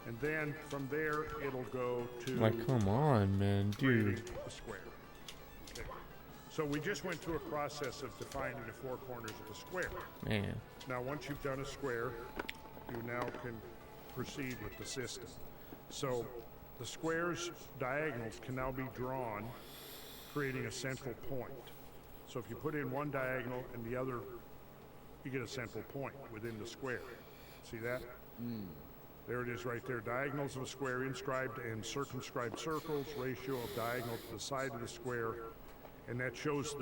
and then from there it'll go to like, come on, man, dude. A square. Okay. So we just went through a process of defining the four corners of a square. Man. Now once you've done a square, you now can proceed with the system. So the square's diagonals can now be drawn, creating a central point. So if you put in one diagonal and the other, you get a central point within the square. See that? There it is right there. Diagonals of a square, inscribed and circumscribed circles, ratio of diagonal to the side of the square, and that shows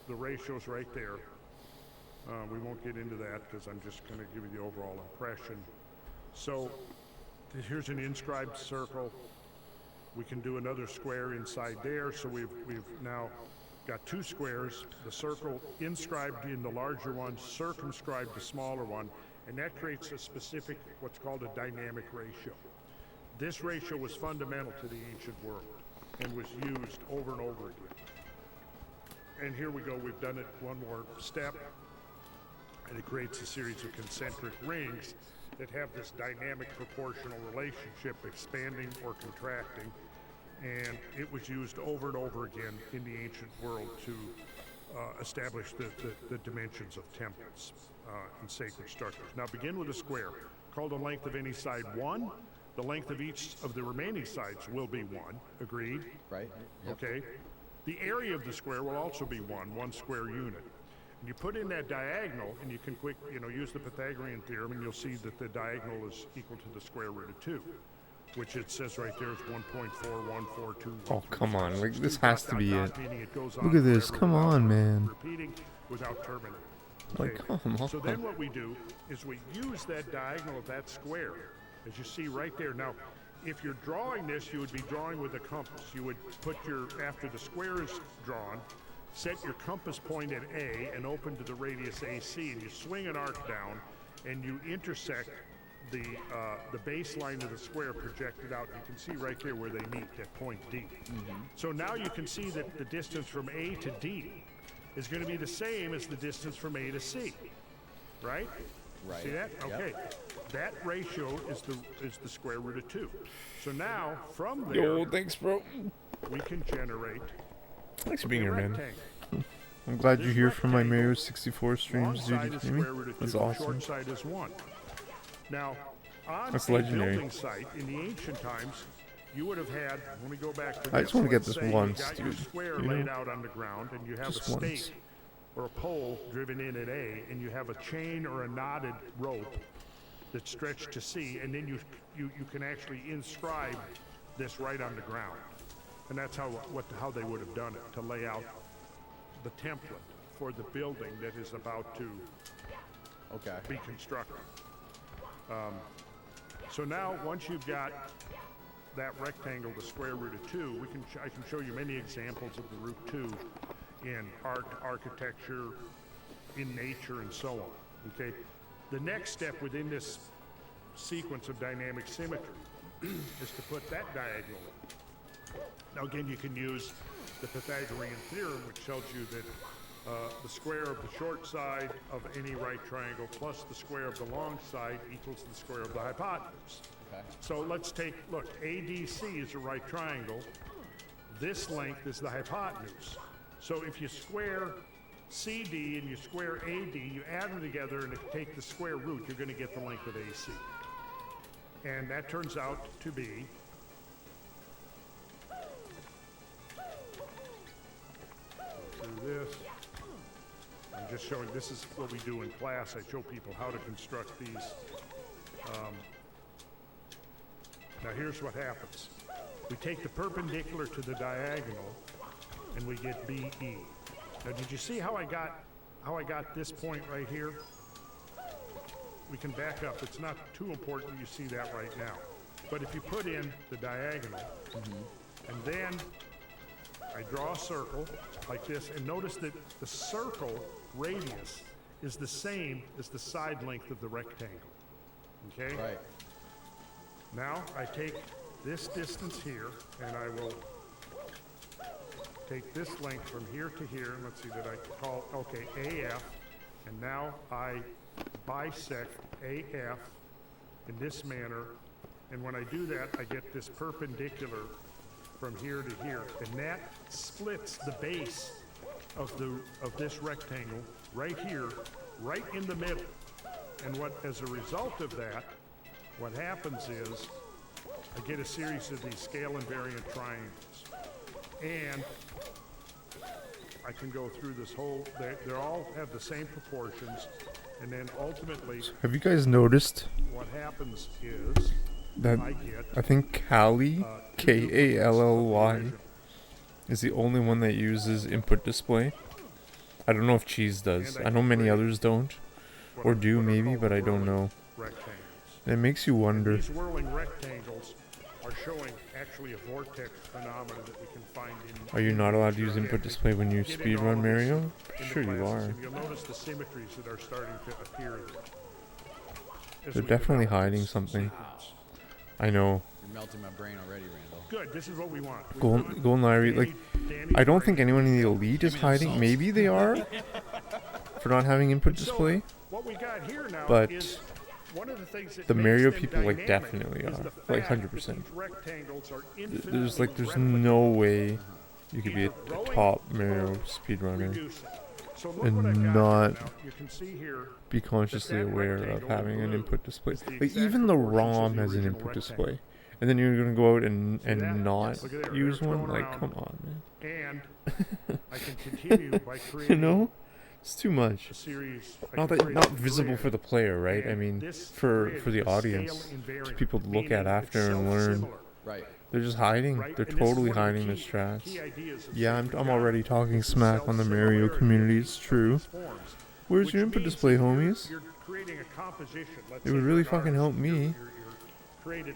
the ratios right there. We won't get into that because I'm just going to give you the overall impression. So here's an inscribed circle. We can do another square inside there. So we've now got two squares, the circle inscribed in the larger one, circumscribed the smaller one, and that creates a specific, what's called a dynamic ratio. This ratio was fundamental to the ancient world and was used over and over again. And here we go, we've done it one more step, and it creates a series of concentric rings that have this dynamic proportional relationship, expanding or contracting, and it was used over and over again in the ancient world to establish the dimensions of temples and sacred structures. Now begin with a square. Call the length of any side 1. The length of each of the remaining sides will be 1. Agreed? Right. Yep. Okay. The area of the square will also be 1 square unit. And you put in that diagonal, and you can use the Pythagorean theorem, and you'll see that the diagonal is equal to the square root of 2, which it says right there is 1.4142. Oh, come on. Like, this has to be it. Look at this. Come on, man. Repeating without terminating. Like, come on. So then what we do is we use that diagonal of that square, as you see right there. Now, if you're drawing this, you would be drawing with a compass. You would put your, after the square is drawn, set your compass point at A and open to the radius AC, and you swing an arc down, and you intersect the baseline of the square projected out. You can see right there where they meet at point D. So now you can see that the distance from A to D is going to be the same as the distance from A to C, right? Right. See that? Yep. Okay. That ratio is the square root of 2. So now from there, Yo, thanks, bro. we can generate. Thanks for being here, man. rectangle. I'm glad This you're here for my rectangle, Mario 64 streams, long dude. side You is hear me? square root of 2. That's The awesome. short side is 1. Now, on That's a legendary. building site in the ancient times, you would have had. Let me go back to I this. just wanna get Let's this say once, you got your dude, square you laid know? out on the ground, and you have Just a stake once. or a pole driven in at A, and you have a chain or a knotted rope that's stretched to C, and then you can actually inscribe this right on the ground, and that's how they would have done it, to lay out the template for the building that is about to be constructed. So now, once you've got that rectangle, the square root of 2, I can show you many examples of the root 2 in art, architecture, in nature, and so on. Okay, the next step within this sequence of dynamic symmetry is to put that diagonal in. Now again, you can use the Pythagorean theorem, which tells you that the square of the short side of any right triangle plus the square of the long side equals the square of the hypotenuse. So let's take, look, ADC is a right triangle. This length is the hypotenuse. So if you square CD and you square AD, you add them together and take the square root, you're going to get the length of AC. And that turns out to be this. I'm just showing, this is what we do in class. I show people how to construct these. Now here's what happens. We take the perpendicular to the diagonal and we get BE. Now did you see how I got this point right here? We can back up. It's not too important you see that right now. But if you put in the diagonal, and then I draw a circle like this, and notice that the circle radius is the same as the side length of the rectangle. Okay? Right. Now I take this distance here, and I will take this length from here to here, and let's see that I call, okay, AF, and now I bisect AF in this manner, and when I do that, I get this perpendicular from here to here, and that splits the base of this rectangle right here, right in the middle. And as a result of that, what happens is I get a series of these scale invariant triangles, and I can go through this whole. They all have the same proportions, and then ultimately, Have you guys noticed what happens is that I get I think Kali, Kally, is the only one that uses input display? I don't know if Cheese does. I know many others don't. Or do maybe, but I don't know. It makes you wonder. These whirling rectangles are showing actually a vortex phenomenon that we can find in. Are you not allowed to use input display when you Get in speedrun all of this Mario? in the Sure you classes, are. and you'll notice the symmetries that are starting to appear there. As They're we definitely develop hiding this something. sequence. I know. You're melting my brain already, Randall. Good, this is what we want. We Golden want Larry, like, I don't think anyone in the elite is hiding. Maybe they are for not having input display. what we got here now But is one of the things that the makes Mario them people like dynamic definitely is are, the like fact 100%. that these rectangles are There's infinitely no way you could be a top Mario speedrunner So look what I've got and here not now. You can see here be consciously that aware of rectangle having in an blue input display. is the Like exact even the proportions of ROM the has an original input rectangle. display, and then you're gonna go out and See that? not Look at there, use they're one. going Like around. come on, man. And I can continue by You creating know, it's too much. a series. I Not can that create not a visible grid, for the player, right? I and mean, this for grid the is audience, scale for invariant, people to look at meaning after it's and learn. self-similar. Right. They're just hiding. Right? They're And this is totally one of the hiding the key strats. ideas of Yeah, Sacred I'm God. already talking It's the smack on the Mario self-similarity community. of It's true. these forms, Where's which your input means display, that homies? You're creating a composition. Let's It say would really for an fucking help artist, me. you're created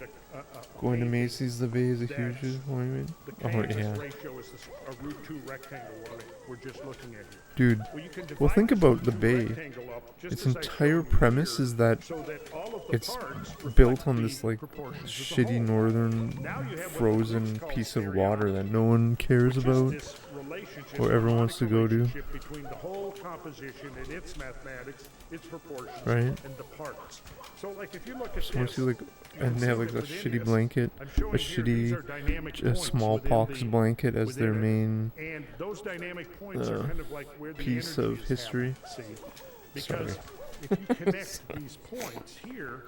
Going to Macy's the Bay is a huge disappointment. the Oh Kansas yeah. ratio is a root 2 rectangle what we're just looking at here. Dude, Well, you can well divide think this about the root 2 Bay. rectangle up just Its as I entire showed you premise here, is that so that all of the it's parts built reflect on the this like proportions of the shitty whole. northern Now you have what frozen is called piece of stereometry, water that no one cares which is about this relationship, or everyone wants to go to. relationship between the whole composition and its mathematics, its proportions, Right. and the parts. So, like, if you look at So once this, you like, you and can they have see like a that within shitty this, blanket, I'm a showing here, these are dynamic shitty points smallpox within the- blanket as their within it. main And those dynamic points are kind of like where the piece energy of is history. happening, see? Because if you connect these points here,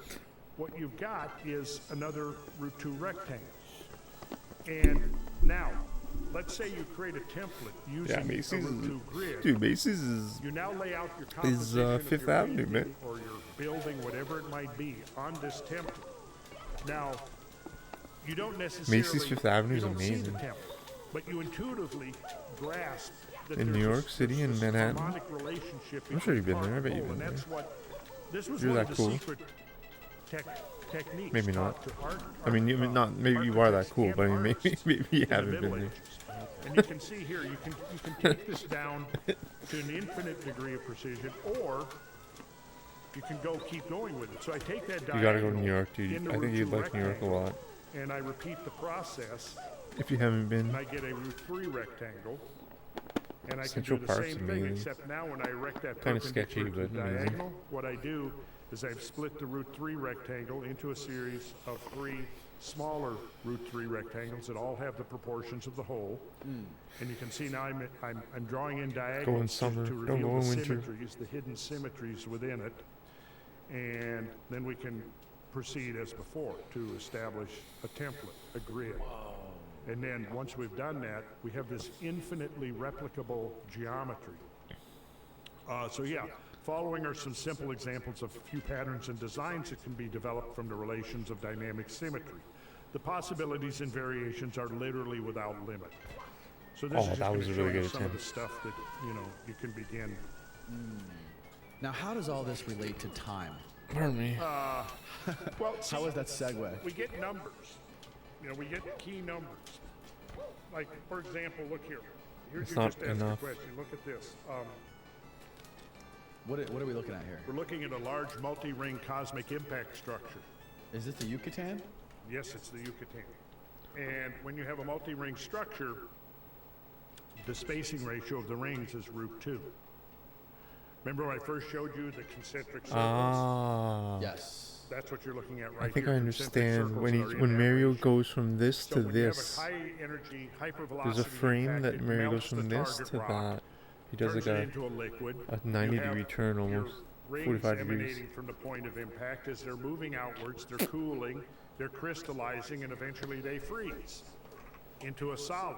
what you've got is another root 2 rectangle. And now, let's say you create a template using Yeah, Macy's a root is, 2 grid. dude, Macy's is You now lay out your is composition of Fifth your Avenue, painting man. or your building, whatever it might be, on this template. Now, you don't necessarily Macy's Fifth Avenue is you don't see the amazing. template, but you intuitively grasp that In New there's York this- City there's and this Manhattan. harmonic relationship I'm sure you've been between there. I bet part you've and been whole, and there. that's what this was You're one that of the cool. secret techniques Maybe taught not. to art, I mean, not maybe you are that cool, but I mean, maybe you in the haven't Middle been there. Ages. And you can see here, you can take this down to an infinite degree of precision, or you can keep going with it. So I take that You gotta go to diagonal New York, dude. in the I think root you'd 2 like New York a rectangle, lot. and I repeat the process, If you haven't been, and I get a root 3 rectangle. And I can Central do the Park's same thing, amazing. except now when I erect that Kinda sketchy, perpendicular to but the amazing. diagonal, what I do is I've split the root 3 rectangle into a series of 3 smaller root 3 rectangles that all have the proportions of the whole. And you can see now I'm drawing in diagonals summer, to don't reveal go the in winter. symmetries, the hidden symmetries within it. And then we can proceed as before to establish a template, a grid. And then once we've done that, we have this infinitely replicable geometry. So yeah, following are some simple examples of a few patterns and designs that can be developed from the relations of dynamic symmetry. The possibilities and variations are literally without limit. So this Oh, is just that going was to a show really you good some of the attempt. stuff that, you can begin. Now, how does all this relate to time? Pardon me. Well, see, How is that segue? we get numbers. We get key numbers. Like, for example, look here. It's You not just asked a enough. question. Look at this. What are we looking at here? We're looking at a large multi-ring cosmic impact structure. Is it the Yucatan? Yes, it's the Yucatan. And when you have a multi-ring structure, the spacing ratio of the rings is root 2. Remember when I first showed you the concentric circles? Ah. Yes. That's what you're looking at right I think here. I Concentric understand circles when are in when that Mario ratio. goes from this So to when you have a this. high energy, hypervelocity There's a frame impact, that it Mario goes melts from the this target to rock, that. He does turns like it into a liquid. a You 90-degree have turn your almost, rings 45 degrees. emanating from the point of impact. As they're moving outwards, they're cooling, they're crystallizing, and eventually they freeze into a solid.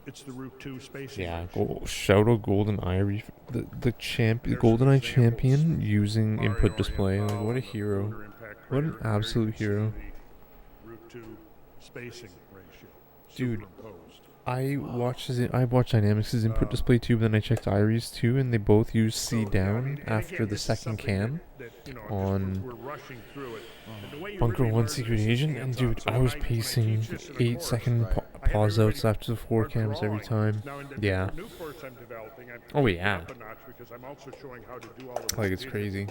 It's the root 2 spacing. Yeah, ratio. shout out Golden Eye, the GoldenEye champion using input display. Like, what a hero! What an absolute hero! Root 2 spacing ratio. Dude, superimposed. I watched Dynamics' input display too, but then I checked Iris too, and they both use C down after the second cam on Bunker 1 Secret Agent, and dude, I was pacing 8-second pause outs after the 4 cams every time. Yeah. New course I'm developing, I'm Oh, taking it yeah. up a notch because I'm also showing how to do all of this Like, it's digitally. crazy.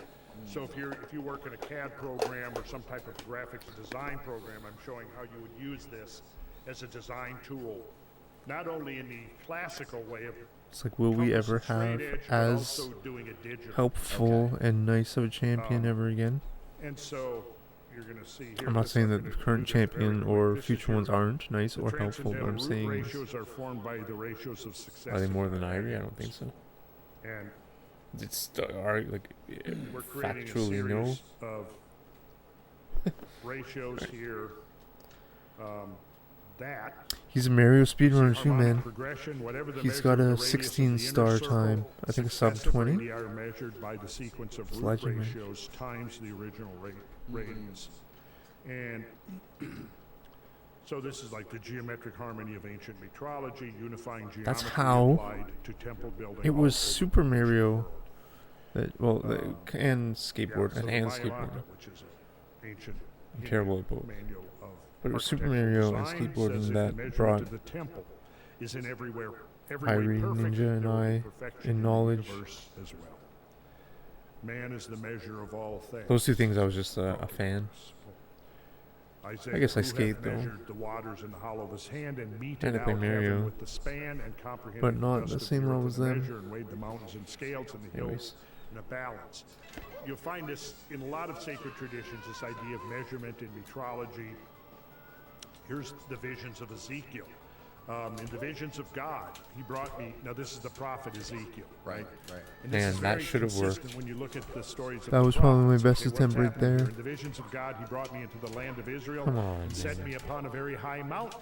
So if you work in a CAD program or some type of graphics design program, I'm showing how you would use this as a design tool, not only in the classical way of It's like, will we ever compass and have straight edge, but as also doing it digital. helpful and nice of a champion ever again? And so you're going to see here. I'm not this saying I'm that the gonna current do this very champion quick. or This is future your- ones aren't nice the or helpful, but I'm transcendental root saying, ratios are formed by the ratios of success. are they more than Irie? I don't think so. And It's like we're creating a factually no. series of ratios here. That He's a Mario speedrunner too, harmonic man. progression, whatever the He's measure got of the a radius of 16 the inner star circle, time. I think a sub successive 20. radii are measured by the sequence of It's root legend, man. ratios times the original radius. And so this is like the geometric harmony of ancient metrology, unifying geometry That's how applied to temple building. it all was over Super Mario. That, well, and Yeah, skateboard so and the skateboard. Mayamaka, which is an ancient I'm terrible at both. manual of But it was Super architectural Mario and design skateboarding says the that measurement brought of the temple is in every way Kyrie, perfect, Ninja, and there will be I perfection in the knowledge. universe as well. Man is the measure of all things. Those two things I was just a fan. Isaiah, I guess I who hath skate though. measured the waters in the hollow of his hand and meted And I out play heaven Mario, with the span and comprehended but not dust the of same earth level in as a them. measure and weighed the mountains in scales and the Anyways. hills in a balance. You'll find this in a lot of sacred traditions, this idea of measurement in metrology. Here's the visions of Ezekiel. In the visions of God, he brought me. Now, this is the prophet Ezekiel, right? And this Man, is that very should have consistent worked. When you look at the stories of That the was probably my prophets. best Okay, what's attempt right happening here? there. In the visions of God, he brought me into the land of Israel Come on, and set man. me upon a very high mountain,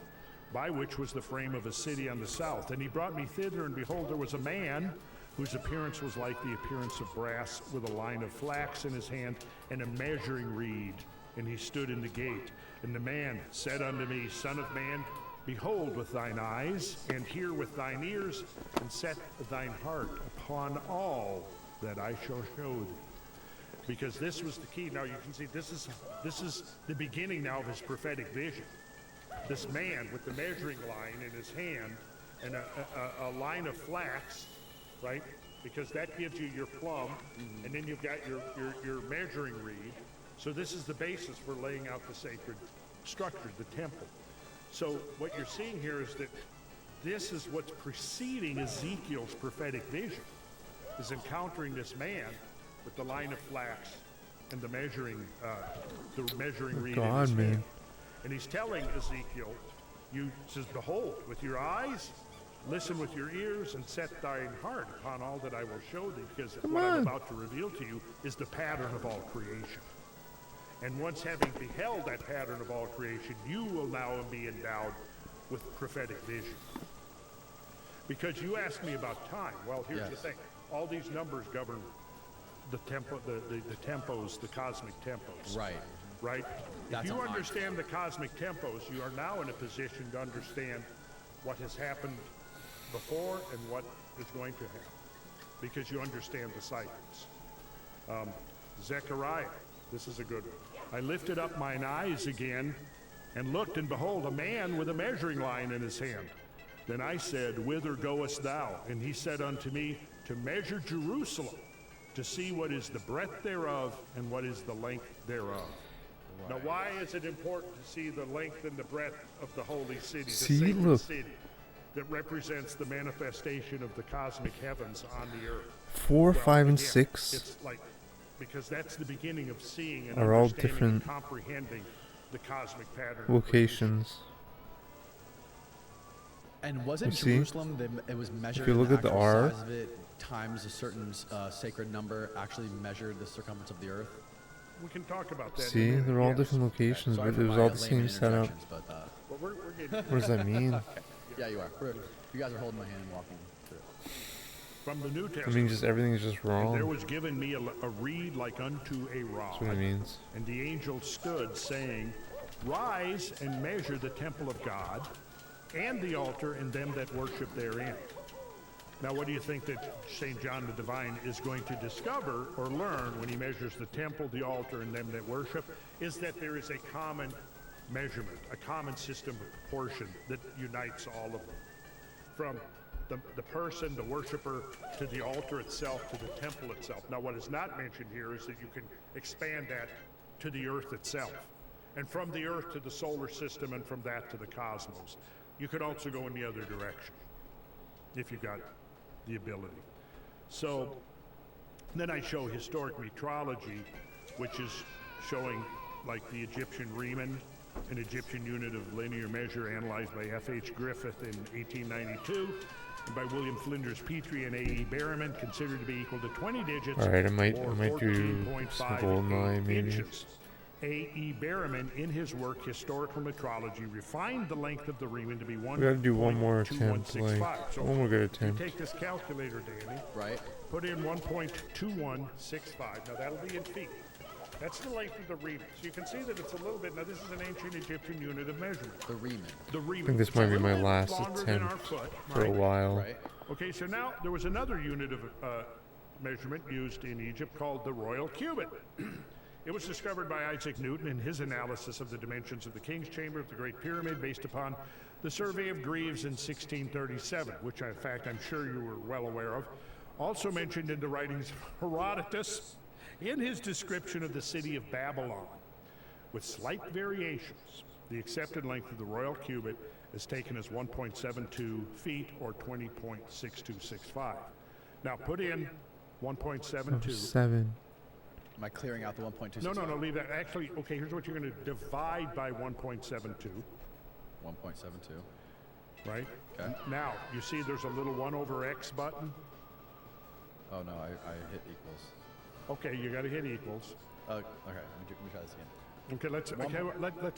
by which was the frame of a city on the south. And he brought me thither, and behold, there was a man whose appearance was like the appearance of brass, with a line of flax in his hand and a measuring reed. And he stood in the gate. And the man said unto me, Son of man, behold with thine eyes, and hear with thine ears, and set thine heart upon all that I shall show thee. Because this was the key. Now you can see this is the beginning now of his prophetic vision. This man with the measuring line in his hand and a line of flax, right? Because that gives you your plumb, and then you've got your measuring reed. So this is the basis for laying out the sacred structure, the temple. So what you're seeing here is that this is what's preceding Ezekiel's prophetic vision, is encountering this man with the line of flax and the measuring reed in his hand. And he's telling Ezekiel, says, behold, with your eyes, listen with your ears, and set thine heart upon all that I will show thee, because what I'm about to reveal to you is the pattern of all creation. And once having beheld that pattern of all creation, you will now be endowed with prophetic vision. Because you asked me about time. Well, here's the thing. All these numbers govern the tempo, the tempos, the cosmic tempos. Right. Right? That's if you a lot. understand the cosmic tempos, you are now in a position to understand what has happened before and what is going to happen. Because you understand the cycles. Zechariah, this is a good one. I lifted up mine eyes again and looked, and behold, a man with a measuring line in his hand. Then I said, Whither goest thou? And he said unto me, To measure Jerusalem, to see what is the breadth thereof and what is the length thereof. Now, why is it important to see the length and the breadth of the holy city, the sacred city that represents the manifestation of the cosmic heavens on the earth? 4, 5, and again, 6 It's like, because that's the beginning of seeing and are all understanding different and comprehending the cosmic pattern. locations. And was You it see? Jerusalem that it was measured? If you look and at the actual R, size of it times a certain sacred number actually measured the circumference of the earth. We can talk about that. see, they're all different locations, Sorry but for it was my all the layman same setup. interjections, but, But we're getting What does that mean? Yeah, you are. You guys are holding my hand and walking through. From the New I Testament. mean, just everything is just And wrong. there was given me a reed like unto a rod. That's what it means. And the angel stood, saying, Rise and measure the temple of God, and the altar, and them that worship therein. Now, what do you think that St. John the Divine is going to discover or learn when he measures the temple, the altar, and them that worship? Is that there is a common measurement, a common system of proportion that unites all of them. From the person, the worshiper, to the altar itself, to the temple itself. Now, what is not mentioned here is that you can expand that to the earth itself. And from the earth to the solar system, and from that to the cosmos. You could also go in the other direction, if you've got the ability. So, then I show historic metrology, which is showing like the Egyptian Riemann, an Egyptian unit of linear measure analyzed by F.H. Griffith in 1892, and by William Flinders Petrie and A.E. Berriman, considered to be equal to 20 digits. Alright, I might or do some 14.58 GoldenEye maybe. inches. A.E. Berriman, in his work Historical Metrology, refined the length of the Riemann to be We gotta do one more attempt, 1.2165. like, So one more good you attempt. take this calculator, Danny. Right. Put in 1.2165. Now that'll be in feet. That's the length of the Riemann. So you can see that it's a little bit. Now this is an ancient Egyptian unit of measurement. The Riemann. The I Riemann. think this It's might a be my little bit last longer than our attempt foot, for a right? while. Right. Okay, so now there was another unit of measurement used in Egypt called the royal cubit. It was discovered by Isaac Newton in his analysis of the dimensions of the King's Chamber of the Great Pyramid based upon the survey of Greaves in 1637, which in fact I'm sure you were well aware of. Also mentioned in the writings of Herodotus in his description of the city of Babylon. With slight variations, the accepted length of the royal cubit is taken as 1.72 feet or 20.6265. Now put in 1.72. 7. Am I clearing out the 1.26? No, leave that. Actually, okay, here's what you're going to divide by 1.72. 1.72. Right? Okay. Now, you see there's a little 1 over x button? Oh no, I hit equals. Okay, you got to hit equals. Okay, let me try this again. Okay, let's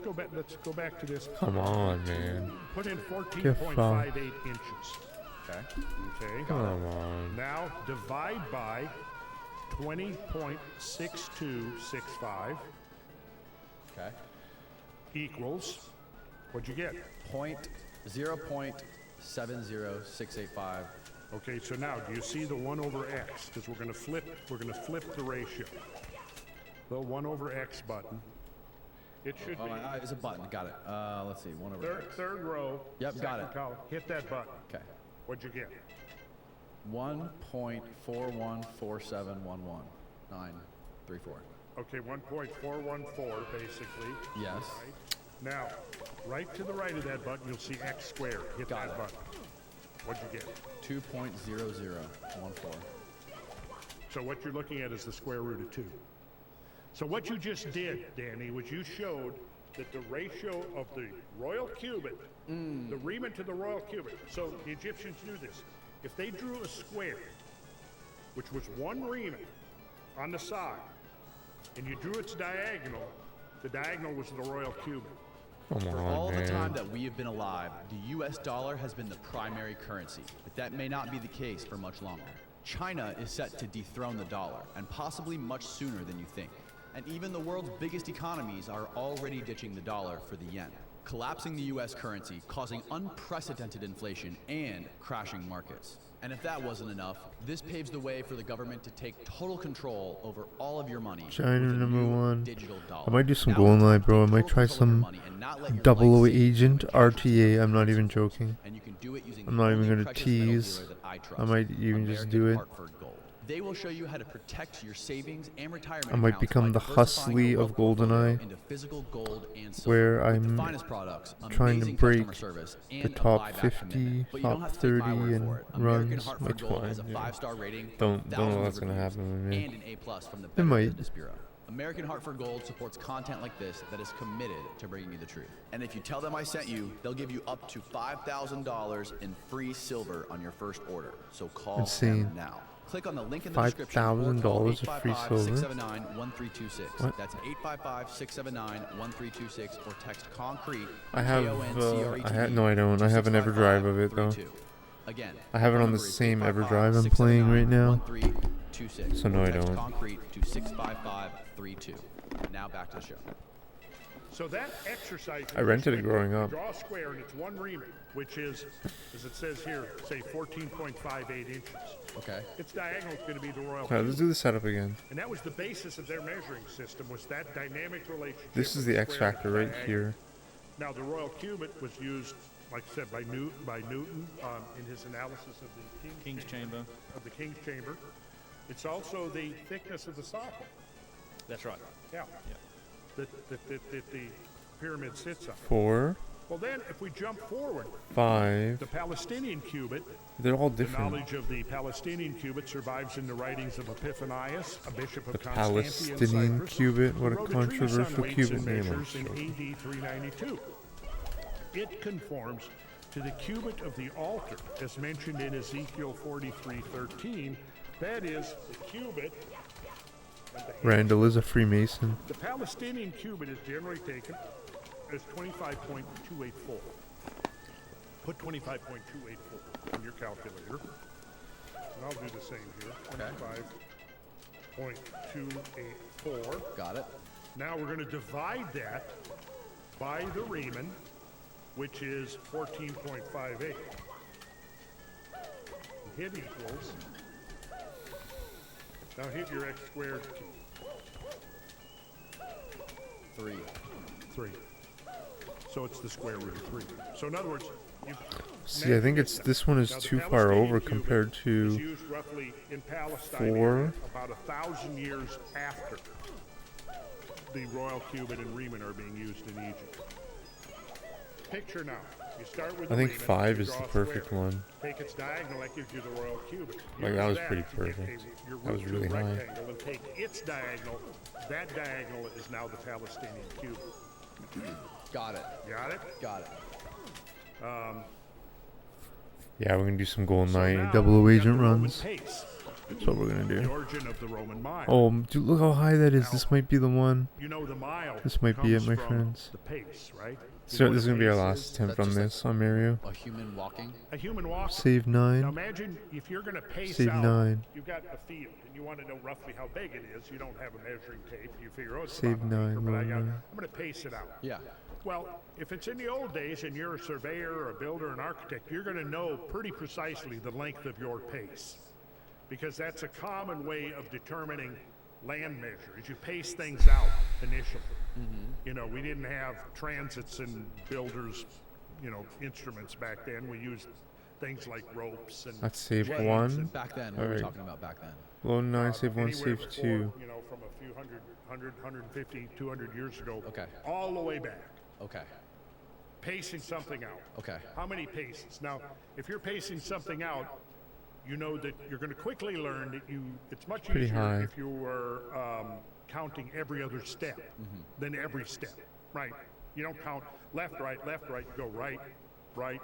go back. Let's go back to this. Come on, man. Put in Get 14.58 inches. Okay. Okay. Come on. Now divide by 20.6265. Okay. Equals. What'd you get? 0.70685. Okay, so now do you see the 1 over x? Because we're going to flip the ratio. The 1 over x button. It should be. It's a button. Got it. Let's see. 1 over x. Third row. Yep, got it. Column. Hit that button. Okay. What'd you get? 1.414711934. Okay, 1.414 basically. Yes. Right. Now, right to the right of that button, you'll see x squared. Hit Got that it. button. What'd you get? 2.0014. So what you're looking at is the square root of 2. So what you just did, Danny, was you showed that the ratio of the royal cubit, the Riemann to the royal cubit, so the Egyptians knew this. If they drew a square, which was 1 Riemann on the side, and you drew its diagonal, the diagonal was the royal cubit. For all the time that we have been alive, the US dollar has been the primary currency, but that may not be the case for much longer. China is set to dethrone the dollar, and possibly much sooner than you think. And even the world's biggest economies are already ditching the dollar for the yen, collapsing the US currency, causing unprecedented inflation and crashing markets. And if that wasn't enough, this paves the way for the government to take total control over all of your money. China with a number new 1. digital dollar. I might do some Now gold it's line, time to bro. I take might total try control of your some money and not let your 00 life sink agent into cash RTA. I'm not even joking. And you can do it using I'm the not even only gonna precious metal tease. dealer that I trust, I might even just American do it. Hartford Gold. They will show you how to protect your savings and retirement I might accounts become by the diversifying your Husley wealth of portfolio GoldenEye, into physical gold and silver. where With I'm the finest products, trying to amazing break customer service, the and a top buyback 50, commitment. But you don't top have to 30 take my word and for it. American runs. Hartford It's Gold has a fine, yeah. 5-star rating, Don't know thousands what's of gonna reviews, happen with me. and an A+ from the It Better might. Business Bureau. American Hartford Gold supports content like this that is committed to bringing you the truth. And if you tell them I sent you, they'll give you up to $5,000 in free silver on your first order. So call Insane. them now. Click on the link in the description or $5,000 call of free silver? 855-679-1326. What? That's 855-679-1326 or text concrete. I have, KONCRETE no, I don't. I have an everdrive of it, though. 32. Again, I have it on the same everdrive I'm playing right now. 1326. So no, or I text don't. concrete to 65532. Now back to the show. So that exercise. I rented it growing up. Draw a square, and it's 1 Riemann, which is, as it says here, say 14.58 inches. Okay. Its diagonal is going to be the royal. Okay, let's do the setup again. And that was the basis of their measuring system, was that dynamic relationship. This is of the X square factor and right diagonal. here. Now, the royal cubit was used, like I said, by Newton in his analysis of the King's Chamber. Of the King's Chamber. It's also the thickness of the socket. That's right. Yeah. That the pyramid sits on. 4. Well, then, if we jump forward, 5. the Palestinian cubit. They're all The different. knowledge of the Palestinian cubit survives in the writings of Epiphanius, a bishop of The Constantinople in Palestinian Cyprus, cubit, who what a wrote treatise on controversial weights cubit and name, I'm measures in sure. AD 392. It conforms to the cubit of the altar, as mentioned in Ezekiel 43:13. That is the cubit. Randall is a Freemason. The Palestinian cubit is generally taken as 25.284. Put 25.284 in your calculator. And I'll do the same here. 25.284. Got it. Now we're going to divide that by the Riemann, which is 14.58. Hit equals. Now hit your x squared key. 3. 3. So it's the square root of 3. So in other words, you See, I think it's this one is now, the too far Palestinian over cubit compared is to used roughly in Palestine 4. area about 1,000 years after the royal cubit and Riemann are being used in Egypt. Picture now. You start with I the think Riemann, 5 you is the draw a perfect square. one. Take its diagonal, that gives you the royal cubit. Like, Use that was that pretty to get perfect. your That was root really to a high. rectangle and take its diagonal. That diagonal is now the Palestinian cubit. Got it. Got it? Got it. Yeah, we're gonna do some Golden So Eye now double we got agent the Roman runs. pace. That's what we're gonna The do. origin of the Roman mile. Oh, dude, look how high that is. This might be the one. You know the mile This might be it, comes my from friends. the pace, right? You So know this is what gonna be our pace last is? attempt That's on just this on Mario. A human walking. A human walking. Save Now 9. imagine if you're going to pace Save out, 9. you've got a field and you want to know roughly how big it is. You don't have a measuring tape. You figure, oh, it's Save about an acre, 9, but low 9. I'm going to pace it out. Yeah. Well, if it's in the old days and you're a surveyor or a builder, an architect, you're going to know pretty precisely the length of your pace, because that's a common way of determining land measure, is you pace things out initially. You know, we didn't have transits and builders, you know, instruments back then. We used things like ropes and Let's save chains 1. and Back then, what were we Alright. talking about back then? Low 9, save 1, anywhere save before, 2. you know, from a few 150, 200 years ago, Okay. all the way back. Okay. Pacing something out. Okay. How many paces? Now, if you're pacing something out, you know that you're going to quickly learn that it's much Pretty easier high. if you were counting every other step than every step, right? You don't count left, right, you go right, right,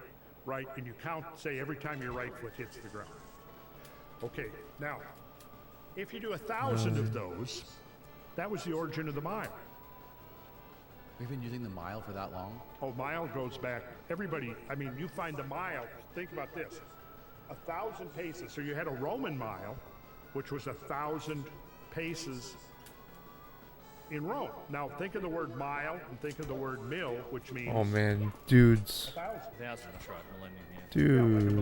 right, and you count, say, every time your right foot hits the ground. Okay, now, if you do 1,000 of those, that was the origin of the mile. We've been using the mile for that long? Oh, mile goes back. Everybody, I mean, you find the mile, think about this, 1,000 paces. So you had a Roman mile, which was 1,000 paces in Rome. Now think of the word mile and think of the word mil, which means Oh man, dudes. 1,000, that's right, millennium, yeah. Dudes.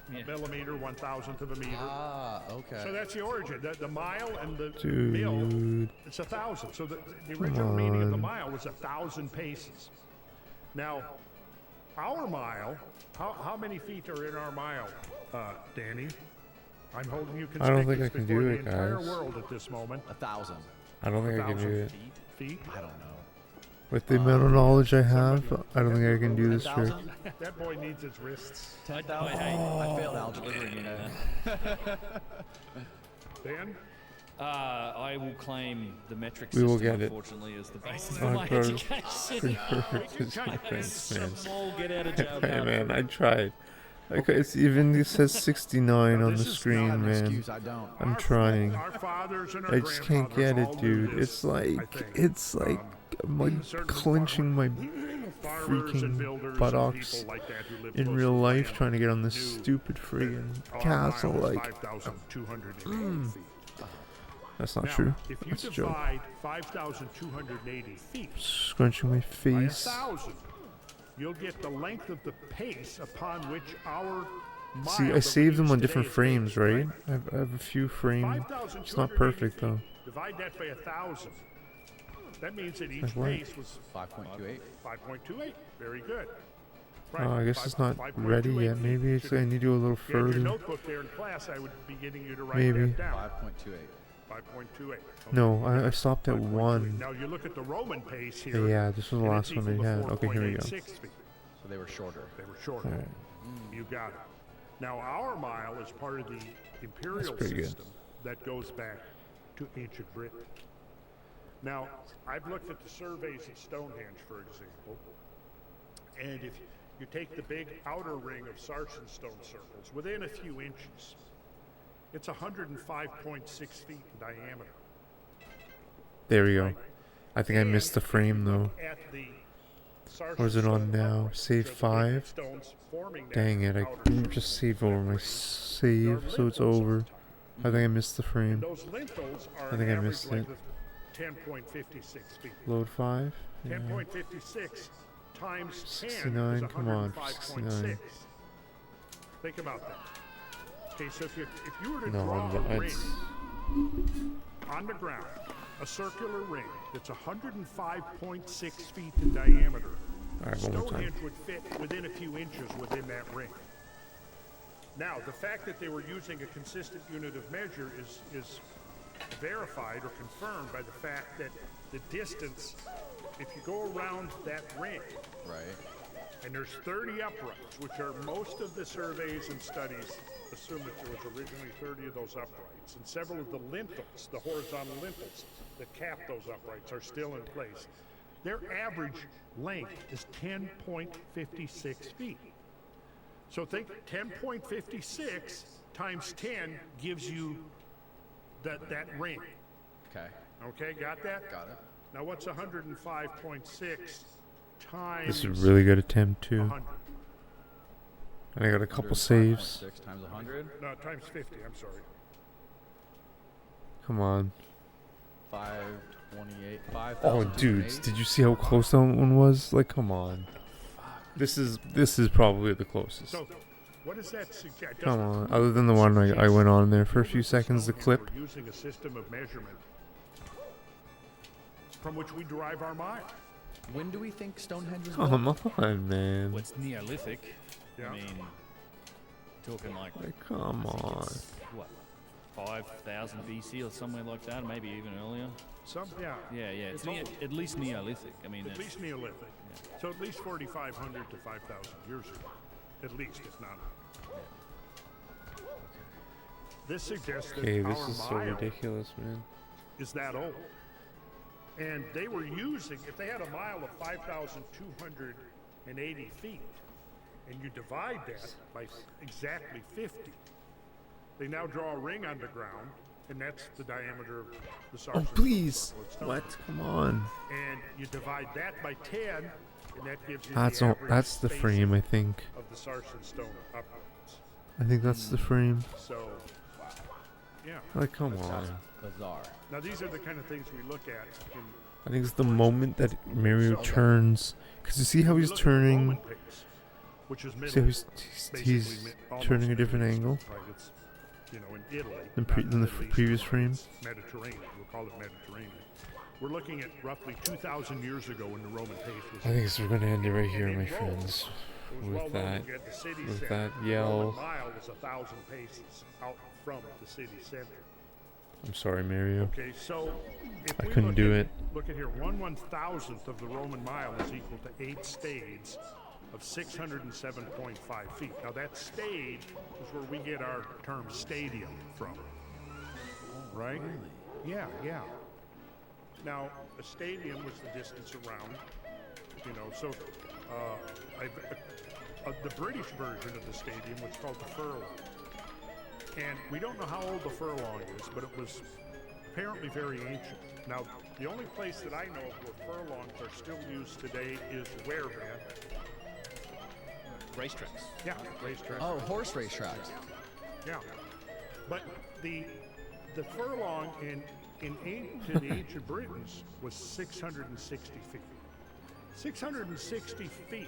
a millimeter, 1,000th of a meter. Ah, okay. So that's the origin. The mile and the Dude. mil, it's 1,000. So the original Come meaning of the on. mile was 1,000 paces. Now, our mile, how many feet are in our mile, Danny? I'm holding you I don't think conspicuous I can before do the it, entire guys. world at this moment. 1,000. I don't think I can do 1,000 it. feet? I don't know. With the amount of knowledge I have, I don't think I can do this trick. 10,000? That boy needs his wrists. 10,000. I failed algebra, you know. Dan? I will claim the metric We system, will get it. unfortunately, as the basis Oh, of my bro, education. pretty perfect is my thanks, man. Small get out of jail Hey card. man, I tried. Like, it's even it says 69 on the screen, man. I'm trying. Our fathers and our I just can't get grandfathers it, all knew dude. this, It's like I'm like clenching my freaking buttocks in real life trying to get on this stupid friggin' castle. Like, that's not Now, true. If you That's a joke. divide 5,280 feet Scrunching my by face. 1,000, you'll get the length of the pace upon which our mile See, I that saved we them use on different today is frames, based, right? I have a few frames. It's not perfect though. Divide that by 1,000. That means that each Like what? pace was 5.28. 5.28. Very good. Oh, I guess it's not 5.28 ready yet. feet. Maybe it's, I need to go a little Yeah, in your further. notebook there in class, I would be getting you to write Maybe. that down. 5.28. 5.28. Okay. No, I stopped at 1. Now you look at the Roman pace here. Yeah, this was the and last it's one equal I to had. Okay, here we go. 4.86 feet. So they were shorter. They were shorter. Alright. You got it. Now our mile is part of the imperial pretty good. system that goes back to ancient Britain. Now, I've looked at the surveys of Stonehenge, for example, and if you take the big outer ring of sarsen stone circles, within a few inches, it's 105.6 feet in diameter. There we go. I think I And missed the frame though. at the sarsen Where's it on stone now? upright, Save so the big 5? stones forming that Dang it, I outer just saved over my save, so it's over. I think I missed the frame. Those lintels are I think an I average missed it. length of 10.56 feet. Load 5? Yeah. 10.56 times 10 69, is come on, 105.6. 69. Think about that. Okay, so if you were to No, draw I'm a ring it's on the ground a circular ring that's 105.6 feet in diameter. All right, one more time. Stonehenge would fit within a few inches within that ring. Now, the fact that they were using a consistent unit of measure is verified or confirmed by the fact that the distance, if you go around that ring, right, and there's 30 uprights, which are most of the surveys and studies assume that there was originally 30 of those uprights, and several of the lintels, the horizontal lintels that cap those uprights, are still in place. Their average length is 10.56 feet. So think 10.56 times 10 gives you that ring. Okay. Okay, got that? Got it. Now what's 105.6 times? This is a really good attempt too. 100? And I got a couple saves. 6 times 100? No, times 50, I'm sorry. Come on. 528. Oh, dudes, did you see how close that one was? Like, come on. This is probably the closest. So, what does that suggest? Come on. Other than the one I went on there for a few seconds, the clip. We're using a system of measurement from which we derive our mile. When do we think Stonehenge was Come built? on, man. What's Neolithic? Yeah. I mean, talking like come on. What, 5,000 BC or somewhere like that, maybe even earlier. Yeah. Yeah. It's at least Neolithic. I mean, At least Neolithic. Yeah. So at least 4,500 to 5,000 years ago. At least, if not. This suggests that Okay, our this is so mile ridiculous, man. is that old. And they were using, if they had a mile of 5,280 feet, and you divide that by exactly 50, they now draw a ring on the ground, and that's the diameter of the Oh, Sarsen please. stone. What? Come on. And you divide that by 10, and that gives you That's the all. average That's the spacing frame, I think. of the Sarsen stone uprights. I think that's the frame. So, yeah. Like, come That's on. Bizarre. Now these are the kind of things we look at in I think it's the moment that Mario turns. Because you see how he's turning. which is See how he's turning a different angle? Right, it's, you know, in Italy. Than the previous frame. Mediterranean. We'll call it Mediterranean. We're looking at roughly 2,000 years ago when the Roman pace was. I think we're going to end it right here, my friends. With that yell. The mile was 1,000 paces out from the city center. I'm sorry, Mario. Okay, so if I we couldn't look do at- it. Look at here, 1/1000th of the Roman mile is equal to 8 stades of 607.5 feet. Now that stade is where we get our term stadium from, right? Yeah. Now a stadium was the distance around, you know. So the British version of the stadium was called the furlong. And we don't know how old the furlong is, but it was apparently very ancient. Now, the only place that I know of where furlongs are still used today is where, man? Racetracks. Yeah, racetracks. Oh, horse racetracks. Yeah. But the furlong in the ancient Britons was 660 feet. 660 feet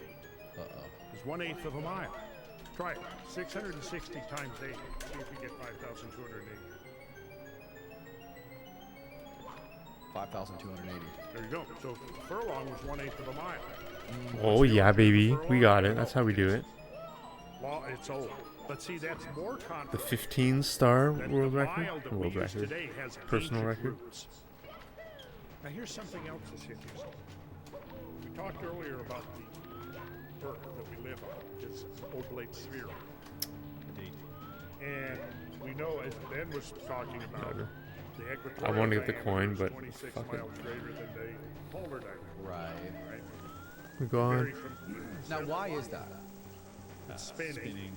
is 1/8 of a mile. Try it. 660 times 8. See if you get 5,280. 5,280. There you go. So furlong was 1/8 of a mile. Oh, yeah, baby. We got it. That's how we do it. Well, it's old. But see, that's more The confident. 15-star that world the record? mile that we World use record. today has Personal ancient record. roots. Now here's something else that's interesting. We talked earlier about the Earth that we live on, it's an oblate sphere. Indeed. And we know, as Ben was talking about, Whatever. the I equatorial wanna get the diameter coin, is but 26 fuck it. miles greater than the polar diameter. Right. We go on. Vary from Now, why is that? It's spinning.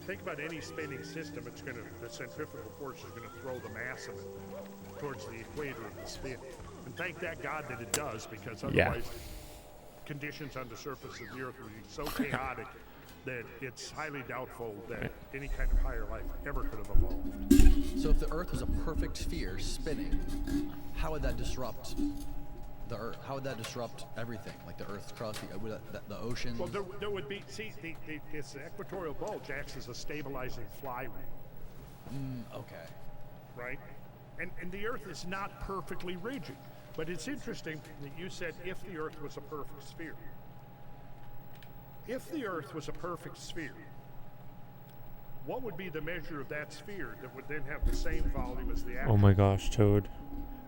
Think about any spinning system. It's going to, the centrifugal force is going to throw the mass of it towards the equator of the spin. And thank that God that it does, because otherwise conditions on the surface of the Earth would be so chaotic that it's highly doubtful that any kind of higher life ever could have evolved. So if the Earth was a perfect sphere spinning, how would that disrupt the Earth? How would that disrupt everything? Like the Earth's crust, the ocean? Well, there would be, see, this equatorial bulge acts as a stabilizing flywheel. Okay. Right? And the Earth is not perfectly rigid. But it's interesting that you said if the Earth was a perfect sphere. If the Earth was a perfect sphere, what would be the measure of that sphere that would then have the same volume as the actual? Oh my gosh, Toad.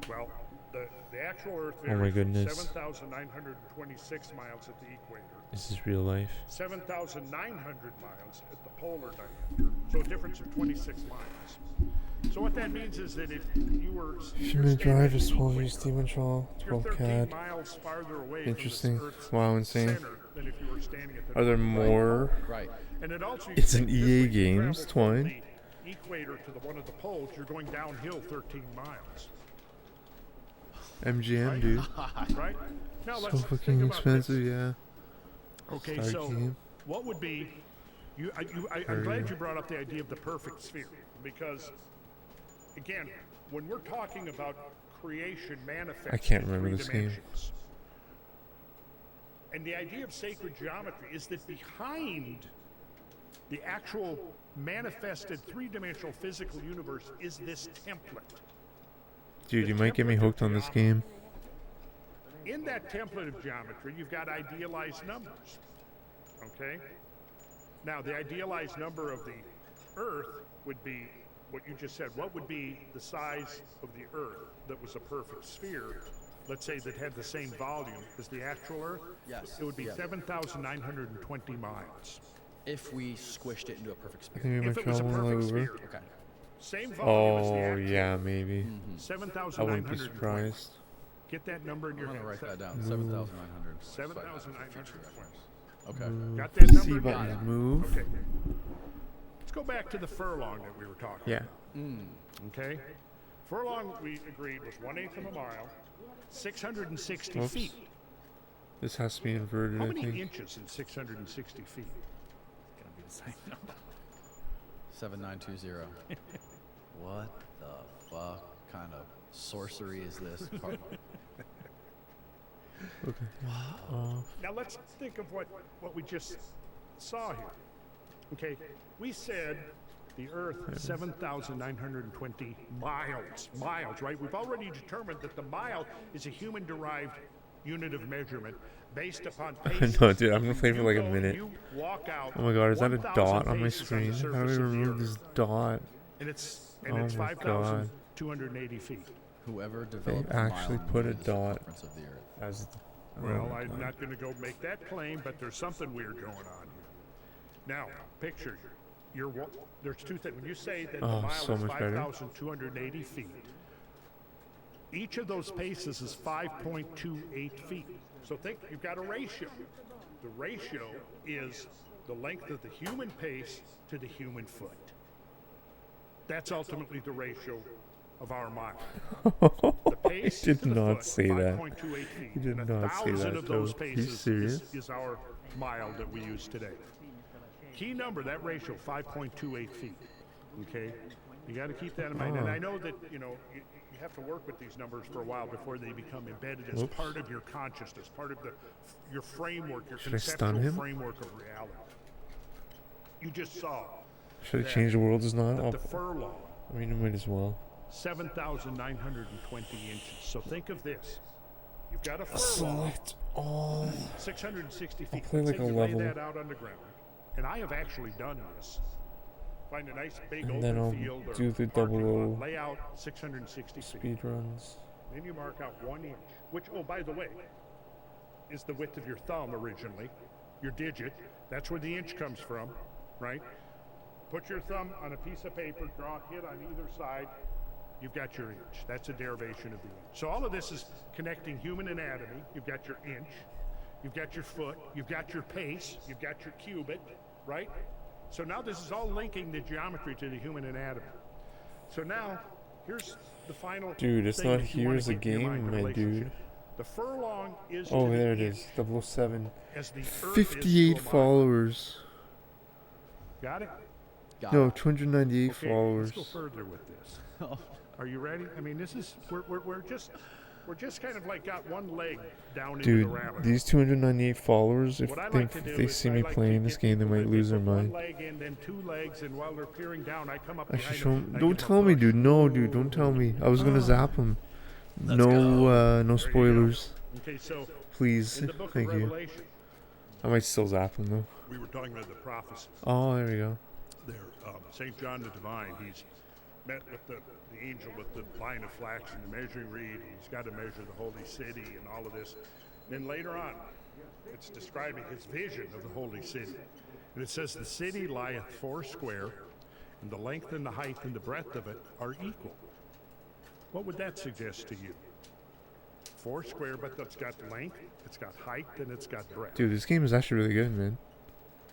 Well, the actual Earth Oh my varies goodness. 7,926 miles at the equator. This is real life. 7,900 miles at the polar diameter. So a difference of 26 miles. So what that means is that if you were Human drive is 12 years Demontrol, 12 13 CAD. miles farther away Interesting. from this Earth's Wow, insane. center than if you were standing at the Are there more? Right. And it also It's an if you EA travel Games from twine. the equator to one of the poles, you're going downhill 13 miles. MGM, dude. Right? Now So let's fucking think about expensive, this. yeah. Okay, Start so game. what would be? I'm glad you brought up the idea of the perfect sphere because, again, when we're talking about creation manifest I can't in remember three this game. dimensions, and the idea of sacred geometry is that behind the actual manifested three-dimensional physical universe is this template. Dude, you might get me hooked on this game. In that template of geometry, you've got idealized numbers. Okay? Now, the idealized number of the Earth would be what you just said. What would be the size of the Earth that was a perfect sphere? Let's say that had the same volume as the actual Earth? Yes. It would be 7,920 miles. If we squished it into a perfect sphere. I think we might If it was a travel perfect over. sphere. Okay. Same volume as the Oh, actual yeah, maybe. Mm-hmm. 7,920. I wouldn't be surprised. Get that number in your head. I'm gonna write that down. Move. 7,900. 7,920. Okay. Move. Got that C number? buttons move. Okay. Let's go back to the furlong that we were talking Yeah. about. Okay? Furlong, we agreed, was 1/8 of a mile, 660 Whoops. feet. This has to be inverted, How I many think. inches in 660 feet? It's gonna be the same number. 7920. What the fuck kind of sorcery is this? Okay. Now let's think of what we just saw here. Okay, we said the Earth 7,920 miles. Miles, right? We've already determined that the mile is a human-derived unit of measurement based upon paces. No, dude, I'm gonna play for like a You go, minute. you walk out Oh my god, is that a 1,000 dot on my paces on the screen? How do surface we of the remove Earth. this dot? And it's Oh my 5,280 feet. Whoever They developed the actually mile put a knew the dot circumference of the Earth. as. Well, oh my I'm God. not going to go make that claim, but there's something weird going on here. Now, picture, there's two things. When you say that the Oh, mile so is much better. 5,280 feet, each of those paces is 5.28 feet. So think, you've got a ratio. The ratio is the length of the human pace to the human foot. That's ultimately the ratio of our mile. The I pace did to the not foot, say that. 5.28 feet. You did and not say 1,000 that, of those Joe. Are you paces serious? is our mile that we use today. Key number, that ratio, 5.28 feet. Okay? You got to keep that in mind. And Oh. I know that, you have to work with these numbers for a while before they become embedded as Whoops. part of your consciousness, part of your framework, your Should I conceptual stun him? framework of reality. You just saw Should I that- change the world as not? that Oh, the furlong, I mean, I might as well. 7,920 inches. So think of this. You've got a furlong, Select all. 660 I'll feet. play Let's like say a you level. lay that out underground. And I have actually done this. Find a nice big And open then I'll field or do the parking lot, 00 lay out 660 feet. speed runs. Then you mark out 1 inch, which, oh, by the way, is the width of your thumb originally, your digit. That's where the inch comes from, right? Put your thumb on a piece of paper, draw a hit on either side, you've got your inch. That's a derivation of the inch. So all of this is connecting human anatomy. You've got your inch, you've got your foot, you've got your pace, you've got your cubit, right? So now this is all linking the geometry to the human anatomy. So now, here's the final Dude, it's thing not that you wanna here's a get in your mind, game, the my relationship. dude. The furlong is Oh, to the there it inch is. 007. as the Earth is 58 to a mile. followers. Got it? No, 298 Okay, followers. let's go further with this. Are you ready? I mean, this is we're just we're just kind of like got one leg down into Dude, the rabbit. these 298 followers, if What I they, like to do if they is see I me like to playing get this game, they people might that lose their put mind. one leg in, then two legs, and while they're peering down, I come up I should behind show them. him. I Don't give them tell a me, push. dude. No, dude, don't tell me. I was gonna zap him. No spoilers. Okay, so Please, in the book thank of you. Revelation, I might still zap him though. we were talking about the prophecies. Oh, there we go. There, St. John the Divine, he's met with the angel with the line of flax and the measuring reed, and he's got to measure the holy city and all of this. Then later on, it's describing his vision of the holy city. And it says, the city lieth foursquare, and the length and the height and the breadth of it are equal. What would that suggest to you? Foursquare, but that's got length, it's got height, and it's got breadth. Dude, this game is actually really good, man.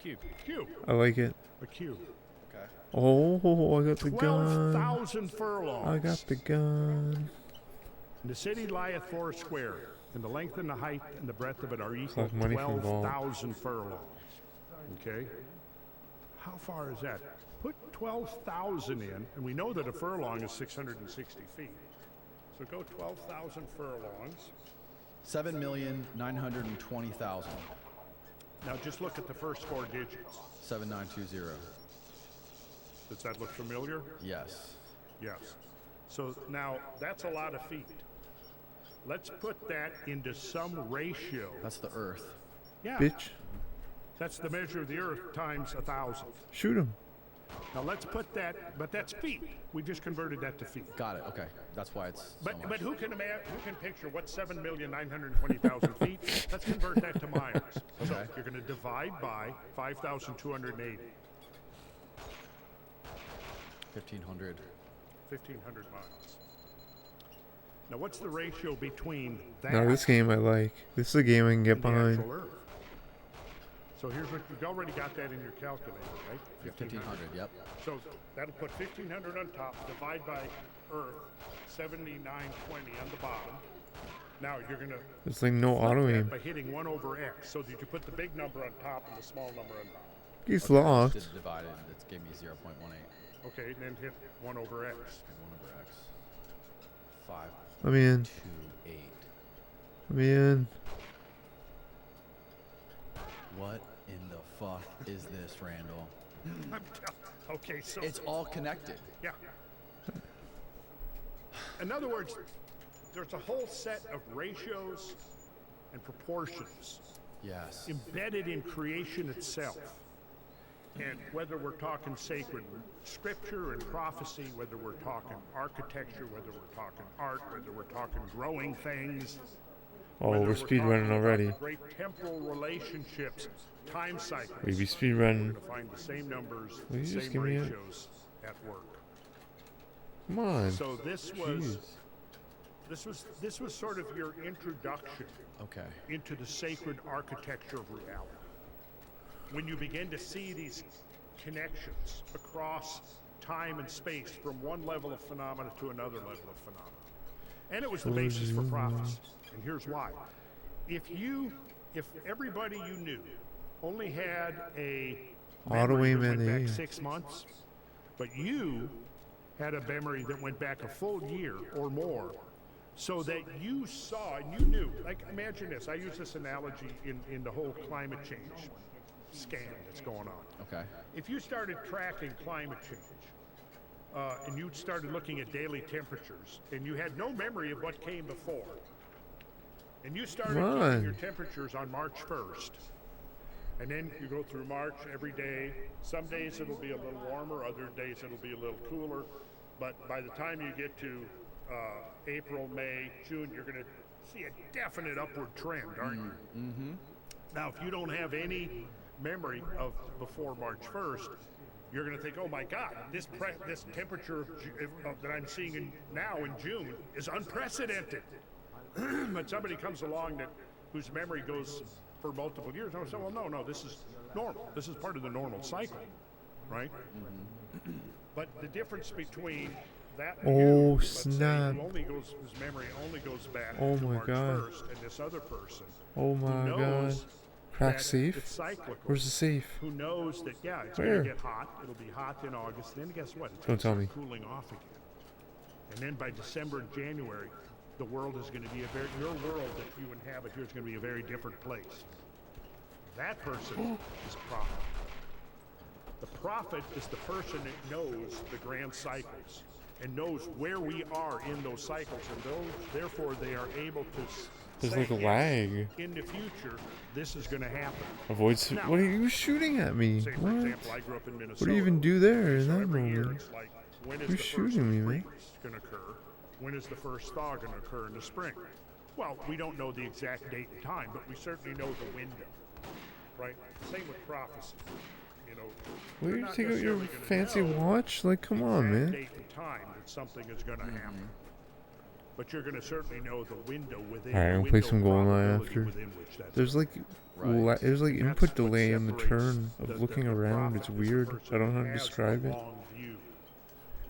Cube. Cube. I like it. A cube. Okay. Oh, I got the gun. 12,000 furlongs. I got the gun. And the city lieth foursquare, and the length and the height and the breadth of it are equal like money from Vault. 12,000 furlongs. Okay? How far is that? Put 12,000 in, and we know that a furlong is 660 feet. So go 12,000 furlongs. 7,920,000. Now just look at the first four digits. 7920. Does that look familiar? Yes. Yes. So now that's a lot of feet. Let's put that into some ratio. That's the Earth. Yeah. Bitch. That's the measure of the Earth times 1,000. Shoot him. Now let's put that, but that's feet. We just converted that to feet. Got it. Okay. That's why it's. But who can picture what's 7,920,000 feet? Let's convert that to miles. So Okay. you're going to divide by 5,280. 1,500. 1,500 miles. Now what's the ratio between that? Now this game I like. This is a game I can get and the behind. actual Earth? So here's what you've already got that in your calculator, right? 1,500. Yep. So that'll put 1,500 on top, divide by Earth, 7920 on the bottom. Now you're gonna. It's like no auto aim. By hitting 1 over x. So did you put the big number on top and the small number on bottom? He's Okay, I locked. just did divided. It gave me 0.18. Okay, and then hit 1 over x. 1 over x. 5. I'm in. 2, 8. I'm in. What in the fuck is this, Randall? Okay, so It's all connected. yeah. In other words, there's a whole set of ratios and proportions Yes. embedded in creation itself. And whether we're talking sacred scripture and prophecy, whether we're talking architecture, whether we're talking art, whether we're talking growing things. Oh, whether we're speedrunning talking already. about great temporal relationships, time cycles. We be We're speedrunning. going to find the same numbers, Will you the just same give me a- ratios at work. Come on. So this was Jeez. this was sort of your introduction Okay. into the sacred architecture of reality. When you begin to see these connections across time and space from one level of phenomena to another level of phenomena. And it was the basis for prophecy. And here's why. If everybody you knew only had a Auto memory aim that and went aim. back 6 months, but you had a memory that went back a full year or more, so that you saw and you knew, like imagine this, I use this analogy in the whole climate change scam that's going on. Okay. If you started tracking climate change, and you started looking at daily temperatures, and you had no memory of what came before, and you started Come keeping on. your temperatures on March 1st, and then you go through March every day. Some days it'll be a little warmer, other days it'll be a little cooler, but by the time you get to April, May, June, you're going to see a definite upward trend, aren't you? Mm-hmm. Now, if you don't have any memory of before March 1st, you're going to think, oh my God, this temperature that I'm seeing now in June is unprecedented. But somebody comes along whose memory goes for multiple years, and I say, well, no, this is normal. This is part of the normal cycle, right? Mm-hmm. But the difference between that Oh, you, let's say, snap. whose memory only goes back Oh to my March God. 1st, and this other person Oh who my God. knows Crack that safe? it's cyclical, Where's the safe? who knows that, yeah, it's Where? going to get hot. It'll be hot in August. Then guess what? It's Don't gonna tell start cooling off again. And then by December and January, the world is going to be your world that you inhabit here is going to be a very different place. That person is prophet. The prophet is the person that knows the grand cycles and knows where we are in those cycles, and therefore they are able to There's say, like a yes, lag. in the future, this is going to happen. Avoid. Now, What are you shooting at me? say, for What? example, I grew up in Minnesota. What do you even do there in So that every year moment? it's like, when is You're the shooting first me, man. freeze going to occur? When is the first thaw going to occur in the spring? Well, we don't know the exact date and time, but we certainly know the window, right? Same with prophecy. You know, Will you're you not take out your necessarily gonna fancy know watch? Like, come the on, exact man. date and time that something is going to happen. But you're going to certainly know the window within. Alright, I'm gonna play some GoldenEye after. Within which that's There's like, there's like input delay on the turn of looking around. It's weird. I don't know how to describe it. long view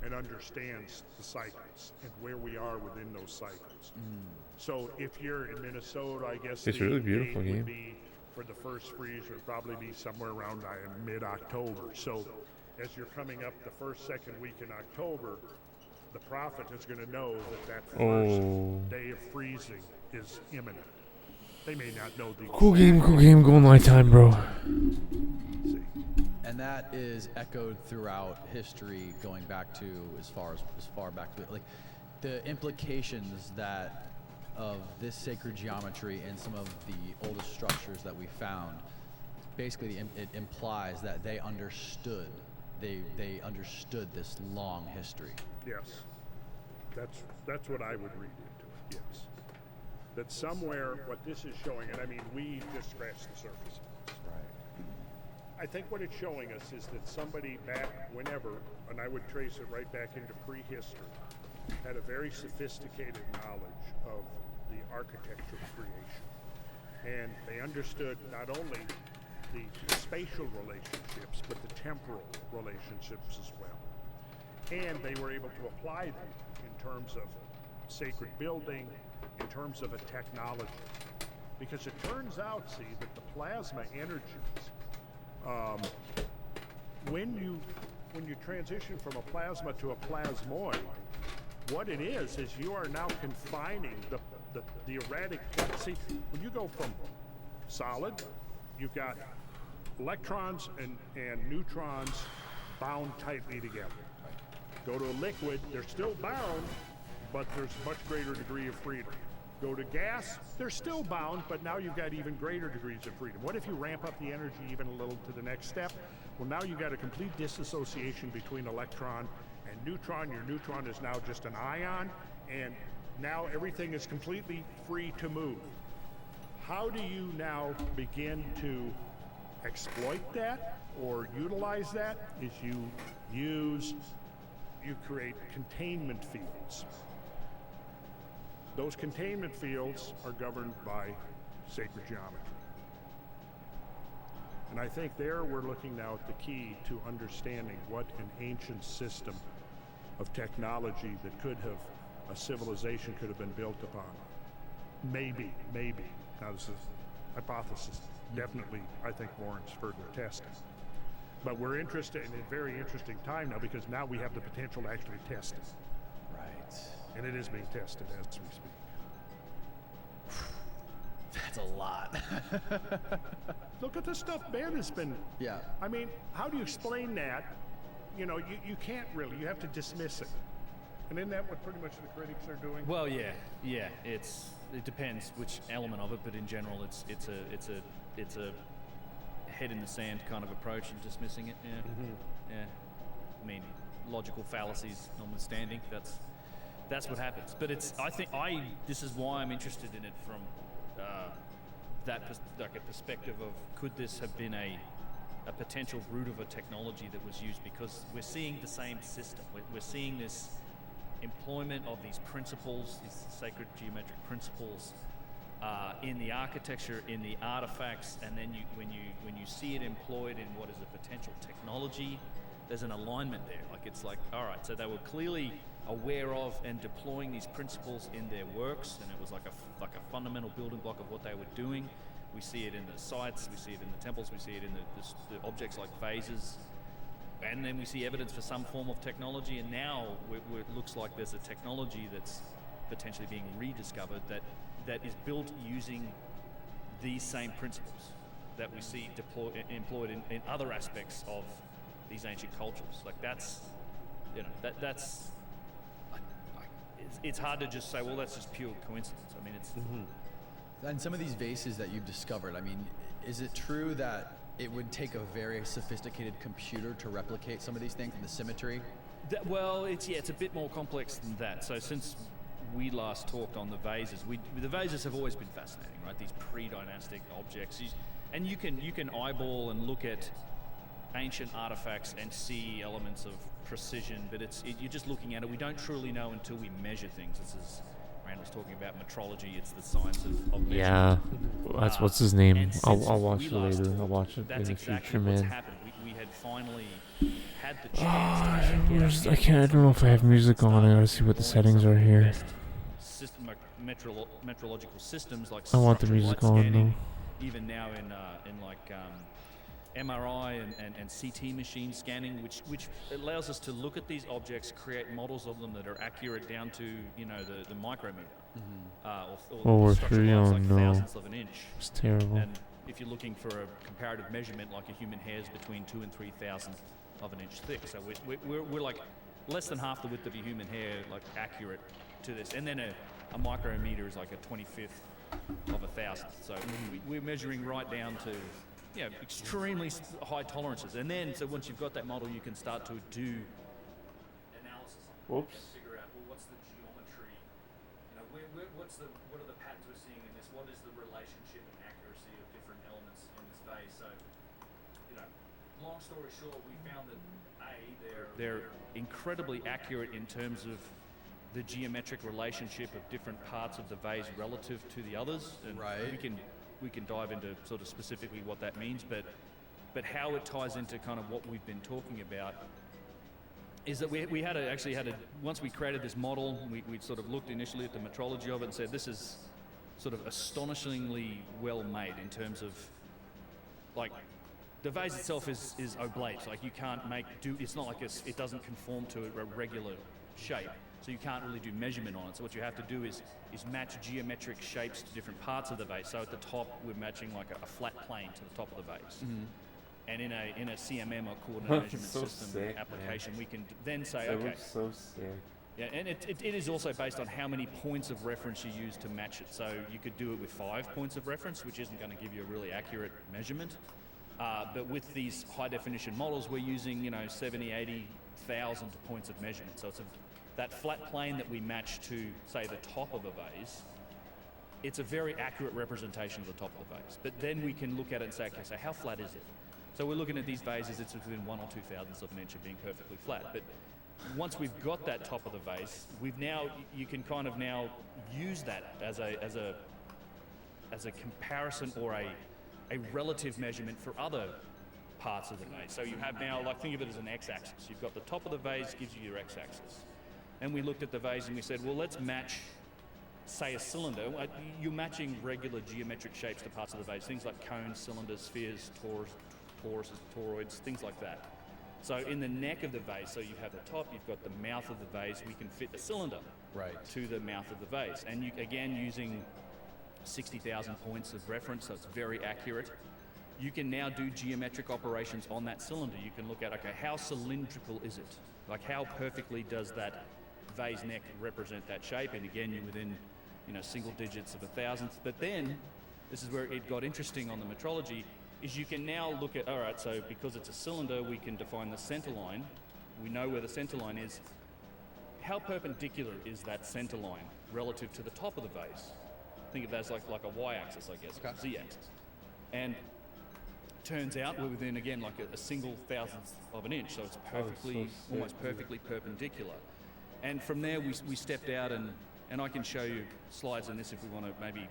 and understands the cycles and where we are within those cycles. So if you're in Minnesota, I guess It's the a really beautiful date would game. be for the first freeze would probably be somewhere around mid-October. So as you're coming up the first, second week in October, the prophet is going to know that first day of freezing is imminent. They may not know the Cool game, GoldenEye time, bro. And that is echoed throughout history, going back to as far back to like the implications that of this sacred geometry and some of the oldest structures that we found. Basically, it implies that they understood. They understood this long history. Yes, that's what I would read into it. Yes, that somewhere what this is showing, and I mean we just scratched the surface of this. Right. I think what it's showing us is that somebody back whenever, and I would trace it right back into prehistory, had a very sophisticated knowledge of the architecture of creation, and they understood not only the spatial relationships but the temporal relationships as well. And they were able to apply them in terms of sacred building, in terms of a technology. Because it turns out, see, that the plasma energies, when you transition from a plasma to a plasmoid, what it is you are now confining the erratic. See, when you go from solid, you've got electrons and neutrons bound tightly together. Go to a liquid, they're still bound, but there's a much greater degree of freedom. Go to gas, they're still bound, but now you've got even greater degrees of freedom. What if you ramp up the energy even a little to the next step? Well, now you've got a complete disassociation between electron and neutron. Your neutron is now just an ion, and now everything is completely free to move. How do you now begin to exploit that or utilize that? Is you create containment fields. Those containment fields are governed by sacred geometry. And I think there we're looking now at the key to understanding what an ancient system of technology that could have, a civilization could have been built upon. Maybe. Now this is hypothesis, definitely I think warrants further testing. But we're interested in a very interesting time now because now we have the potential to actually test it. Right. And it is being tested as we speak. That's a lot. Look at the stuff Ben has been. Yeah. I mean, how do you explain that? You know, you can't really. You have to dismiss it. And isn't that what pretty much the critics are doing? Well, yeah. It depends which element of it, but in general, it's a head in the sand kind of approach and dismissing it. Yeah. Yeah. I mean, logical fallacies notwithstanding, that's what happens. But this is why I'm interested in it from like a perspective of could this have been a potential root of a technology that was used, because we're seeing the same system. We're seeing this employment of these principles, these sacred geometric principles, in the architecture, in the artifacts, and then when you see it employed in what is a potential technology, there's an alignment there. Like it's like, all right, so they were clearly aware of and deploying these principles in their works, and it was like a fundamental building block of what they were doing. We see it in the sites, we see it in the temples, we see it in the objects like vases, and then we see evidence for some form of technology, and now it looks like there's a technology that's potentially being rediscovered that is built using these same principles that we see employed in other aspects of these ancient cultures. Like that's it's hard to just say, well, that's just pure coincidence. I mean, it's. And some of these vases that you've discovered, I mean, is it true that it would take a very sophisticated computer to replicate some of these things in the symmetry? Well, it's a bit more complex than that. So since we last talked on the vases, the vases have always been fascinating, right? These pre-dynastic objects, and you can eyeball and look at ancient artifacts and see elements of precision, but you're just looking at it. We don't truly know until we measure things. This is Randall's talking about metrology. It's the science of measurement. Yeah, that's what's his name. I'll watch it later. I'll watch it in the future, man. What's happened. We had finally had the chance. I don't know if I have music on. I gotta see what the settings are here. Metrological systems like I want the music on though. Even now in like MRI and CT machine scanning, which allows us to look at these objects, create models of them that are accurate down to the micrometer. Or we're structure free lines on like no. thousandths of an inch. It's terrible. And if you're looking for a comparative measurement, like a human hair is between 2 and 3 thousandths of an inch thick. So we're like less than half the width of a human hair, like accurate to this. And then a micrometer is like a 25th of a thousandth. So we're measuring right down to extremely high tolerances. And then, so once you've got that model, you can start to do analysis on it. And figure out, well, what's the geometry? What are the patterns we're seeing in this? What is the relationship and accuracy of different elements in this vase? So, long story short, we found that they're incredibly accurate in terms of the geometric relationship of different parts of the vase relative to the others. And we can dive into sort of specifically what that means, but how it ties into kind of what we've been talking about is that we actually had once we created this model, we sort of looked initially at the metrology of it and said, this is sort of astonishingly well made in terms of, like, the vase itself is oblate. Like, you can't it's not like it doesn't conform to a regular shape. So you can't really do measurement on it. So what you have to do is match geometric shapes to different parts of the vase. So at the top, we're matching like a flat plane to the top of the vase. And in a CMM or coordinate measurement system application, we can then say, That okay. looks so sick. Yeah, and it is also based on how many points of reference you use to match it. So you could do it with 5 points of reference, which isn't going to give you a really accurate measurement. But with these high definition models, we're using 70, 80,000 points of measurement. So it's that flat plane that we match to, say, the top of a vase, it's a very accurate representation of the top of the vase. But then we can look at it and say, okay, so how flat is it? So we're looking at these vases, it's within 1 or 2 thousandths of an inch of being perfectly flat. But once we've got that top of the vase, you can kind of now use that as a comparison or a relative measurement for other parts of the vase. So you have now, like, think of it as an x-axis. You've got the top of the vase gives you your x-axis. And we looked at the vase and we said, well, let's match, say, a cylinder. You're matching regular geometric shapes to parts of the vase, things like cones, cylinders, spheres, toruses, toroids, things like that. So in the neck of the vase, so you have the top, you've got the mouth of the vase, we can fit a cylinder to the mouth of the vase. And again, using 60,000 points of reference, so it's very accurate. You can now do geometric operations on that cylinder. You can look at, okay, how cylindrical is it? Like, how perfectly does that vase neck represent that shape? And again, you're within single digits of a thousandth. But then this is where it got interesting on the metrology, is you can now look at, all right, so because it's a cylinder, we can define the center line. We know where the center line is. How perpendicular is that center line relative to the top of the vase? Think of that as like a y-axis, I guess, or z-axis. And turns out we're within, again, like a single thousandth of an inch, so it's perfectly, almost perfectly perpendicular. And from there, we stepped out, and I can show you slides on this if we want to maybe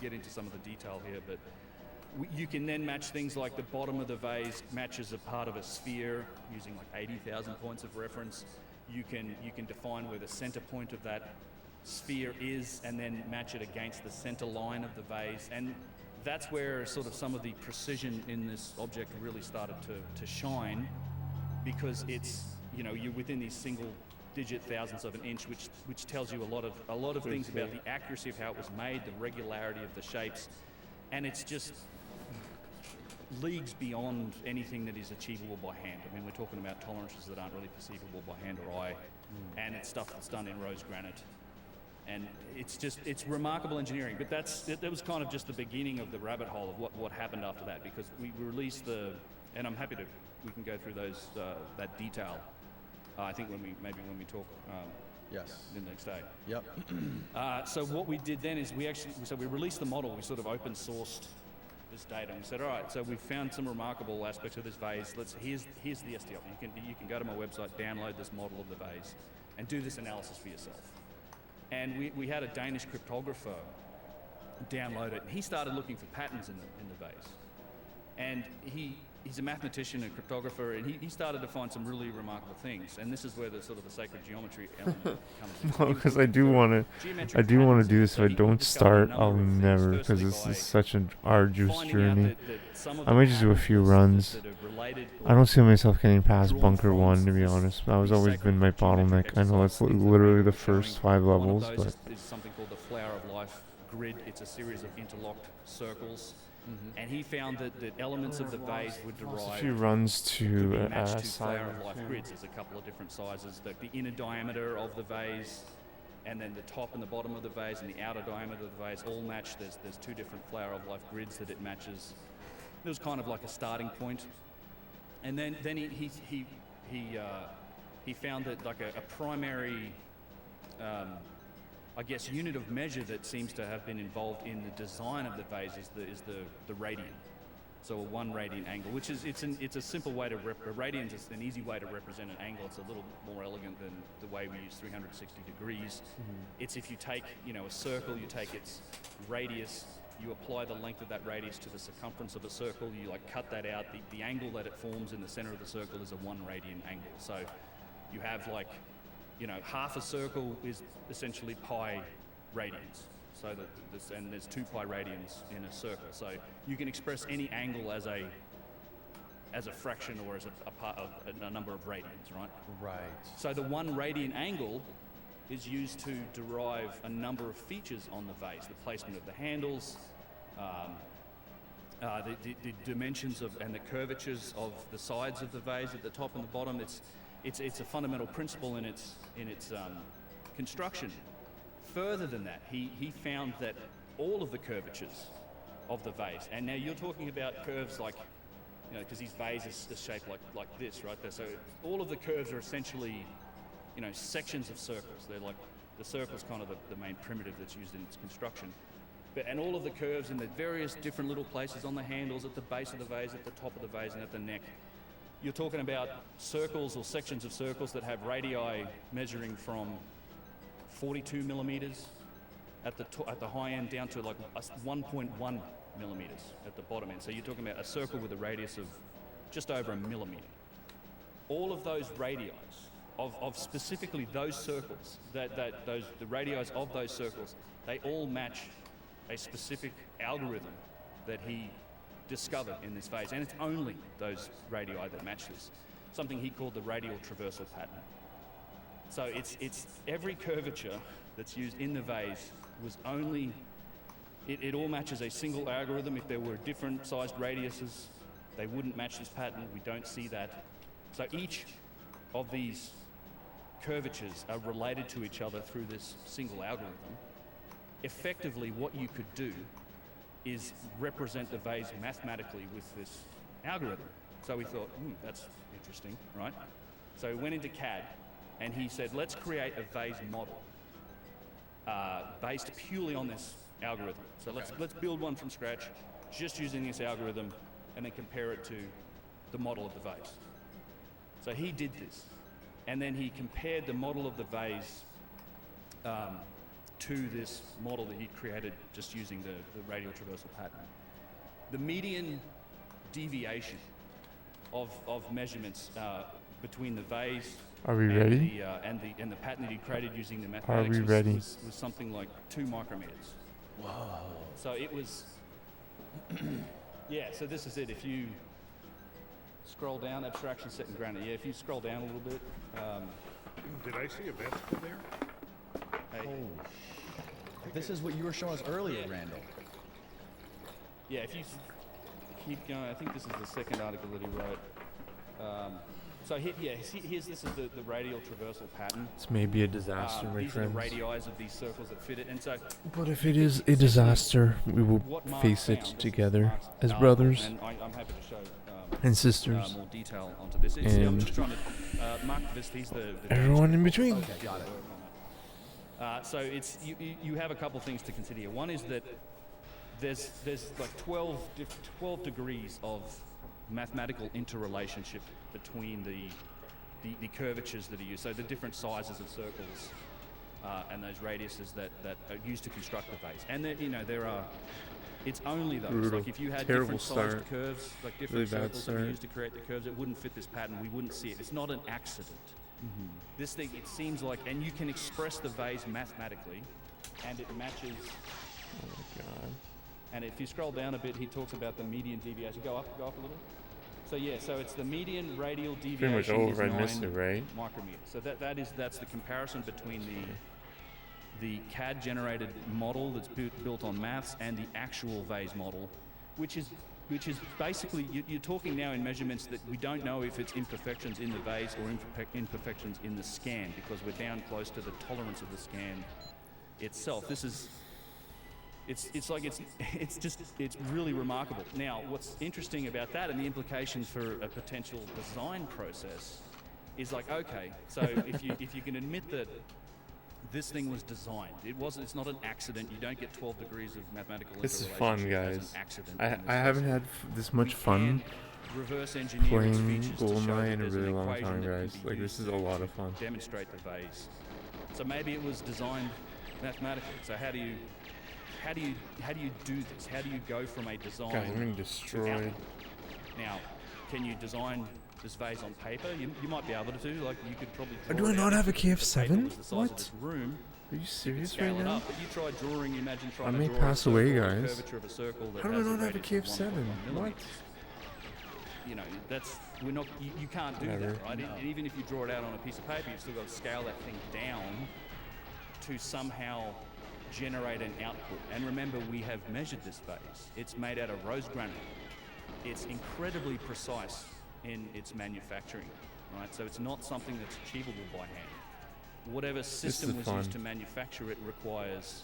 get into some of the detail here, but you can then match things like the bottom of the vase matches a part of a sphere using like 80,000 points of reference. You can define where the center point of that sphere is and then match it against the center line of the vase. And that's where sort of some of the precision in this object really started to shine, because it's, you're within these single digit thousandths of an inch, which tells you a lot of things about the accuracy of how it was made, the regularity of the shapes, and it's just leagues beyond anything that is achievable by hand. I mean, we're talking about tolerances that aren't really perceivable by hand or eye, and it's stuff that's done in rose granite. And it's remarkable engineering, but that was kind of just the beginning of the rabbit hole of what happened after that, because we released and I'm happy we can go through that detail. I think when we talk the next day. Yep. So what we did then is we released the model. We sort of open sourced this data and we said, all right, so we found some remarkable aspects of this vase. Here's the STL. You can go to my website, download this model of the vase, and do this analysis for yourself. And we had a Danish cryptographer download it, and he started looking for patterns in the vase. And he's a mathematician and cryptographer, and he started to find some really remarkable things. And this is where the sort of the sacred geometry element comes in. No, because I do want to do this. If I don't start, I'll never, because this is such an arduous journey. I might just do a few runs. I don't see myself getting past bunker 1, to be honest. That was always been my bottleneck. I know that's literally the first 5 levels, but is something called the Flower of Life grid. It's a series of interlocked circles. And he found that elements of the vase would derive. a few runs to Flower of Life grids. There's a couple of different sizes. The inner diameter of the vase, and then the top and the bottom of the vase, and the outer diameter of the vase all match. There's 2 different Flower of Life grids that it matches. It was kind of like a starting point, and then he found that like a primary. I guess unit of measure that seems to have been involved in the design of the vase is the radian. So a 1 radian angle, which is it's a simple way to radian is an easy way to represent an angle. It's a little more elegant than the way we use 360 degrees. It's if you take a circle, you take its radius, you apply the length of that radius to the circumference of a circle, you like cut that out. The angle that it forms in the center of the circle is a 1 radian angle. So you have like half a circle is essentially pi radians. So and there's 2 pi radians in a circle. So you can express any angle as a fraction or as a part of a number of radians, right? Right. So the 1 radian angle is used to derive a number of features on the vase: the placement of the handles, the dimensions and the curvatures of the sides of the vase at the top and the bottom. It's a fundamental principle in its construction. Further than that, he found that all of the curvatures of the vase, and now you're talking about curves like, because these vases are shaped like this, right? So all of the curves are essentially, sections of circles. They're like, the circle's kind of the main primitive that's used in its construction. And all of the curves in the various different little places on the handles, at the base of the vase, at the top of the vase, and at the neck. You're talking about circles or sections of circles that have radii measuring from 42 millimeters at the high end down to like 1.1 millimeters at the bottom end. So you're talking about a circle with a radius of just over 1 millimeter. All of those radii of specifically those circles, the radii of those circles, they all match a specific algorithm that he discovered in this vase, and it's only those radii that match this. Something he called the radial traversal pattern. So it's every curvature that's used in the vase was only, it all matches a single algorithm. If there were different sized radiuses, they wouldn't match this pattern. We don't see that. So each of these curvatures are related to each other through this single algorithm. Effectively, what you could do is represent the vase mathematically with this algorithm. So we thought, that's interesting, right? So we went into CAD, and he said, let's create a vase model based purely on this algorithm. So let's build one from scratch, just using this algorithm, and then compare it to the model of the vase. So he did this, and then he compared the model of the vase to this model that he created just using the radial traversal pattern. The median deviation of measurements between the vase Are we ready? And the pattern that he created using the Are mathematics we ready? was something like 2 micrometers. Whoa. So it was, yeah, so this is it. If you scroll down, abstraction set in granite. Yeah, if you scroll down a little bit, Did I see a vesicle there? Hey. This is what you were showing us earlier, Randall. Yeah, if you keep going, I think this is the second article that he wrote. So this is the radial traversal pattern. This may be a disaster, my these are the friends. radii of these circles that fit it, and so. But if it is a disaster, we will face it together as brothers And I'm happy to show and sisters more detail onto this. I'm and just trying to mark this. He's the everyone in between. Okay, got it. So it's you have a couple things to consider here. One is that there's like 12 degrees of mathematical interrelationship between the curvatures that are used. So the different sizes of circles and those radiuses that are used to construct the vase. And there are. It's only those. Brutal. Like if you had Terrible different sized start. curves, like different Really bad circles that were start. used to create the curves, it wouldn't fit this pattern. We wouldn't see it. It's not an accident. This thing, it seems like, and you can express the vase mathematically, and it matches. Oh my god. And if you scroll down a bit, he talks about the median deviation. Go up a little. So yeah, so it's the median radial deviation. Pretty much over, is I missed 9 it, right? micrometers. So that's the comparison between the CAD generated model that's built on maths and the actual vase model, which is basically you're talking now in measurements that we don't know if it's imperfections in the vase or imperfections in the scan, because we're down close to the tolerance of the scan itself. This is it's really remarkable. Now, what's interesting about that and the implications for a potential design process is like, okay, so if you can admit that this thing was designed, it's not an accident. You don't get 12 degrees of mathematical This is interrelationship fun, as guys. an accident. I haven't had this much fun Reverse engineer its playing features to show GoldenEye that in a there's an really long equation time, that can guys. be Like, used this is a lot of fun. demonstrate the vase. So maybe it was designed mathematically. So how do you do this? How do you go from a design Guys, I'm getting to destroyed. output? Now, can you design this vase on paper? You might be able to. Like, you could probably. Do draw I it not out. have a If the paper KF7? was the size What? of this room, Are you serious scale right it now? up, but you try drawing. Imagine I trying may to draw pass a away, circle, a guys. curvature of a circle that How do I has not have a radius of KF7? 1.1 What? millimeters. You know, you can't do Whatever. that, right? And even if you draw it out on a piece of paper, you've still got to scale that thing down to somehow generate an output. And remember, we have measured this vase. It's made out of rose granite. It's incredibly precise in its manufacturing, right? So it's not something that's achievable by hand. Whatever system was fun. used to manufacture it requires,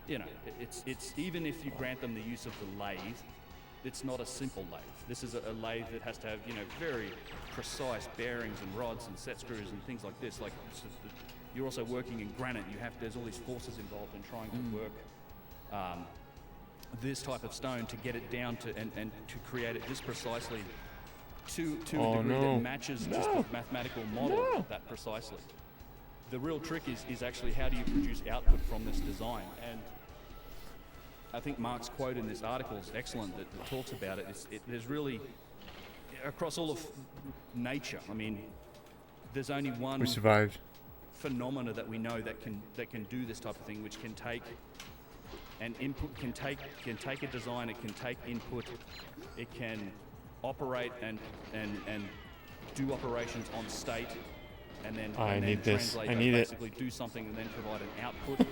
it's even if you grant them the use of the lathe, it's not a simple lathe. This is a lathe that has to have, very precise bearings and rods and set screws and things like this. Like, you're also working in granite. There's all these forces involved in trying to work this type of stone to get it down to and to create it this precisely to a degree that matches just the mathematical model that precisely. The real trick is actually how do you produce output from this design? And I think Mark's quote in this article is excellent that talks about it. There's really, across all of nature, I mean, there's only one We survived. phenomena that we know that can do this type of thing, which can take an input, can take a design, it can take input, it can operate and do operations on state, and then, I and then need this. translate I that, need it. basically do something and then provide an output.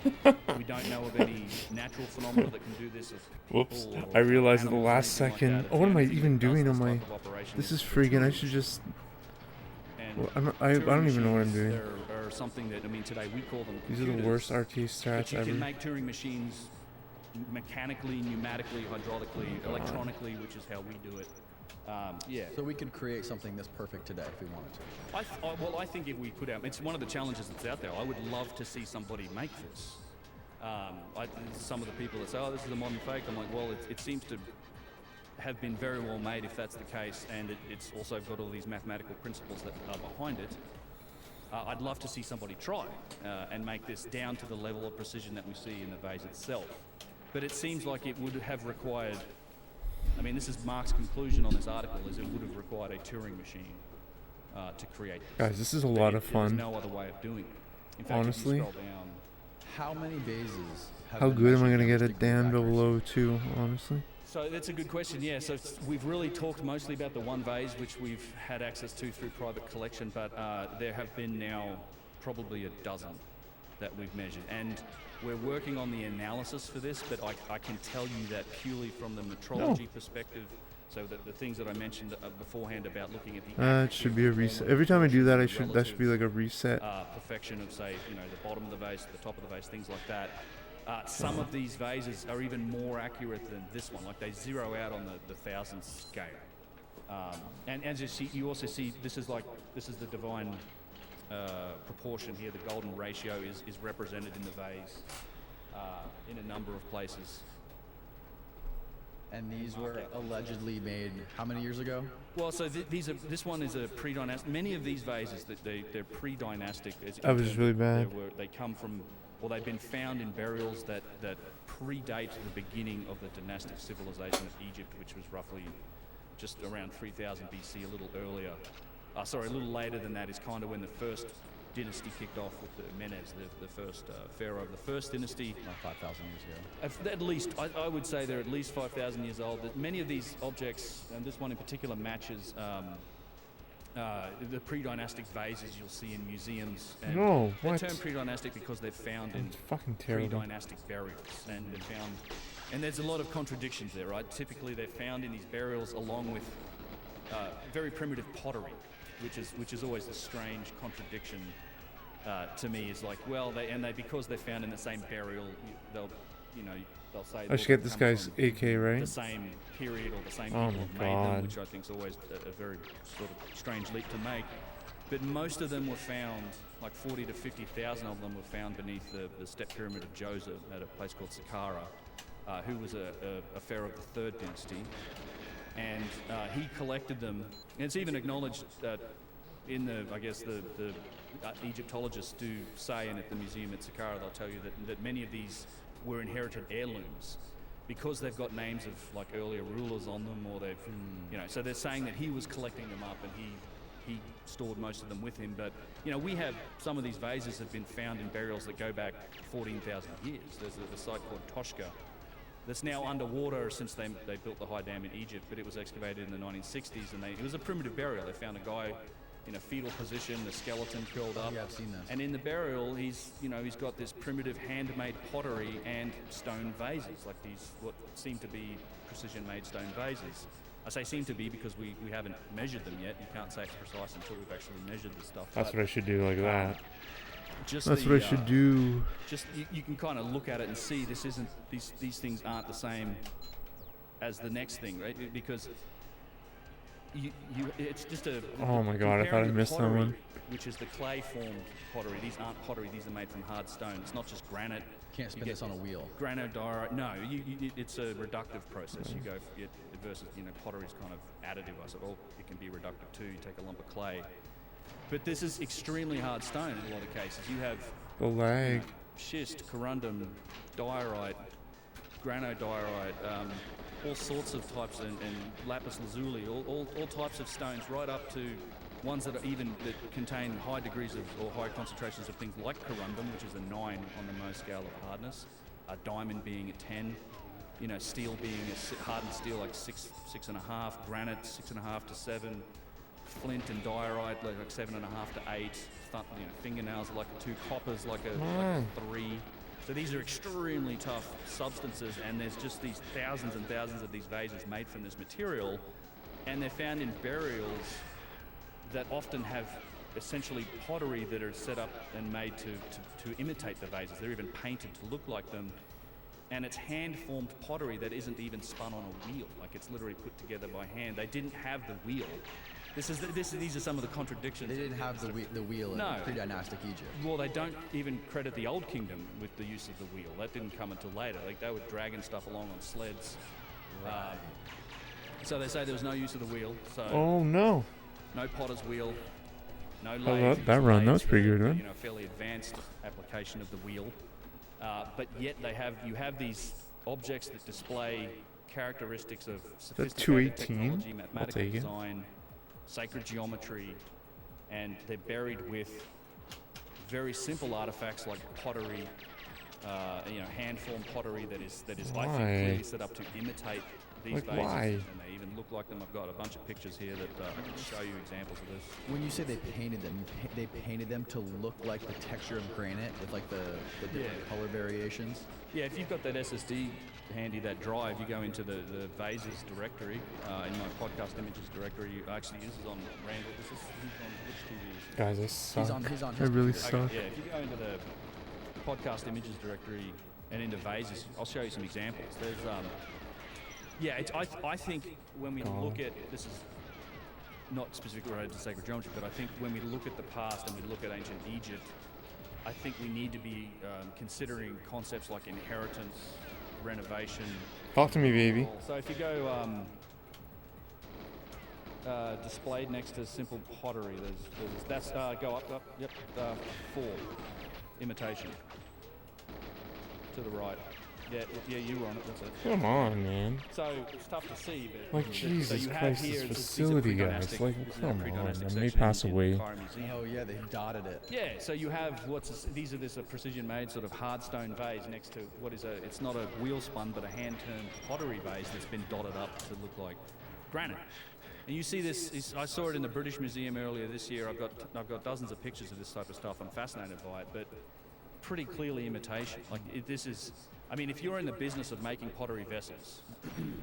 We don't know of any natural phenomena that can do this. Of Whoops. people or I realized at the animals or last anything like second. that. Oh, what am I If the even only thing doing that on does my... this type of operation This is the freaking... I Turing should just... and Well, I don't even know what I'm doing. Are something that, today we call them These are the computers, worst RT strats but you ever. can make Turing machines mechanically, pneumatically, hydraulically, electronically, which is how we do it. So we could create something this perfect today if we wanted to. I think if we put out, it's one of the challenges that's out there. I would love to see somebody make this. Some of the people that say, "Oh, this is a modern fake," I'm like, well, it seems to have been very well made if that's the case, and it's also got all these mathematical principles that are behind it. I'd love to see somebody try and make this down to the level of precision that we see in the vase itself. But it seems like it would have required, this is Mark's conclusion on this article, is it would have required a Turing machine to create this. Guys, this is a lot of There's fun. no other way of doing it. In fact, Honestly. if you scroll down, how many vases have How been good am I measured going to get with it degree Dan of accuracy? 002, honestly? so that's a good question, yeah. So we've really talked mostly about the one vase, which we've had access to through private collection, but there have been now probably a dozen that we've measured. And we're working on the analysis for this, but I can tell you that purely from the metrology perspective, so that the things that I mentioned beforehand about looking at the It should be a reset. Every time I do that, that should be like a reset. perfection of, say, the bottom of the vase, the top of the vase, things like that. Some of these vases are even more accurate than this one. Like they zero out on the thousandth scale. And as you see, you also see this is the divine proportion here. The golden ratio is represented in the vase in a number of places. And these were allegedly made how many years ago? Well, so this one is a pre-dynastic. Many of these vases, they're pre-dynastic. That was really bad. They come from, well, they've been found in burials that predate the beginning of the dynastic civilization of Egypt, which was roughly just around 3000 BC, a little earlier. Sorry, a little later than that is kind of when the first dynasty kicked off with the Menes, the first pharaoh of the first dynasty. Not 5,000 years ago. At least, I would say they're at least 5,000 years old. That many of these objects, and this one in particular matches the pre-dynastic vases you'll see in museums. And no, they're what? termed pre-dynastic because they're found in pre-dynastic burials, and they're found. And there's a lot of contradictions there, right? Typically, they're found in these burials along with very primitive pottery, which is always a strange contradiction to me. Is like, well, because they're found in the same burial, they'll say. I should get this guy's AK, right? The same period or the same Oh people my have made them, God. which I think is always a very sort of strange leap to make. But most of them were found, like 40 to 50,000 of them were found beneath the step pyramid of Joseph at a place called Saqqara, who was a pharaoh of the third dynasty. And he collected them. And it's even acknowledged that in the Egyptologists do say, and at the museum at Saqqara, they'll tell you that many of these were inherited heirlooms because they've got names of like earlier rulers on them, or they've, so they're saying that he was collecting them up and he stored most of them with him. But we have some of these vases have been found in burials that go back 14,000 years. There's a site called Toshka that's now underwater since they built the high dam in Egypt, but it was excavated in the 1960s, and it was a primitive burial. They found a guy in a fetal position, the skeleton curled up. Yeah, I've seen this. And in the burial, he's got this primitive handmade pottery and stone vases, like these what seem to be precision-made stone vases. I say seem to be because we haven't measured them yet. You can't say it's precise until we've actually measured the stuff. That's what I should do, like that. That's what I should do. Just you can kind of look at it and see these things aren't the same as the next thing, right? Because it's just a. Oh my God! I thought I missed someone. Which is the clay-formed pottery. These aren't pottery. These are made from hard stone. It's not just granite. Can't spin this on a wheel. Granodiorite. No, it's a reductive process. You go versus pottery is kind of additive. I said, well, it can be reductive too. You take a lump of clay, but this is extremely hard stone in a lot of cases. You have the lag, schist, corundum, diorite, granodiorite, all sorts of types, and lapis lazuli, all types of stones, right up to ones that contain high degrees of or high concentrations of things like corundum, which is a 9 on the Mohs scale of hardness, a diamond being a 10, steel being a hardened steel like 6.5, granite 6.5 to 7, flint and diorite like 7.5 to 8, fingernails like a 2, coppers like a 3. So these are extremely tough substances, and there's just these thousands and thousands of these vases made from this material, and they're found in burials that often have essentially pottery that are set up and made to imitate the vases. They're even painted to look like them, and it's hand-formed pottery that isn't even spun on a wheel. Like, it's literally put together by hand. They didn't have the wheel. These are some of the contradictions. They didn't have the wheel in pre-dynastic Egypt. Well, they don't even credit the Old Kingdom with the use of the wheel. That didn't come until later. Like, they were dragging stuff along on sleds. Right. So they say there was no use of the wheel. So oh no. No potter's wheel. No Oh, lathe. that run, that was pretty good, right? Fairly advanced application of the wheel. But yet you have these objects that display characteristics of sophisticated technology, mathematical design, sacred geometry, and they're buried with very simple artifacts like pottery, hand-formed pottery that is I think clearly set up to imitate these Like, vases, why? and they even look like them. I've got a bunch of pictures here that show you examples of this. When you say they painted them, they painted them to look like the texture of granite with like the different color variations. Yeah, if you've got that SSD handy, that drive, you go into the vases directory in my podcast images directory. Actually, this is on Randall. He's on which TV? Guys, I suck. He's on I really Okay, suck. yeah, if you go into the podcast images directory and into vases, I'll show you some examples. There's I think when we look at this is not specifically related to sacred geometry, but I think when we look at the past and we look at ancient Egypt, I think we need to be considering concepts like inheritance, renovation. Talk to me, baby. So if you go displayed next to simple pottery, that's go up, yep, 4, imitation. To the right. Yeah, you were on it, that's it. Come on, man. So it's tough to see, but Like, Jesus so you Christ, have this here, facility, guys. Like, come on. I may pass away. Oh yeah, they dotted it. Yeah, so you have these are this a precision-made sort of hard stone vase next to what is it's not a wheel spun but a hand-turned pottery vase that's been dotted up to look like granite. And you see this. I saw it in the British Museum earlier this year. I've got dozens of pictures of this type of stuff. I'm fascinated by it, but pretty clearly imitation. Like this is. I mean, if you're in the business of making pottery vessels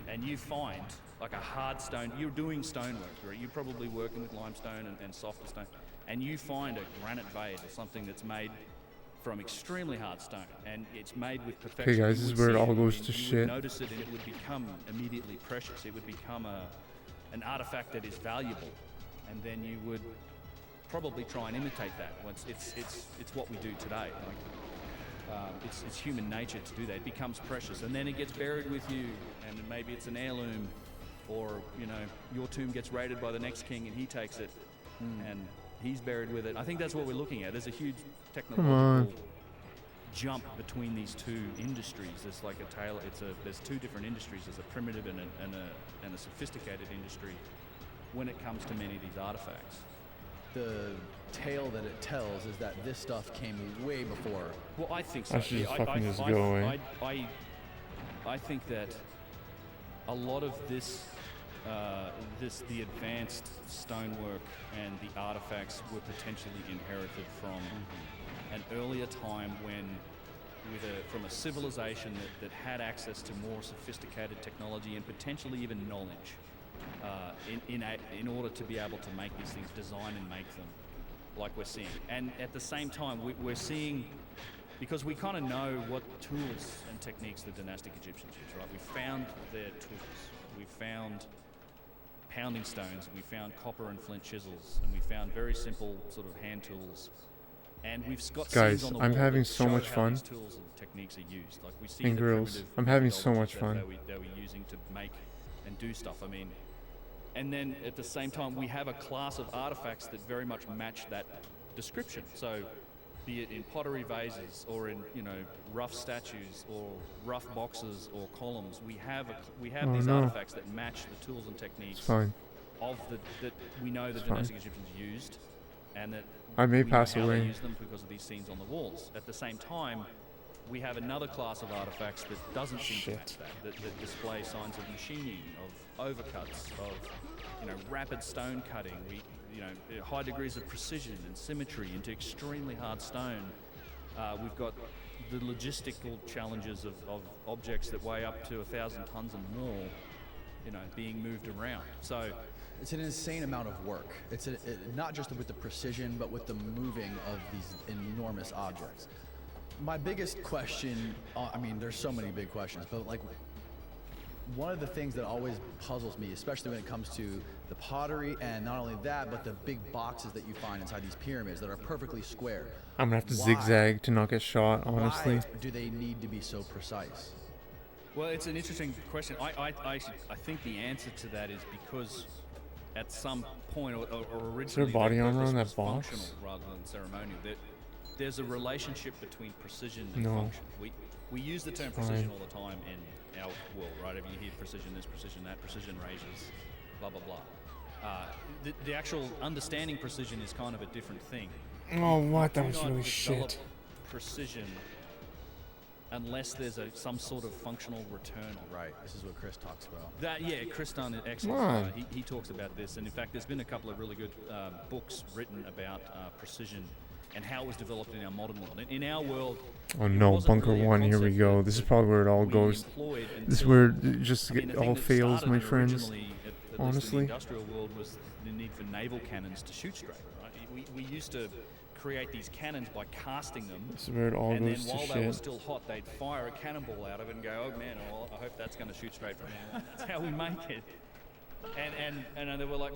and you find like a hard stone, you're doing stonework, right? You're probably working with limestone and softer stone, and you find a granite vase or something that's made from extremely hard stone and it's made with perfection. Okay, guys, this is where it all goes to you shit. would notice it and it would become immediately precious. It would become an artifact that is valuable, and then you would probably try and imitate that. Once it's what we do today. Like, it's human nature to do that. It becomes precious, and then it gets buried with you, and maybe it's an heirloom, or your tomb gets raided by the next king, and he takes it, and he's buried with it. I think that's what we're looking at. There's a huge technological jump between these two industries. There's like a tale. There's two different industries. There's a primitive and a sophisticated industry when it comes to many of these artifacts. The tale that it tells is that this stuff came way before. Well, I think so. I should just fucking just go away. I think that a lot of the advanced stonework and the artifacts were potentially inherited from an earlier time from a civilization that had access to more sophisticated technology and potentially even knowledge. In order to be able to make these things, design and make them like we're seeing. And at the same time, we're seeing, because we kind of know what tools and techniques the dynastic Egyptians used, right? We found their tools. We found pounding stones, we found copper and flint chisels, and we found very simple sort of hand tools. And we've got Guys, scenes on the I'm wall having that so show much how fun. these tools and techniques are used. Like we see And the grills. primitive I'm having so methodologies much that fun. They were using to make and do stuff. I mean, and then at the same time, we have a class of artifacts that very much match that description. So, be it in pottery vases or in rough statues or rough boxes or columns, we have these artifacts that match the tools and techniques of that we know the dynastic Egyptians used, and that I may we pass know how away. they use them because of these scenes on the walls. At the same time, we have another class of artifacts that doesn't seem to match that display signs of machining, of overcuts, of rapid stone cutting. High degrees of precision and symmetry into extremely hard stone. We've got the logistical challenges of objects that weigh up to 1,000 tons and more, being moved around. So it's an insane amount of work. It's not just with the precision, but with the moving of these enormous objects. My biggest question, I mean, there's so many big questions, but like one of the things that always puzzles me, especially when it comes to the pottery, and not only that, but the big boxes that you find inside these pyramids that are perfectly square. I'm gonna have to zigzag to not get shot, honestly. Why do they need to be so precise? Well, it's an interesting question. I think the answer to that is because at some point, or originally, Is there body armor on that box? functional rather than ceremonial. There's a relationship between precision and No. function. We use the term precision all the time in our world, right? If you hear precision this, precision that, precision ranges, blah blah blah. The actual understanding precision is kind of a different thing. Oh, what? That Do was not really develop shit. Precision unless there's some sort of functional return. Right. This is what Chris talks about. Chris done an Come excellent. on. He talks about this, and in fact, there's been a couple of really good books written about precision and how it was developed in our modern world. In our world. Oh no, Bunker One, here we go. This is probably where it all goes. This is where it just all fails, my friends. Honestly. In the industrial world was the need for naval cannons to shoot straight, right? We used to create these cannons by casting them. This is where it all and goes then to while they were shit. still hot, they'd fire a cannonball out of it and go, oh man, well, I hope that's going to shoot straight from now on. That's how we make it. And they were like,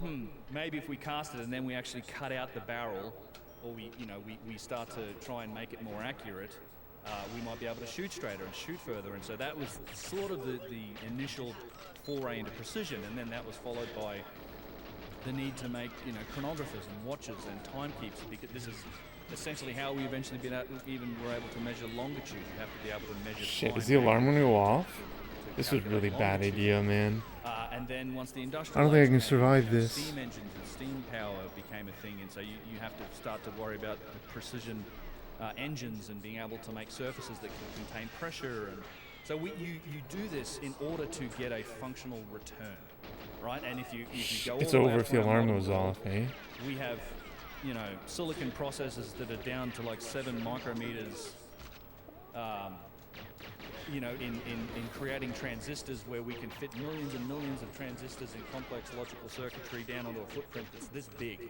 maybe if we cast it and then we actually cut out the barrel, or we start to try and make it more accurate, we might be able to shoot straighter and shoot further. And so that was sort of the initial foray into precision, and then that was followed by the need to make chronographers and watches and timekeepers, because this is essentially how we eventually were able to measure longitude. You have to be able to measure Shit, time is the alarm gonna go to off? This was really bad idea, man. And then once the I industrial don't think I can age came, survive this. Steam engines and steam power became a thing, and so you have to start to worry about the precision engines and being able to make surfaces that can contain pressure. And so you do this in order to get a functional return, right? And if you go all It's the way over up if to the our alarm modern goes world, off, eh? we have silicon processors that are down to like 7 micrometers. In creating transistors where we can fit millions and millions of transistors in complex logical circuitry down onto a footprint that's this big.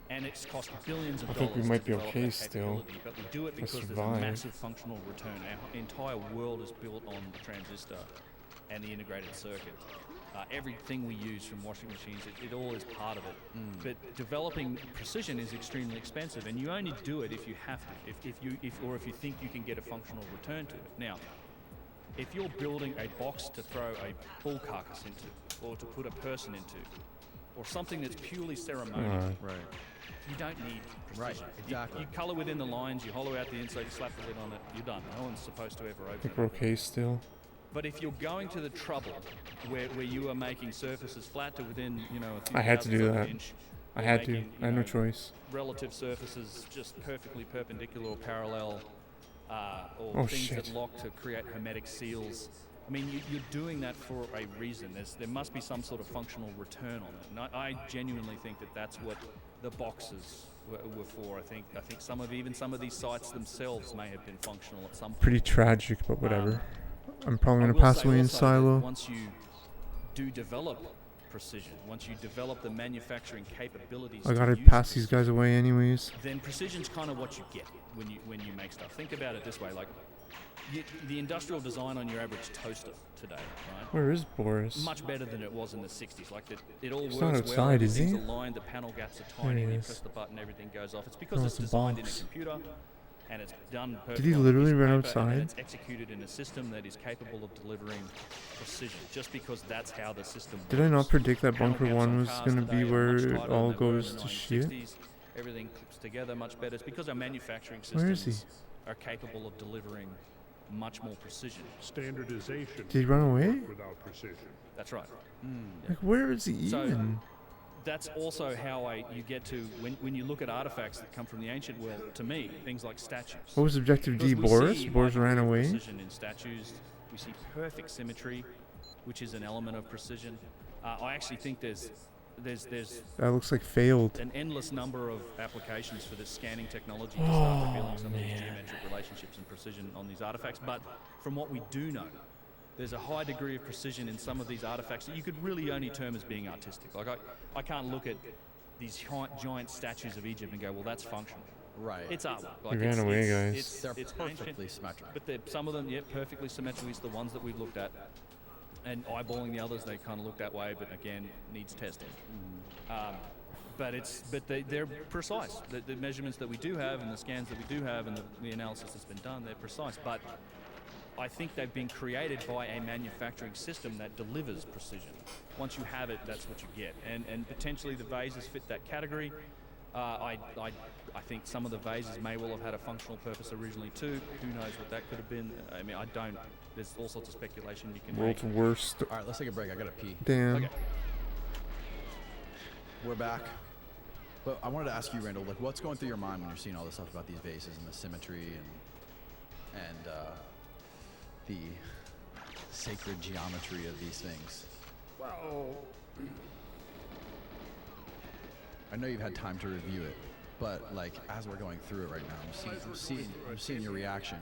And it's cost billions of I dollars think we might to be develop okay that still. capability, but we do it I because there's a survive. massive functional return. Our entire world is built on the transistor and the integrated circuit. Everything we use, from washing machines, it all is part of it. But developing precision is extremely expensive, and you only do it if you have to, if you think you can get a functional return to it. Now, if you're building a box to throw a bull carcass into, or to put a person into, or something that's purely ceremonial, you don't need precision. Right, exactly. You color within the lines, you hollow out the inside, you slap the lid on it, you're done. No one's supposed to ever I open think it. we're okay still. But if you're going to the trouble where you are making surfaces flat to within, a few I had to do thousandths of that. an inch, I or had to. making, I had no choice. Relative surfaces just perfectly perpendicular or parallel, or Oh, things shit. that lock to create hermetic seals. I mean, you're doing that for a reason. There must be some sort of functional return on it. And I genuinely think that's what the boxes were for. I think some of these sites themselves may have been functional at some point. Pretty tragic, but whatever. I'm probably I gonna will pass say away in also that silo. Once you do develop precision, once you develop the manufacturing capabilities, I to gotta use pass these guys away anyways. then precision's kind of what you get when you make stuff. Think about it this way: like the industrial design on your average toaster today, right? Where is Boris? Much better than it was in the 60s. Like it all He's works not well. outside, is he? Everything's aligned. The panel gaps are There tiny. he When you is. press the button, everything goes off. It's because Oh, it's it's a designed in a box. computer. And it's done Did perfectly he on a literally piece of run paper, and then outside? it's executed in a system that is capable of delivering precision, just because that's how the system Did I not works. predict that Panel Bunker gaps 1 on was cars gonna today be are where much it tighter all than they were in goes the to shit? 1960s. Everything clips together much better. It's because our manufacturing Where is he? systems are capable of delivering much more precision. Standardization. Did he run away? Without precision. That's right. Like, where is he So, even? that's also how you get to, when you look at artifacts that come from the ancient world, to me, things like statues. What was objective D? Because we Boris? see Boris high ran degree of away? Precision in statues. We see perfect symmetry, which is an element of precision. I actually think there's That looks like failed. an endless number of applications for this scanning technology to start revealing some of these man. geometric relationships and precision on these artifacts. But from what we do know, there's a high degree of precision in some of these artifacts that you could really only term as being artistic. Like I can't look at these giant statues of Egypt and go, well, that's functional. Right. It's artwork. He ran away, guys. It's perfectly ancient, symmetrical. But some of them, perfectly symmetrical is the ones that we've looked at. And eyeballing the others, they kind of look that way, but again, needs testing. But they're precise. The measurements that we do have, and the scans that we do have, and the analysis that's been done, they're precise. But I think they've been created by a manufacturing system that delivers precision. Once you have it, that's what you get. And potentially the vases fit that category. I think some of the vases may well have had a functional purpose originally too. Who knows what that could have been? I mean, I don't. There's all sorts of speculation you can World's make. worst. All right, let's take a break. I gotta pee. Damn. Okay. We're back. But I wanted to ask you, Randall, like, what's going through your mind when you're seeing all this stuff about these vases and the symmetry and the sacred geometry of these things? Well, I know you've had time to review it, but like as we're going through it right now, I'm seeing your reaction,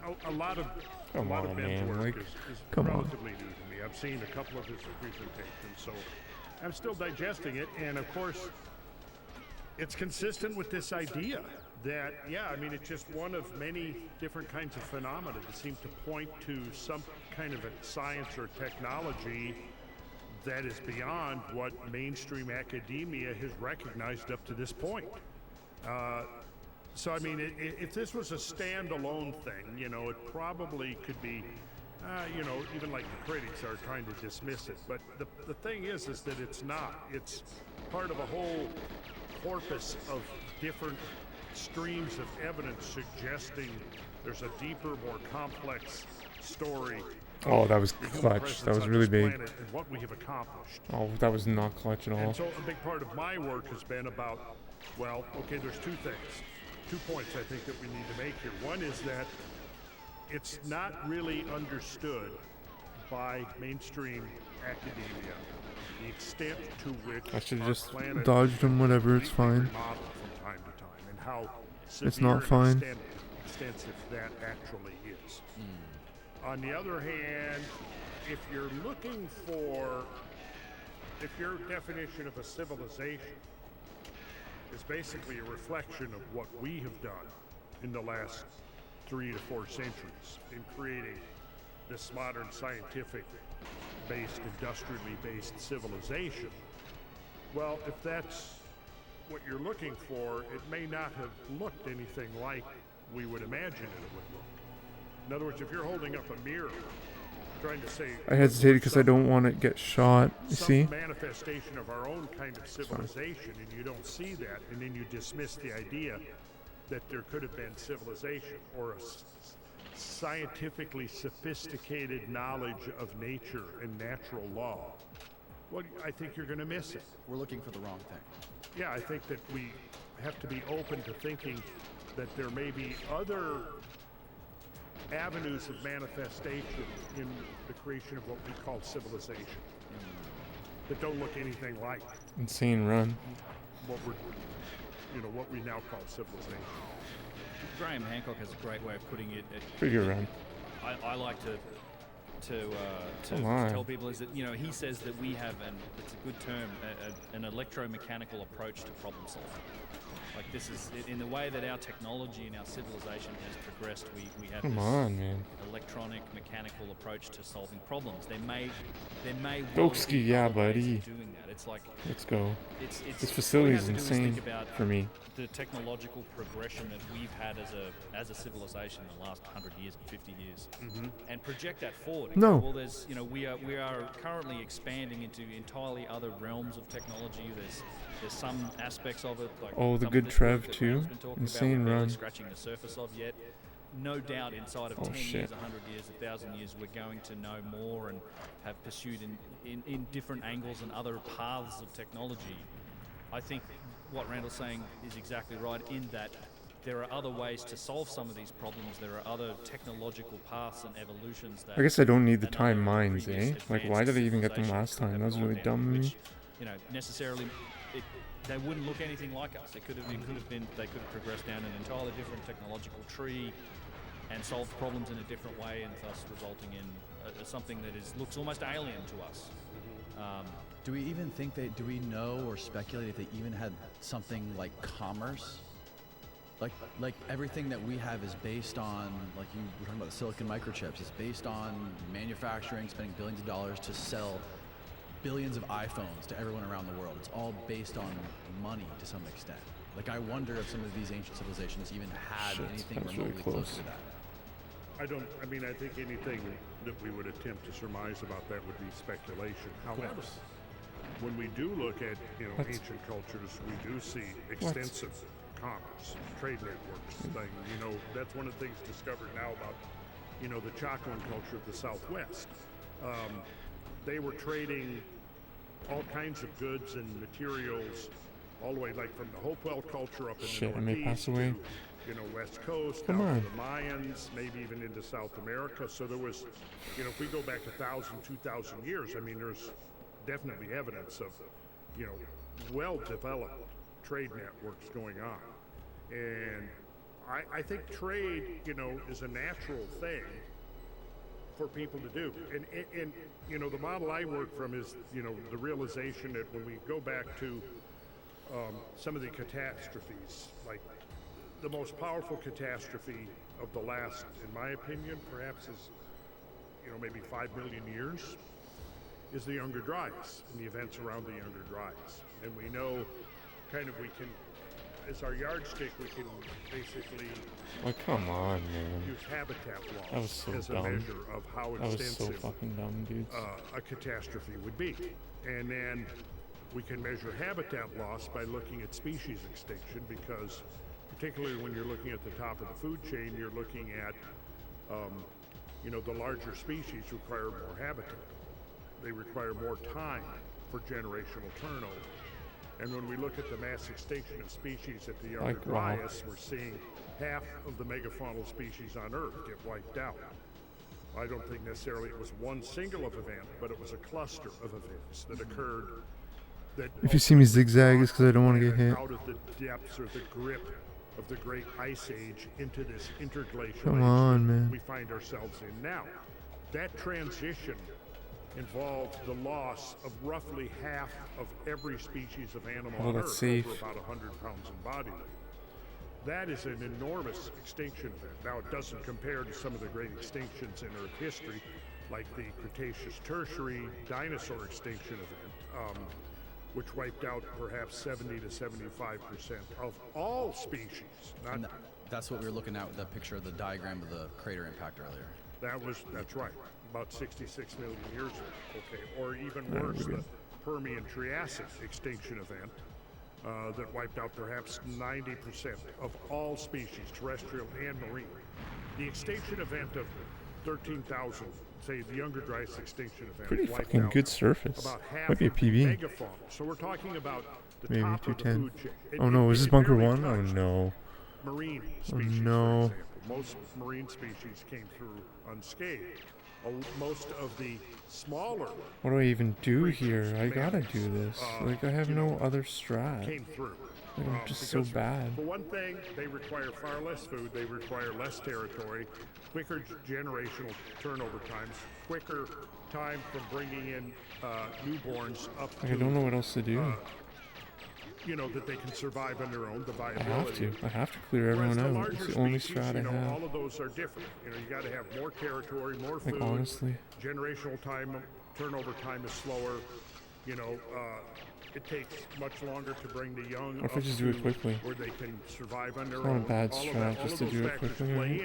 and a lot of Come a lot on, of Ben's man, work like, is come on. relatively new to me. I've seen a couple of his presentations, so I'm still digesting it. And of course, it's consistent with this idea that, yeah, I mean, it's just one of many different kinds of phenomena that seem to point to some kind of a science or technology that is beyond what mainstream academia has recognized up to this point. So, I mean, if this was a standalone thing, you know, it probably could be, you know, even like the critics are trying to dismiss it. But the thing is that it's not. It's part of a whole corpus of different streams of evidence suggesting there's a deeper, more complex story. Oh, that was the human clutch. presence That was on really this big. planet and what we have accomplished. Oh, that was not clutch at all. And so a big part of my work has been about, well, okay, there's two things. 2 points I think that we need to make here. One is that it's not really understood by mainstream academia the extent to which I should our just planet dodged him, whatever, it's fine. modeled from time to time, and how It's severe not and fine. extensive that actually is. On the other hand, if you're looking for, if your definition of a civilization is basically a reflection of what we have done in the last 3 to 4 centuries in creating this modern scientific-based, industrially-based civilization, well, if that's what you're looking for, it may not have looked anything like we would imagine it would look. In other words, if you're holding up a mirror, trying to say... I hesitated because I don't want to get shot. You see? Some manifestation of our own kind of civilization, and you don't see that, and then you dismiss the idea that there could have been civilization or a scientifically sophisticated knowledge of nature and natural law. Well, I think you're going to miss it. We're looking for the wrong thing. Yeah, I think that we have to be open to thinking that there may be other avenues of manifestation in the creation of what we call civilization that don't look anything like Insane run. what we're, you know, what we now call civilization. Graham Hancock has a great way of putting it. Pretty good run. I like to Come on. tell people is that, you know, he says that we have it's a good term, an electromechanical approach to problem solving. Like, this is in the way that our technology and our civilization has progressed. We have Come this on, man. electronic mechanical approach to solving problems. There may well Dokski, be yeah, other ways of buddy. doing that. It's like, Let's go. It's This all facility you is have to do insane think about for me. the technological progression that we've had as a civilization in the last 100 years, 50 years, and project that forward. And No. go, well, there's, you know, we are currently expanding into entirely other realms of technology. There's some aspects of it, like Oh, the some good of this work Trev that too. Graham's been talking Insane about, we're barely run. scratching the surface of yet. No doubt inside of Oh, 10 shit. years, 100 years, 1,000 years, we're going to know more and have pursued in different angles and other paths of technology. I think what Randall's saying is exactly right in that there are other ways to solve some of these problems. There are other technological paths and evolutions that... I guess I don't need the another time mines, previous eh? Like, why did I even get them last time? That was really dumb of me. which, you know, necessarily they wouldn't look anything like us. They could have progressed down an entirely different technological tree and solved problems in a different way, and thus resulting in something that looks almost alien to us. Do we even think do we know or speculate if they even had something like commerce? Like everything that we have is based on, like you were talking about the silicon microchips, it's based on manufacturing, spending billions of dollars to sell billions of iPhones to everyone around the world. It's all based on money to some extent. Like, I wonder if some of these ancient civilizations even had anything that was really remotely close close. to that. I mean, I think anything that we would attempt to surmise about that would be speculation. However, when we do look at, you know, ancient cultures, we do see extensive commerce, trade networks. You know, that's one of the things discovered now about, you know, the Chacoan culture of the Southwest. They were trading all kinds of goods and materials all the way, like from the Hopewell culture up in the Shit, I may Northeast pass away. West Coast, Come down on. to the Mayans, maybe even into South America. So there was, if we go back 1,000, 2,000 years, I mean, there's definitely evidence of, well-developed trade networks going on. And I think trade, is a natural thing for people to do. And the model I work from is, the realization that when we go back to some of the catastrophes, like the most powerful catastrophe of the last, in my opinion, perhaps is, maybe 5 million years, is the Younger Dryas and the events around the Younger Dryas. And we know we can, as our yardstick, we can basically Come on, man. use habitat That was loss so as a dumb. measure of how That was so extensive fucking dumb, dude. a catastrophe would be. And then we can measure habitat loss by looking at species extinction, because particularly when you're looking at the top of the food chain, you're looking at, the larger species require more habitat. They require more time for generational turnover. And when we look at the mass extinction of species at the Younger wow. Dryas, we're seeing half of the megafaunal species on Earth get wiped out. I don't think necessarily it was one single event, but it was a cluster of events that occurred. That If you see me zigzag, it's because I don't want to get hit. out of the depths or the grip of the Great Ice Age into this interglacial Come age on, that man. we find ourselves in now. That transition involved the loss of roughly half of every species of animal Oh, on that's Earth, safe. over about 100 pounds in body weight. That is an enormous extinction event. Now, it doesn't compare to some of the great extinctions in Earth history, like the Cretaceous Tertiary dinosaur extinction event, which wiped out perhaps 70 to 75% of all species. And that's what we were looking at with the picture of the diagram of the crater impact earlier. That's right, about 66 million years ago. Okay, or even worse, the Permian Triassic extinction event that wiped out perhaps 90% of all species, terrestrial and marine. The extinction event of 13,000, say the Younger Dryas extinction event, Pretty wiped fucking out good surface. about half Might be a of the PB. megafauna. So we're talking about the Maybe top of the 210. food chain. Oh no, is this bunker barely one? Oh touched no. marine Oh species, for no. example. Most marine species came through unscathed. Most of the smaller What do I even do here? I gotta do this. I have no other strat. came through. I'm just so Because bad. For one thing, they require far less food, they require less territory, quicker generational turnover times, quicker time from bringing in newborns up to... I don't know what else to do. that they can survive on their own, the I viability. have to clear everyone Whereas the out. It's larger the only species, strat I have. all of those are different. You got to have more territory, more Like, food. honestly. Generational time, turnover time is slower. It takes much longer to bring the young What if I up just do it to quickly? where they can survive on their It's not a own. bad All of strat that, all just of to those do it factors quickly, play right?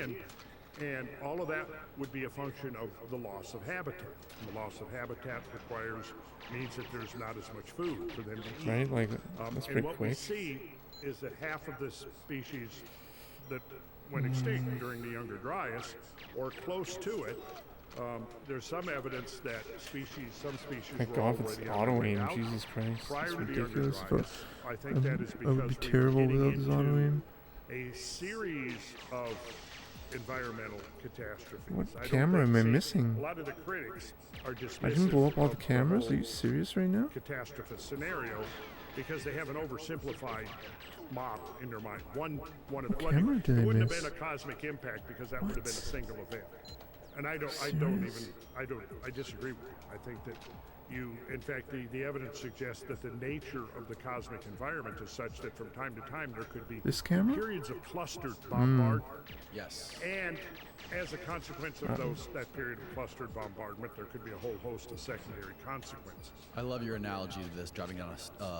in, and all of that would be a function of the loss of habitat. And the loss of habitat means that there's not as much food for them to eat. Right? Like, that's And pretty what we quick. see is that half of the species that went extinct during the Younger Dryas, or close to it, there's some evidence that some species Thank were God it's already on their way auto-aim. out Jesus Christ. prior It's to the Younger ridiculous. Dryas. I think that is I would be because we were terrible getting without this auto-aim. into a series of environmental catastrophes. What I don't camera am I think- missing? A lot of the critics are dismissive I didn't blow up all of the cameras? Are you whole serious right now? catastrophist scenario because they have an oversimplified model in their mind. One of the camera did I it wouldn't miss? have been a cosmic impact because that would have been a single event. And I disagree with you. I think that in fact, the evidence suggests that the nature of the cosmic environment is such that from time to time there could be This camera? periods of clustered bombardment. Yes. And as a consequence of that period of clustered bombardment, there could be a whole host of secondary consequences. I love your analogy to this, driving down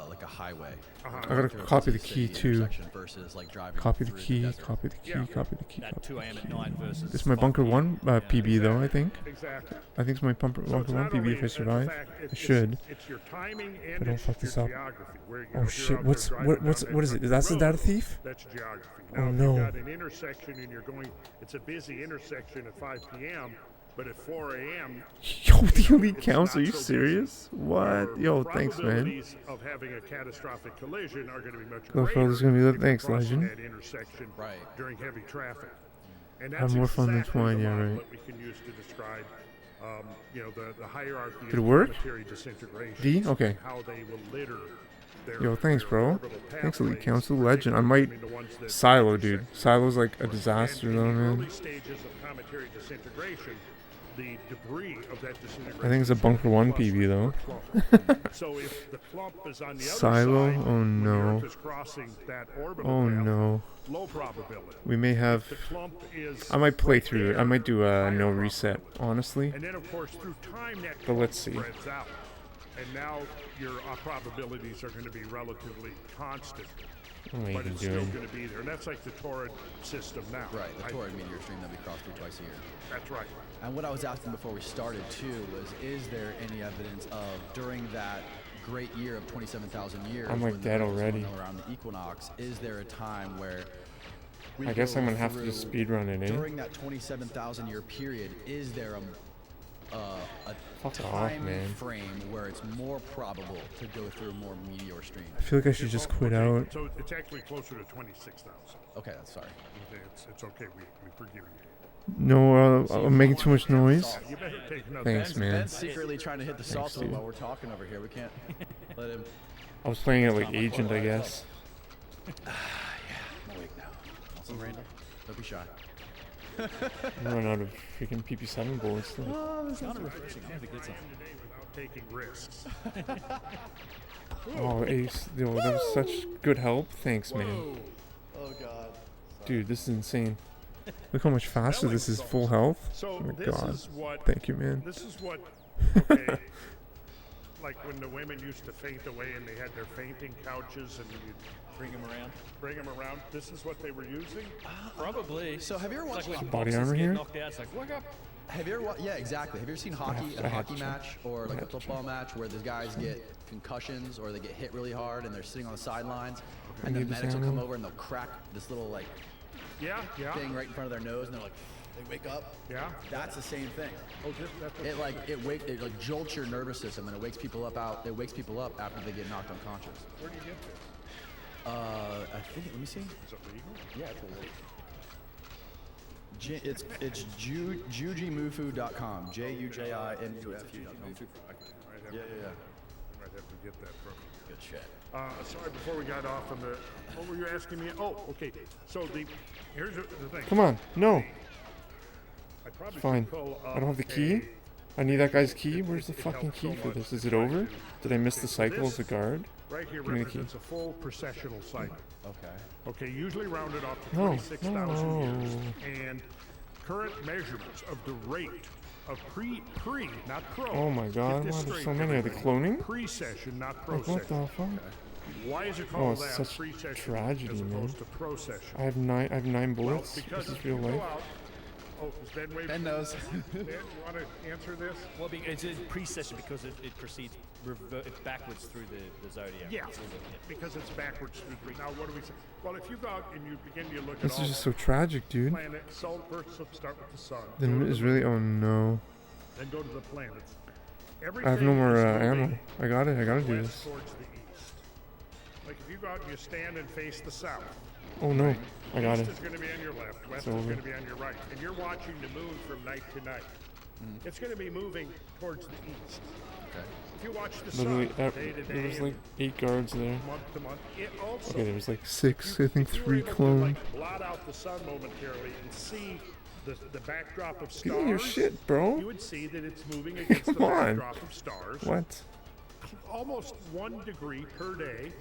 like a highway. I gotta copy the key too. Versus like driving Copy the through key, desert. copy the key, copy the key. That copy 2 the a.m. at key. night versus. This is my bunker 5 one PB though, I think. Exactly. I think it's my bunker So one it's not PB only if I the survive. fact, I should. It's your timing I and don't it's fuck this your up. geography. Where, Oh if shit! you're out there What driving is down it? that That's the road, data thief? That's geography. Oh, Now, if no. you've got an intersection and it's a busy intersection at 5 p.m., But at 4 a.m. Yo, the elite council, are you serious? What? Yo, thanks, man. Probabilities of having a catastrophic collision are going to be much Go greater. fellas, gonna be the thanks, crossing legend. that intersection during heavy traffic. And Have that's more fun than exactly twine, the yeah, model right. that we can use to describe, you know, the hierarchy Did it of work? planetary disintegration. D? Okay. And how they will litter their, Yo, thanks, their bro. orbital Thanks, elite pathways, council, legend. I might particularly the ones that silo, dude. Silo's like a disaster, though, in the man. early stages of cometary disintegration, the debris of that disintegration. I think it's a bunker 1 PB though. So if the clump is on the other Silo? side, Oh when the no. Earth is crossing that orbital Oh path, no. low probability. We may have. If the clump is I might play right through it. there, I might do a no reset, honestly. and then of course through time that But clump let's see. spreads out, and now your probabilities are going to be relatively constant. What am I But even it's still doing? going to be there, and that's like the torrid system now. Right, the torrid meteor stream that we cross through twice a year. That's right. And what I was asking before we started too was, is there any evidence of during that great year of 27,000 years, I'm like when the dead Earth was already. going around the equinox, is there a time where we I guess go I'm gonna have to through- just speedrun it, eh? During that 27,000 year period, is there a Fuck off, time man. frame where it's more probable to go through more meteor streams? I feel like I should just quit out. So it's actually closer to 26,000. Okay, that's sorry. Okay, it's okay. We forgive you. No, I'm making too much noise. You better take another. Thanks, man. Ben's secretly trying to hit the Thanks, salsa dude. while we're talking over here. We can't let him. I was playing it like Agent, I guess. I'm awake now. Want some, Randall? Don't be shy. I'm running out of freaking PP7 bullets. Though. Oh, this Kind of refreshing. I have to get some. Without taking risks. Oh, Ace, yo, that was such good help. Thanks, man. Oh God. Dude, this is insane. Look how much faster this is full health. So Oh my this god. is what. Thank you, man. This is what. Okay. Like when the women used to faint away and they had their fainting couches and you Bring them around. bring them around. This is what they were using. Probably. So have you ever watched? It's like when Body boxers armor get here? knocked out. It's like, wake up. Have you ever? Yeah, exactly. Have you ever seen hockey, I a have hockey to. match, or like I a have to. football match where the guys get concussions or they get hit really hard and they're sitting on the sidelines, I and the need this medics will come ammo. over and they'll crack this little like Yeah, yeah. thing right in front of their nose, and they're like, they wake up. Yeah. That's the same thing. Oh, that's what It like it like jolts your nervous system and it wakes people up out. It wakes people up after they get knocked unconscious. Where do you get this? I think. Let me see. Is it legal? Yeah, it's illegal. It's jujimufu.com. JUJIMUFU.com. Yeah. I might have to get that from you. Good shit. Sorry, before we got off on the, what were you asking me? Oh, okay. So here's the thing. Come on, no. I probably It's fine. should pull I don't have the key. I need that guy's key. Where's the fucking key for this? Is it over? Did I miss the cycle as a guard? Right here Give me the key. represents a full processional cycle. Okay. Okay, usually rounded off to No, 26,000 years. no. And current measurements of the rate of pre, not pro. Oh my god, Get this why there's straight, so many? Are they everybody. cloning? Pre-session, not Like, pro-session. what the fuck? Why is it Oh, called it's that such pre-session tragedy, as man. opposed to pro-session? I have nine bullets. Well, because This is if real you go life. out- Oh, is Ben waving? Ben knows. Ben, you want to answer this? Well, it's a pre-session because it proceeds backwards through the zodiac. Yeah, because it's backwards. Now, what do we say? Well, if you go out and you begin to look at This all is just so tragic, dude. planet, so first start with the sun. Then go to is the really. moon, Oh no. Then go to the planets. I have no Everything more is ammo. moving I got it. I gotta do west this. towards the east. Like if you go out and you stand and face the south. Oh no. I got East it. is going to be on your left, west It's is over. going to be on your right. And you're watching the moon from night to night. It's going to be moving towards the east. Okay. If you watch the sun Literally, day to there was day, like 8 guards there. month to month, it also. Okay, there was like 6. I think if you were 3 able to, cloned. like, blot out the sun momentarily and see the backdrop of Get in your stars, shit, bro. you would see that it's moving against the Come on. backdrop of stars. What? Almost 1 degree per day,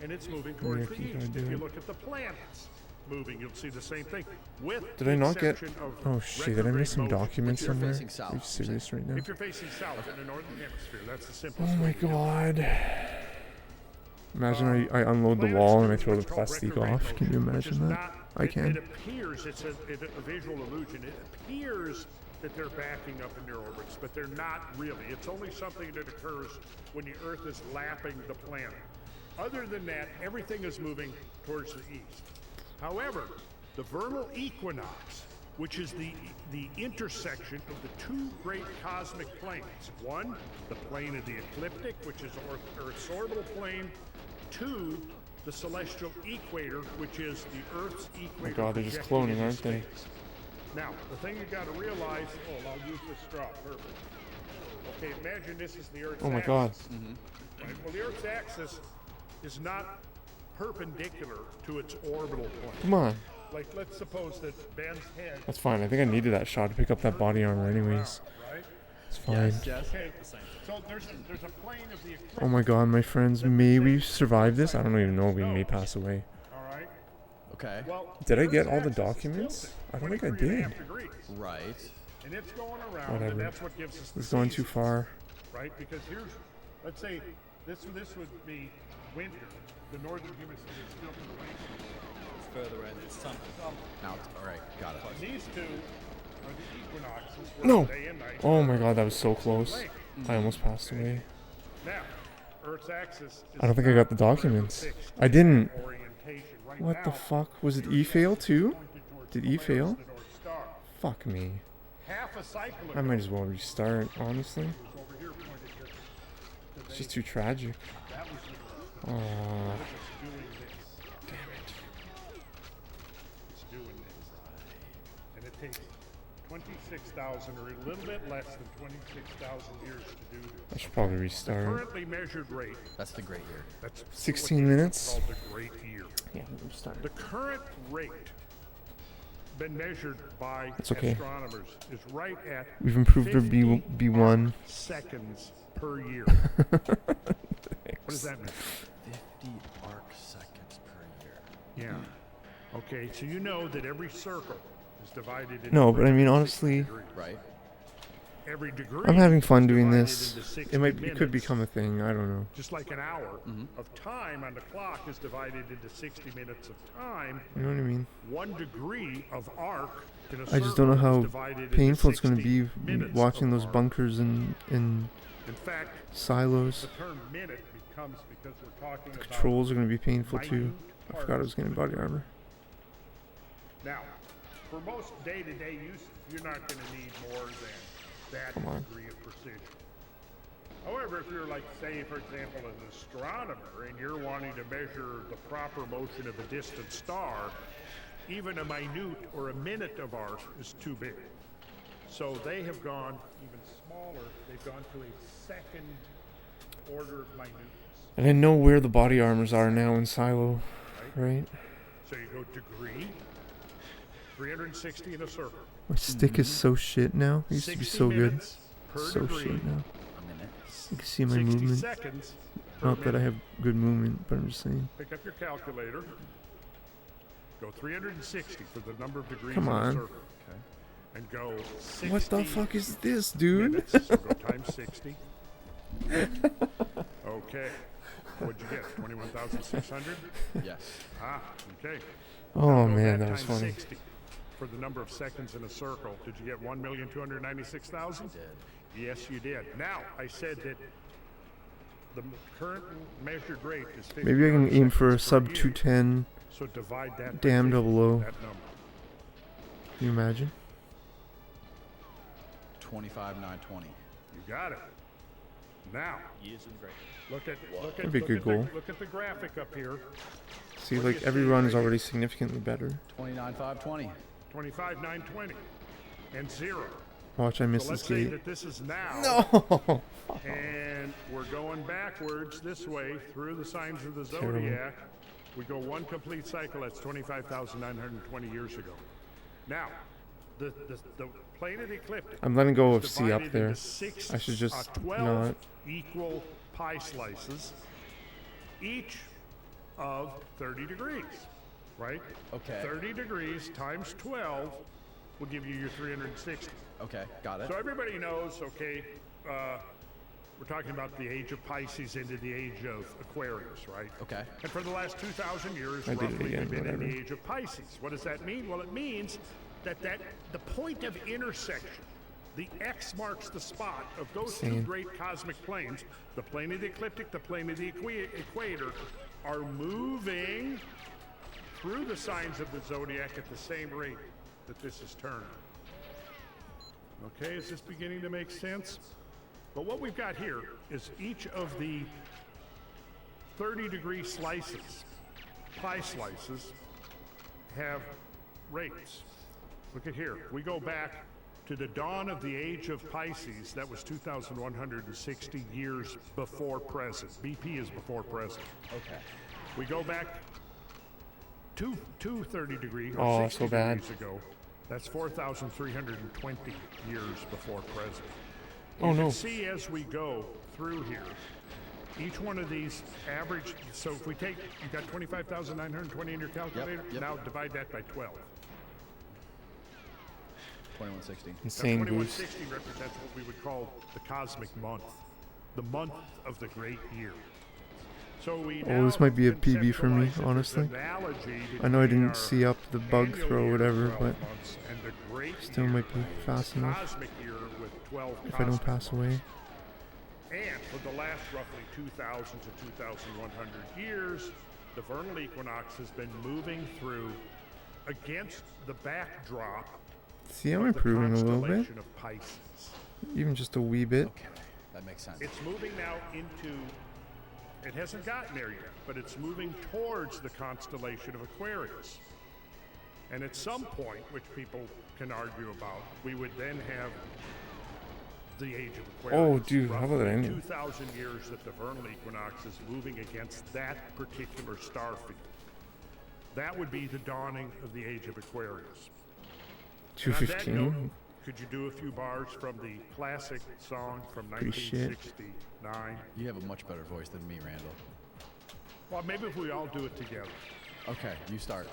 and it's moving towards the Ricky, east. gotta If do you it. look at the planets moving, you'll see the same thing. With Did the I not get? exception of Oh shit! Did I miss some retrograde motion. documents If you're somewhere? facing south, Are you serious right now? If you're facing south in the northern hemisphere, that's the simplest Oh my way to do it. god. Imagine I unload the wall and I throw the plastic off. Can you imagine that? I It can. appears it's a visual illusion. It appears that they're backing up in their orbits, but they're not really. It's only something that occurs when the Earth is lapping the planet. Other than that, everything is moving towards the east. However, the vernal equinox which is the intersection of the two great cosmic planes. One, the plane of the ecliptic, which is Earth's orbital plane. Two, the celestial equator, which is the Earth's equator. Oh my God, they're just projecting cloning, into aren't they? space. Now, the thing you got to realize, I'll use this straw, perfect. Okay, imagine this is the Earth's Oh my axis. God. Right? Well, the Earth's axis is not perpendicular to its orbital plane. Come on. Like, let's suppose that Ben's head... That's fine. I think I needed that shot to pick up that body armor anyways. Right? It's fine. Okay, so there's a plane of the ecliptic. Oh my God, my friends, may we survive this? I don't even know. We may pass away. All right. Okay. Well, Did I get all the documents? I don't think I did. Right. And it's going around, Whatever. and that's what gives us the It's going too seasons, far. right? Because here's, let's say, this would be winter. The northern hemisphere is still to the west. It's further in. It's summer. Now, all right, got it. These two are the equinoxes. where No! day and night Oh are my God, that was so the close. same. I almost passed away. Now, Earth's axis is I don't think I got the documents. I didn't. What the fuck? Was it E fail too? Did E fail? Fuck me. half a cycle I might as well restart, honestly. It's just too tragic. Oh. Damn it. It's doing this. And it takes 26,000 or a little bit less than 26,000 years to do this. I should probably The restart. currently measured rate. That's the great year. That's 16 what minutes? called the great year. Yeah, restart. The current rate been measured by That's okay. astronomers is right at We've improved our 50 B1. seconds per year. What does that mean? 50 arc seconds per year. Yeah. Okay, so you know that every circle is divided into No, but I mean, 60 honestly, degrees. Right. Every degree I'm having fun is doing divided this. into 60 It could minutes. become a thing. I don't know. Just like an hour of time on the clock is divided into 60 minutes of time. You know what I mean? 1 degree of arc in a I just don't know circle is how divided into painful it's going to 60 be minutes watching of those arc. bunkers and In fact, silos. the term minute becomes because we're talking The about controls are going to be painful too. minute I forgot I was getting body armor. Now, for most day-to-day usage, you're not going to need more than that Come on. degree of precision. However, if you're like, say, for example, an astronomer, and you're wanting to measure the proper motion of a distant star, even a minute or a minute of arc is too big. So they have gone even smaller. They've gone to a second order of minuteness. And I know where the body armors are now in silo, right? So you go degree, 360 in a circle. My stick is so shit now. It used to be 60 so good. minutes per So degree. shit now. You can see my 60 movement. seconds per Not that I minute. have good movement, but I'm just saying. Pick up your calculator. Go 360 for the number of degrees Come in a on. circle. Okay. And go 60 What the fuck is this, dude? minutes. So go times 60. Okay. What'd you get? 21,600? Yes. Ah, okay. Oh, Now go man, that that was times funny. 60 for the number of seconds in a circle. Did you get 1,296,000? Did. Yes, you did. Now, I said that the current measured rate is 50 Maybe I can aim for a arc sub seconds per year. 210. So divide that by Damn 50, double O. that number. Can you imagine? 25,920. You got it. Now, Years and great. look at That'd be a good goal. look at the graphic up here. See, What do like you every see run right is here? already significantly better. 29,520. 25,920 and 0. Watch, I miss So let's this say gate. that this is now. No! And we're going backwards this way through the signs of the Terrible. zodiac. We go one complete cycle. That's 25,920 years ago. Now, the plane of the ecliptic. I'm letting go is of C up divided there. into six, I should just 12 not. equal pie slices, each of 30 degrees. Right? Okay. 30 degrees times 12 will give you your 360. Okay, got it. So everybody knows, okay, we're talking about the age of Pisces into the age of Aquarius, right? Okay. And for the last 2,000 years, I did it roughly, again, we've been in whatever. the age of Pisces. What does that mean? Well, it means that the point of intersection, the X marks the spot of those two Same. great cosmic planes, the plane of the ecliptic, the plane of the equator, are moving through the signs of the zodiac at the same rate. that this is turning. Okay, is this beginning to make sense? But what we've got here is each of the 30-degree slices, pie slices, have rates. Look at here. We go back to the dawn of the age of Pisces. That was 2,160 years before present. BP is before present. Okay. We go back two 30-degree or Oh, 60 so bad. degrees ago. That's 4,320 years before present. Oh, You no. can see as we go through here, each one of these average, so if we take, you got 25,920 in your calculator, yep. now divide that by 12. 2160. Insane Now, boost. 2160 represents what we would call the cosmic month, the month of the great year. So we Oh, this might be a PB for me, conceptualize it as honestly. an analogy I know I between didn't our see up the bug annual throw or year, whatever, 12 but months, and the great still year, might be fast the enough cosmic year with 12 if I don't cosmic pass away. And for the last roughly 2,000 to 2,100 years, the vernal equinox has been moving through against the backdrop See, I'm of the improving a little bit. constellation of Pisces. Even just a wee bit. That makes sense. It's moving now into, it hasn't gotten there yet, but it's moving towards the constellation of Aquarius. And at some point, which people can argue about, we would then have the age of Aquarius. Oh, dude, how about that Roughly ending? 2,000 years that the vernal equinox is moving against that particular star field. That would be the dawning of the age of Aquarius. And on that 215. note, could you do a few bars from the classic song from Pretty shit. 1969? You have a much better voice than me, Randall. Well, maybe if we all do it together. Okay, you start.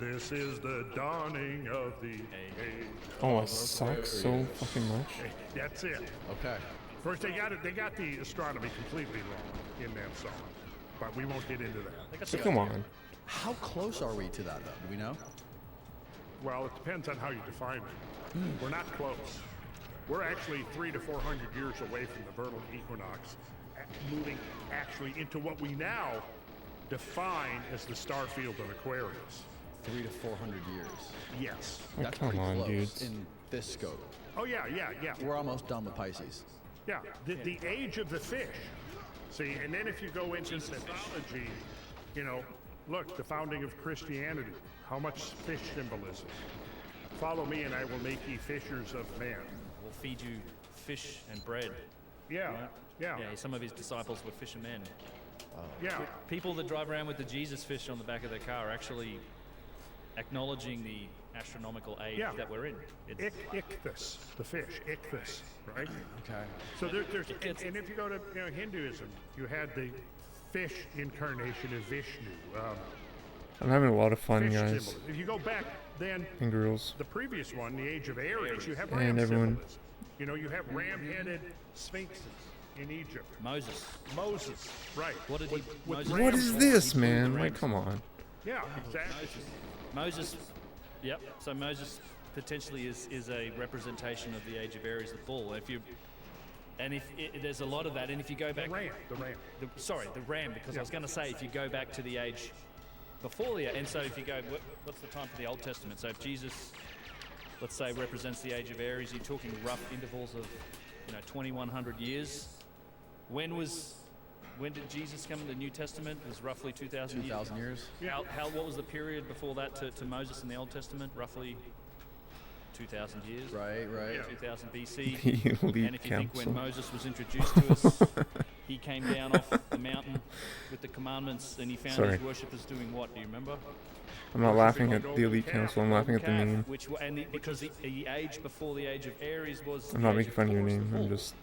This is the dawning of the age. Oh, of it sucks so Aquarius. fucking much. That's it. Okay. Of course, they got it. They got the astronomy completely wrong in that song, but we won't get into that. So come on. How close are we to that, though? Do we know? Well, it depends on how you define it. We're not close. We're actually 300 to 400 years away from the vernal equinox, moving actually into what we now define as the star field of Aquarius. 300 to 400 years. Yes. Oh, That's come pretty on, close dudes. in this scope. Oh yeah. We're almost done with Pisces. Yeah, the age of the fish. See, and then if you go into mythology, you know, look, the founding of Christianity, how much fish symbolism. Follow me and I will make ye fishers of men. We'll feed you fish and bread. Yeah, Right? yeah. Yeah, some of his disciples were fishermen. Yeah. People that drive around with the Jesus fish on the back of their car are actually acknowledging the astronomical age Yeah. that we're in. It's, Ichthus, the fish, ichthus, right? Okay. So there's, and if you go to Hinduism, you had the fish incarnation of Vishnu. I'm having a lot of fun, Fish guys. symbolism. If you go back then, And girls. the previous one, the age of Aries, you have And ram everyone. symbolism. You know, you have ram-headed sphinxes in Egypt. Moses. Moses, right. What did he? Moses What is he this, flew the man? ram. Like, come on. Yeah, exactly. Moses, yep. So Moses potentially is a representation of the age of Aries, the bull. There's a lot of that, and if you go back, The ram. the ram, because I was going to say if you go back to the age before the, and so if you go, what's the time for the Old Testament? So if Jesus, let's say, represents the age of Aries, you're talking rough intervals of, 2,100 years. When did Jesus come in the New Testament? It was roughly 2,000 years. 2,000 years. What was the period before that to Moses in the Old Testament? Roughly 2,000 years. Right. 2000 BC. The elite And if you think when council. Moses was introduced to us, he came down off the mountain with the commandments and he found Sorry. his worshippers doing what? Do you remember? I'm not laughing at the elite council. I'm laughing at the Calf, name. because the age before the age of Aries was. I'm the not age making of fun of your Taurus, the name. bull. I'm just.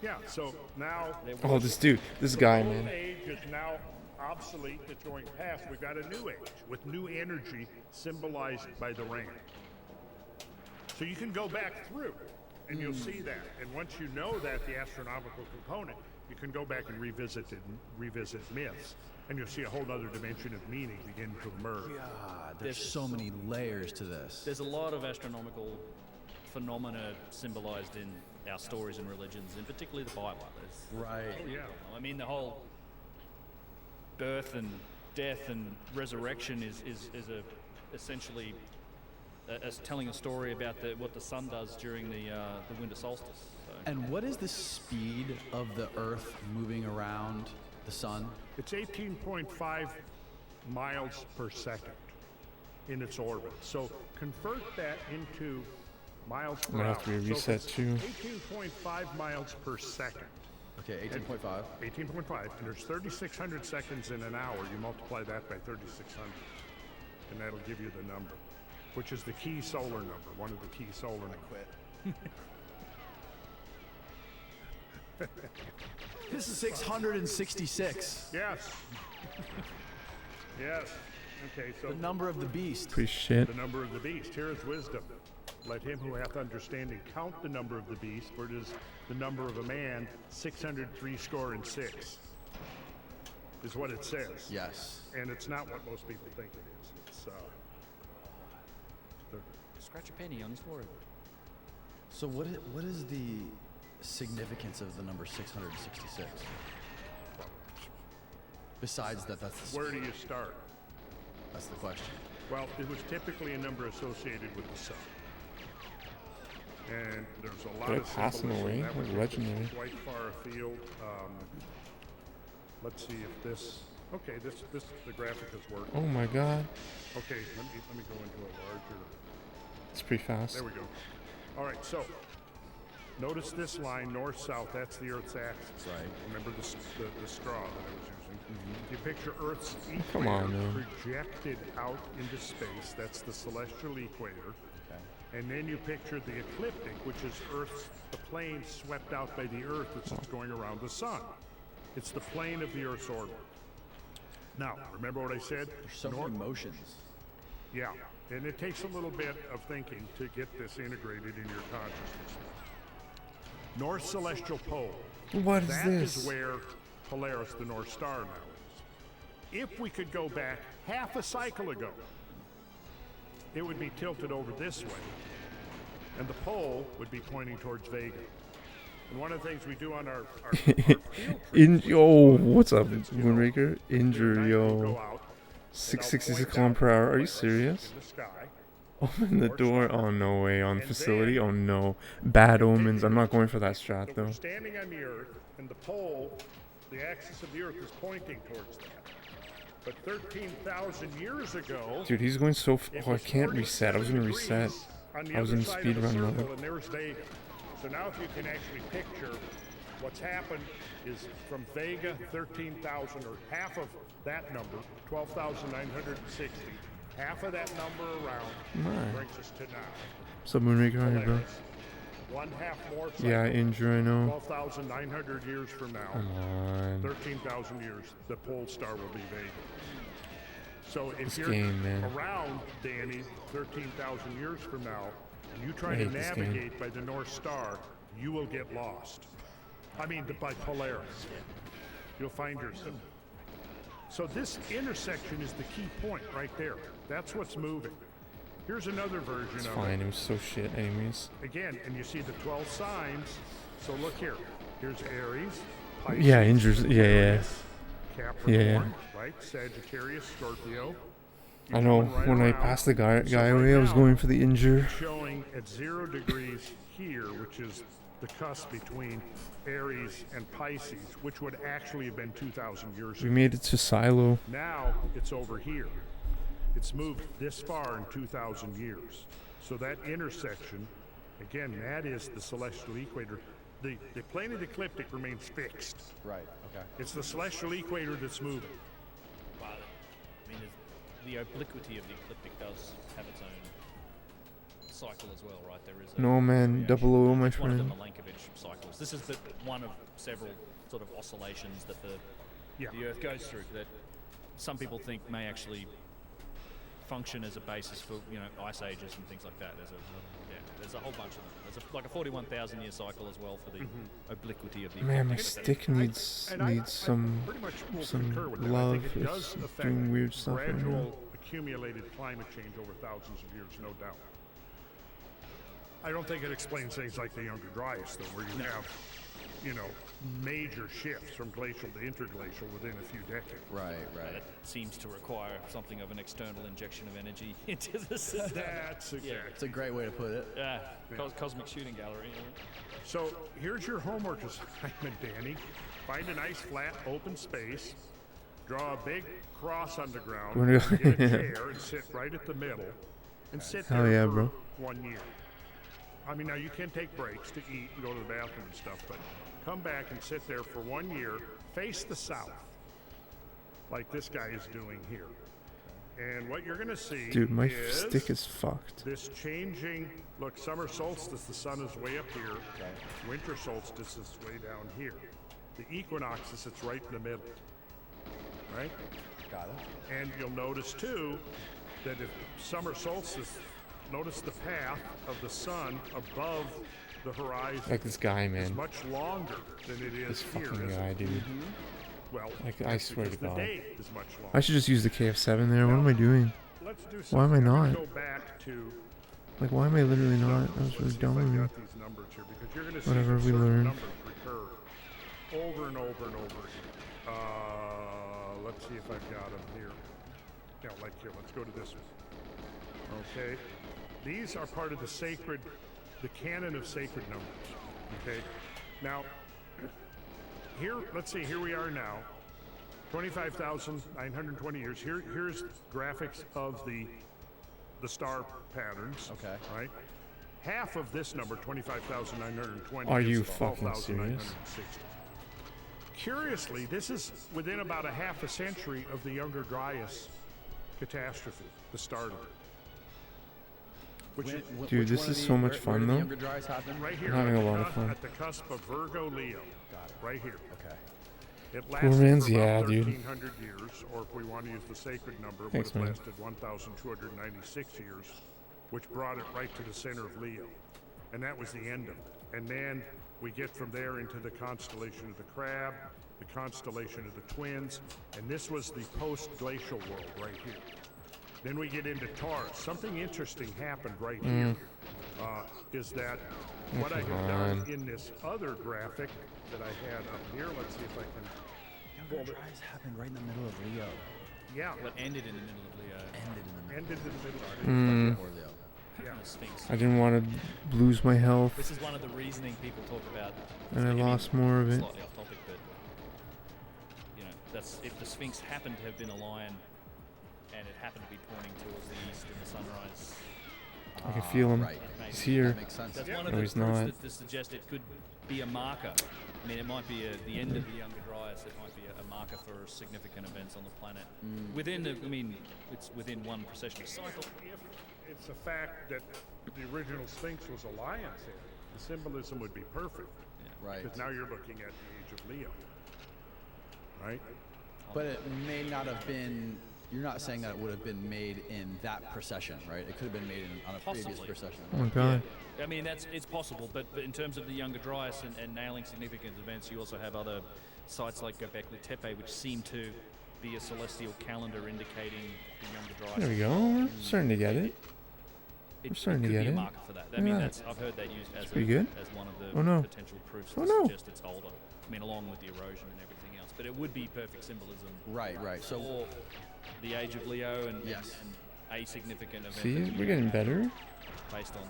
Yeah, so now... Oh, this dude. This guy, The man. old age is now obsolete. It's going past. We've got a new age with new energy symbolized by the ram. So you can go back through and you'll see that. And once you know that, the astronomical component, you can go back and revisit myths. And you'll see a whole other dimension of meaning begin to emerge. God, there's so many layers to this. There's a lot of astronomical phenomena symbolized in our stories and religions, and particularly the Bible. Right. Oh, yeah. I mean, the whole birth and death and resurrection is essentially as telling a story about what the sun does during the winter solstice. So. And what is the speed of the Earth moving around the sun? It's 18.5 miles per second in its orbit. So convert that into miles per hour. Might have to be reset too. 18.5 miles per second. Okay, 18.5. 18.5, and there's 3,600 seconds in an hour. You multiply that by 3,600, and that'll give you the number, which is the key solar number, one of the key solar numbers. This is 666. Yes. Yes. Okay, so the number of the beast. Appreciate. The number of the beast. Here is wisdom. Let him who hath understanding count the number of the beast, for it is the number of a man, 666 is what it says. Yes. And it's not what most people think it is. It's Scratch a penny on his forehead. So what is the significance of the number 666? Besides that's the where do you start? That's the question. Well, it was typically a number associated with the sun. And there's a lot They're of passing symbolism. away. That was Legendary. quite far afield. Let's see if this. Okay, this the graphic is working. Oh my God. Okay, let me go into a larger. It's pretty fast. There we go. All right, so notice this line, north-south. That's the Earth's axis. Right. Remember the straw that I was using. You picture Earth's Come on, equator man. projected out into space. That's the celestial equator. Okay. And then you picture the ecliptic, which is the plane swept out by the Earth as it's going around the sun. It's the plane of the Earth's orbit. Now, remember what I said? There's so many motions. Yeah, and it takes a little bit of thinking to get this integrated in your consciousness. North celestial pole. What is that this? That is where Polaris, the North Star, now is. If we could go back half a cycle ago, it would be tilted over this way, and the pole would be pointing towards Vega. And one of the things we do on our what's up, Moonraker? Injure, yo. 666 km per hour. Are you serious? Open the door. Oh, no way. On facility? Oh, no. Bad omens. I'm not going for that strat, So though. we're standing on the Earth, and the pole, the axis of the Earth, is pointing towards that. But 13,000 years ago... Dude, he's going so... Oh, I can't reset. I was going to reset. I was in speedrun mode. And there's Vega. So now if you can actually picture what's happened is from Vega, 13,000, or half of that number, 12,960, half of that number around brings us to now. What's up, Moonraker? How are you, bro? One half more cycle, Yeah, injure, I know. 12,900 years from now, Come on. 13,000 years, the pole star will be Vega. So if This you're game, man. around, Danny, 13,000 years from now, and you try I to hate this game. navigate by the North Star, you will get lost. I mean, by Polaris. You'll find yourself. So this intersection is the key point right there. That's what's moving. Here's another version It's of fine. it. It was so shit, anyways. Again, and you see the 12 signs. So look here. Here's Aries, Pisces, Yeah, injures. Yeah, yeah. Aquarius, Capricorn, Yeah. right? Sagittarius, Scorpio. I know. Right When I around. passed the guy So right away, I was now, going for the injure. showing at 0 degrees here, which is the cusp between Aries and Pisces, which would actually have been 2,000 years We ago. made it to Silo. Now it's over here. It's moved this far in 2,000 years. So that intersection, again, that is the celestial equator. The plane of the ecliptic remains fixed. Right, okay. It's the celestial equator that's moving. Wow. I mean, the obliquity of the ecliptic does have its own cycle as well, right? There is a No, man. variation. 00, my It's one of the friend. Milankovitch cycles. This is one of several sort of oscillations that the Earth goes through that some people think may actually function as a basis for ice ages and things like that. There's a whole bunch of them. There's like a 41,000 year cycle as well for the obliquity of the Man, my ecliptic. stick needs some love. It's doing weird stuff right now. Gradual accumulated climate change over thousands of years, no doubt. I don't think it explains things like the Younger Dryas, though, where you have you know, major shifts from glacial to interglacial within a few decades. Right. It seems to require something of an external injection of energy into the system. That's exactly. It's a great way to put it. Yeah, cosmic shooting gallery. So here's your homework assignment, Danny. Find a nice flat open space, draw a big cross underground, get a chair and sit right at the middle, and sit Hell there yeah, for bro. 1 year. I mean, now you can take breaks to eat and go to the bathroom and stuff, but come back and sit there for 1 year, face the south, like this guy is doing here. And what you're going to see Dude, my is stick is fucked. this changing, look, summer solstice, the sun is way up here. Winter solstice is way down here. The equinox is it's right in the middle, right? Got it. And you'll notice too, that if summer solstice, notice the path of the sun above the horizon. Like this guy, is man. much longer than it is This here. fucking isn't guy, it? dude. Well, Like, I swear to because the God. day is much longer. I should just use the KF7 there. What am I doing? Let's do Why am I something. I'm gonna not? Go back to Like, why am I literally not? That was really dumb of me. got these numbers here because you're going to see Whatever, we certain learn. numbers recur over and over and over. Let's see if I've got them here. Yeah, like here. Let's go to this one. Okay, these are part of the canon of sacred numbers. Okay, now here, let's see. Here we are now. 25,920 years. Here's graphics of the star patterns. Okay. Right. Half of this number, 25,920. Are is you fucking serious? 12,960. Curiously, this is within about a half a century of the Younger Dryas catastrophe, the start of it. Dude, this is so much fun, though. Right here, I'm having a lot of fun. at the cusp of Virgo Leo. Right here. Okay. It Poor lasted man's, for about yeah, dude. 1,300 years, or if we want to use the sacred number, it Thanks, would have man. lasted 1,296 years, which brought it right to the center of Leo. And that was the end of it. And then we get from there into the constellation of the Crab, the constellation of the Twins, and this was the post-glacial world right here. Then we get into Taurus. Something interesting happened right here. Is that what I have done in this other graphic that I had up here. Let's see if I can pull it. happened right in the middle of Leo. Yeah. What ended in the middle of Leo? Ended in the middle. Mm. Yeah. The Sphinx. I didn't want to lose my health. This is one of the reasoning people talk about. And I lost more of it. Slightly off topic, but you know, that's if the Sphinx happened to have been a lion, and it happened to be pointing towards the east in the sunrise. I can feel him. He's here. That makes sense. That's No, one of the he's proofs not. that suggest it could be a marker. I mean, it might be the end of the Younger Dryas. It might be a marker for significant events on the planet. Within the, I mean, it's within one precessional cycle. If it's a fact that the original Sphinx was a lion's head, the symbolism would be perfect. Right. Because now you're looking at the age of Leo. Right? But it may not have been. You're not saying that it would have been made in that procession, right? It could have been made on a previous Possibly. procession. Oh my god. I mean, it's possible, but in terms of the Younger Dryas and nailing significant events, you also have other sites like Göbekli Tepe, which seem to be a celestial calendar indicating the Younger Dryas. There we go. We're starting to get it. We're starting to could get be it. a marker for that. I mean, Yeah. I've heard that used as, pretty good. as one of the Oh, no. potential proofs Oh, that no. suggest it's older. I mean, along with the erosion and everything else. But it would be perfect symbolism. Right. So For the age of Leo and, Yes. and a significant event. See, that we're you getting better. Based on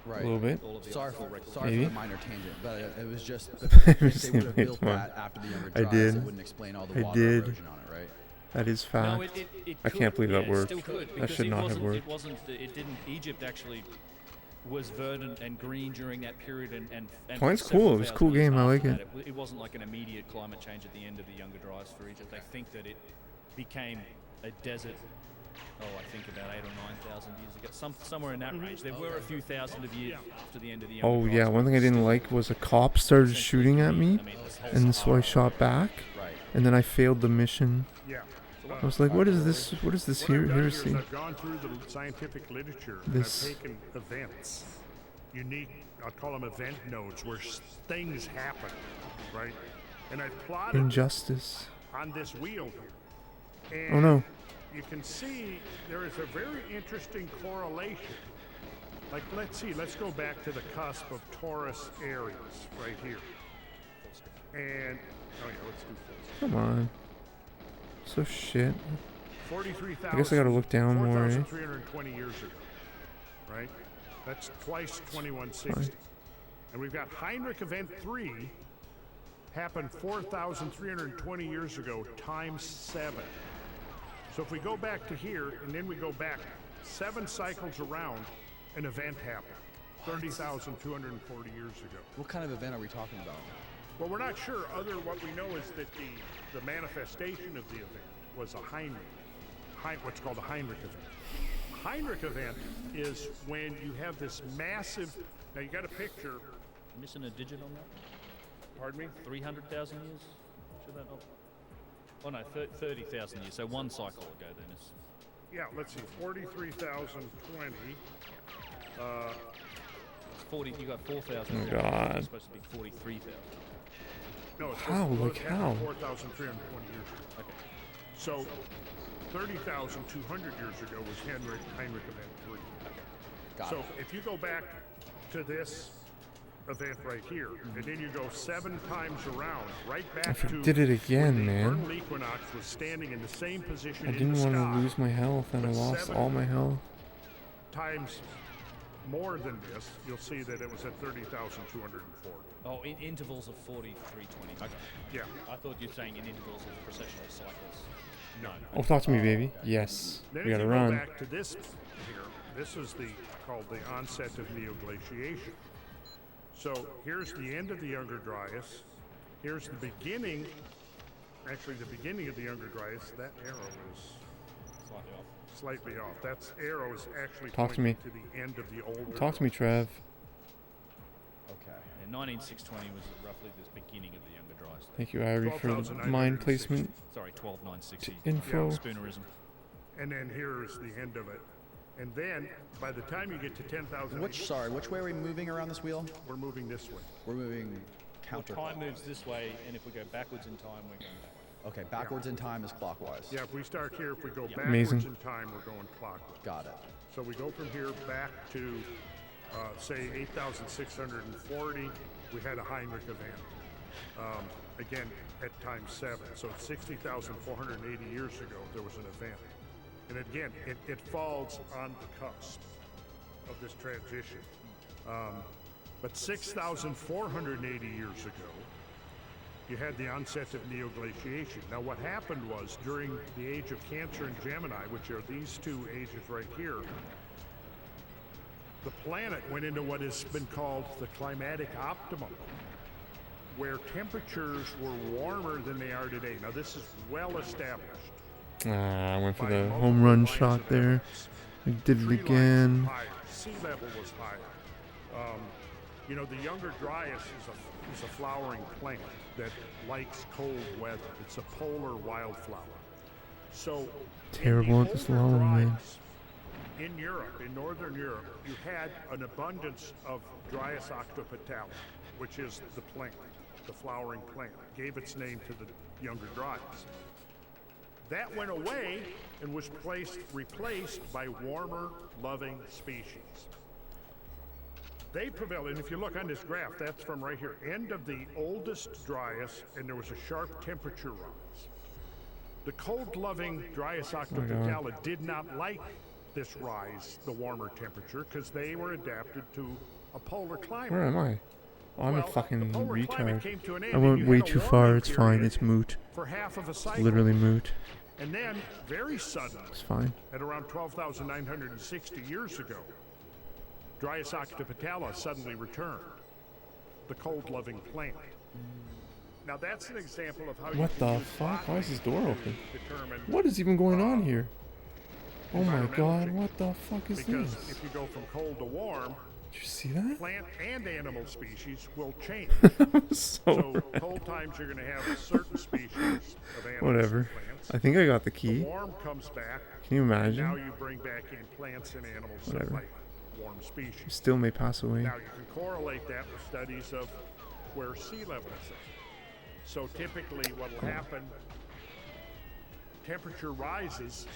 Right. A little bit. all of the Sorry full for record. the minor tangent, but it was just I if they was would have thinking built it's fun. that after the Younger I Dryas, did. it wouldn't explain all the I water did. erosion on it, right? That is fact. No, it I can't believe that it worked. still could, That because should it not have wasn't- worked. It wasn't. It didn't. Egypt actually was verdant and green during that period, and Point's for cool. several It was a thousand cool years game. I like after it. that. It wasn't like an immediate climate change at the end of the Younger Dryas for Egypt. They think that it became a desert. I think about 8,000 or 9,000 years ago, somewhere in that range. There were a few thousand of years after the end of the Younger Oh Dryas. yeah, one thing I didn't like was a cop started shooting at me, and so I shot back, and then I failed the mission. Yeah. I was like, what is this? What is this What I've done here is heresy? I've gone through the scientific literature This- and I've taken events, unique, I'd call them event nodes, where things happen, right? And I've plotted Injustice. on this wheel here. And Oh no. you can see there is a very interesting correlation. Like, let's go back to the cusp of Taurus Aries right here. And, oh yeah, let's do full. Come on. So shit. 43,000. I guess I gotta look down more, eh? 4,320 years ago. Right? That's twice 2160. And we've got Heinrich Event 3 happened 4,320 years ago times 7. So if we go back to here and then we go back 7 cycles around, an event happened 30,240 years ago. What kind of event are we talking about? Well, we're not sure. What we know is that the manifestation of the event was a what's called a Heinrich event. Heinrich event is when you have this massive. Now you got a picture. Missing a digit on that? Pardon me? 300,000 years? Should that not? Oh no, 30,000 years. So one cycle ago then. It's Yeah, let's see. 43,020. it's 40. You got 4,000. Oh, God. It's supposed to be 43,000. No, it's How? Like how? 4,320 years ago. Okay. So 30,200 years ago was Heinrich Event 3. Got so it. if you go back to this event right here, and then you go 7 times around, right back to did it again, when the man. vernal equinox was standing in the same position I in didn't the want sky, to lose my health, and I but lost 7 all my health. times more than this, you'll see that it was at 30,240. Oh, in intervals of 4320. Okay. Yeah. I thought you were saying in intervals of processional cycles. No. Oh, talk to me, baby. Yes. Then We if gotta you run. go back to this here, this is called the onset of neoglaciation. So here's the end of the Younger Dryas. Here's the beginning, actually the beginning of the Younger Dryas. That arrow is slightly off. That arrow is actually Talk to pointing me. to the end of the older. Talk to me, Trev. Okay. And 19620 was roughly the beginning of the Younger Dryas. Thank you, Irie, for the mind placement. Sorry, 12960. Info. Spoonerism. And then here's the end of it. And then, by the time you get to 10,000... Which way are we moving around this wheel? We're moving this way. We're moving Well, counterclockwise. time moves this way, and if we go backwards in time, we're going back. Okay, backwards in time is clockwise. Yeah, if we start here, if we go backwards Amazing. in time, we're going clockwise. Got it. So we go from here back to, say, 8,640. We had a Heinrich event. Again, at times 7. So 60,480 years ago, there was an event. And again, it falls on the cusp of this transition. But 6,480 years ago, you had the onset of neoglaciation. Now what happened was, during the age of Cancer and Gemini, which are these two ages right here, the planet went into what has been called the climatic optimum, where temperatures were warmer than they are today. Now this is well established. I went for the home run shot there. I did it again. Higher. Sea level was higher. You know, the Younger Dryas is a flowering plant that likes cold weather. It's a polar wildflower. So Terrible at this long, man. in Europe, in northern Europe, you had an abundance of Dryas octopetala, which is the plant, the flowering plant. Gave its name to the Younger Dryas. That went away and was replaced by warmer, loving species. They prevailed, and if you look on this graph, that's from right here, end of the oldest Dryas, and there was a sharp temperature rise. The cold-loving Dryas octopetala did not like this rise, the warmer temperature, because they were adapted to a polar climate. Where am I? Oh, I'm a Well, fucking the polar climate retard. came to an end, I and went you way had a too warming far. It's fine. period It's moot. for half of a It's cycle. literally moot. And then, very suddenly, It's fine. at around 12,960 years ago, Dryas octopetala suddenly returned, the cold-loving plant. Now that's an example of how you What can the use fuck? Why is this door open? determine What is even going on here? Oh my environmental god, change. what the fuck is Because this? if you go from cold to warm, Did you see that? plant and animal species will change. So cold times you're going to have certain species of animals Whatever. and plants. I think I got the The key. warm comes back. Can you and imagine? now you bring back in plants and animals that Whatever. like warm species. Still may pass away. Now you can correlate that with studies of where sea level is. So typically what will happen, temperature rises,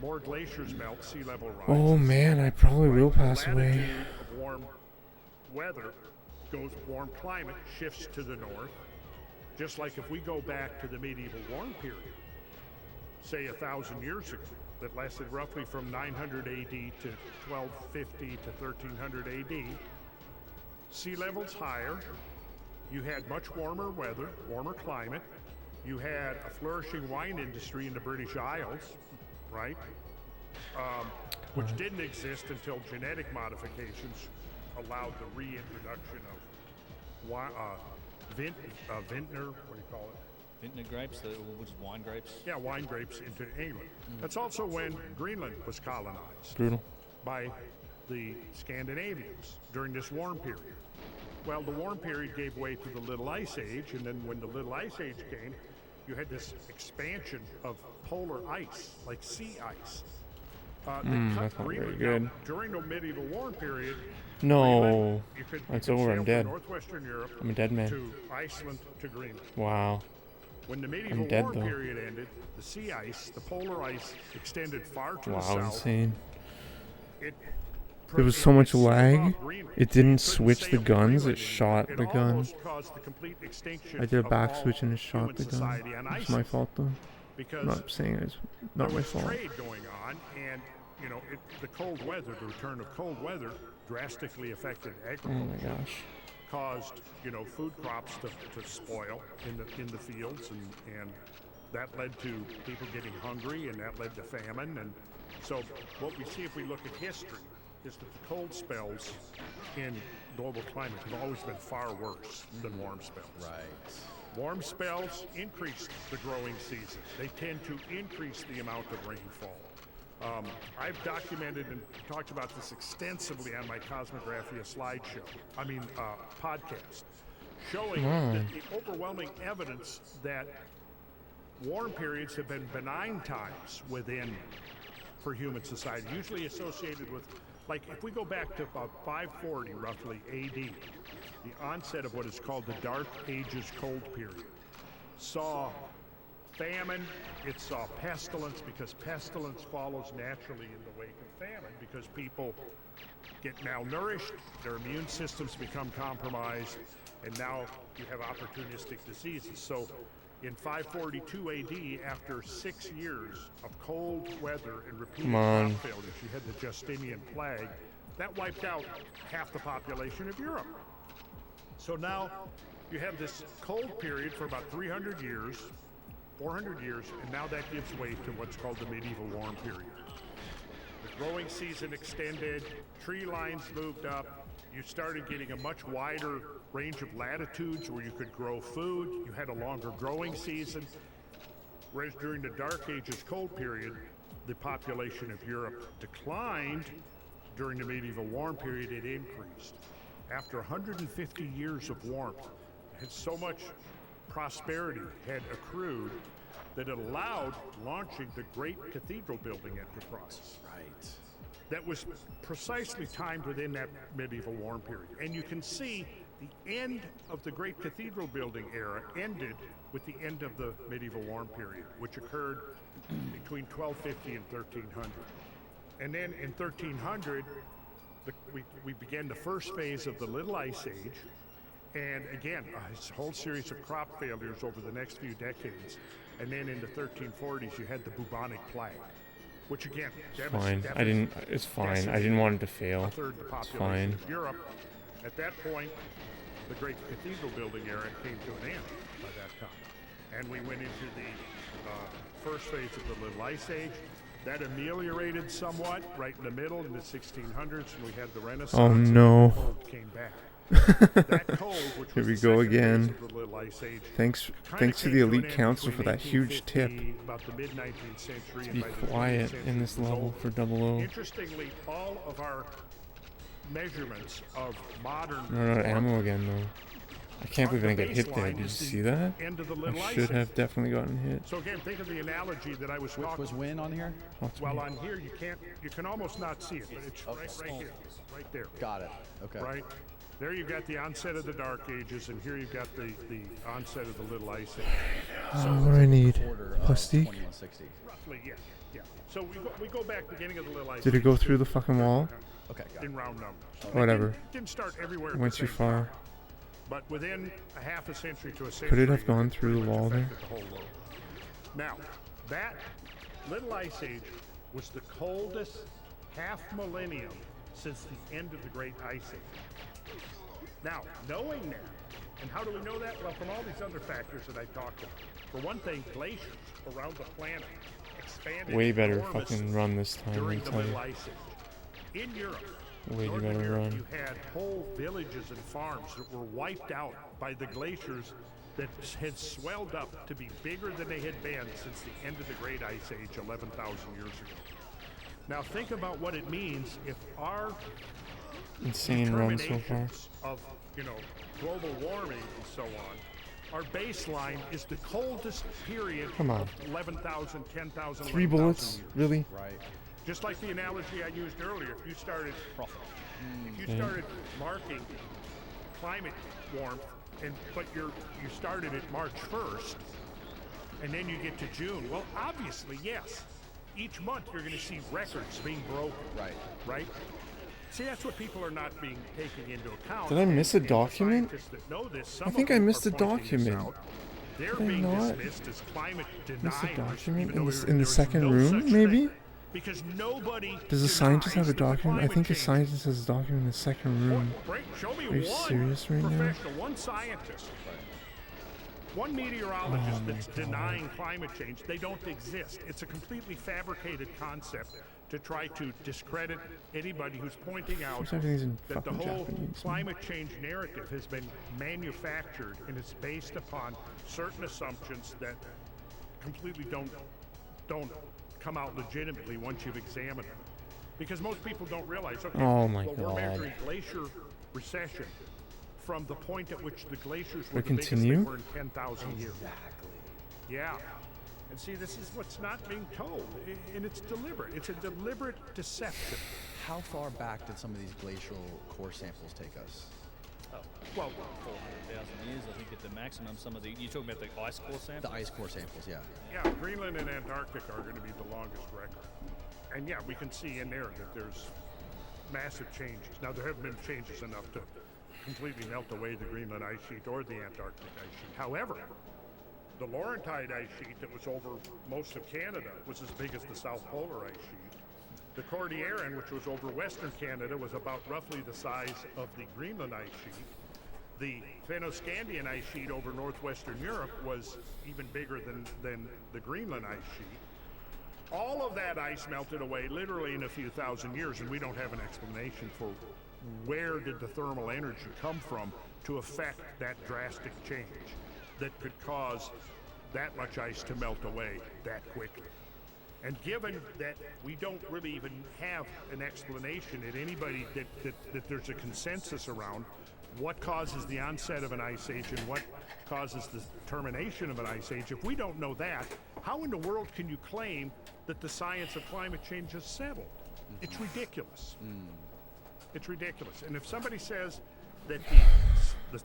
more glaciers melt, sea level rises. Oh man, I probably will pass away. Latitude of warm weather goes, warm climate shifts to the north, Just like if we go back to the medieval warm period, say 1,000 years ago, that lasted roughly from 900 AD to 1250 to 1300 AD, sea levels higher, you had much warmer weather, warmer climate, you had a flourishing wine industry in the British Isles, right? Which didn't exist until genetic modifications allowed the reintroduction of vintner, what do you call it? Vintner grapes, which is wine grapes. Yeah, wine grapes into England. That's also when Greenland was colonized Brutal. by the Scandinavians during this warm period. Well, the warm period gave way to the Little Ice Age, and then when the Little Ice Age came, you had this expansion of polar ice, like sea ice. That's not very good. Now, during the medieval warm period, No. you could It's sail over. I'm from dead. Northwestern Europe I'm a dead man. to Iceland to Greenland. Wow. When the medieval I'm dead, warm though. period ended, the sea ice, the polar ice, extended far to the Wow, south. insane. It There was so much lag. It didn't switch the guns. It shot the gun. almost caused the complete extinction I did a of back all switch and it shot human the gun. society on It's my Iceland. fault though. Because I'm not saying it's not there my was fault. trade going on, and the cold weather, the return of cold weather, drastically affected Oh agriculture. my gosh. Caused food crops to spoil in the fields, and that led to people getting hungry, and that led to famine. And so what we see if we look at history is that the cold spells in global climate have always been far worse than warm spells. Right. Warm spells increase the growing season. They tend to increase the amount of rainfall. I've documented and talked about this extensively on my Cosmographia slideshow, podcast, showing that the overwhelming evidence that warm periods have been benign times for human society, usually associated with, like, if we go back to about 540 roughly AD, the onset of what is called the Dark Ages cold period saw famine, it saw pestilence, because pestilence follows naturally in the wake of famine, because people get malnourished, their immune systems become compromised, and now you have opportunistic diseases. So in 542 AD, after 6 years of cold weather and repeated crop failures, you had the Justinian plague that wiped out half the population of Europe. So now you have this cold period for about 300 years, 400 years, and now that gives way to what's called the medieval warm period. The growing season extended, tree lines moved up, you started getting a much wider range of latitudes where you could grow food, you had a longer growing season, whereas during the Dark Ages cold period, the population of Europe declined. During the medieval warm period, it increased. After 150 years of warmth, and so much prosperity had accrued that it allowed launching the great cathedral building enterprise. Right. That was precisely timed within that medieval warm period. And you can see the end of the great cathedral building era ended with the end of the medieval warm period, which occurred between 1250 and 1300. And then in 1300, we began the first phase of the Little Ice Age. And again, a whole series of crop failures over the next few decades. And then in the 1340s, you had the bubonic plague, which again, Fine. It's fine. I didn't want it to fail. A third the It's population fine. of Europe. At that point, the great cathedral building era came to an end by that time. And we went into the first phase of the Little Ice Age. That ameliorated somewhat right in the middle in the 1600s, and we had the Renaissance. Oh and no. the cold came back. That cold, which Here was we the go second again. phase of the Little Ice Age, Thanks kinda to came the an elite end council for between that huge tip. 1850, about the mid-19th century, To and be by the 20th quiet century, in this it was level over. for 00. Interestingly, all of our measurements of modern No, not ammo again though. I can't believe I didn't get hit there. baseline Did you is the see that? end of the I Little Ice should Age. have definitely gotten hit. So again, think of the analogy that I was Which talking. was when on here? Well, on here you can almost not see it, but it's right here, right there. Got it. Okay. Right there, you've got the onset of the Dark Ages, and here you've got the onset of the Little Ice Age. What do I need? Quarter of Plastique? 2160. Roughly, yeah. So we go back beginning of the Little Ice Did it Age go to through the fucking wall? Okay. in round numbers. Whatever. It didn't start everywhere. I at went the too same far. time. But within a half a century to a century, Could it have gone through the wall there? affected the whole world. Now, that little ice age was the coldest half millennium since the end of the Great Ice Age. Now, knowing that, and how do we know that? Well, from all these other factors that I talked about. For one thing, glaciers around the planet expanded Way better enormously fucking run this time, during let the me tell Little you. Ice Age. In Europe, Way Northern better Europe, run. you had whole villages and farms that were wiped out by the glaciers that had swelled up to be bigger than they had been since the end of the Great Ice Age 11,000 years ago. Now think about what it means if our Insane run so far. determinations of, global warming and so on, our baseline is the coldest period Come on. of 11,000, 10,000, 3 11,000 bullets? years. Really? Right. Just like the analogy I used earlier, if you started marking climate warmth, but you started at March 1st, and then you get to June. Well, obviously, yes. Each month you're going to see records being broken. Right? See, that's what people are not being taking into account. Did I miss a And the document? scientists that know this, some I think of I them missed are a pointing this document. out. They're Did I being not dismissed as climate miss a deniers, document even in though the there's second no room, such maybe? thing, because nobody Does a scientist have a denies that the document? I climate think a change- scientist has a document in the second room. Show me Are you one serious right now? professional, one scientist, one meteorologist Oh my that's God. denying climate change. They don't exist. It's a completely fabricated concept to try to discredit anybody who's pointing out Course everything's in that the fucking whole Japanese, climate change narrative has been manufactured and it's based upon certain assumptions that completely don't come out legitimately once you've examined them. Because most people don't realize, okay, Oh my we're God. measuring glacier recession from the point at which the glaciers Should were I the biggest continue? they were in 10,000 years. Yeah. And see, this is what's not being told, and it's deliberate. It's a deliberate deception. How far back did some of these glacial core samples take us? Well, 400,000 years, I think, at the maximum. Some of the you're talking about the ice core samples. The ice core samples, yeah. Yeah, Greenland and Antarctica are going to be the longest record. And yeah, we can see in there that there's massive changes. Now, there haven't been changes enough to completely melt away the Greenland ice sheet or the Antarctic ice sheet. However, the Laurentide ice sheet that was over most of Canada was as big as the South Polar ice sheet. The Cordilleran, which was over Western Canada, was about roughly the size of the Greenland ice sheet. The Fennoscandian ice sheet over northwestern Europe was even bigger than the Greenland ice sheet. All of that ice melted away literally in a few thousand years, and we don't have an explanation for where did the thermal energy come from to affect that drastic change that could cause that much ice to melt away that quickly. And given that we don't really even have an explanation that anybody that there's a consensus around what causes the onset of an ice age and what causes the termination of an ice age, if we don't know that, how in the world can you claim that the science of climate change is settled? It's ridiculous. It's ridiculous. And if somebody says that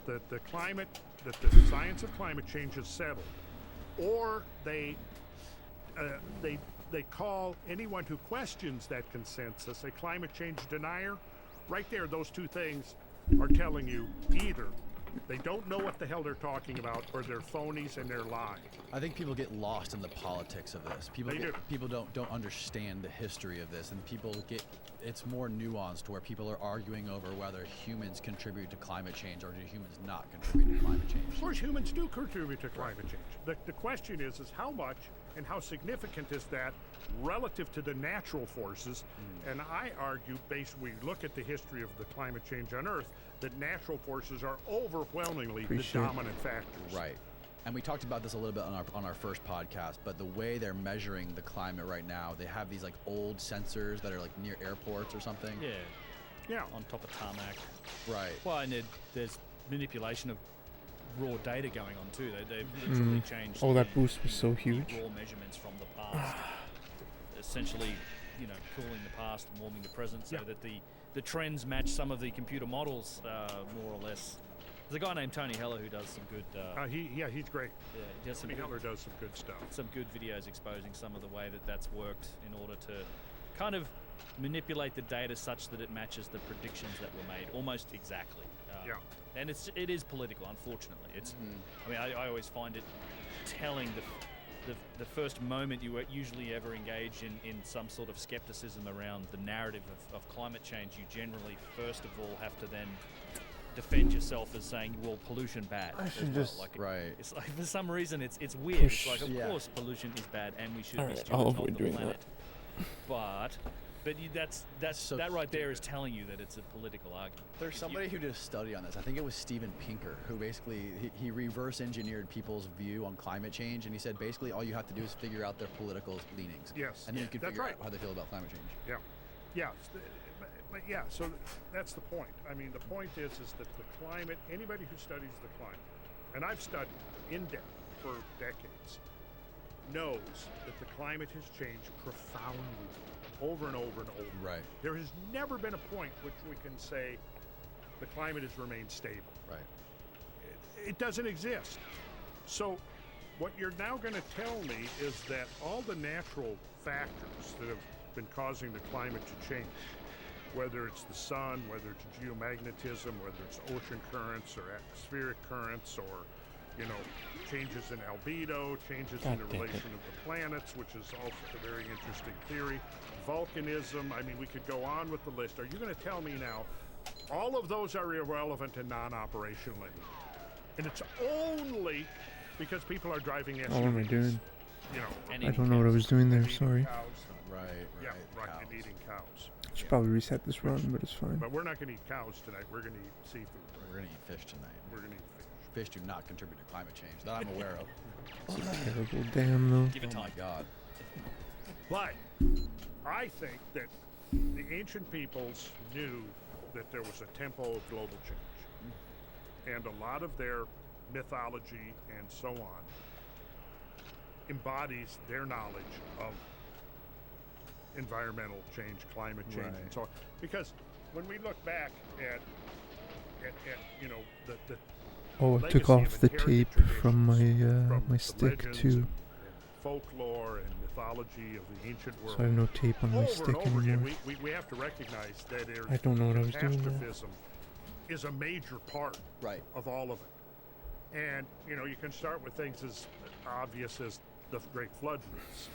the climate, that the science of climate change is settled, or they call anyone who questions that consensus a climate change denier, right there, those two things are telling you either they don't know what the hell they're talking about, or they're phonies and they're lying. I think people get lost in the politics of this. People don't understand the history of this, and it's more nuanced, where people are arguing over whether humans contribute to climate change or do humans not contribute to climate change. Of course, humans do contribute to climate change. The question is how much and how significant is that relative to the natural forces? And I argue, we look at the history of the climate change on Earth, that natural forces are overwhelmingly the dominant factors. Right. And we talked about this a little bit on our first podcast, but the way they're measuring the climate right now, they have these like old sensors that are like near airports or something. Yeah. On top of tarmac. Right. Well, and there's manipulation of raw data going on too. They've literally changed. Oh, that boost was so huge. Raw measurements from the past, essentially, cooling the past and warming the present, so that the trends match some of the computer models, more or less. There's a guy named Tony Heller who does some good. He's great. Yeah, he does Tony Heller does some good stuff. Some good videos exposing some of the way that's worked in order to kind of manipulate the data such that it matches the predictions that were made almost exactly. And it is political, unfortunately. It's I mean, I always find it telling the first moment you usually ever engage in some sort of skepticism around the narrative of climate change, you generally first of all have to then defend yourself as saying, well, pollution bad. I should just It's like for some reason it's weird. push. It's like of course pollution is bad and we should be Alright, stewards I'll of avoid the doing planet. But that right there is telling you that it's a political argument. There's somebody who did a study on this. I think it was Steven Pinker, who basically he reverse engineered people's view on climate change, and he said basically all you have to do is figure out their political leanings. Yes, and then you can that's figure right. out how they feel about climate change. Yeah. But yeah, so that's the point. I mean, the point is that the climate, anybody who studies the climate, and I've studied in depth for decades, knows that the climate has changed profoundly over and over and over. Right. There has never been a point which we can say the climate has remained stable. Right. It doesn't exist. So what you're now going to tell me is that all the natural factors that have been causing the climate to change, whether it's the sun, whether it's geomagnetism, whether it's ocean currents or atmospheric currents, or changes in albedo, changes in the relation of the planets, which is also a very interesting theory, volcanism. I mean, we could go on with the list. Are you going to tell me now all of those are irrelevant and non-operational anymore? And it's only because people are driving SUVs. What am I doing? And I don't know what I was doing there. Sorry. Right. And eating cows. I should probably reset this run, but it's fine. But we're not going to eat cows tonight. We're going to eat seafood. Right? We're going to eat fish tonight. We're going to eat fish. Fish do not contribute to climate change that I'm aware of. Terrible, damn though. Give it time. Oh my God. But I think that the ancient peoples knew that there was a tempo of global change. And a lot of their mythology and so on embodies their knowledge of environmental change, climate change, and so on. Because when we look back at the Oh, I took off the tape from my my stick too. Folklore and mythology of the ancient world. So I have no tape on my stick and over anymore. Again, we have to recognize that I don't know what I was doing there. catastrophism is a major part of all of it. And you can start with things as obvious as the Great Flood myths.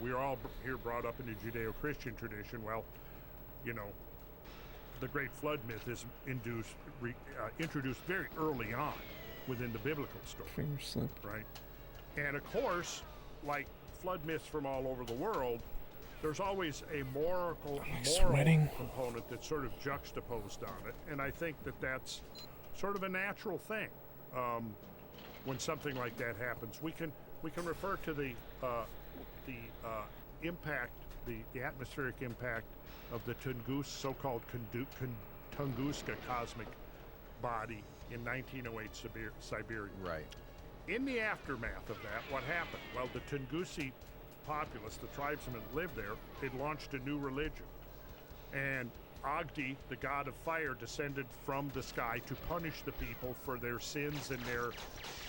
We're all here brought up in the Judeo-Christian tradition. Well, the Great Flood myth is introduced very early on within the biblical story. Finger slip. Right? And of course, like flood myths from all over the world, there's always a moral component that's sort of juxtaposed on it. And I think that that's sort of a natural thing. When something like that happens, we can refer to the impact, the atmospheric impact of the so-called Tunguska cosmic body in 1908 Siberia. Right. In the aftermath of that, what happened? Well, the Tungusi populace, the tribesmen that lived there, had launched a new religion. And Agdi, the god of fire, descended from the sky to punish the people for their sins and their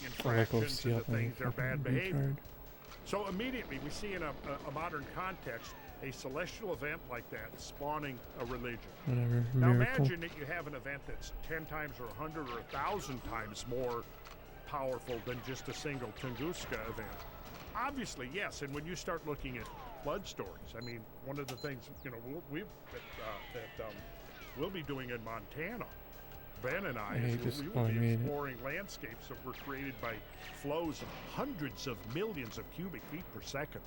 infractions and the things, their bad behavior. So immediately we see in a modern context a celestial event like that spawning a religion. Whatever. Now Miracle. imagine that you have an event that's 10 times or 100 or 1,000 times more powerful than just a single Tunguska event. Obviously, yes, and when you start looking at flood stories, I mean, one of the things we'll be doing in Montana, Ben and I we will be exploring landscapes that were created by flows of hundreds of millions of cubic feet per second.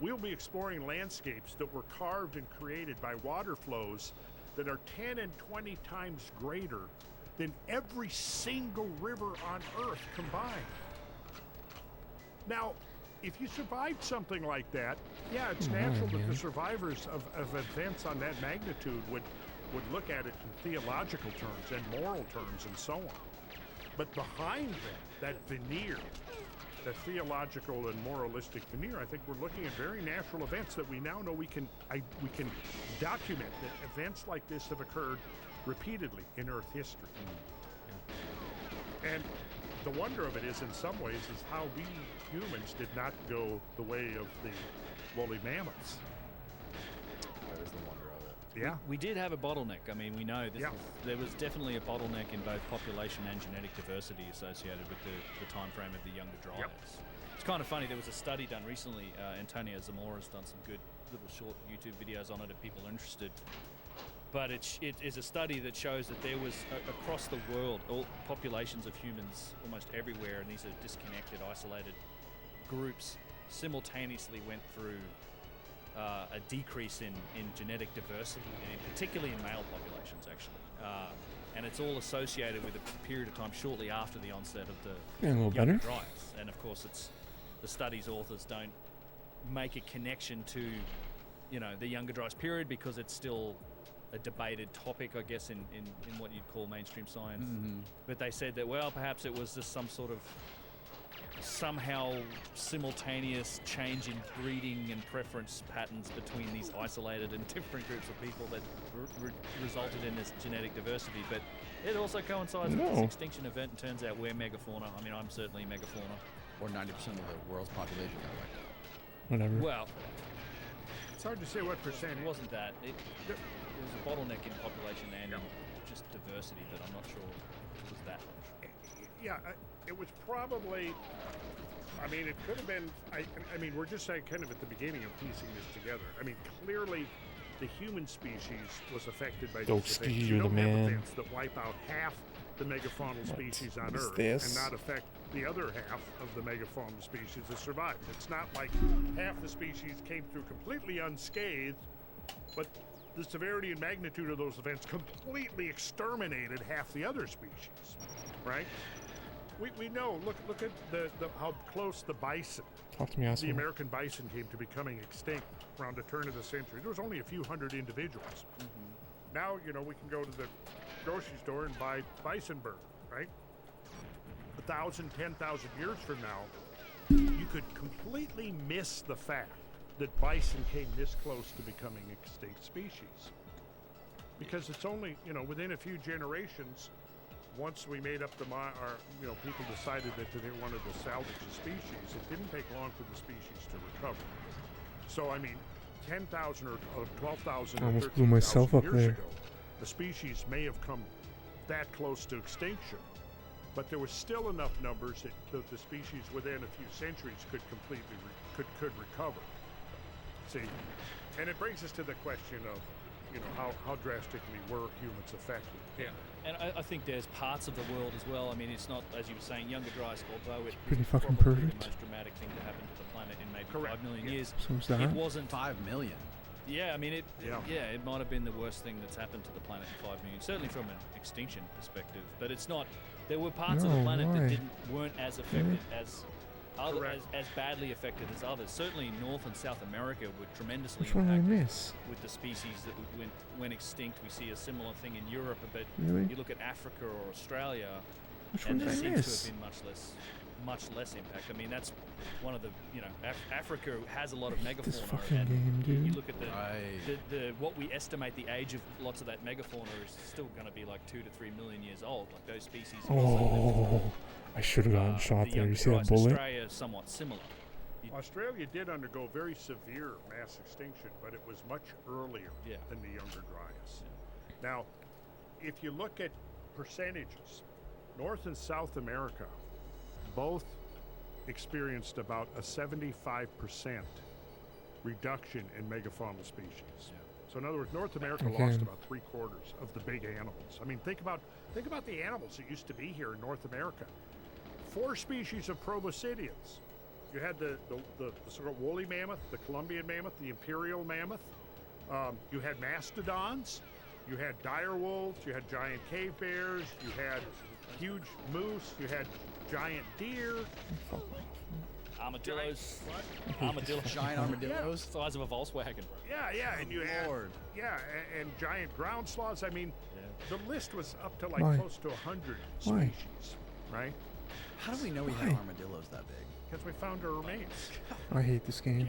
We'll be exploring landscapes that were carved and created by water flows that are 10 and 20 times greater than every single river on Earth combined. Now, if you survived something like that, yeah, it's natural that the survivors of events on that magnitude would look at it in theological terms and moral terms and so on. But behind that veneer, that theological and moralistic veneer, I think we're looking at very natural events that we now know we can document that events like this have occurred repeatedly in Earth history. And the wonder of it is, in some ways, is how we humans did not go the way of the woolly mammoths. That is the wonder. Yeah. We did have a bottleneck. I mean, we know this there was definitely a bottleneck in both population and genetic diversity associated with the time frame of the younger dryas. It's kind of funny. There was a study done recently. Antonio Zamora's done some good little short YouTube videos on it if people are interested. But it is a study that shows that there was, across the world, all populations of humans almost everywhere, and these are disconnected, isolated groups, simultaneously went through a decrease in genetic diversity, and particularly in male populations, actually. And it's all associated with a period of time shortly after the onset of the Yeah, a little younger better. dryas. And of course, it's the study's authors don't make a connection to, the younger dryas period because it's still a debated topic, I guess, in what you'd call mainstream science. But they said that, well, perhaps it was just some sort of somehow simultaneous change in breeding and preference patterns between these isolated and different groups of people that resulted in this genetic diversity. But it also coincides with this extinction event, and turns out we're megafauna. I mean, I'm certainly megafauna. Or 90% of the world's population got wiped out. Whatever. Well, it's hard to say what percentage. It wasn't that. There was a bottleneck in population and in just diversity, but I'm not sure it was that much. Yeah, it was probably. I mean, it could have been. I mean, we're just saying kind of at the beginning of piecing this together. I mean, clearly, the human species was affected by Don't these ski, events. you're You the don't have man. events that wipe out half the megafaunal species on What is Earth this? and not affect the other half of the megafaunal species that survived. It's not like half the species came through completely unscathed, but the severity and magnitude of those events completely exterminated half the other species, right? We know. Look at how close the bison, Talk to me, the asshole. American bison, came to becoming extinct around the turn of the century. There was only a few hundred individuals. Now, we can go to the grocery store and buy bison burger, right? 1,000, 10,000 years from now, you could completely miss the fact that bison came this close to becoming extinct species. Because it's only, within a few generations, once we made up people decided that they wanted to salvage the species, it didn't take long for the species to recover. So, I mean, 10,000 or 12,000 I or almost blew myself 13,000 up years there. ago, the species may have come that close to extinction, but there was still enough numbers that the species within a few centuries could completely could recover. See, and it brings us to the question of, how drastically were humans affected? Yeah. And I think there's parts of the world as well. I mean, it's not, as you were saying, younger dryas, although it pretty was fucking probably perfect. the most dramatic thing to happen to the planet in maybe 5 million years. So is that? It wasn't 5 million. Yeah, I mean, it might have been the worst thing that's happened to the planet in 5 million, certainly from an extinction perspective. But it's not. There were parts of the No, planet why? that weren't as affected as badly affected as others. Certainly, North and South America were tremendously Which one did I impacted miss? with the species that went extinct. We see a similar thing in Europe, but Really? you look at Africa or Australia, Which and one there did I seems miss? to have been much less impact. I mean, that's one of the, Africa has a lot of megafauna, This fucking and game, you dude. look at the what we estimate the age of lots of that megafauna is still going to be like 2 to 3 million years old. Like those species. Oh, I should have gotten shot the there. You younger see that dryas. bullet? Australia is somewhat similar. Australia did undergo very severe mass extinction, but it was much earlier than the younger dryas. Now, if you look at percentages, North and South America both experienced about a 75% reduction in megafaunal species. So in other words, North America lost about 3/4 of the big animals. I mean, think about the animals that used to be here in North America. 4 species of proboscideans. You had the sort of woolly mammoth, the Columbian mammoth, the imperial mammoth. You had mastodons. You had dire wolves. You had giant cave bears. You had huge moose. You had giant deer. Armadillos. Armadillos. Giant armadillos. Size of a Volkswagen. Yeah, and you had and giant ground sloths. I mean, the list was up to like Why? close to 100 Why? species, right? How do we know we Why? had armadillos that big? Because we found their remains. I hate this game.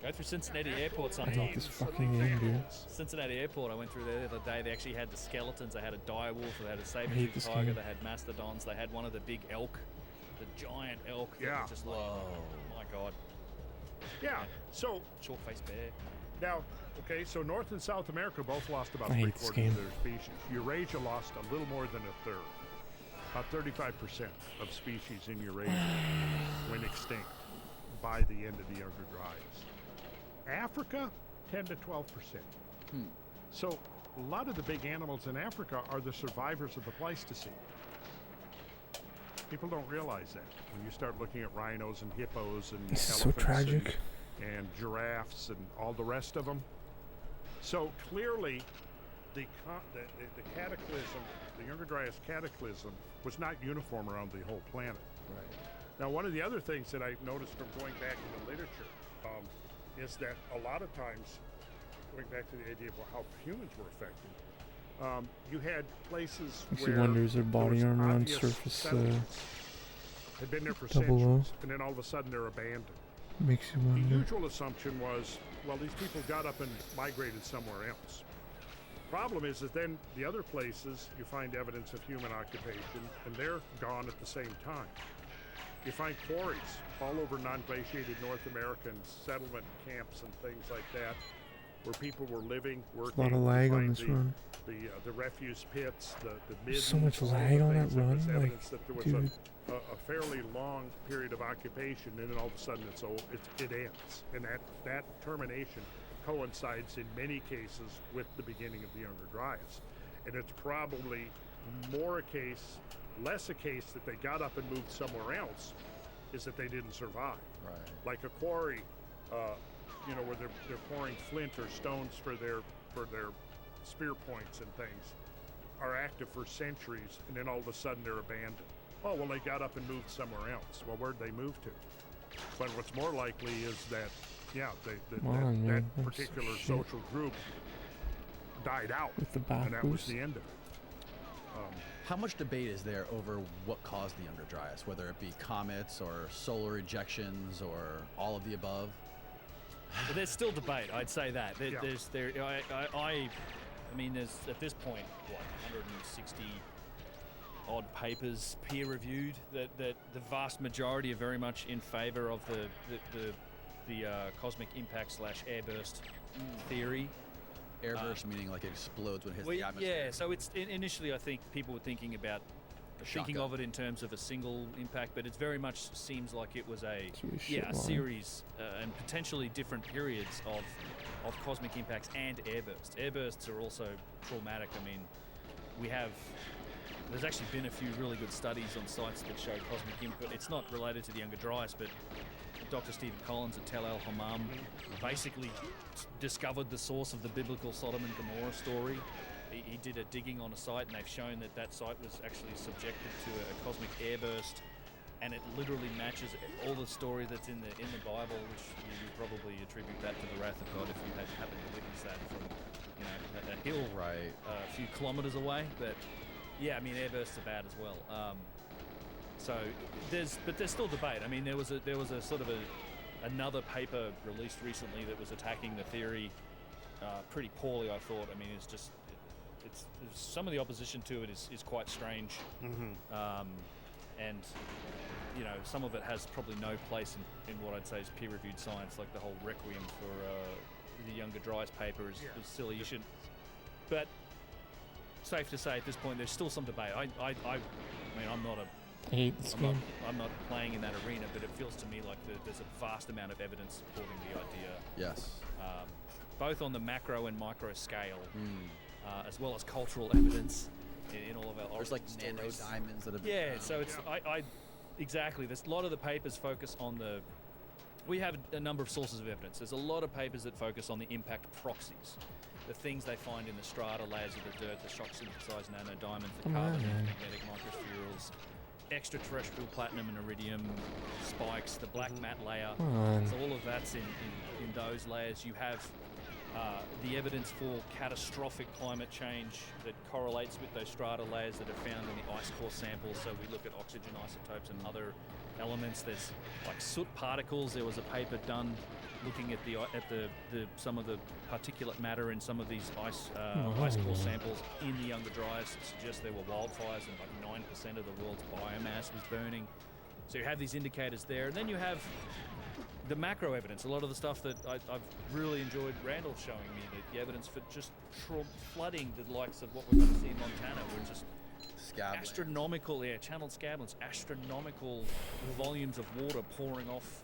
Go through Cincinnati Airport I sometimes. hate this fucking game, dude. Cincinnati Airport, I went through there the other day. They actually had the skeletons. They had a dire wolf. They had a hate saber-tooth this tiger. game. They had mastodons. They had one of the big elk, the giant elk. that Yeah. was just like, oh my god. Yeah. So short-faced bear. Now, okay, so North and South America both lost about I hate three-quarters this of game. their species. Eurasia lost a little more than a third. About 35% of species in Eurasia went extinct by the end of the Younger Dryas. Africa, 10 to 12%. So a lot of the big animals in Africa are the survivors of the Pleistocene. People don't realize that when you start looking at rhinos and hippos and This is so elephants tragic. and giraffes and all the rest of them. So clearly, the cataclysm, the Younger Dryas cataclysm, was not uniform around the whole planet. Right. Now, one of the other things that I've noticed from going back in the literature is that a lot of times, going back to the idea of how humans were affected, you had places Makes where you wonder, is there there body was armor on obvious surface settlements, had been there for 00? centuries, and then all of a sudden they're abandoned. Makes you The wonder. usual assumption was, well, these people got up and migrated somewhere else. Problem is that then the other places you find evidence of human occupation, and they're gone at the same time. You find quarries all over non-glaciated North American settlement camps and things like that, where people were living, working. A lot of You lag on find this run. The refuse pits, the There's so middens, much all the lag on that things. There was run, evidence like, that there was dude. a fairly long period of occupation, and then all of a sudden it ends, and that termination coincides in many cases with the beginning of the Younger Dryas, and it's probably less a case that they got up and moved somewhere else, is that they didn't survive. Right. Like a quarry, where they're pouring flint or stones for their spear points and things, are active for centuries, and then all of a sudden they're abandoned. Oh, well, they got up and moved somewhere else. Well, where'd they move to? But what's more likely is that, that particular social group died out, With the back and that was boost. the end of it. How much debate is there over what caused the Younger Dryas, whether it be comets or solar ejections or all of the above? But there's still debate. I'd say that. Yeah. I mean, there's at this point 160 odd papers peer-reviewed. That the vast majority are very much in favour of the cosmic impact / airburst theory. Airburst meaning like it explodes when it hits the atmosphere. Yeah, so it's initially I think people were thinking about thinking shotgun. of it in terms of a single impact, but it very much seems like it was a shit line. series and potentially different periods of cosmic impacts and airbursts. Airbursts are also traumatic. I mean, there's actually been a few really good studies on sites that show cosmic impact. It's not related to the Younger Dryas, but Dr. Stephen Collins at Tel El Hammam basically discovered the source of the biblical Sodom and Gomorrah story. He did a digging on a site, and they've shown that site was actually subjected to a cosmic airburst, and it literally matches all the story that's in the Bible, which you probably attribute that to the wrath of God if you had happened to witness that from a hill a few kilometers away. But yeah, I mean, airbursts are bad as well. So there's still debate. I mean, there was a sort of another paper released recently that was attacking the theory pretty poorly, I thought. I mean, it's some of the opposition to it is quite strange, and some of it has probably no place in what I'd say is peer-reviewed science, like the whole requiem for the Younger Dryas paper is silly. You should, but safe to say at this point there's still some debate. I mean, I'm not I'm not playing in that arena, but it feels to me like there's a vast amount of evidence supporting the idea. Yes. Both on the macro and micro scale, as well as cultural evidence in all of our There's like origin nano stories. diamonds that have been Yeah, found. so it's exactly. There's a lot of the papers focus on we have a number of sources of evidence. There's a lot of papers that focus on the impact proxies, the things they find in the strata layers of the dirt, the shock synthesized nano diamonds, the carbon and magnetic microspherules, extraterrestrial platinum and iridium spikes, the black mat layer. So all of that's in those layers. You have the evidence for catastrophic climate change that correlates with those strata layers that are found in the ice core samples. So we look at oxygen isotopes and other elements. There's like soot particles. There was a paper done looking at some of the particulate matter in some of these ice core samples in the Younger Dryas that suggest there were wildfires and like 9% of the world's biomass was burning. So you have these indicators there, and then you have the macro evidence. A lot of the stuff that I've really enjoyed Randall showing me, the evidence for just flooding the likes of what we're going to see in Montana, where just astronomical, channeled scablands, astronomical volumes of water pouring off,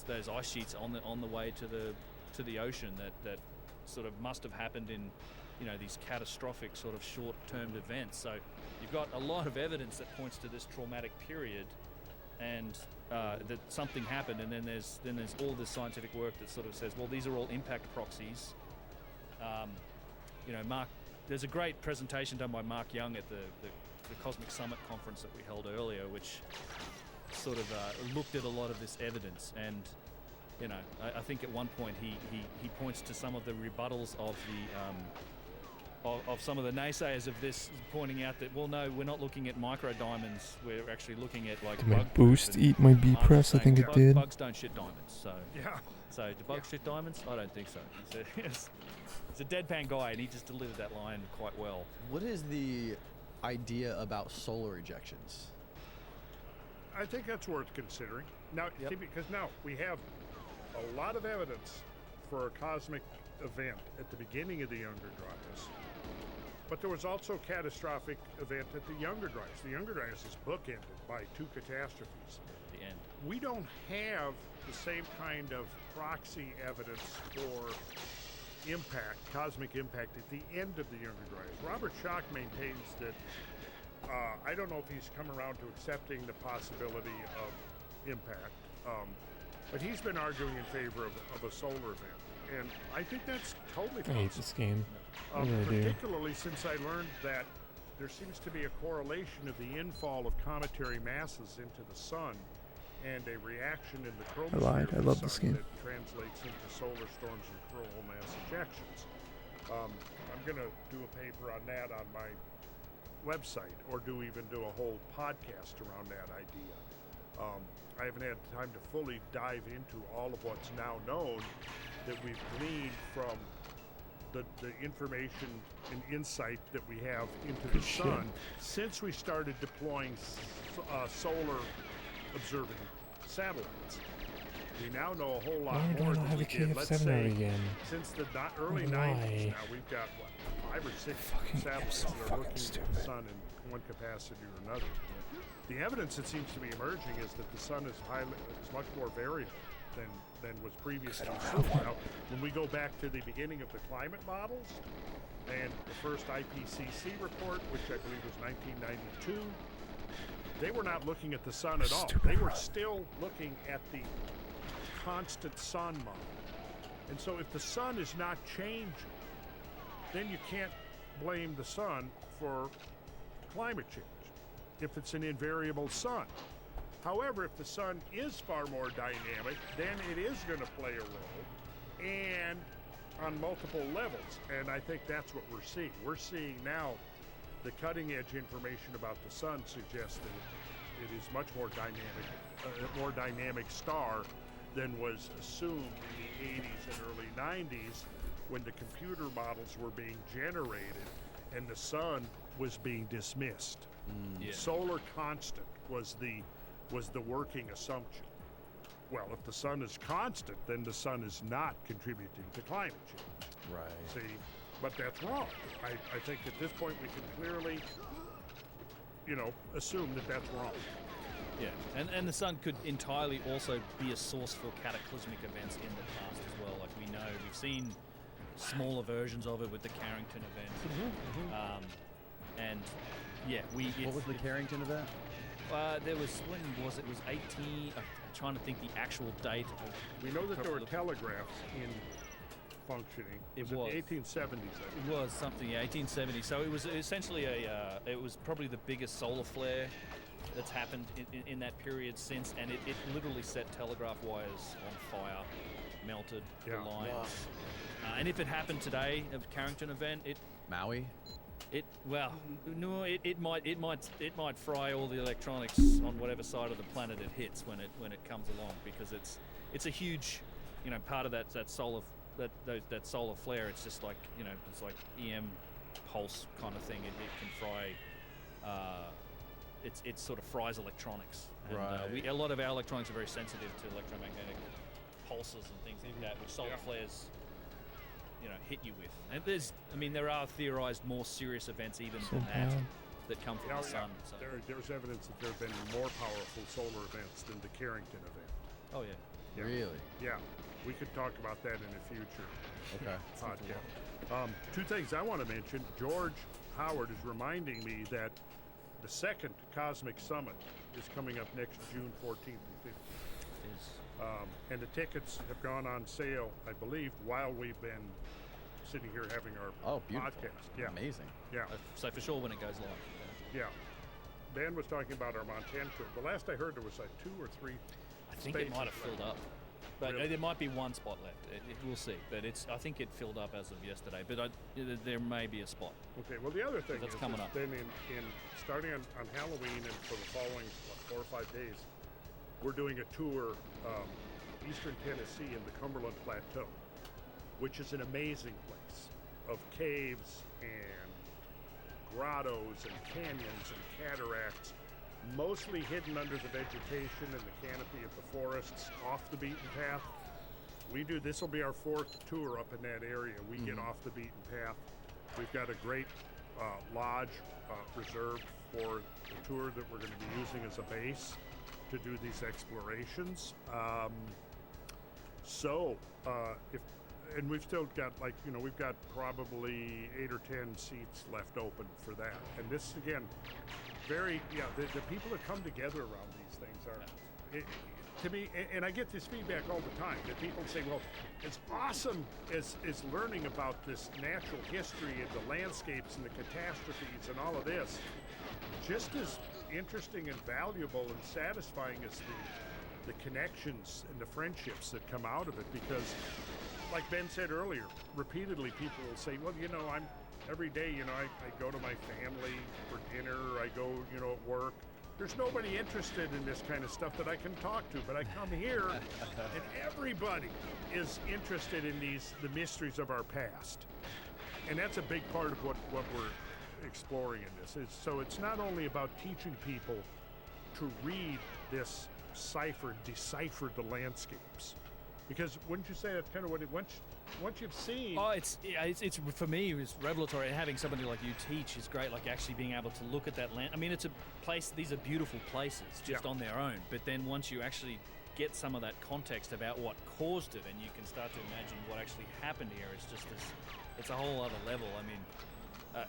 those ice sheets on the way to the ocean that sort of must have happened in, these catastrophic sort of short-term events. So you've got a lot of evidence that points to this traumatic period, and that something happened. And then there's all this scientific work that sort of says, well, these are all impact proxies. Mark, there's a great presentation done by Mark Young at the Cosmic Summit conference that we held earlier, which sort of looked at a lot of this evidence. And I think at one point he points to some of the rebuttals of some of the naysayers of this, pointing out that, well, no, we're not looking at micro diamonds. We're actually looking at like Did my boost eat my B press? I think it did. Bugs don't shit diamonds. So So do bugs shit diamonds? I don't think so. He's a deadpan guy, and he just delivered that line quite well. What is the idea about solar ejections? I think that's worth considering. Now, see, because now we have a lot of evidence for a cosmic event at the beginning of the Younger Dryas, but there was also a catastrophic event at the Younger Dryas. The Younger Dryas is bookended by two catastrophes. The end. We don't have the same kind of proxy evidence for impact, cosmic impact, at the end of the Younger Dryas. Robert Schoch maintains that, I don't know if he's come around to accepting the possibility of impact, but he's been arguing in favor of a solar event. And I think that's totally I hate possible. this game. I really do. Particularly since I learned that there seems to be a correlation of the infall of cometary masses into the sun and a reaction in the chromosphere I of love the this sun game. that translates into solar storms and coronal mass ejections. I'm going to do a paper on that on my website, or even do a whole podcast around that idea. I haven't had time to fully dive into all of what's now known that we've gleaned from the information and insight that we have into the sun since we started deploying solar observing satellites. We now know a whole lot Why do I more not than have we a did. Let's KF7 out say again? since the early Why? 90s now, we've got, 5 or 6 satellites that are looking at the sun in one capacity or another. The evidence that seems to be emerging is that the sun is much more variable than was previously assumed. Now, when we go back to the beginning of the climate models and the first IPCC report, which I believe was 1992, they were not looking at the sun at all. They were still looking at the constant sun model. And so if the sun is not changing, then you can't blame the sun for climate change if it's an invariable sun. However, if the sun is far more dynamic, then it is going to play a role, and on multiple levels. And I think that's what we're seeing. We're seeing now the cutting edge information about the sun suggests that it is much more dynamic, a more dynamic star than was assumed in the 80s and early 90s when the computer models were being generated and the sun was being dismissed. Solar constant was the working assumption. Well, if the sun is constant, then the sun is not contributing to climate change. Right. See, but that's wrong. I think at this point we can clearly, assume that that's wrong. Yeah, and the sun could entirely also be a source for cataclysmic events in the past as well. Like we know, we've seen smaller versions of it with the Carrington event. And yeah, what was the Carrington event? There was, when was it? It was 18. I'm trying to think the actual date. We know that there were telegraphs in functioning. It was. was. The 1870s. I think. It was something, yeah, 1870. So it was essentially it was probably the biggest solar flare that's happened in that period since, and it literally set telegraph wires on fire, melted the lines. Wow. And if it happened today, a Carrington event, Maui. It might fry all the electronics on whatever side of the planet it hits when it comes along, because it's a huge, part of that solar flare. It's just like it's like EM pulse kind of thing. It can fry it sort of fries electronics. And, Right. a lot of our electronics are very sensitive to electromagnetic pulses and things like that, which solar flares, hit you with. And there are theorized more serious events even than that come from the sun. So. There's evidence that there have been more powerful solar events than the Carrington event. Oh, yeah. Really? Yeah. We could talk about that in a future Okay. podcast. Two things I want to mention. George Howard is reminding me that the second Cosmic Summit is coming up next June 14th and 15th. And the tickets have gone on sale, I believe, while we've been sitting here having our podcast. Yeah. Amazing. Yeah. So for sure when it goes live. Yeah. Dan was talking about our Montana trip. The last I heard there was like 2 or 3 I think it might have filled up. But Really? there might be one spot left. We'll see. But I think it filled up as of yesterday. But there may be a spot. Okay, well, the other thing That's is coming up. then in starting on Halloween and for the following 4 or 5 days, we're doing a tour eastern Tennessee in the Cumberland Plateau, which is an amazing place of caves and grottos and canyons and cataracts, mostly hidden under the vegetation and the canopy of the forests off the beaten path. This will be our 4th tour up in that area. We get off the beaten path. We've got a great lodge reserved for the tour that we're going to be using as a base to do these explorations. And we've still got we've got probably 8 or 10 seats left open for that. And this again, the people that come together around these things are, to me, and I get this feedback all the time that people say, well, it's awesome as learning about this natural history and the landscapes and the catastrophes and all of this. Just as interesting and valuable and satisfying as the connections and the friendships that come out of it, because like Ben said earlier, repeatedly people will say, well, every day, I go to my family for dinner, I go, at work. There's nobody interested in this kind of stuff that I can talk to, but I come here and everybody is interested in the mysteries of our past. And that's a big part of what we're exploring in this. So it's not only about teaching people to read this decipher the landscapes. Because wouldn't you say that's kind of what once you've seen? Oh, it's for me, it's revelatory. Having somebody like you teach is great. Like actually being able to look at that land. I mean, it's a place. These are beautiful places just on their own. But then once you actually get some of that context about what caused it, and you can start to imagine what actually happened here, it's just this. It's a whole other level. I mean,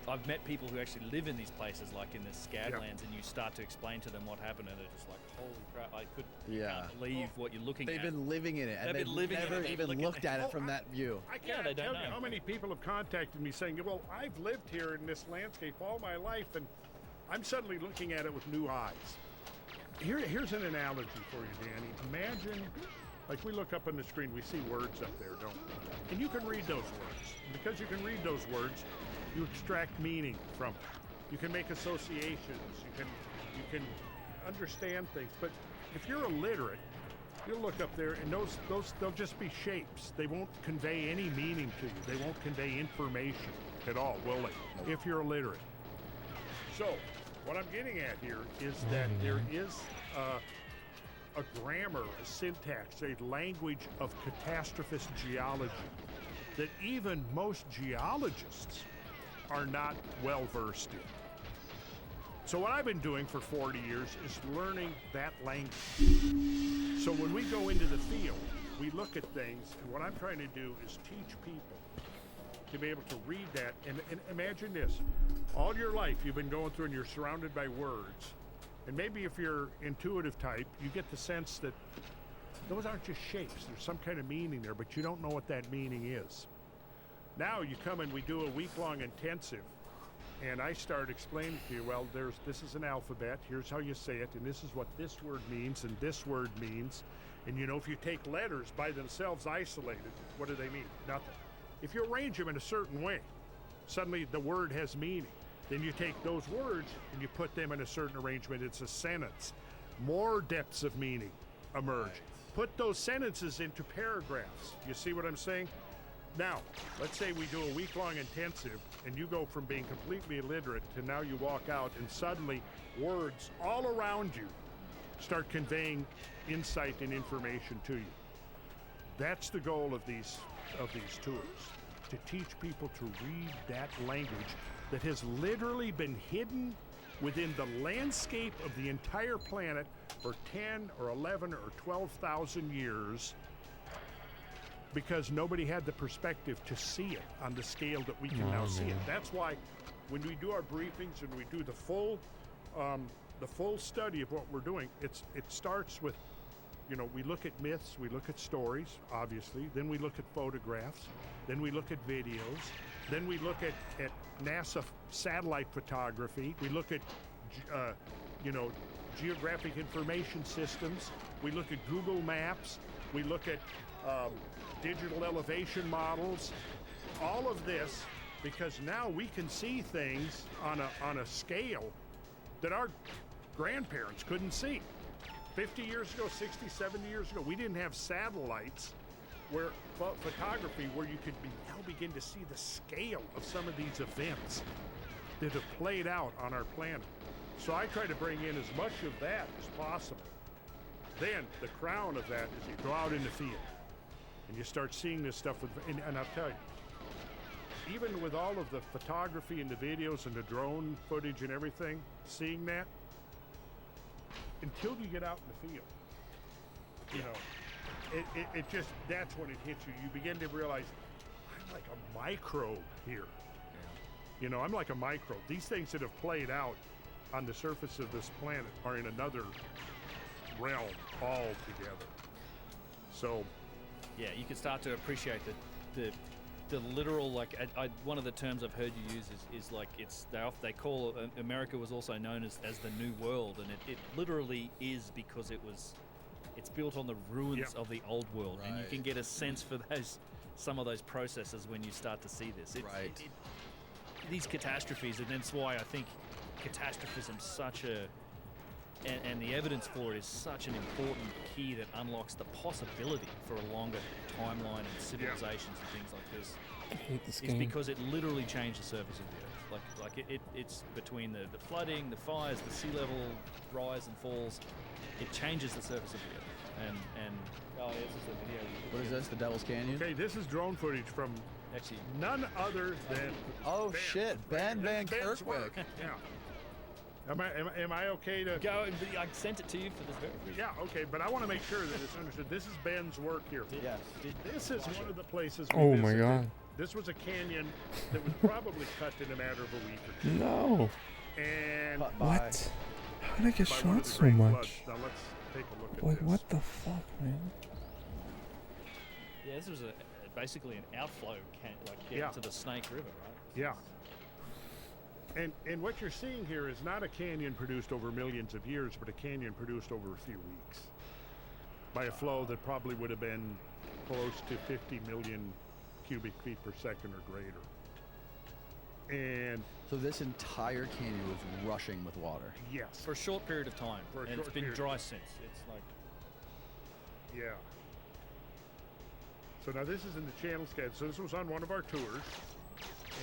I've met people who actually live in these places, like in the Scadlands, and you start to explain to them what happened, and they're just like, holy crap, I can't believe what you're looking at. They've been living in it, and they've never even looked at it from that view. I can't tell you how many people have contacted me saying, well, I've lived here in this landscape all my life, and I'm suddenly looking at it with new eyes. Here's an analogy for you, Danny. Imagine, like we look up on the screen, we see words up there, don't we? And you can read those words. And because you can read those words, you extract meaning from it. You can make associations. You can understand things. But if you're illiterate, you'll look up there and those they'll just be shapes. They won't convey any meaning to you. They won't convey information at all, will they? If you're illiterate. So what I'm getting at here is that there is a grammar, a syntax, a language of catastrophist geology that even most geologists are not well versed in. So what I've been doing for 40 years is learning that language. So when we go into the field, we look at things, and what I'm trying to do is teach people to be able to read that. And imagine this, all your life you've been going through and you're surrounded by words. And maybe if you're intuitive type, you get the sense that those aren't just shapes. There's some kind of meaning there, but you don't know what that meaning is. Now you come and we do a week-long intensive, and I start explaining to you, well, this is an alphabet, here's how you say it, and this is what this word means, and this word means. And if you take letters by themselves isolated, what do they mean? Nothing. If you arrange them in a certain way, suddenly the word has meaning. Then you take those words and you put them in a certain arrangement, it's a sentence. More depths of meaning emerge. Put those sentences into paragraphs. You see what I'm saying? Now, let's say we do a week-long intensive, and you go from being completely illiterate to now you walk out and suddenly words all around you start conveying insight and information to you. That's the goal of these tours, to teach people to read that language that has literally been hidden within the landscape of the entire planet for 10 or 11 or 12,000 years, because nobody had the perspective to see it on the scale that we can now see it. That's why when we do our briefings and we do the full study of what we're doing, it starts with, we look at myths, we look at stories, obviously, then we look at photographs, then we look at videos, then we look at NASA satellite photography, we look at, geographic information systems, we look at Google Maps, we look at digital elevation models, all of this, because now we can see things on a scale that our grandparents couldn't see. 50 years ago, 60, 70 years ago, we didn't have satellites where photography where you could now begin to see the scale of some of these events that have played out on our planet. So I try to bring in as much of that as possible. Then the crown of that is you go out in the field and you start seeing this stuff and I'll tell you, even with all of the photography and the videos and the drone footage and everything, seeing that, until you get out in the field, it just, that's when it hits you. You begin to realize, I'm like a microbe here. I'm like a microbe. These things that have played out on the surface of this planet are in another realm altogether. So, yeah, you can start to appreciate the literal, like, one of the terms I've heard you use is like, they call America was also known as the New World, and it literally is because it's built on the ruins of the old world, and you can get a sense for some of those processes when you start to see this. These catastrophes, and that's why I think catastrophism and the evidence for it is such an important key that unlocks the possibility for a longer timeline and civilizations and things like this. I hate this It's game. because it literally changed the surface of the earth. It's between the flooding, the fires, the sea level rise and falls. It changes the surface of the earth. And oh, this is the video. What is this? The Devil's Canyon? Okay, this is drone footage from actually none other than Ben Van Ben's Kerkwijk. work. Yeah. Am I okay to go? I sent it to you for this very reason. Yeah, okay, but I want to make sure that it's understood. This is Ben's work here. Yes. This is one of the places we Oh my visited. God. This was a canyon that was probably cut in a matter of a week or two. No. And What? How did I get by one of shot the so great much? floods. Now let's take a look at Like, this. what the fuck, man? Yeah, this was basically an outflow to the Snake River, right? Yeah. And what you're seeing here is not a canyon produced over millions of years, but a canyon produced over a few weeks by a flow that probably would have been close to 50 million cubic feet per second or greater. And so this entire canyon was rushing with water. Yes. For a short period of time. And it's been dry since. It's like... Yeah. So now this is in the channel sketch. So this was on one of our tours.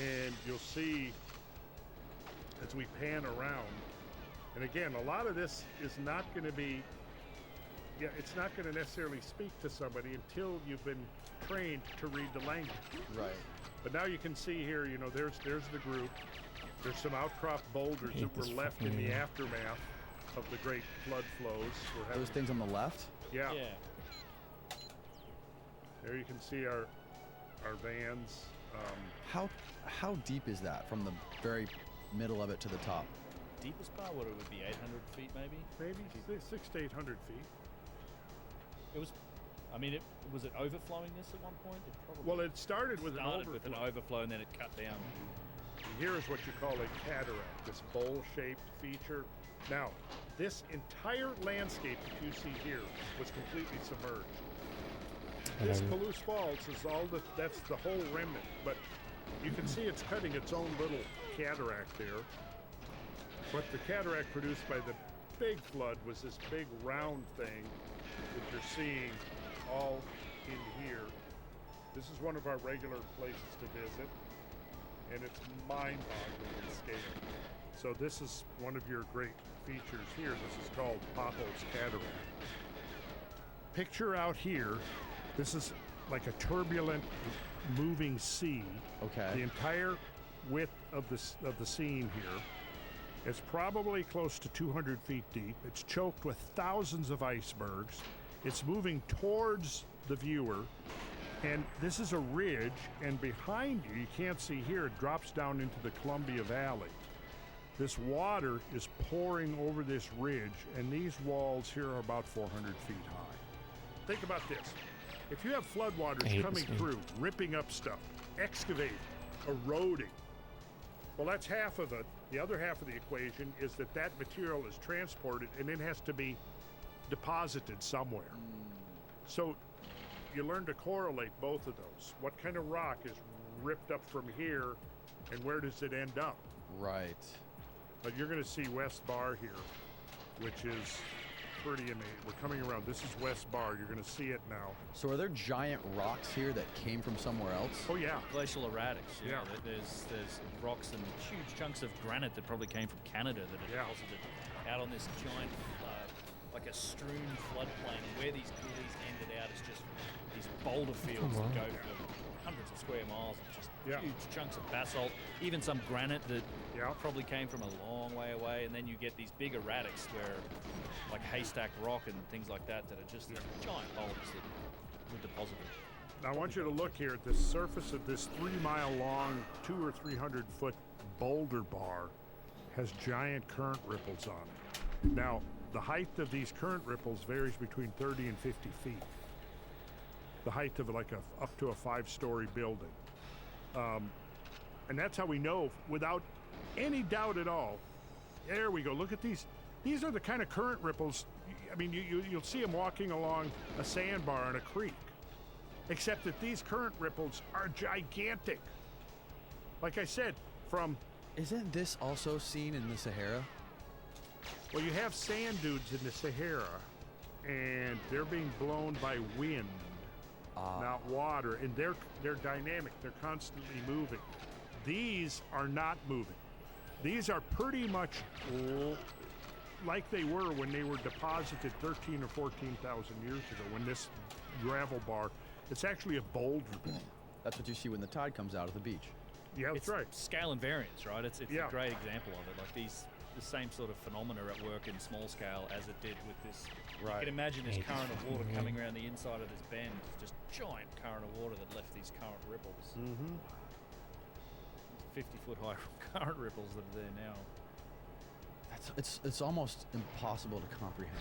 And you'll see as we pan around. And again, a lot of this is not going to be, it's not going to necessarily speak to somebody until you've been trained to read the language. Right. But now you can see here, there's the group. There's some outcrop boulders that were left in the aftermath of the great flood flows. Those things on the left? Yeah. There you can see our vans. How deep is that from the very middle of it to the top? Deepest part, what it would be, 800 feet maybe? Maybe 600 to 800 feet. It was, was it overflowing this at one point? Well, it started with an overflow and then it cut down. Here is what you call a cataract, this bowl-shaped feature. Now, this entire landscape that you see here was completely submerged. This Palouse Falls is that's the whole remnant, but you can see it's cutting its own little cataract there. But the cataract produced by the big flood was this big round thing that you're seeing all in here. This is one of our regular places to visit, and it's mind-boggling in scale. So this is one of your great features here. This is called Potholes Cataract. Picture out here, this is like a turbulent, moving sea. Okay. The entire width of the scene here is probably close to 200 feet deep. It's choked with thousands of icebergs. It's moving towards the viewer, and this is a ridge, and behind you, you can't see here, it drops down into the Columbia Valley. This water is pouring over this ridge, and these walls here are about 400 feet high. Think about this. If you have floodwaters coming through, ripping up stuff, excavating, eroding, well, that's half of it. The other half of the equation is that material is transported and it has to be deposited somewhere. So you learn to correlate both of those. What kind of rock is ripped up from here and where does it end up? Right. But you're going to see West Bar here, which is pretty amazing. We're coming around. This is West Bar. You're going to see it now. So are there giant rocks here that came from somewhere else? Oh, yeah. Glacial erratics. Yeah. There's rocks and huge chunks of granite that probably came from Canada that are deposited out on this giant, like a strewn floodplain. Where these coulees ended out is just these boulder fields that go for hundreds of square miles of just huge chunks of basalt, even some granite that probably came from a long way away, and then you get these big erratics where, like haystack rock and things like that, that are just these giant boulders that were deposited. Now I want you to look here at the surface of this 3 mile long, 200 or 300 foot boulder bar has giant current ripples on it. Now, the height of these current ripples varies between 30 and 50 feet. The height of like up to a 5-story building. And that's how we know, without any doubt at all. There we go. Look at these. These are the kind of current ripples. I mean, you'll see them walking along a sandbar in a creek. Except that these current ripples are gigantic. Like I said, from... Isn't this also seen in the Sahara? Well, you have sand dunes in the Sahara, and they're being blown by wind, not water, and they're dynamic. They're constantly moving. These are not moving. These are pretty much like they were when they were deposited 13 or 14,000 years ago, when this gravel bar, it's actually a boulder. That's what you see when the tide comes out of the beach. Yeah, that's right. Scale and variance, right? It's a great example of it. Like the same sort of phenomena at work in small scale as it did with this. Right. You can imagine this current of water coming around the inside of this bend, just giant current of water that left these current ripples. 50-foot high current ripples that are there now. It's almost impossible to comprehend.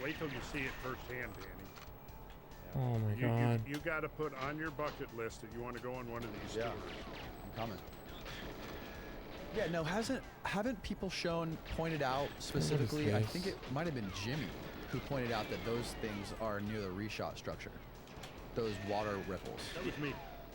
Wait till you see it firsthand, Danny. Oh my God. You got to put on your bucket list that you want to go on one of these tours. I'm coming. Yeah, no, haven't people pointed out specifically, I think it might have been Jimmy who pointed out that those things are near the reshot structure. Those water ripples. That was me.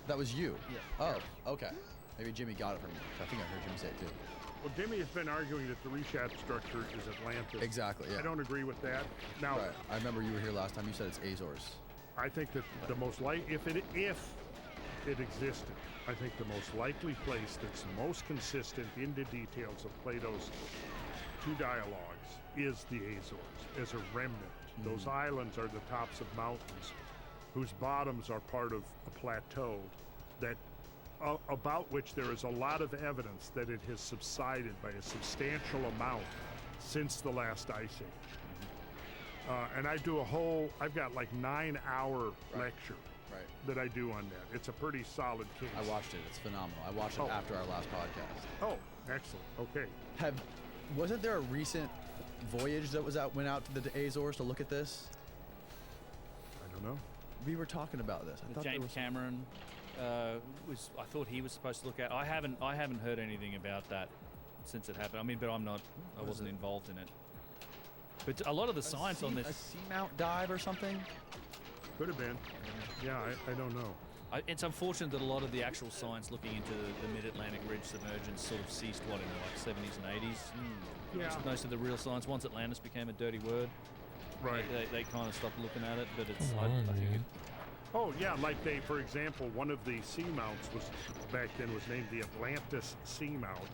That was you? Yeah. Oh, okay. Maybe Jimmy got it from me. I think I heard Jimmy say it too. Well, Jimmy has been arguing that the reshot structure is Atlantis. Exactly, yeah. I don't agree with that. Now, right. I remember you were here last time. You said it's Azores. I think that the most if it existed, I think the most likely place that's most consistent in the details of Plato's two dialogues is the Azores as a remnant. Those islands are the tops of mountains whose bottoms are part of a plateau that about which there is a lot of evidence that it has subsided by a substantial amount since the last ice age. And I've got like 9-hour lecture that I do on that. It's a pretty solid case. I watched it. It's phenomenal. I watched it after our last podcast. Oh, excellent. Okay. Wasn't there a recent voyage that went out to the Azores to look at this? I don't know. We were talking about this. I thought James Cameron I thought he was supposed to look at. I haven't heard anything about that since it happened. I mean, but I wasn't involved in it. But a lot of the science on this... A seamount dive or something? Could have been. Yeah, I don't know. It's unfortunate that a lot of the actual science looking into the mid-Atlantic ridge submergence sort of ceased, in the 70s and 80s? Yeah. Most of the real science, once Atlantis became a dirty word, right? They kind of stopped looking at it, but it's... I think Oh yeah, like they, for example, one of the seamounts was back then was named the Atlantis Seamount.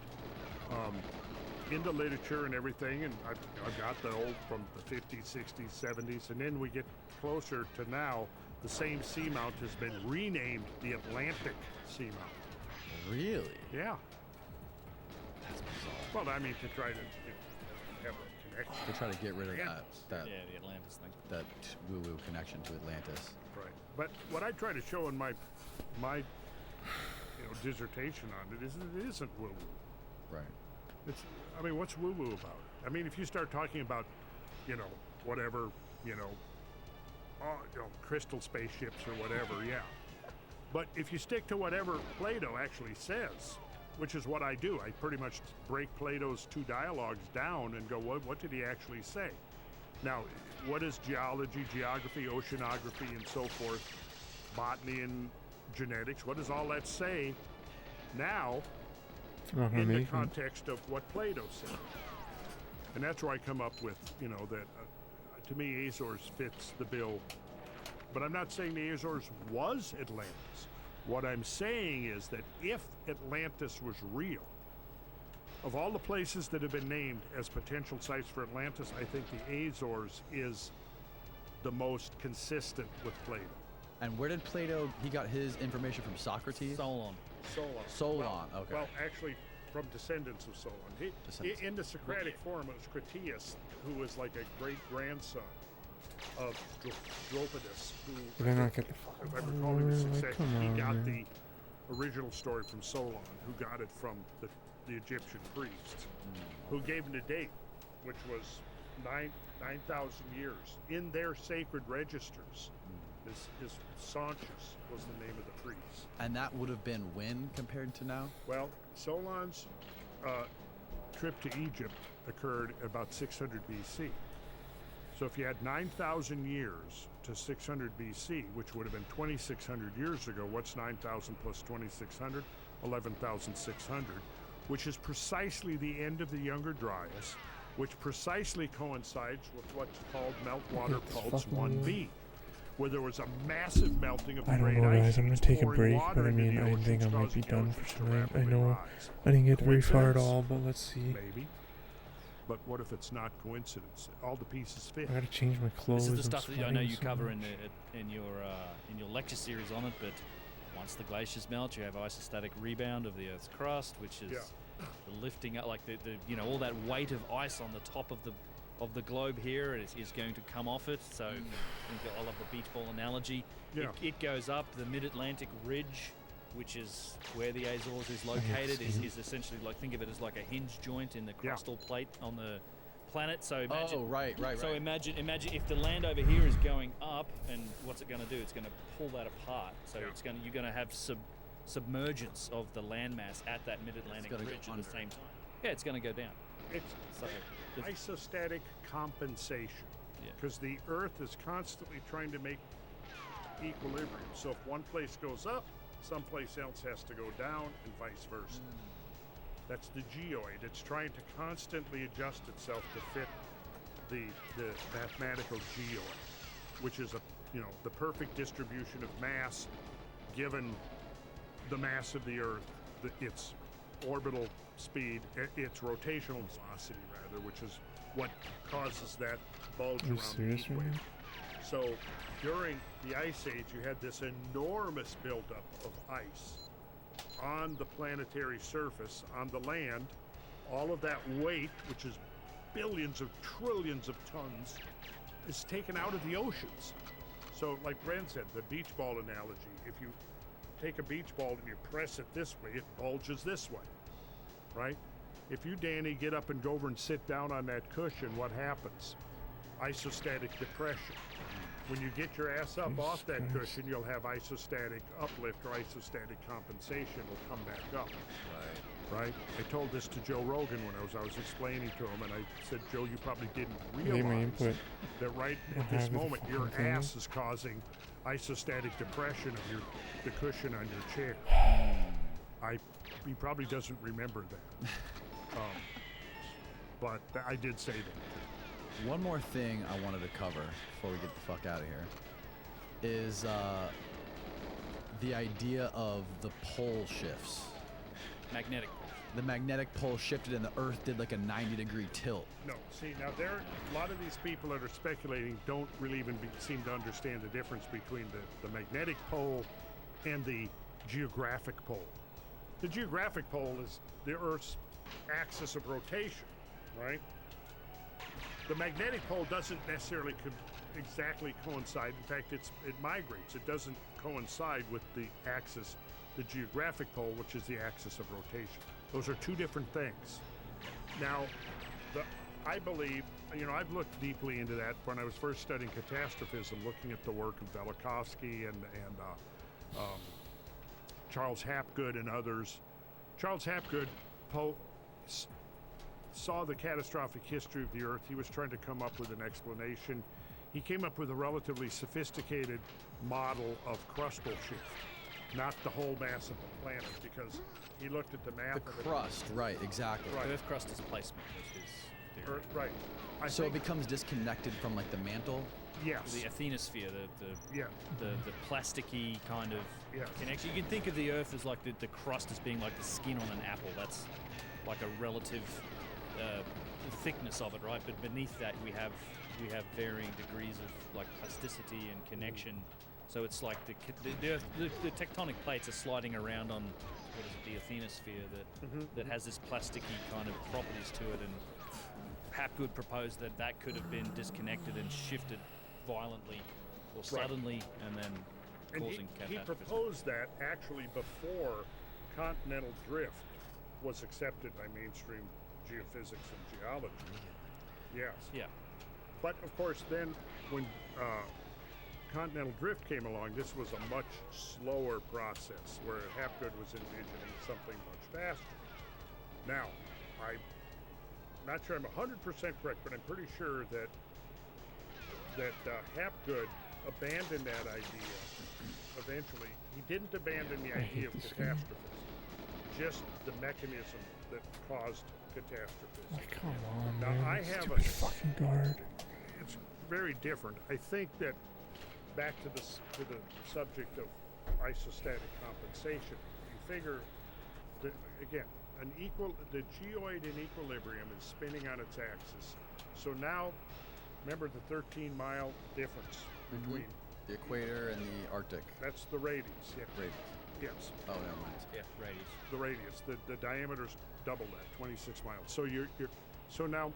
In the literature and everything, and I've got the old from the 50s, 60s, 70s, and then we get closer to now. The same seamount has been renamed the Atlantic Seamount. Really? Yeah. That's bizarre. Well, I mean, to try to have a connection. They try to get rid of that Yeah, the Atlantis thing. that woo-woo connection to Atlantis. Right. But what I try to show in my dissertation on it isn't woo-woo. Right. It's, I mean, what's woo-woo about it? I mean, if you start talking about, whatever, crystal spaceships or whatever, yeah. But if you stick to whatever Plato actually says, which is what I do, I pretty much break Plato's two dialogues down and go, what did he actually say? Now, what is geology, geography, oceanography, and so forth, botany and genetics, what does all that say now in the context of what Plato said? And that's where I come up with, that to me Azores fits the bill. But I'm not saying the Azores was Atlantis. What I'm saying is that if Atlantis was real, of all the places that have been named as potential sites for Atlantis, I think the Azores is the most consistent with Plato. And where did Plato, he got his information from Socrates? Solon. Solon, okay. Well, actually, from descendants of Solon. In the Socratic form, it was Critias, who was like a great-grandson of Dropidas, who, Did I not get the if I recall in the succession, he got man. the original story from Solon, who got it from the Egyptian priests, who gave him the date, which was 9,000 years. In their sacred registers, his Sauntius was the name of the priest. And that would have been when compared to now? Well, Solon's trip to Egypt occurred about 600 BC. So if you had 9,000 years to 600 BC, which would have been 2,600 years ago, what's 9,000 plus 2,600? 11,600, which is precisely the end of the Younger Dryas, which precisely coincides with what's called meltwater pulse 1b, where there was a massive melting of the I don't great know, ice guys. I'm gonna sheets, take a pouring break, water but I into mean, the I think I oceans, might be causing done the for oceans to tonight. I rapidly know rise. I didn't get very far at Coincidence? all, but let's see. Maybe. But what if it's not coincidence? All the pieces fit. I gotta change my clothes. This is the I'm stuff that I know sweating you so cover much. in your lecture series on it. But once the glaciers melt, you have isostatic rebound of the Earth's crust, which is the lifting up, like the all that weight of ice on the top of the globe here is going to come off it. So I love the beach ball analogy. Yeah. It goes up the mid-Atlantic ridge, which is where the Azores is located, is essentially like, think of it as like a hinge joint in the crustal plate on the planet. So imagine, right. So imagine if the land over here is going up, and what's it going to do? It's going to pull that apart. So you're going to have submergence of the landmass at that mid-Atlantic gonna go ridge at under. the same time. Yeah, it's going to go down. It's So isostatic compensation, because the Earth is constantly trying to make equilibrium. So if one place goes up, someplace else has to go down, and vice versa. That's the geoid. It's trying to constantly adjust itself to fit the mathematical geoid, which is the perfect distribution of mass given the mass of the Earth, its orbital speed, its rotational velocity rather, which is what causes that bulge Are you around the serious equator. right now? So during the Ice Age, you had this enormous buildup of ice on the planetary surface, on the land. All of that weight, which is billions of trillions of tons, is taken out of the oceans. So like Brent said, the beach ball analogy, if you take a beach ball and you press it this way, it bulges this way, right? If you, Danny, get up and go over and sit down on that cushion, what happens? Isostatic depression. When you get your ass up off that cushion, you'll have isostatic uplift or isostatic compensation will come back up. Right? I told this to Joe Rogan when I was explaining to him, and I said, Joe, you probably didn't Give me my realize input. that right What at this happened? moment, your Continue. ass is causing isostatic depression of the cushion on your chair. He probably doesn't remember that. But I did say that. One more thing I wanted to cover before we get the fuck out of here is the idea of the pole shifts. Magnetic. The magnetic pole shifted and the Earth did like a 90-degree tilt. No, see, now a lot of these people that are speculating don't really even seem to understand the difference between the magnetic pole and the geographic pole. The geographic pole is the Earth's axis of rotation, right? The magnetic pole doesn't necessarily exactly coincide. In fact, it migrates. It doesn't coincide with the axis, the geographic pole, which is the axis of rotation. Those are two different things. Now, I believe, I've looked deeply into that when I was first studying catastrophism, looking at the work of Velikovsky and Charles Hapgood and others. Charles Hapgood saw the catastrophic history of the Earth. He was trying to come up with an explanation. He came up with a relatively sophisticated model of crustal shift, not the whole mass of the planet, because he looked at the math The of it. crust, right, exactly. Right. Earth crust displacement was his theory. Right. So it becomes disconnected from like the mantle? Yes. The asthenosphere, the plasticky kind of connection. You can think of the Earth as like the crust as being like the skin on an apple. That's like a relative thickness of it, right? But beneath that we have varying degrees of like plasticity and connection. So it's like the tectonic plates are sliding around on the asthenosphere that has this plasticky kind of properties to it. And Hapgood proposed that could have been disconnected and shifted violently or suddenly, and then causing catastrophes. He proposed that actually before continental drift was accepted by mainstream geophysics and geology. Yes. Yeah. But of course, then when continental drift came along, this was a much slower process, where Hapgood was envisioning something much faster. Now, I'm not sure I'm 100% correct, but I'm pretty sure that Hapgood abandoned that idea eventually. He didn't abandon the idea of catastrophes, just the mechanism that caused catastrophes. Like, come on, Now, man. I have Stupid fucking guard. It's very different. I think that back to the subject of isostatic compensation, you figure that again, the geoid in equilibrium is spinning on its axis. So now, remember the 13-mile difference between the equator and the Arctic. That's the radius. Yeah. Radius. Yes. Oh, never mind. Yeah, radius. The radius. The diameter's double that, 26 miles. So so now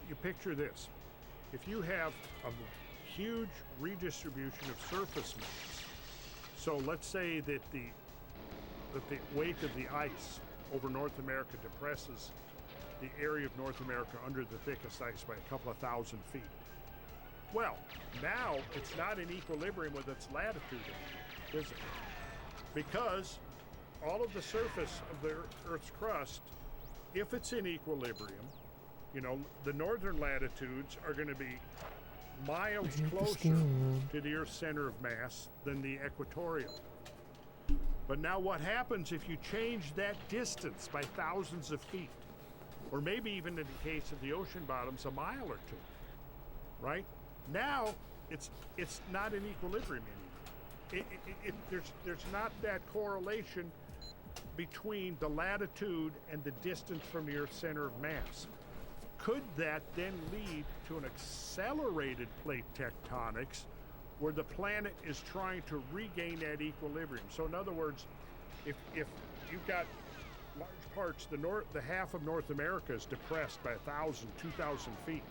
you picture this. If you have a huge redistribution of surface mass, so let's say that the weight of the ice over North America depresses the area of North America under the thickest ice by a couple of thousand feet. Well, now it's not in equilibrium with its latitude, is it? Because all of the surface of the Earth's crust, if it's in equilibrium, the northern latitudes are going to be miles closer to the Earth's center of mass than the equatorial. But now what happens if you change that distance by thousands of feet? Or maybe even in the case of the ocean bottoms, a mile or two, right? Now, it's not in equilibrium anymore. There's not that correlation between the latitude and the distance from the Earth's center of mass. Could that then lead to an accelerated plate tectonics where the planet is trying to regain that equilibrium? So in other words, if you've got large parts, the half of North America is depressed by 1,000, 2,000 feet,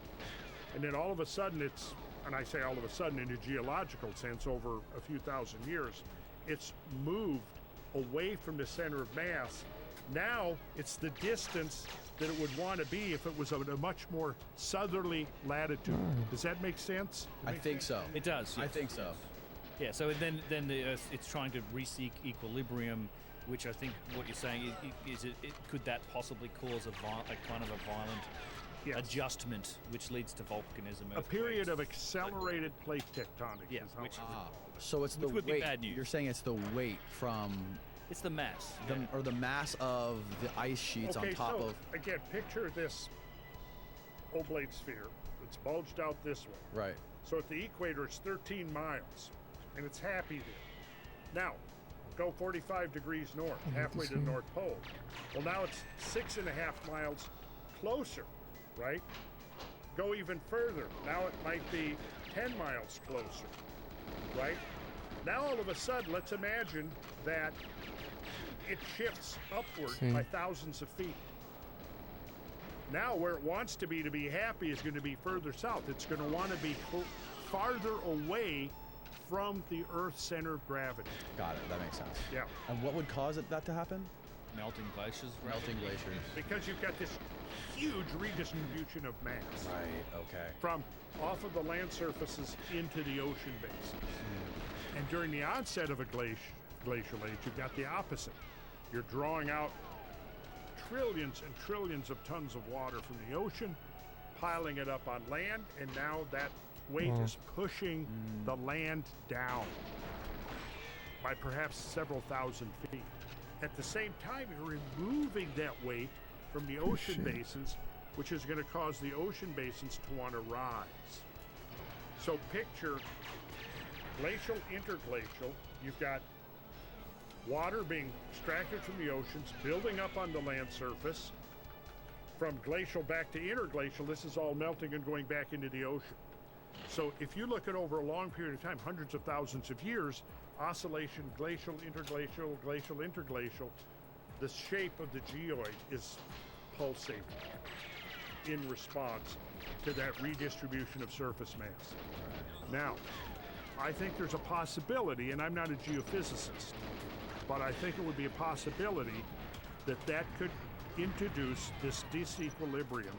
and then all of a sudden it's, and I say all of a sudden in a geological sense over a few thousand years, it's moved away from the center of mass. Now it's the distance that it would want to be if it was at a much more southerly latitude. Does that make sense? I think so. It does. I yes. think so. Yeah. So then the Earth, it's trying to re-seek equilibrium, which I think what you're saying is could that possibly cause a kind of a violent adjustment, which leads to volcanism. A period of accelerated plate tectonics. Yeah. So it's the would weight. be bad news. You're saying it's the weight from. It's the mass. Or the mass of the ice sheets on top of. Again, picture this oblate sphere. It's bulged out this way. Right. So at the equator, it's 13 miles. and it's happy there. Now, go 45 degrees north, halfway to the North Pole. Well, now it's 6.5 miles closer, right? Go even further. Now it might be 10 miles closer, right? Now all of a sudden, let's imagine that it shifts upward by thousands of feet. Now where it wants to be happy is going to be further south. It's going to want to be farther away from the Earth's center of gravity. Got it. That makes sense. Yeah. And what would cause that to happen? Melting glaciers. Melting glaciers. Because you've got this huge redistribution of mass. Right. Okay. From off of the land surfaces into the ocean basins. And during the onset of a glacial age, you've got the opposite. You're drawing out trillions and trillions of tons of water from the ocean, piling it up on land, and now that weight is pushing the land down by perhaps several thousand feet. At the same time, you're removing that weight from the ocean basins, which is going to cause the ocean basins to want to rise. So picture glacial, interglacial. You've got water being extracted from the oceans, building up on the land surface. From glacial back to interglacial, this is all melting and going back into the ocean. So if you look at over a long period of time, hundreds of thousands of years, oscillation, glacial, interglacial, glacial, interglacial, the shape of the geoid is pulsating in response to that redistribution of surface mass. Now, I think there's a possibility, and I'm not a geophysicist, but I think it would be a possibility that that could introduce this disequilibrium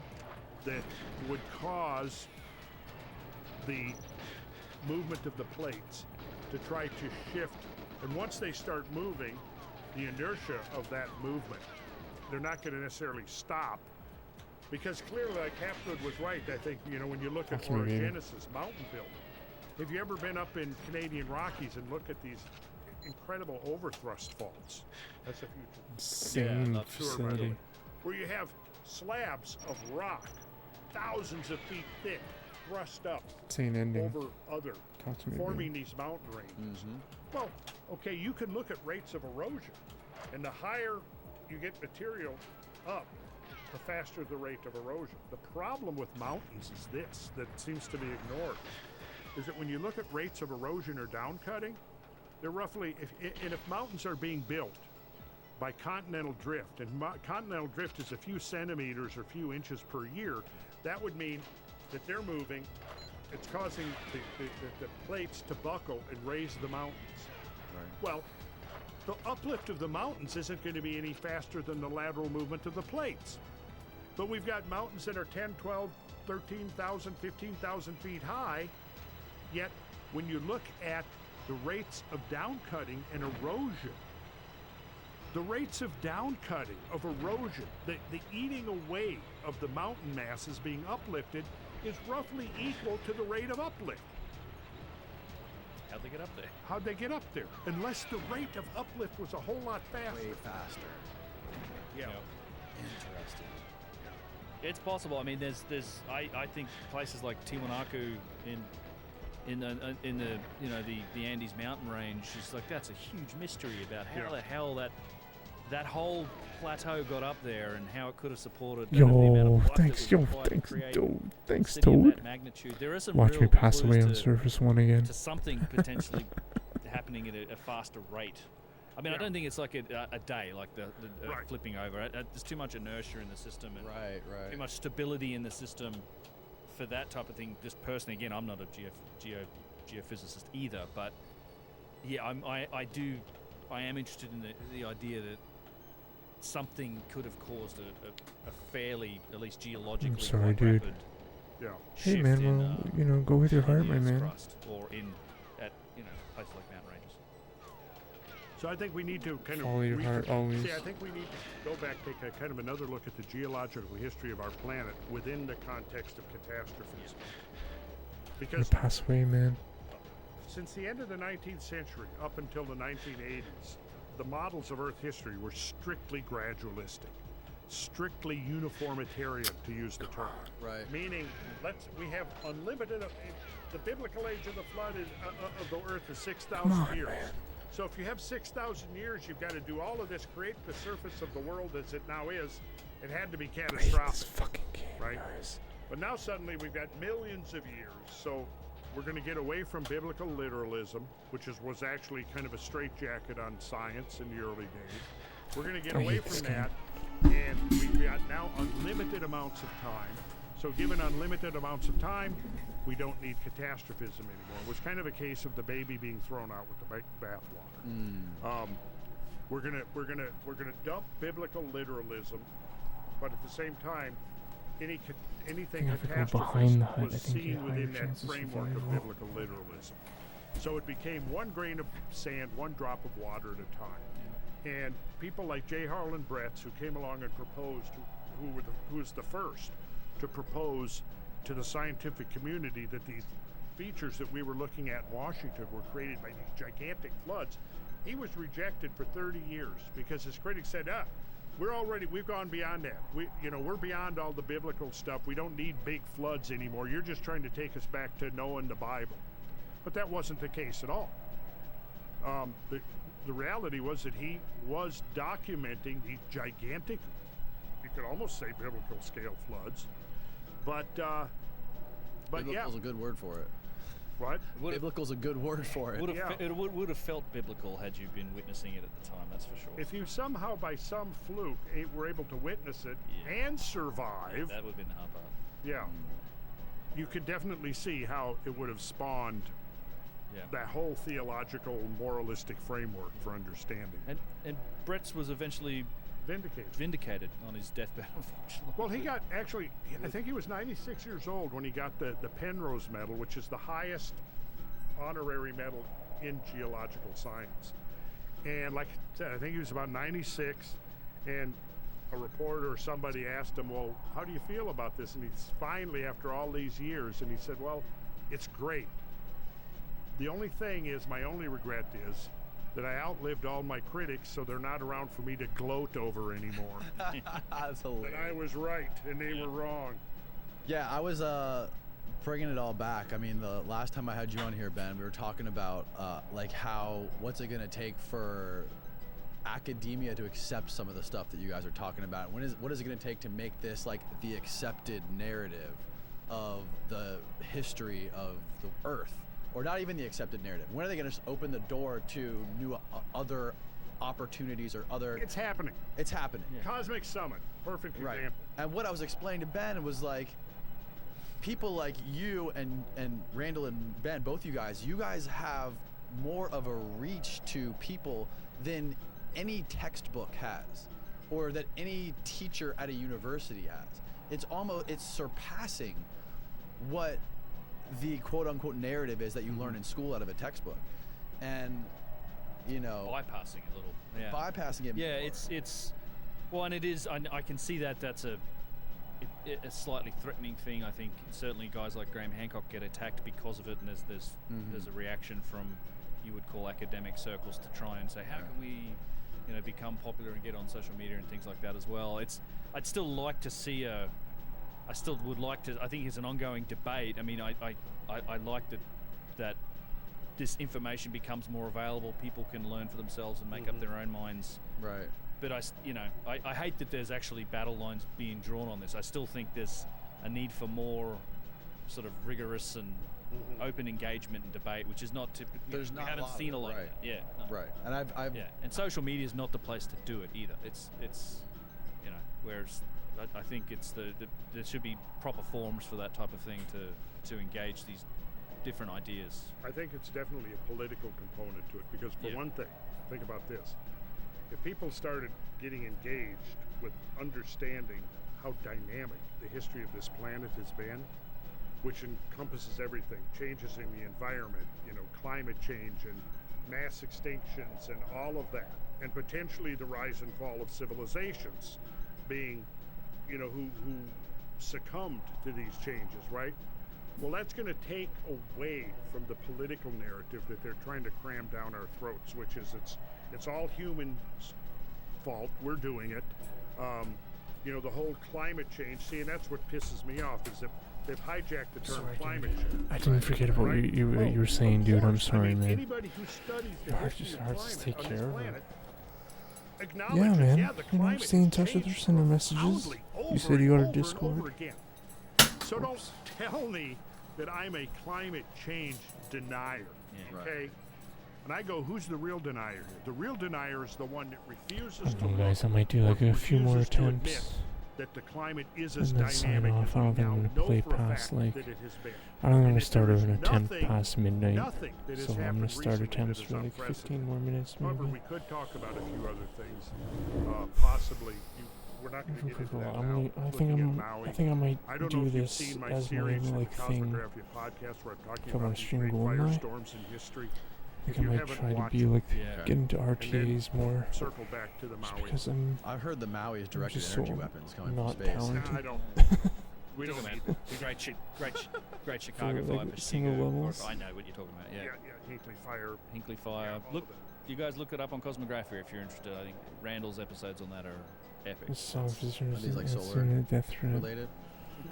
that would cause the movement of the plates to try to shift. And once they start moving, the inertia of that movement, they're not going to necessarily stop. Because clearly, like Hapgood was right, I think, you know, when you look at orogenesis, mountain building, have you ever been up in Canadian Rockies and look at these incredible overthrust faults? That's a insane facility. Where you have slabs of rock, thousands of feet thick, thrust up over other, forming these mountain ranges. Well, okay, you can look at rates of erosion, and the higher you get material up, the faster the rate of erosion. The problem with mountains is this, that seems to be ignored, is that when you look at rates of erosion or downcutting, they're roughly, if mountains are being built by continental drift, and continental drift is a few centimeters or few inches per year, that would mean that they're moving, it's causing the plates to buckle and raise the mountains. Right. Well, the uplift of the mountains isn't going to be any faster than the lateral movement of the plates. But we've got mountains that are 10, 12, 13,000, 15,000 feet high, yet when you look at the rates of downcutting and erosion, the rates of downcutting, of erosion, the eating away of the mountain masses being uplifted is roughly equal to the rate of uplift. How'd they get up there? How'd they get up there? Unless the rate of uplift was a whole lot faster. Way faster. Yeah. Interesting. It's possible. I mean, I think places like Tiwanaku in the you know the Andes mountain range is like, that's a huge mystery about how the hell that whole plateau got up there and how it could have supported thanks Toad. There is some Watch me pass away on Surface 1 again. To something potentially happening at a faster rate. I mean, I don't think it's like a day, like the flipping over. There's too much inertia in the system and too much stability in the system for that type of thing. Just personally, again, I'm not a geophysicist either, but yeah, I am interested in the idea that something could have caused a fairly, at least geologically, I'm sorry, dude. Hey man, well, you know, go with your heart, my man. Or at places like mountain ranges. So I think we need to kind Follow your heart always. See, I think we need to go back, take a kind of another look at the geological history of our planet within the context of catastrophes. Because pass away, man. Since the end of the 19th century up until the 1980s, the models of Earth history were strictly gradualistic. strictly uniformitarian, to use the term. Right. Meaning, we have unlimited. The biblical age of the flood of the earth is 6,000 years. So if you have 6,000 years, you've got to do all of this, create the surface of the world as it now is. It had to be catastrophic, right? But now suddenly we've got millions of years. So we're going to get away from biblical literalism, which was actually kind of a straitjacket on science in the early days. We're going to get away from that, and we've got now unlimited amounts of time. So given unlimited amounts of time, we don't need catastrophism anymore. It was kind of a case of the baby being thrown out with the bathwater. We're gonna dump biblical literalism, but at the same time, anything catastrophist was seen within that framework of biblical literalism. So it became one grain of sand, one drop of water at a time. And people like J. Harlan Bretz, who came along and proposed, who was the first to propose to the scientific community that these features that we were looking at in Washington were created by these gigantic floods. He was rejected for 30 years because his critics said, we've gone beyond that. We're beyond all the biblical stuff. We don't need big floods anymore. You're just trying to take us back to Noah and the Bible. But that wasn't the case at all. The reality was that he was documenting these gigantic, you could almost say biblical scale floods. But Biblical's a good word for it. What? Biblical's a good word for it. It would have felt biblical had you been witnessing it at the time, that's for sure. If you somehow, by some fluke, were able to witness it and survive... that would have been the hard part. Yeah. You could definitely see how it would have spawned that whole theological, moralistic framework for understanding. And Brett's was eventually... vindicated on his deathbed, unfortunately. Well, he got, actually, I think he was 96 years old when he got the Penrose Medal, which is the highest honorary medal in geological science. And like I said, I think he was about 96, and a reporter or somebody asked him, well, how do you feel about this? And he's finally, after all these years, and he said, well, it's great. The only thing is, my only regret is that I outlived all my critics, so they're not around for me to gloat over anymore. That's hilarious. And I was right, and they were wrong. Yeah, I was bringing it all back. I mean, the last time I had you on here, Ben, we were talking about what's it going to take for academia to accept some of the stuff that you guys are talking about. What is it going to take to make this like the accepted narrative of the history of the Earth? Or not even the accepted narrative. When are they going to just open the door to new other opportunities or other... It's happening. It's happening. Yeah. Cosmic Summit, perfect example. And what I was explaining to Ben was like, people like you and Randall and Ben, both you guys have more of a reach to people than any textbook has, or that any teacher at a university has. It's surpassing what the quote-unquote narrative is that you learn in school out of a textbook. And bypassing it a little. Bypassing it. Yeah, it's well, and it is. I can see that that's a slightly threatening thing. I think certainly guys like Graham Hancock get attacked because of it, and there's a reaction from, you would call, academic circles to try and say, how can we become popular and get on social media and things like that as well. I'd still like to see I still would like to. I think it's an ongoing debate. I mean, I like that this information becomes more available. People can learn for themselves and make up their own minds. Right. But I hate that there's actually battle lines being drawn on this. I still think there's a need for more sort of rigorous and open engagement and debate, which is not typical. We haven't seen a lot of that. Yeah. No. Right. And I've and social media is not the place to do it either. It's whereas I think it's there should be proper forums for that type of thing to engage these different ideas. I think it's definitely a political component to it, because for one thing, think about this. If people started getting engaged with understanding how dynamic the history of this planet has been, which encompasses everything, changes in the environment, climate change and mass extinctions and all of that, and potentially the rise and fall of civilizations being who succumbed to these changes, right? Well, that's going to take away from the political narrative that they're trying to cram down our throats, which is it's all human fault. We're doing it. you know, the whole climate change. See, and that's what pisses me off is that they've hijacked the term climate change. I didn't forget about what you were saying, dude. I'm sorry, man. Anybody who studies the history of Just take climate on care this of it. planet Yeah, acknowledges, man. the You know, climate stay in has touch with her, changed send her messages. profoundly You over said you got and a over and Discord. over again. So don't tell me that I'm a climate change denier, okay? And I go, who's the real denier here? The real denier is the one that refuses to Well, look guys, I might do like a few more refuses to admit attempts. that the climate is And as then sign dynamic off. as I we don't think now I'm know gonna play for a past fact like. that it has been. I don't think I'm And gonna that start there an is attempt nothing- past midnight. nothing that has So I'm happened gonna start recently attempts that for is like 15 unprecedented. more minutes, However, maybe. we could talk about a few other things. Possibly, we're not going to get into that now. I think I might I don't do know if you've this seen my as my series, like the thing. Cosmographia podcast, where I'm talking Come on about these stream great Goldeneye. firestorms in history. I If think I you might haven't try to watched be it, like yeah. get into And then RTAs more. circle back to the Maui. Because I'm. I've heard the Maui is I'm directed just energy so weapons coming not from space. talented. I don't. We don't need that. Great Chicago like vibe. single Chicago, levels? I know what you're talking about. Yeah. Hinkley Fire. Hinkley Fire. Look, you guys look it up on Cosmographia if you're interested. I think Randall's episodes on that are epic. This song's just Are these like solar death threat. related? Yeah,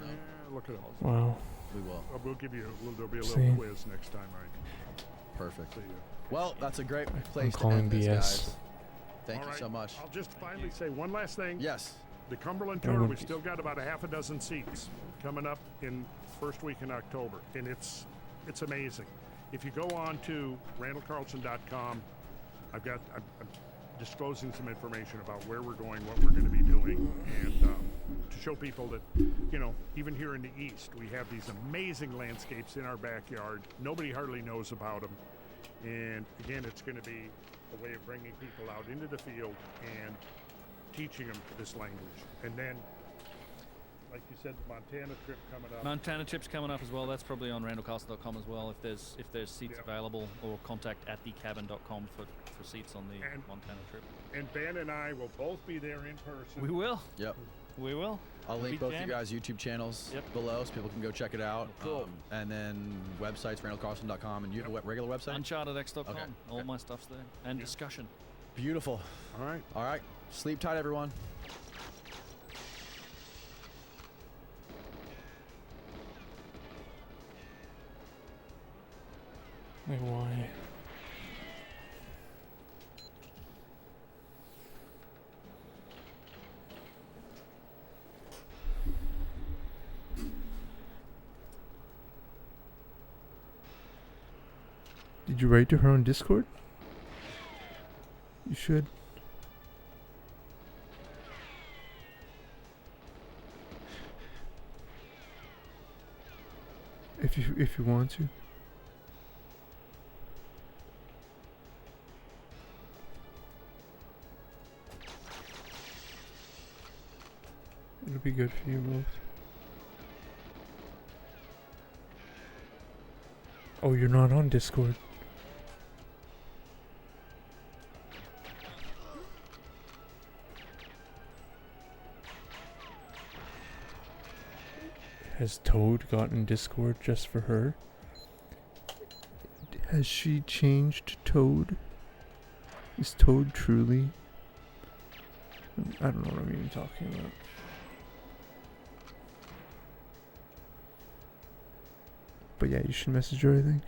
look it up. Wow. We will. We'll give you there'll be a See? little quiz next time, right? Perfect. See you. Well, that's a great place to calling end this, BS. guys. Thank All you right, so much. I'll just finally say one last thing. Yes. The Cumberland No, Tour, no, we've please. still got about a half a dozen seats coming up in first week in October, and it's amazing. If you go on to randallcarlson.com, I'm disclosing some information about where we're going, what we're going to be doing, and to show people that, you know, even here in the East, we have these amazing landscapes in our backyard. Nobody hardly knows about them. And again, it's going to be a way of bringing people out into the field and teaching them this language. And then, like you said, the Montana trip coming up. Montana trip's coming up as well. That's probably on randallcastle.com as well. If there's seats available, or contact at thecabin.com for seats on the Montana trip. And Ben and I will both be there in person. We will. Yep. We will. I'll link Be both you jamming. guys' YouTube channels below so people can go check it out. Cool. And then websites, randallcarlson.com, and you have a regular website? Unchartedx.com. Okay. All my stuff's there. And discussion. Beautiful. All right. All right. Sleep tight, everyone. Like why? Did you write to her on Discord? You should. If you want to. It'll be good for you both. Oh, you're not on Discord. Has Toad gotten Discord just for her? Has she changed Toad? Is Toad truly? I don't know what I'm even talking about. But yeah, you should message her, I think.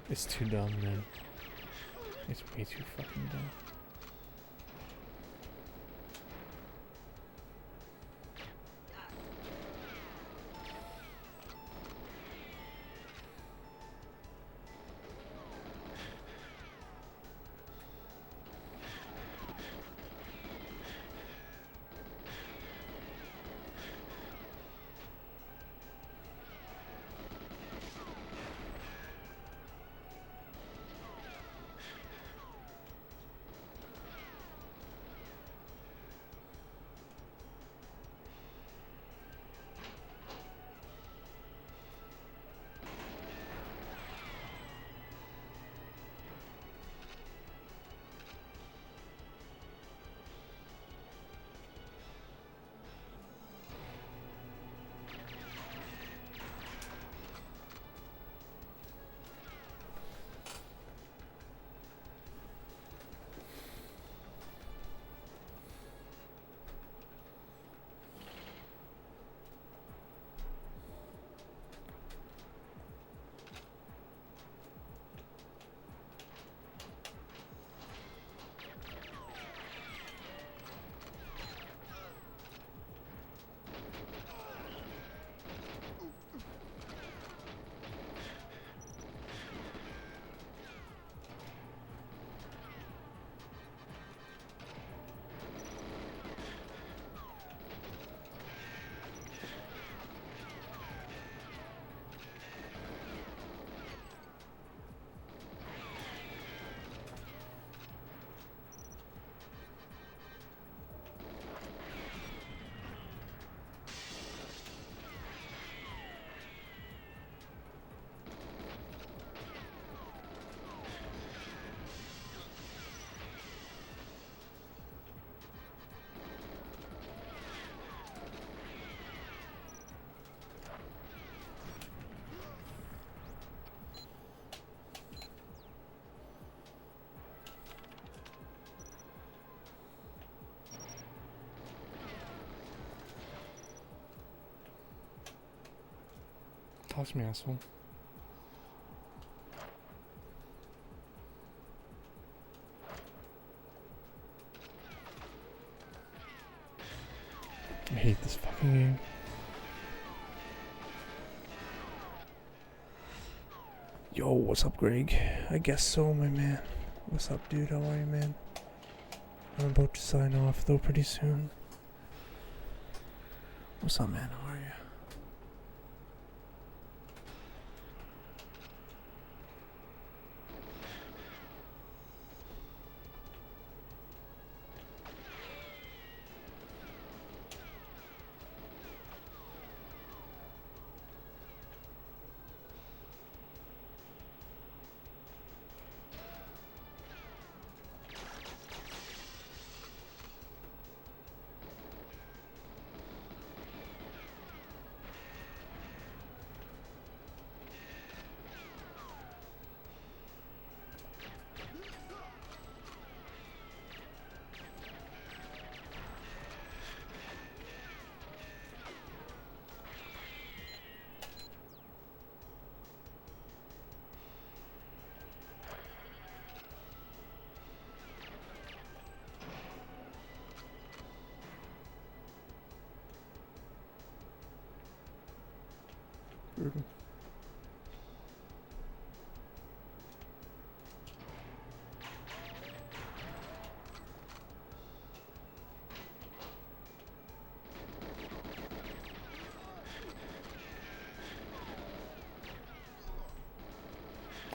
It's too dumb, man. It's way too fucking dumb. Toss me, asshole. I hate this fucking game. Yo, what's up, Greg? I guess so, my man. What's up, dude? How are you, man? I'm about to sign off, though, pretty soon. What's up, man? How are you? Brutal.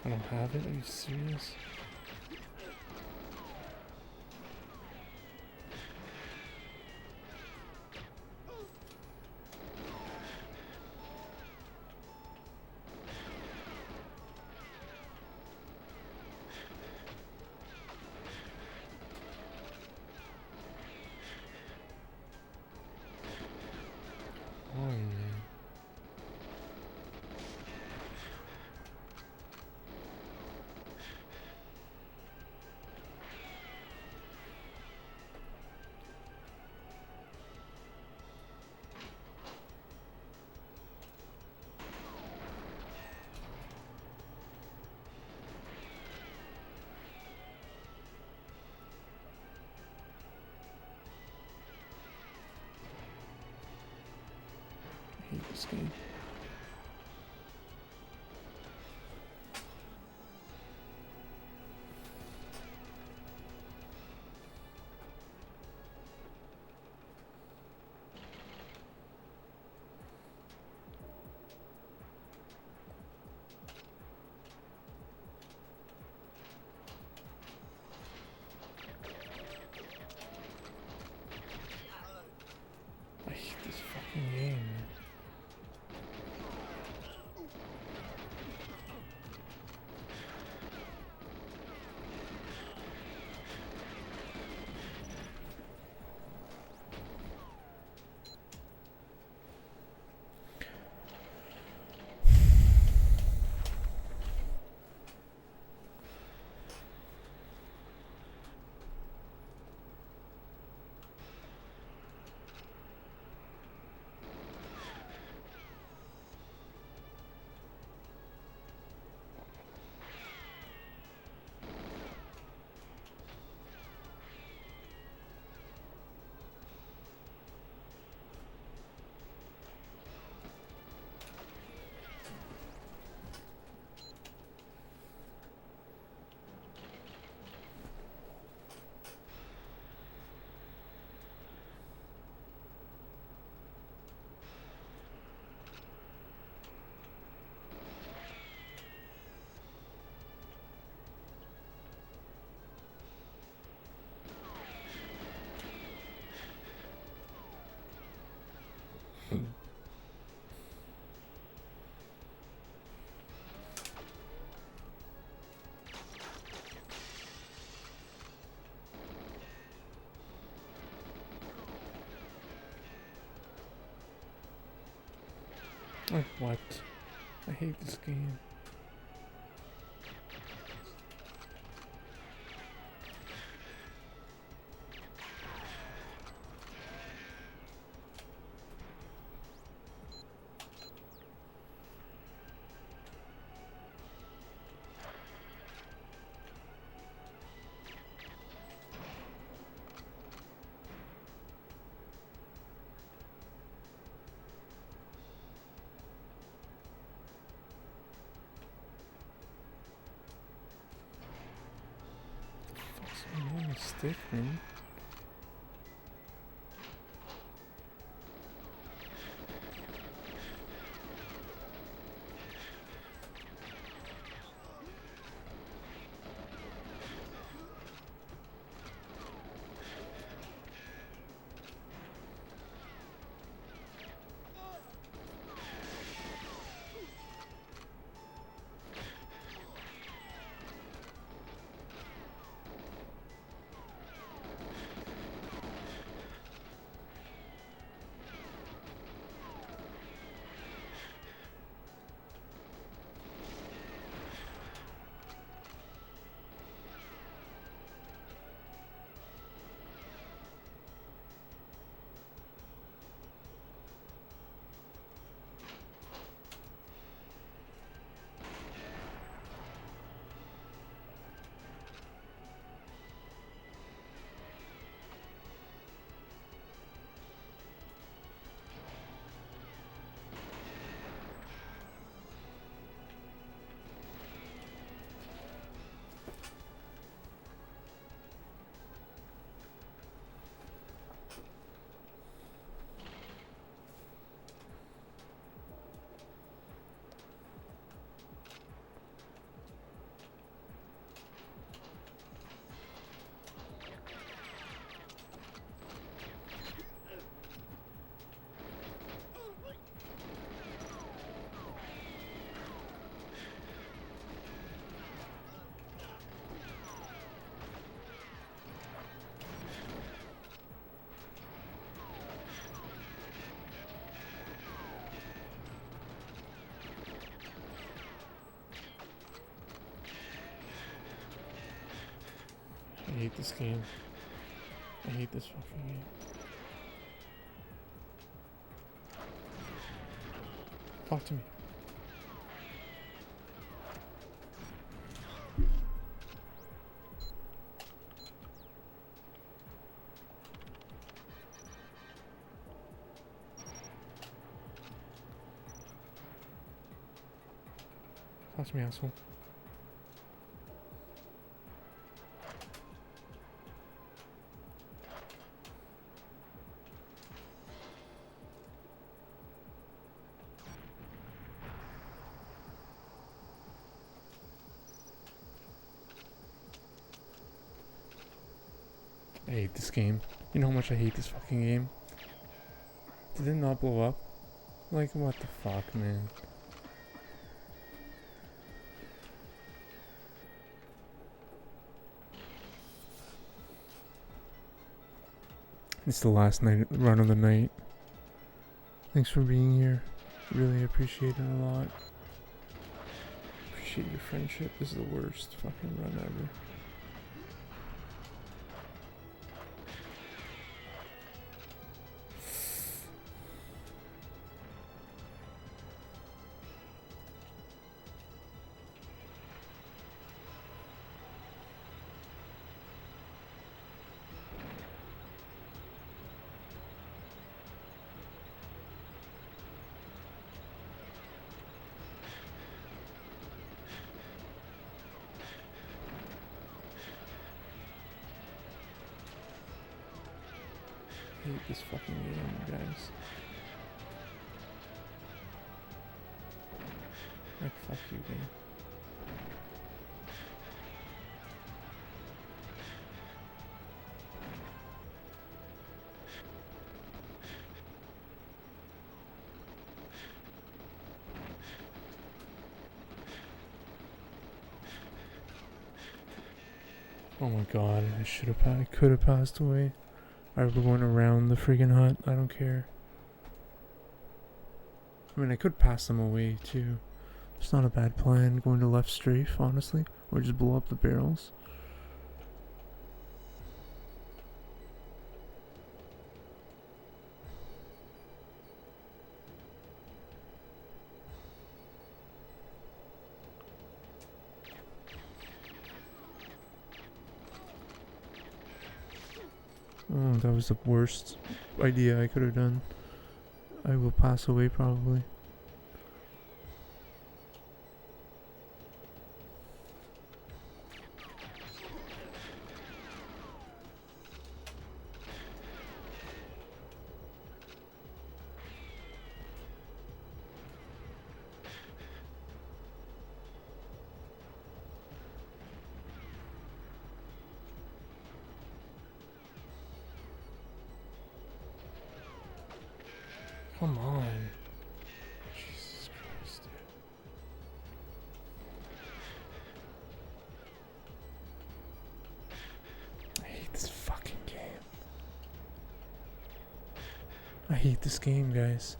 I don't have it? Are you serious? Oh, man. I hate this game. I hate this fucking game, man. Oh, what? I hate this game. stick, man. I hate this game. I hate this fucking game. Talk to me. Talk to me, asshole. I hate this game. You know how much I hate this fucking game? Did it not blow up? Like, what the fuck, man? It's the last run of the night. Thanks for being here. Really appreciate it a lot. Appreciate your friendship. This is the worst fucking run ever. I hate this fucking game, guys. Like, fuck you, game. Oh my god, I could have passed away. I would have went around the friggin' hut. I don't care. I mean, I could pass them away too. It's not a bad plan going to left strafe, honestly. Or just blow up the barrels. Oh, that was the worst idea I could have done. I will pass away probably. Come on. Jesus Christ, dude. I hate this fucking game. I hate this game, guys.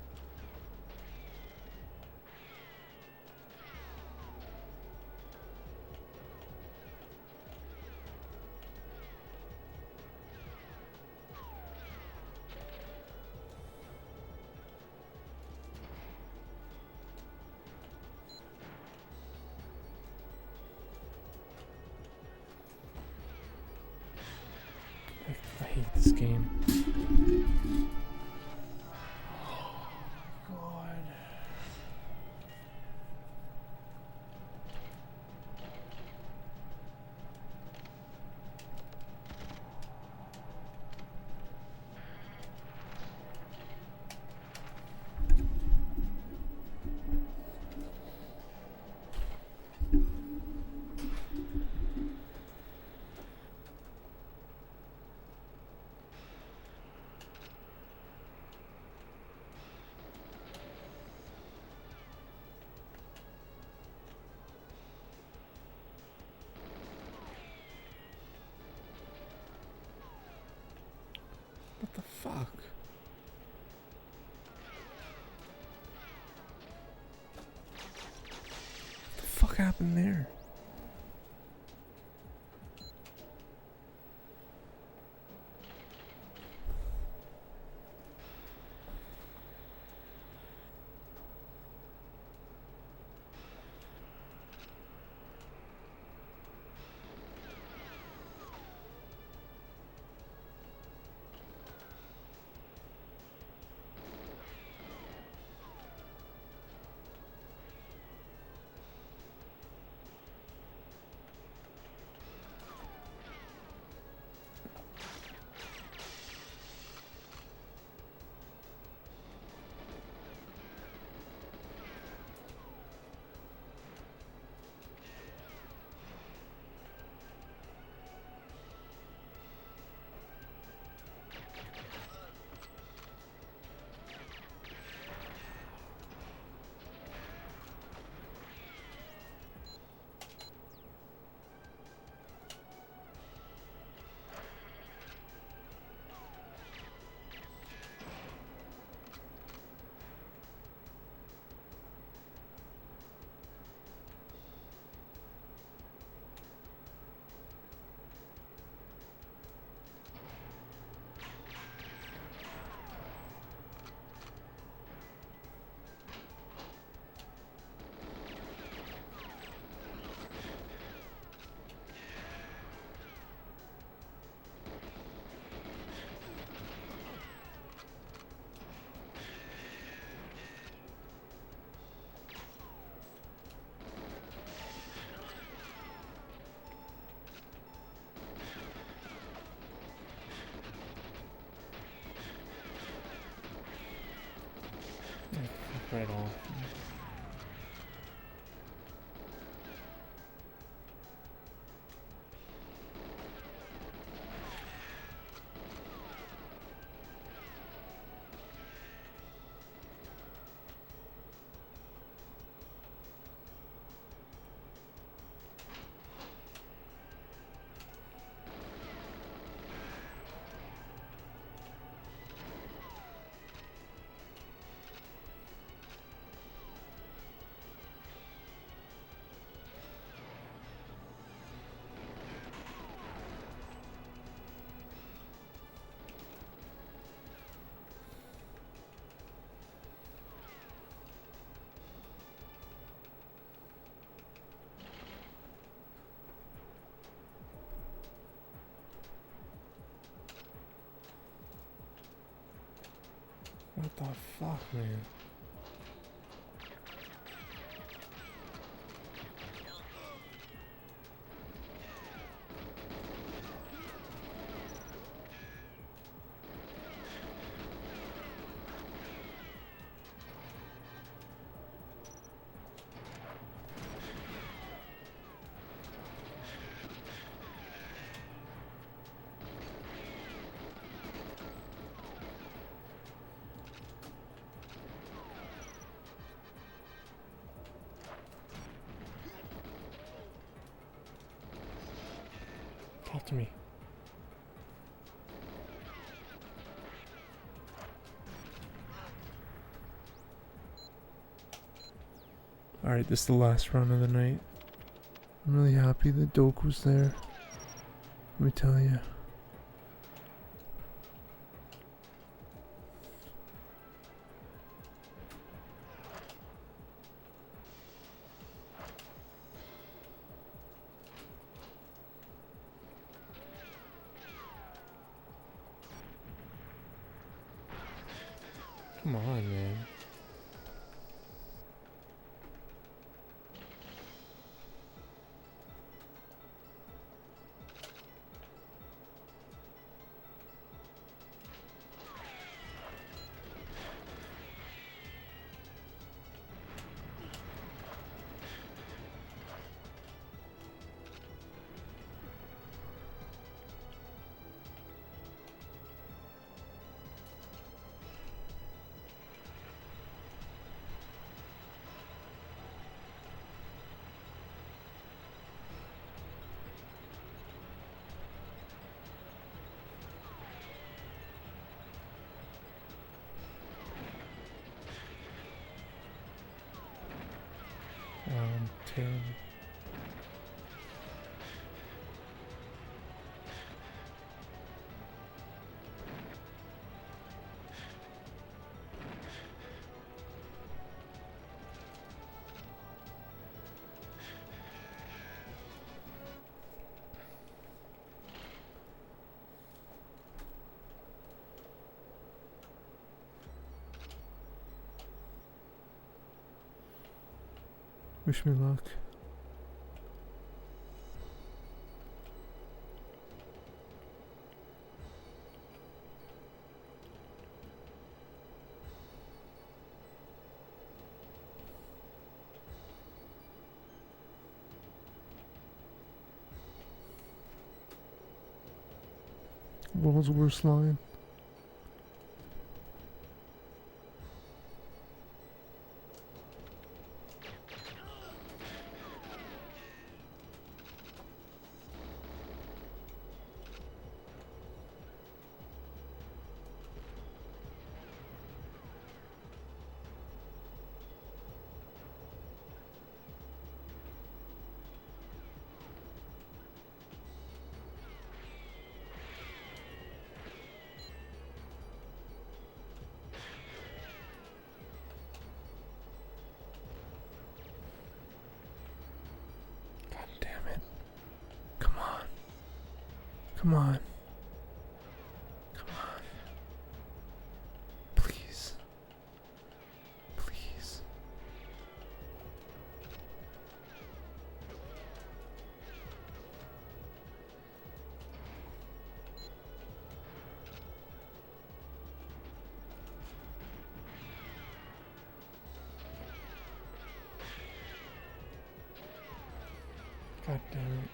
I hate this game. God. What the fuck? What the fuck happened there? Right off. What the fuck, man? Talk to me. Alright, this is the last run of the night. I'm really happy that Doak was there. Let me tell you. Come on, man. Terrible. Wish me luck. World's worst line. Come on. Come on. Please. Please. God damn it.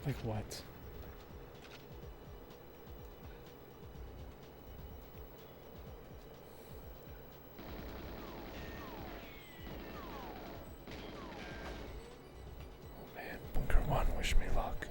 Like what? Oh man, Bunker 1, wish me luck.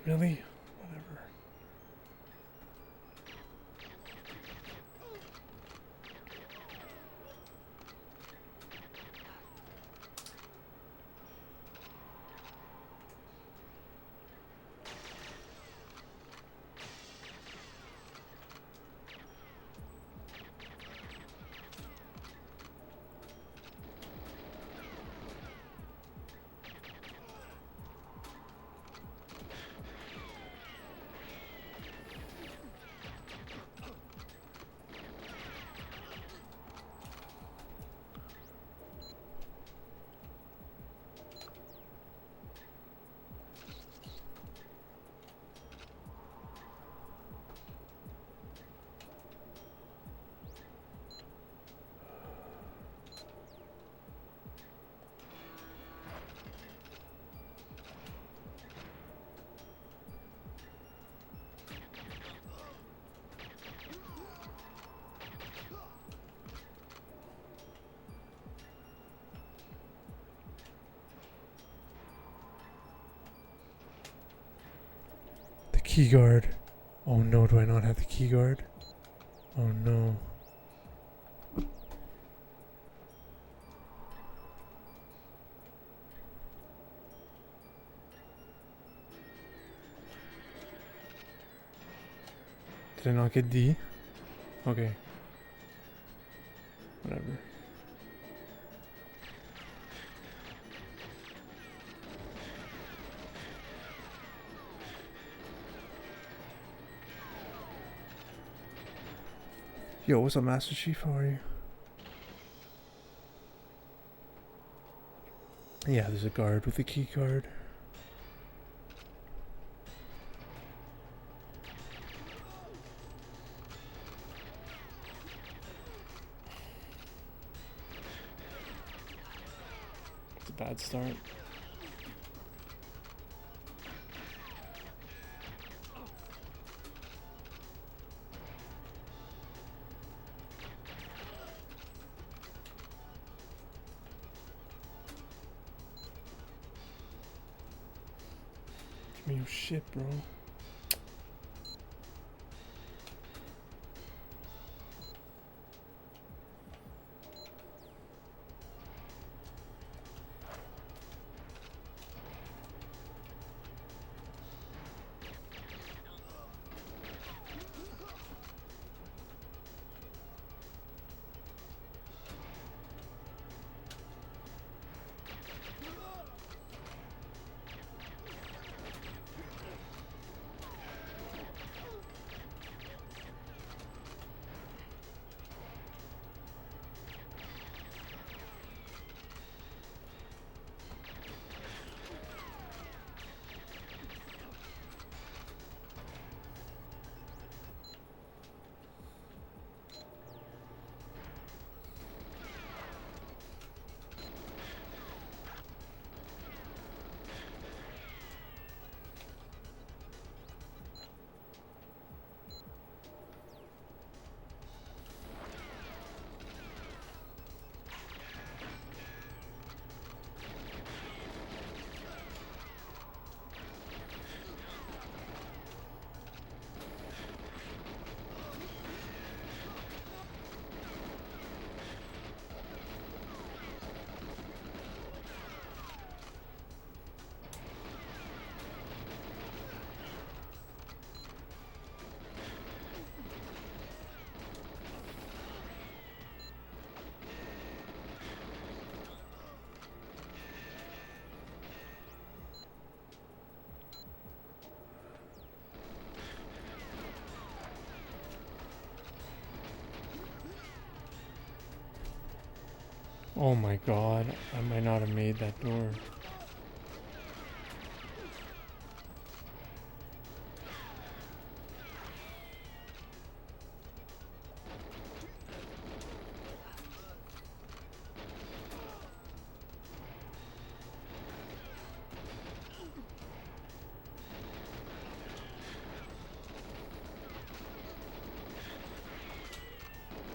Really? Whatever. The key guard. Oh no, do I not have the key guard? Oh no. Did I not get D? Okay. Whatever. Yo, what's up, Master Chief? How are you? Yeah, there's a guard with a key card. It's a bad start. Give me your shit, bro. Oh my god, I might not have made that door.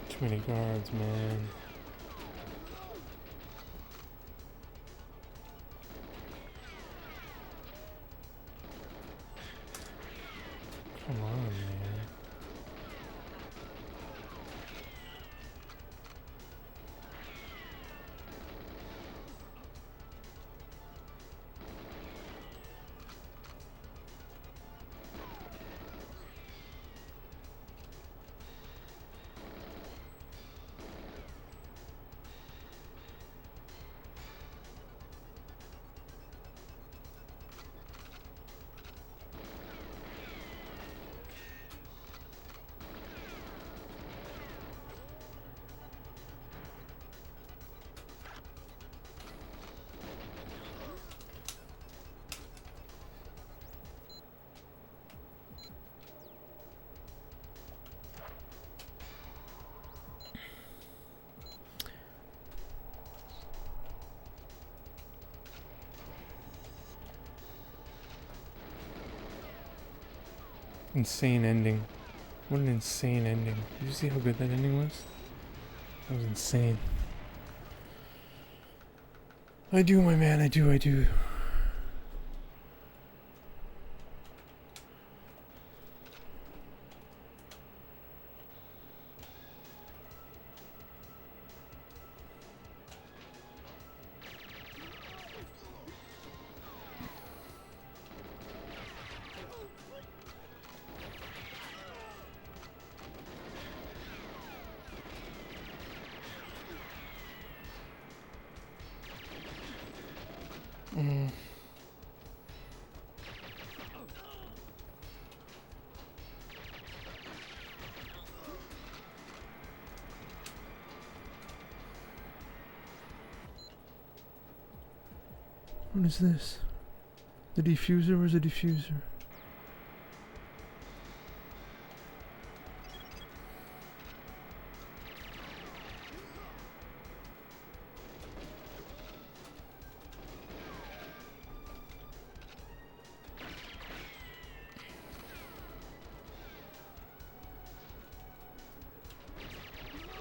Too many guards, man. Come on, man. Insane ending. What an insane ending. Did you see how good that ending was? That was insane. I do, my man, I do. What is this? The diffuser? Where's the diffuser?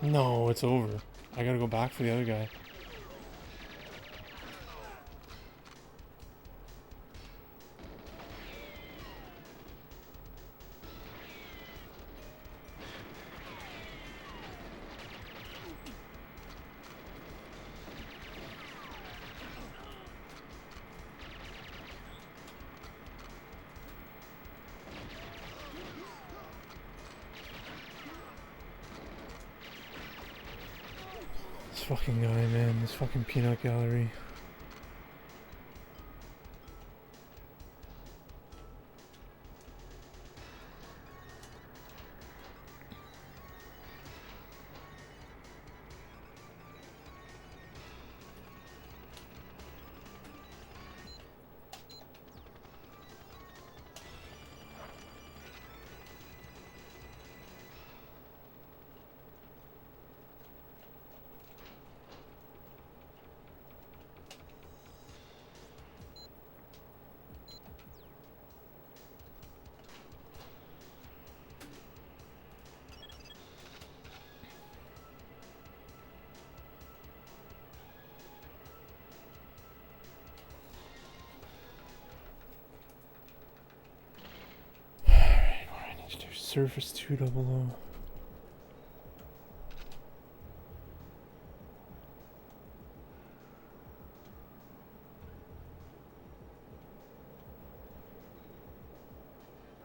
No, it's over. I gotta go back for the other guy. This fucking guy, man. This fucking peanut gallery. Surface 200.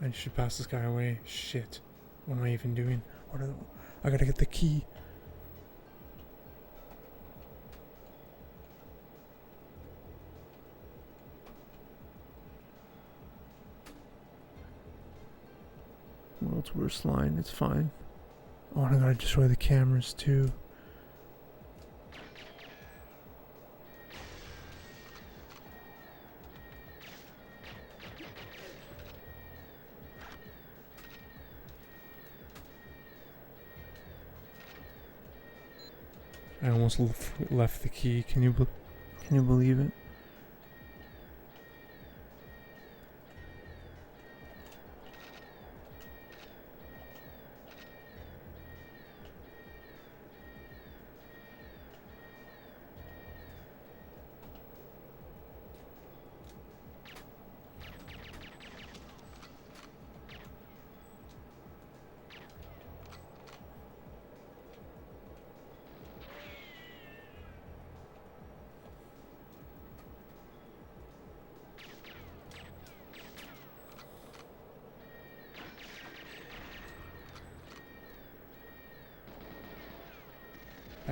I should pass this guy away. Shit. What am I even doing? I gotta get the key. World's worst line, it's fine. Oh, and I gotta destroy the cameras too. I almost left the key. Can you believe it?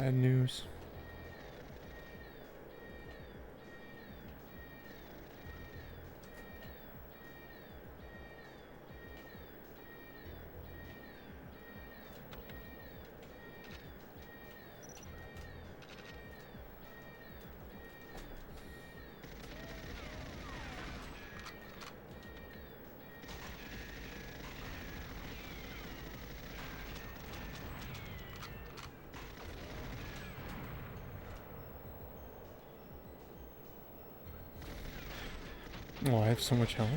sad news. Oh, I have so much health.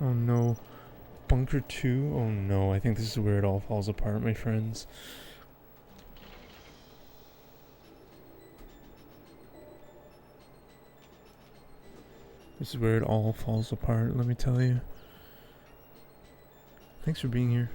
Oh no. Bunker 2? Oh no, I think this is where it all falls apart, my friends. This is where it all falls apart, let me tell you. Thanks for being here.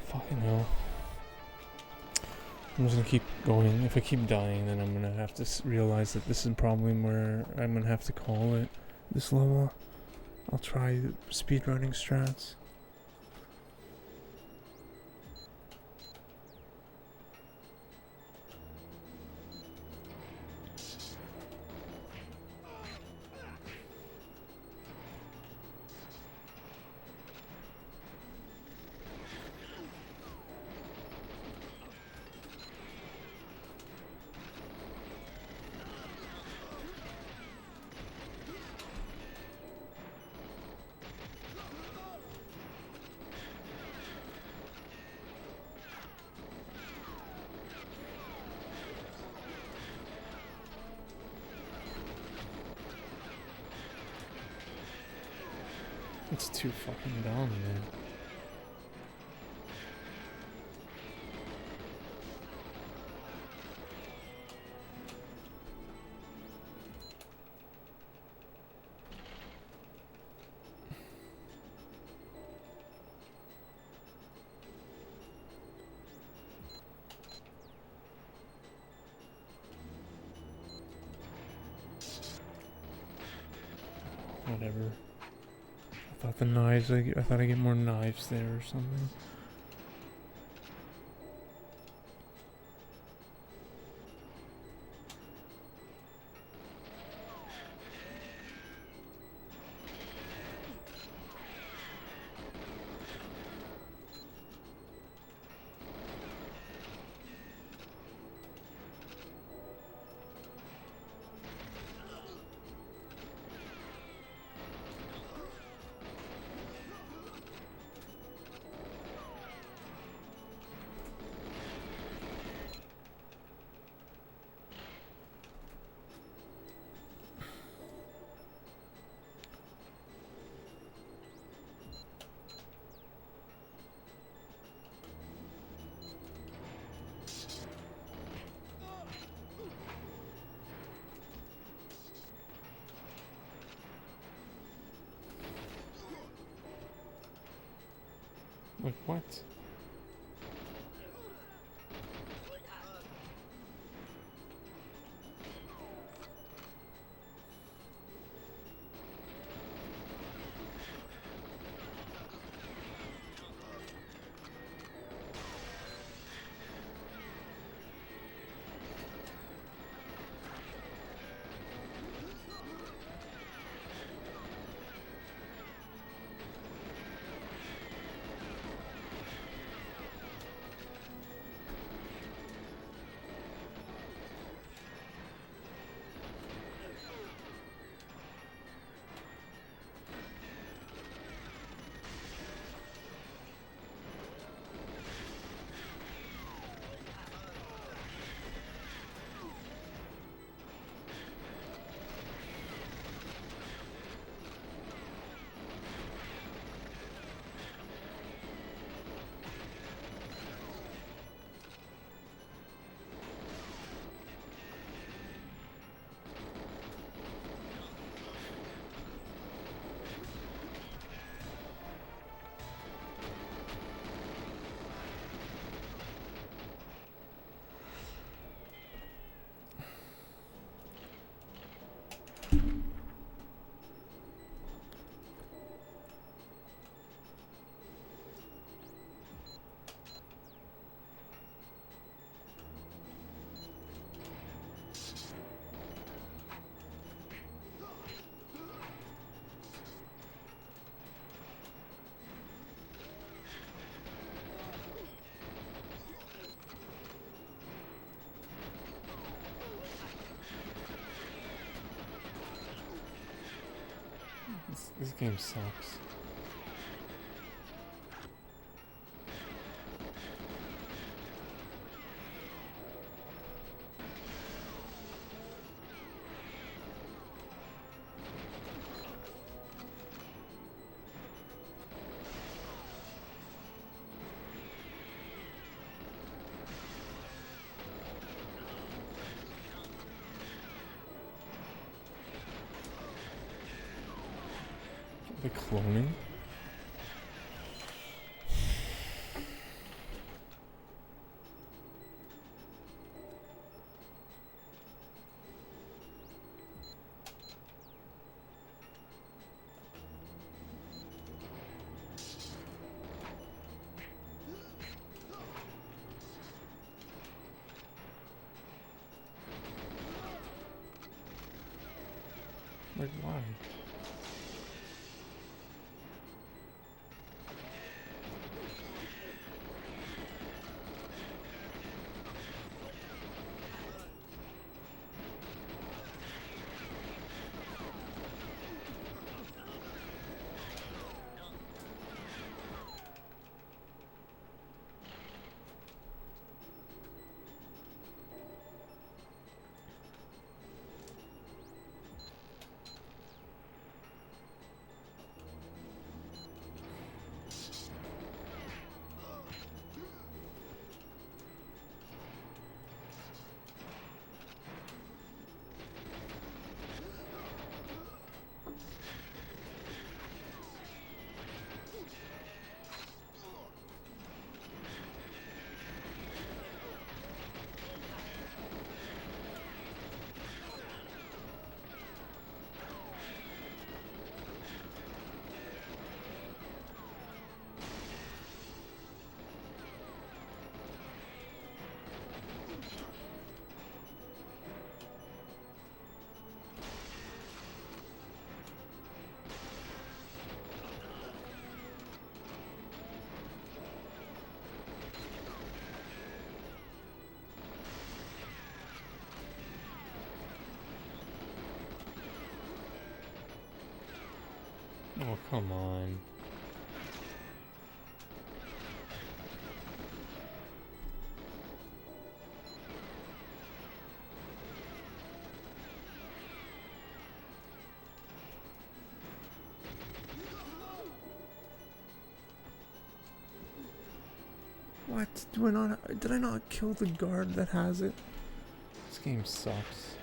Fucking hell. I'm just gonna keep going. If I keep dying, then I'm gonna have to realize that this is probably where I'm gonna have to call it this level. I'll try speedrunning strats. It's too fucking dumb, man. Whatever. I thought the knives, I thought I'd get more knives there or something. Like, what? This game sucks. The cloning? Like, why? Oh, come on. What? Did I not kill the guard that has it? This game sucks.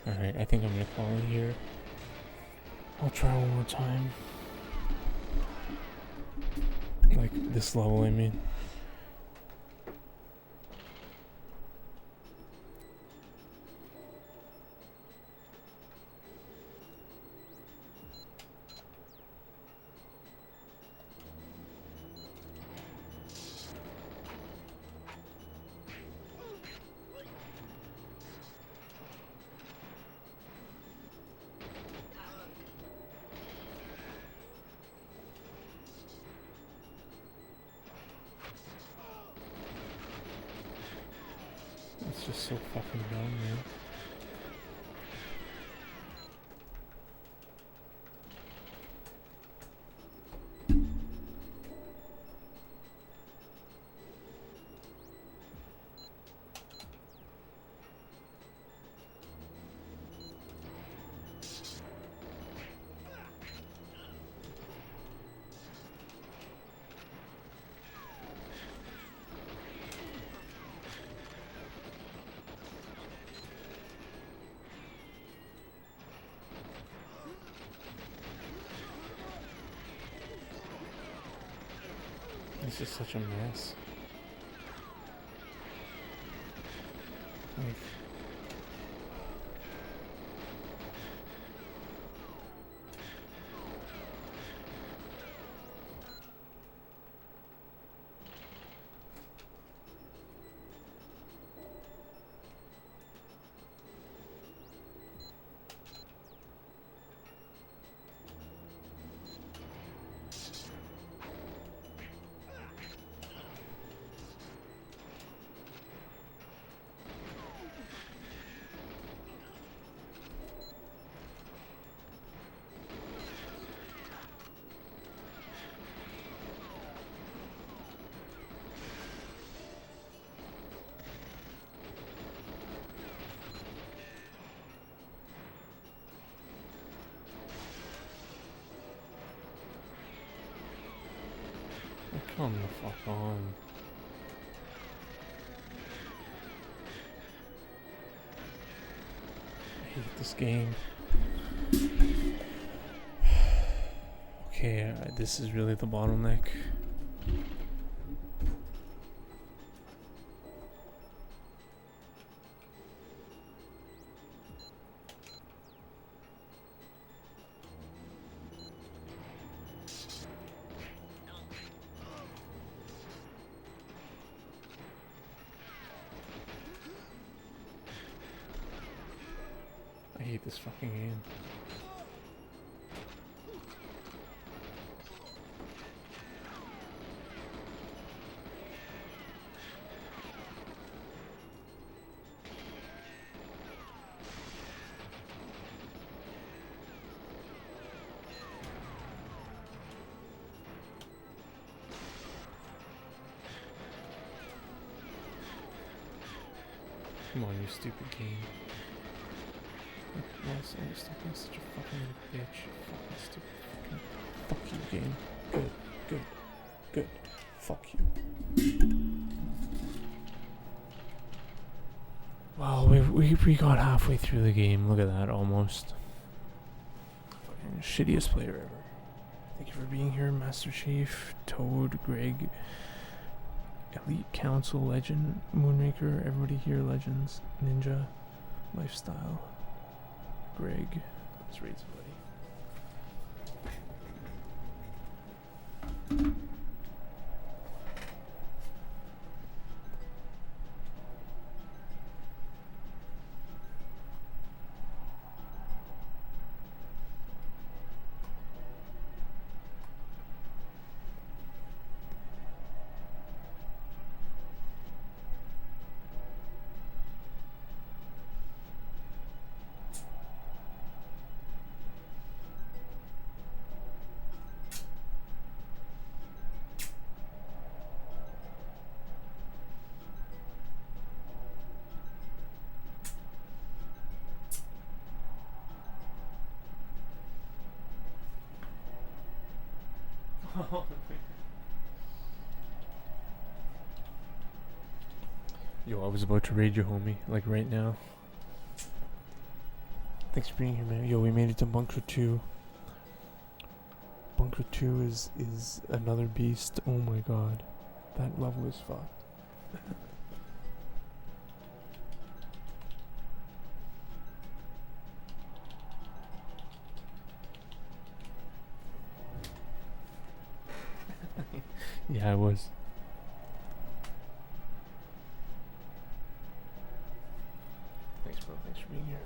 Alright, I think I'm gonna call it here. I'll try one more time. Like this level, I mean. It's just so fucking dumb, man. It's just such a mess. Like, come the fuck on. I hate this game. Okay, this is really the bottleneck. I hate this fucking game. Come on, you stupid game. Also, stop being such a fucking bitch. Fucking stupid. Fuck you, game. Good, good, good. Fuck you. Wow, we got halfway through the game. Look at that, almost. Fucking shittiest player ever. Thank you for being here, Master Chief, Toad, Greg, Elite Council, Legend, Moonraker, everybody here, Legends, Ninja, Lifestyle. Greg, let's read somebody. Yo, I was about to raid you, homie, like right now. Thanks for being here, man. Yo, we made it to Bunker 2. Synchro 2 is another beast. Oh my god. That level is fucked. Yeah, I was. Thanks, bro. Thanks for being here.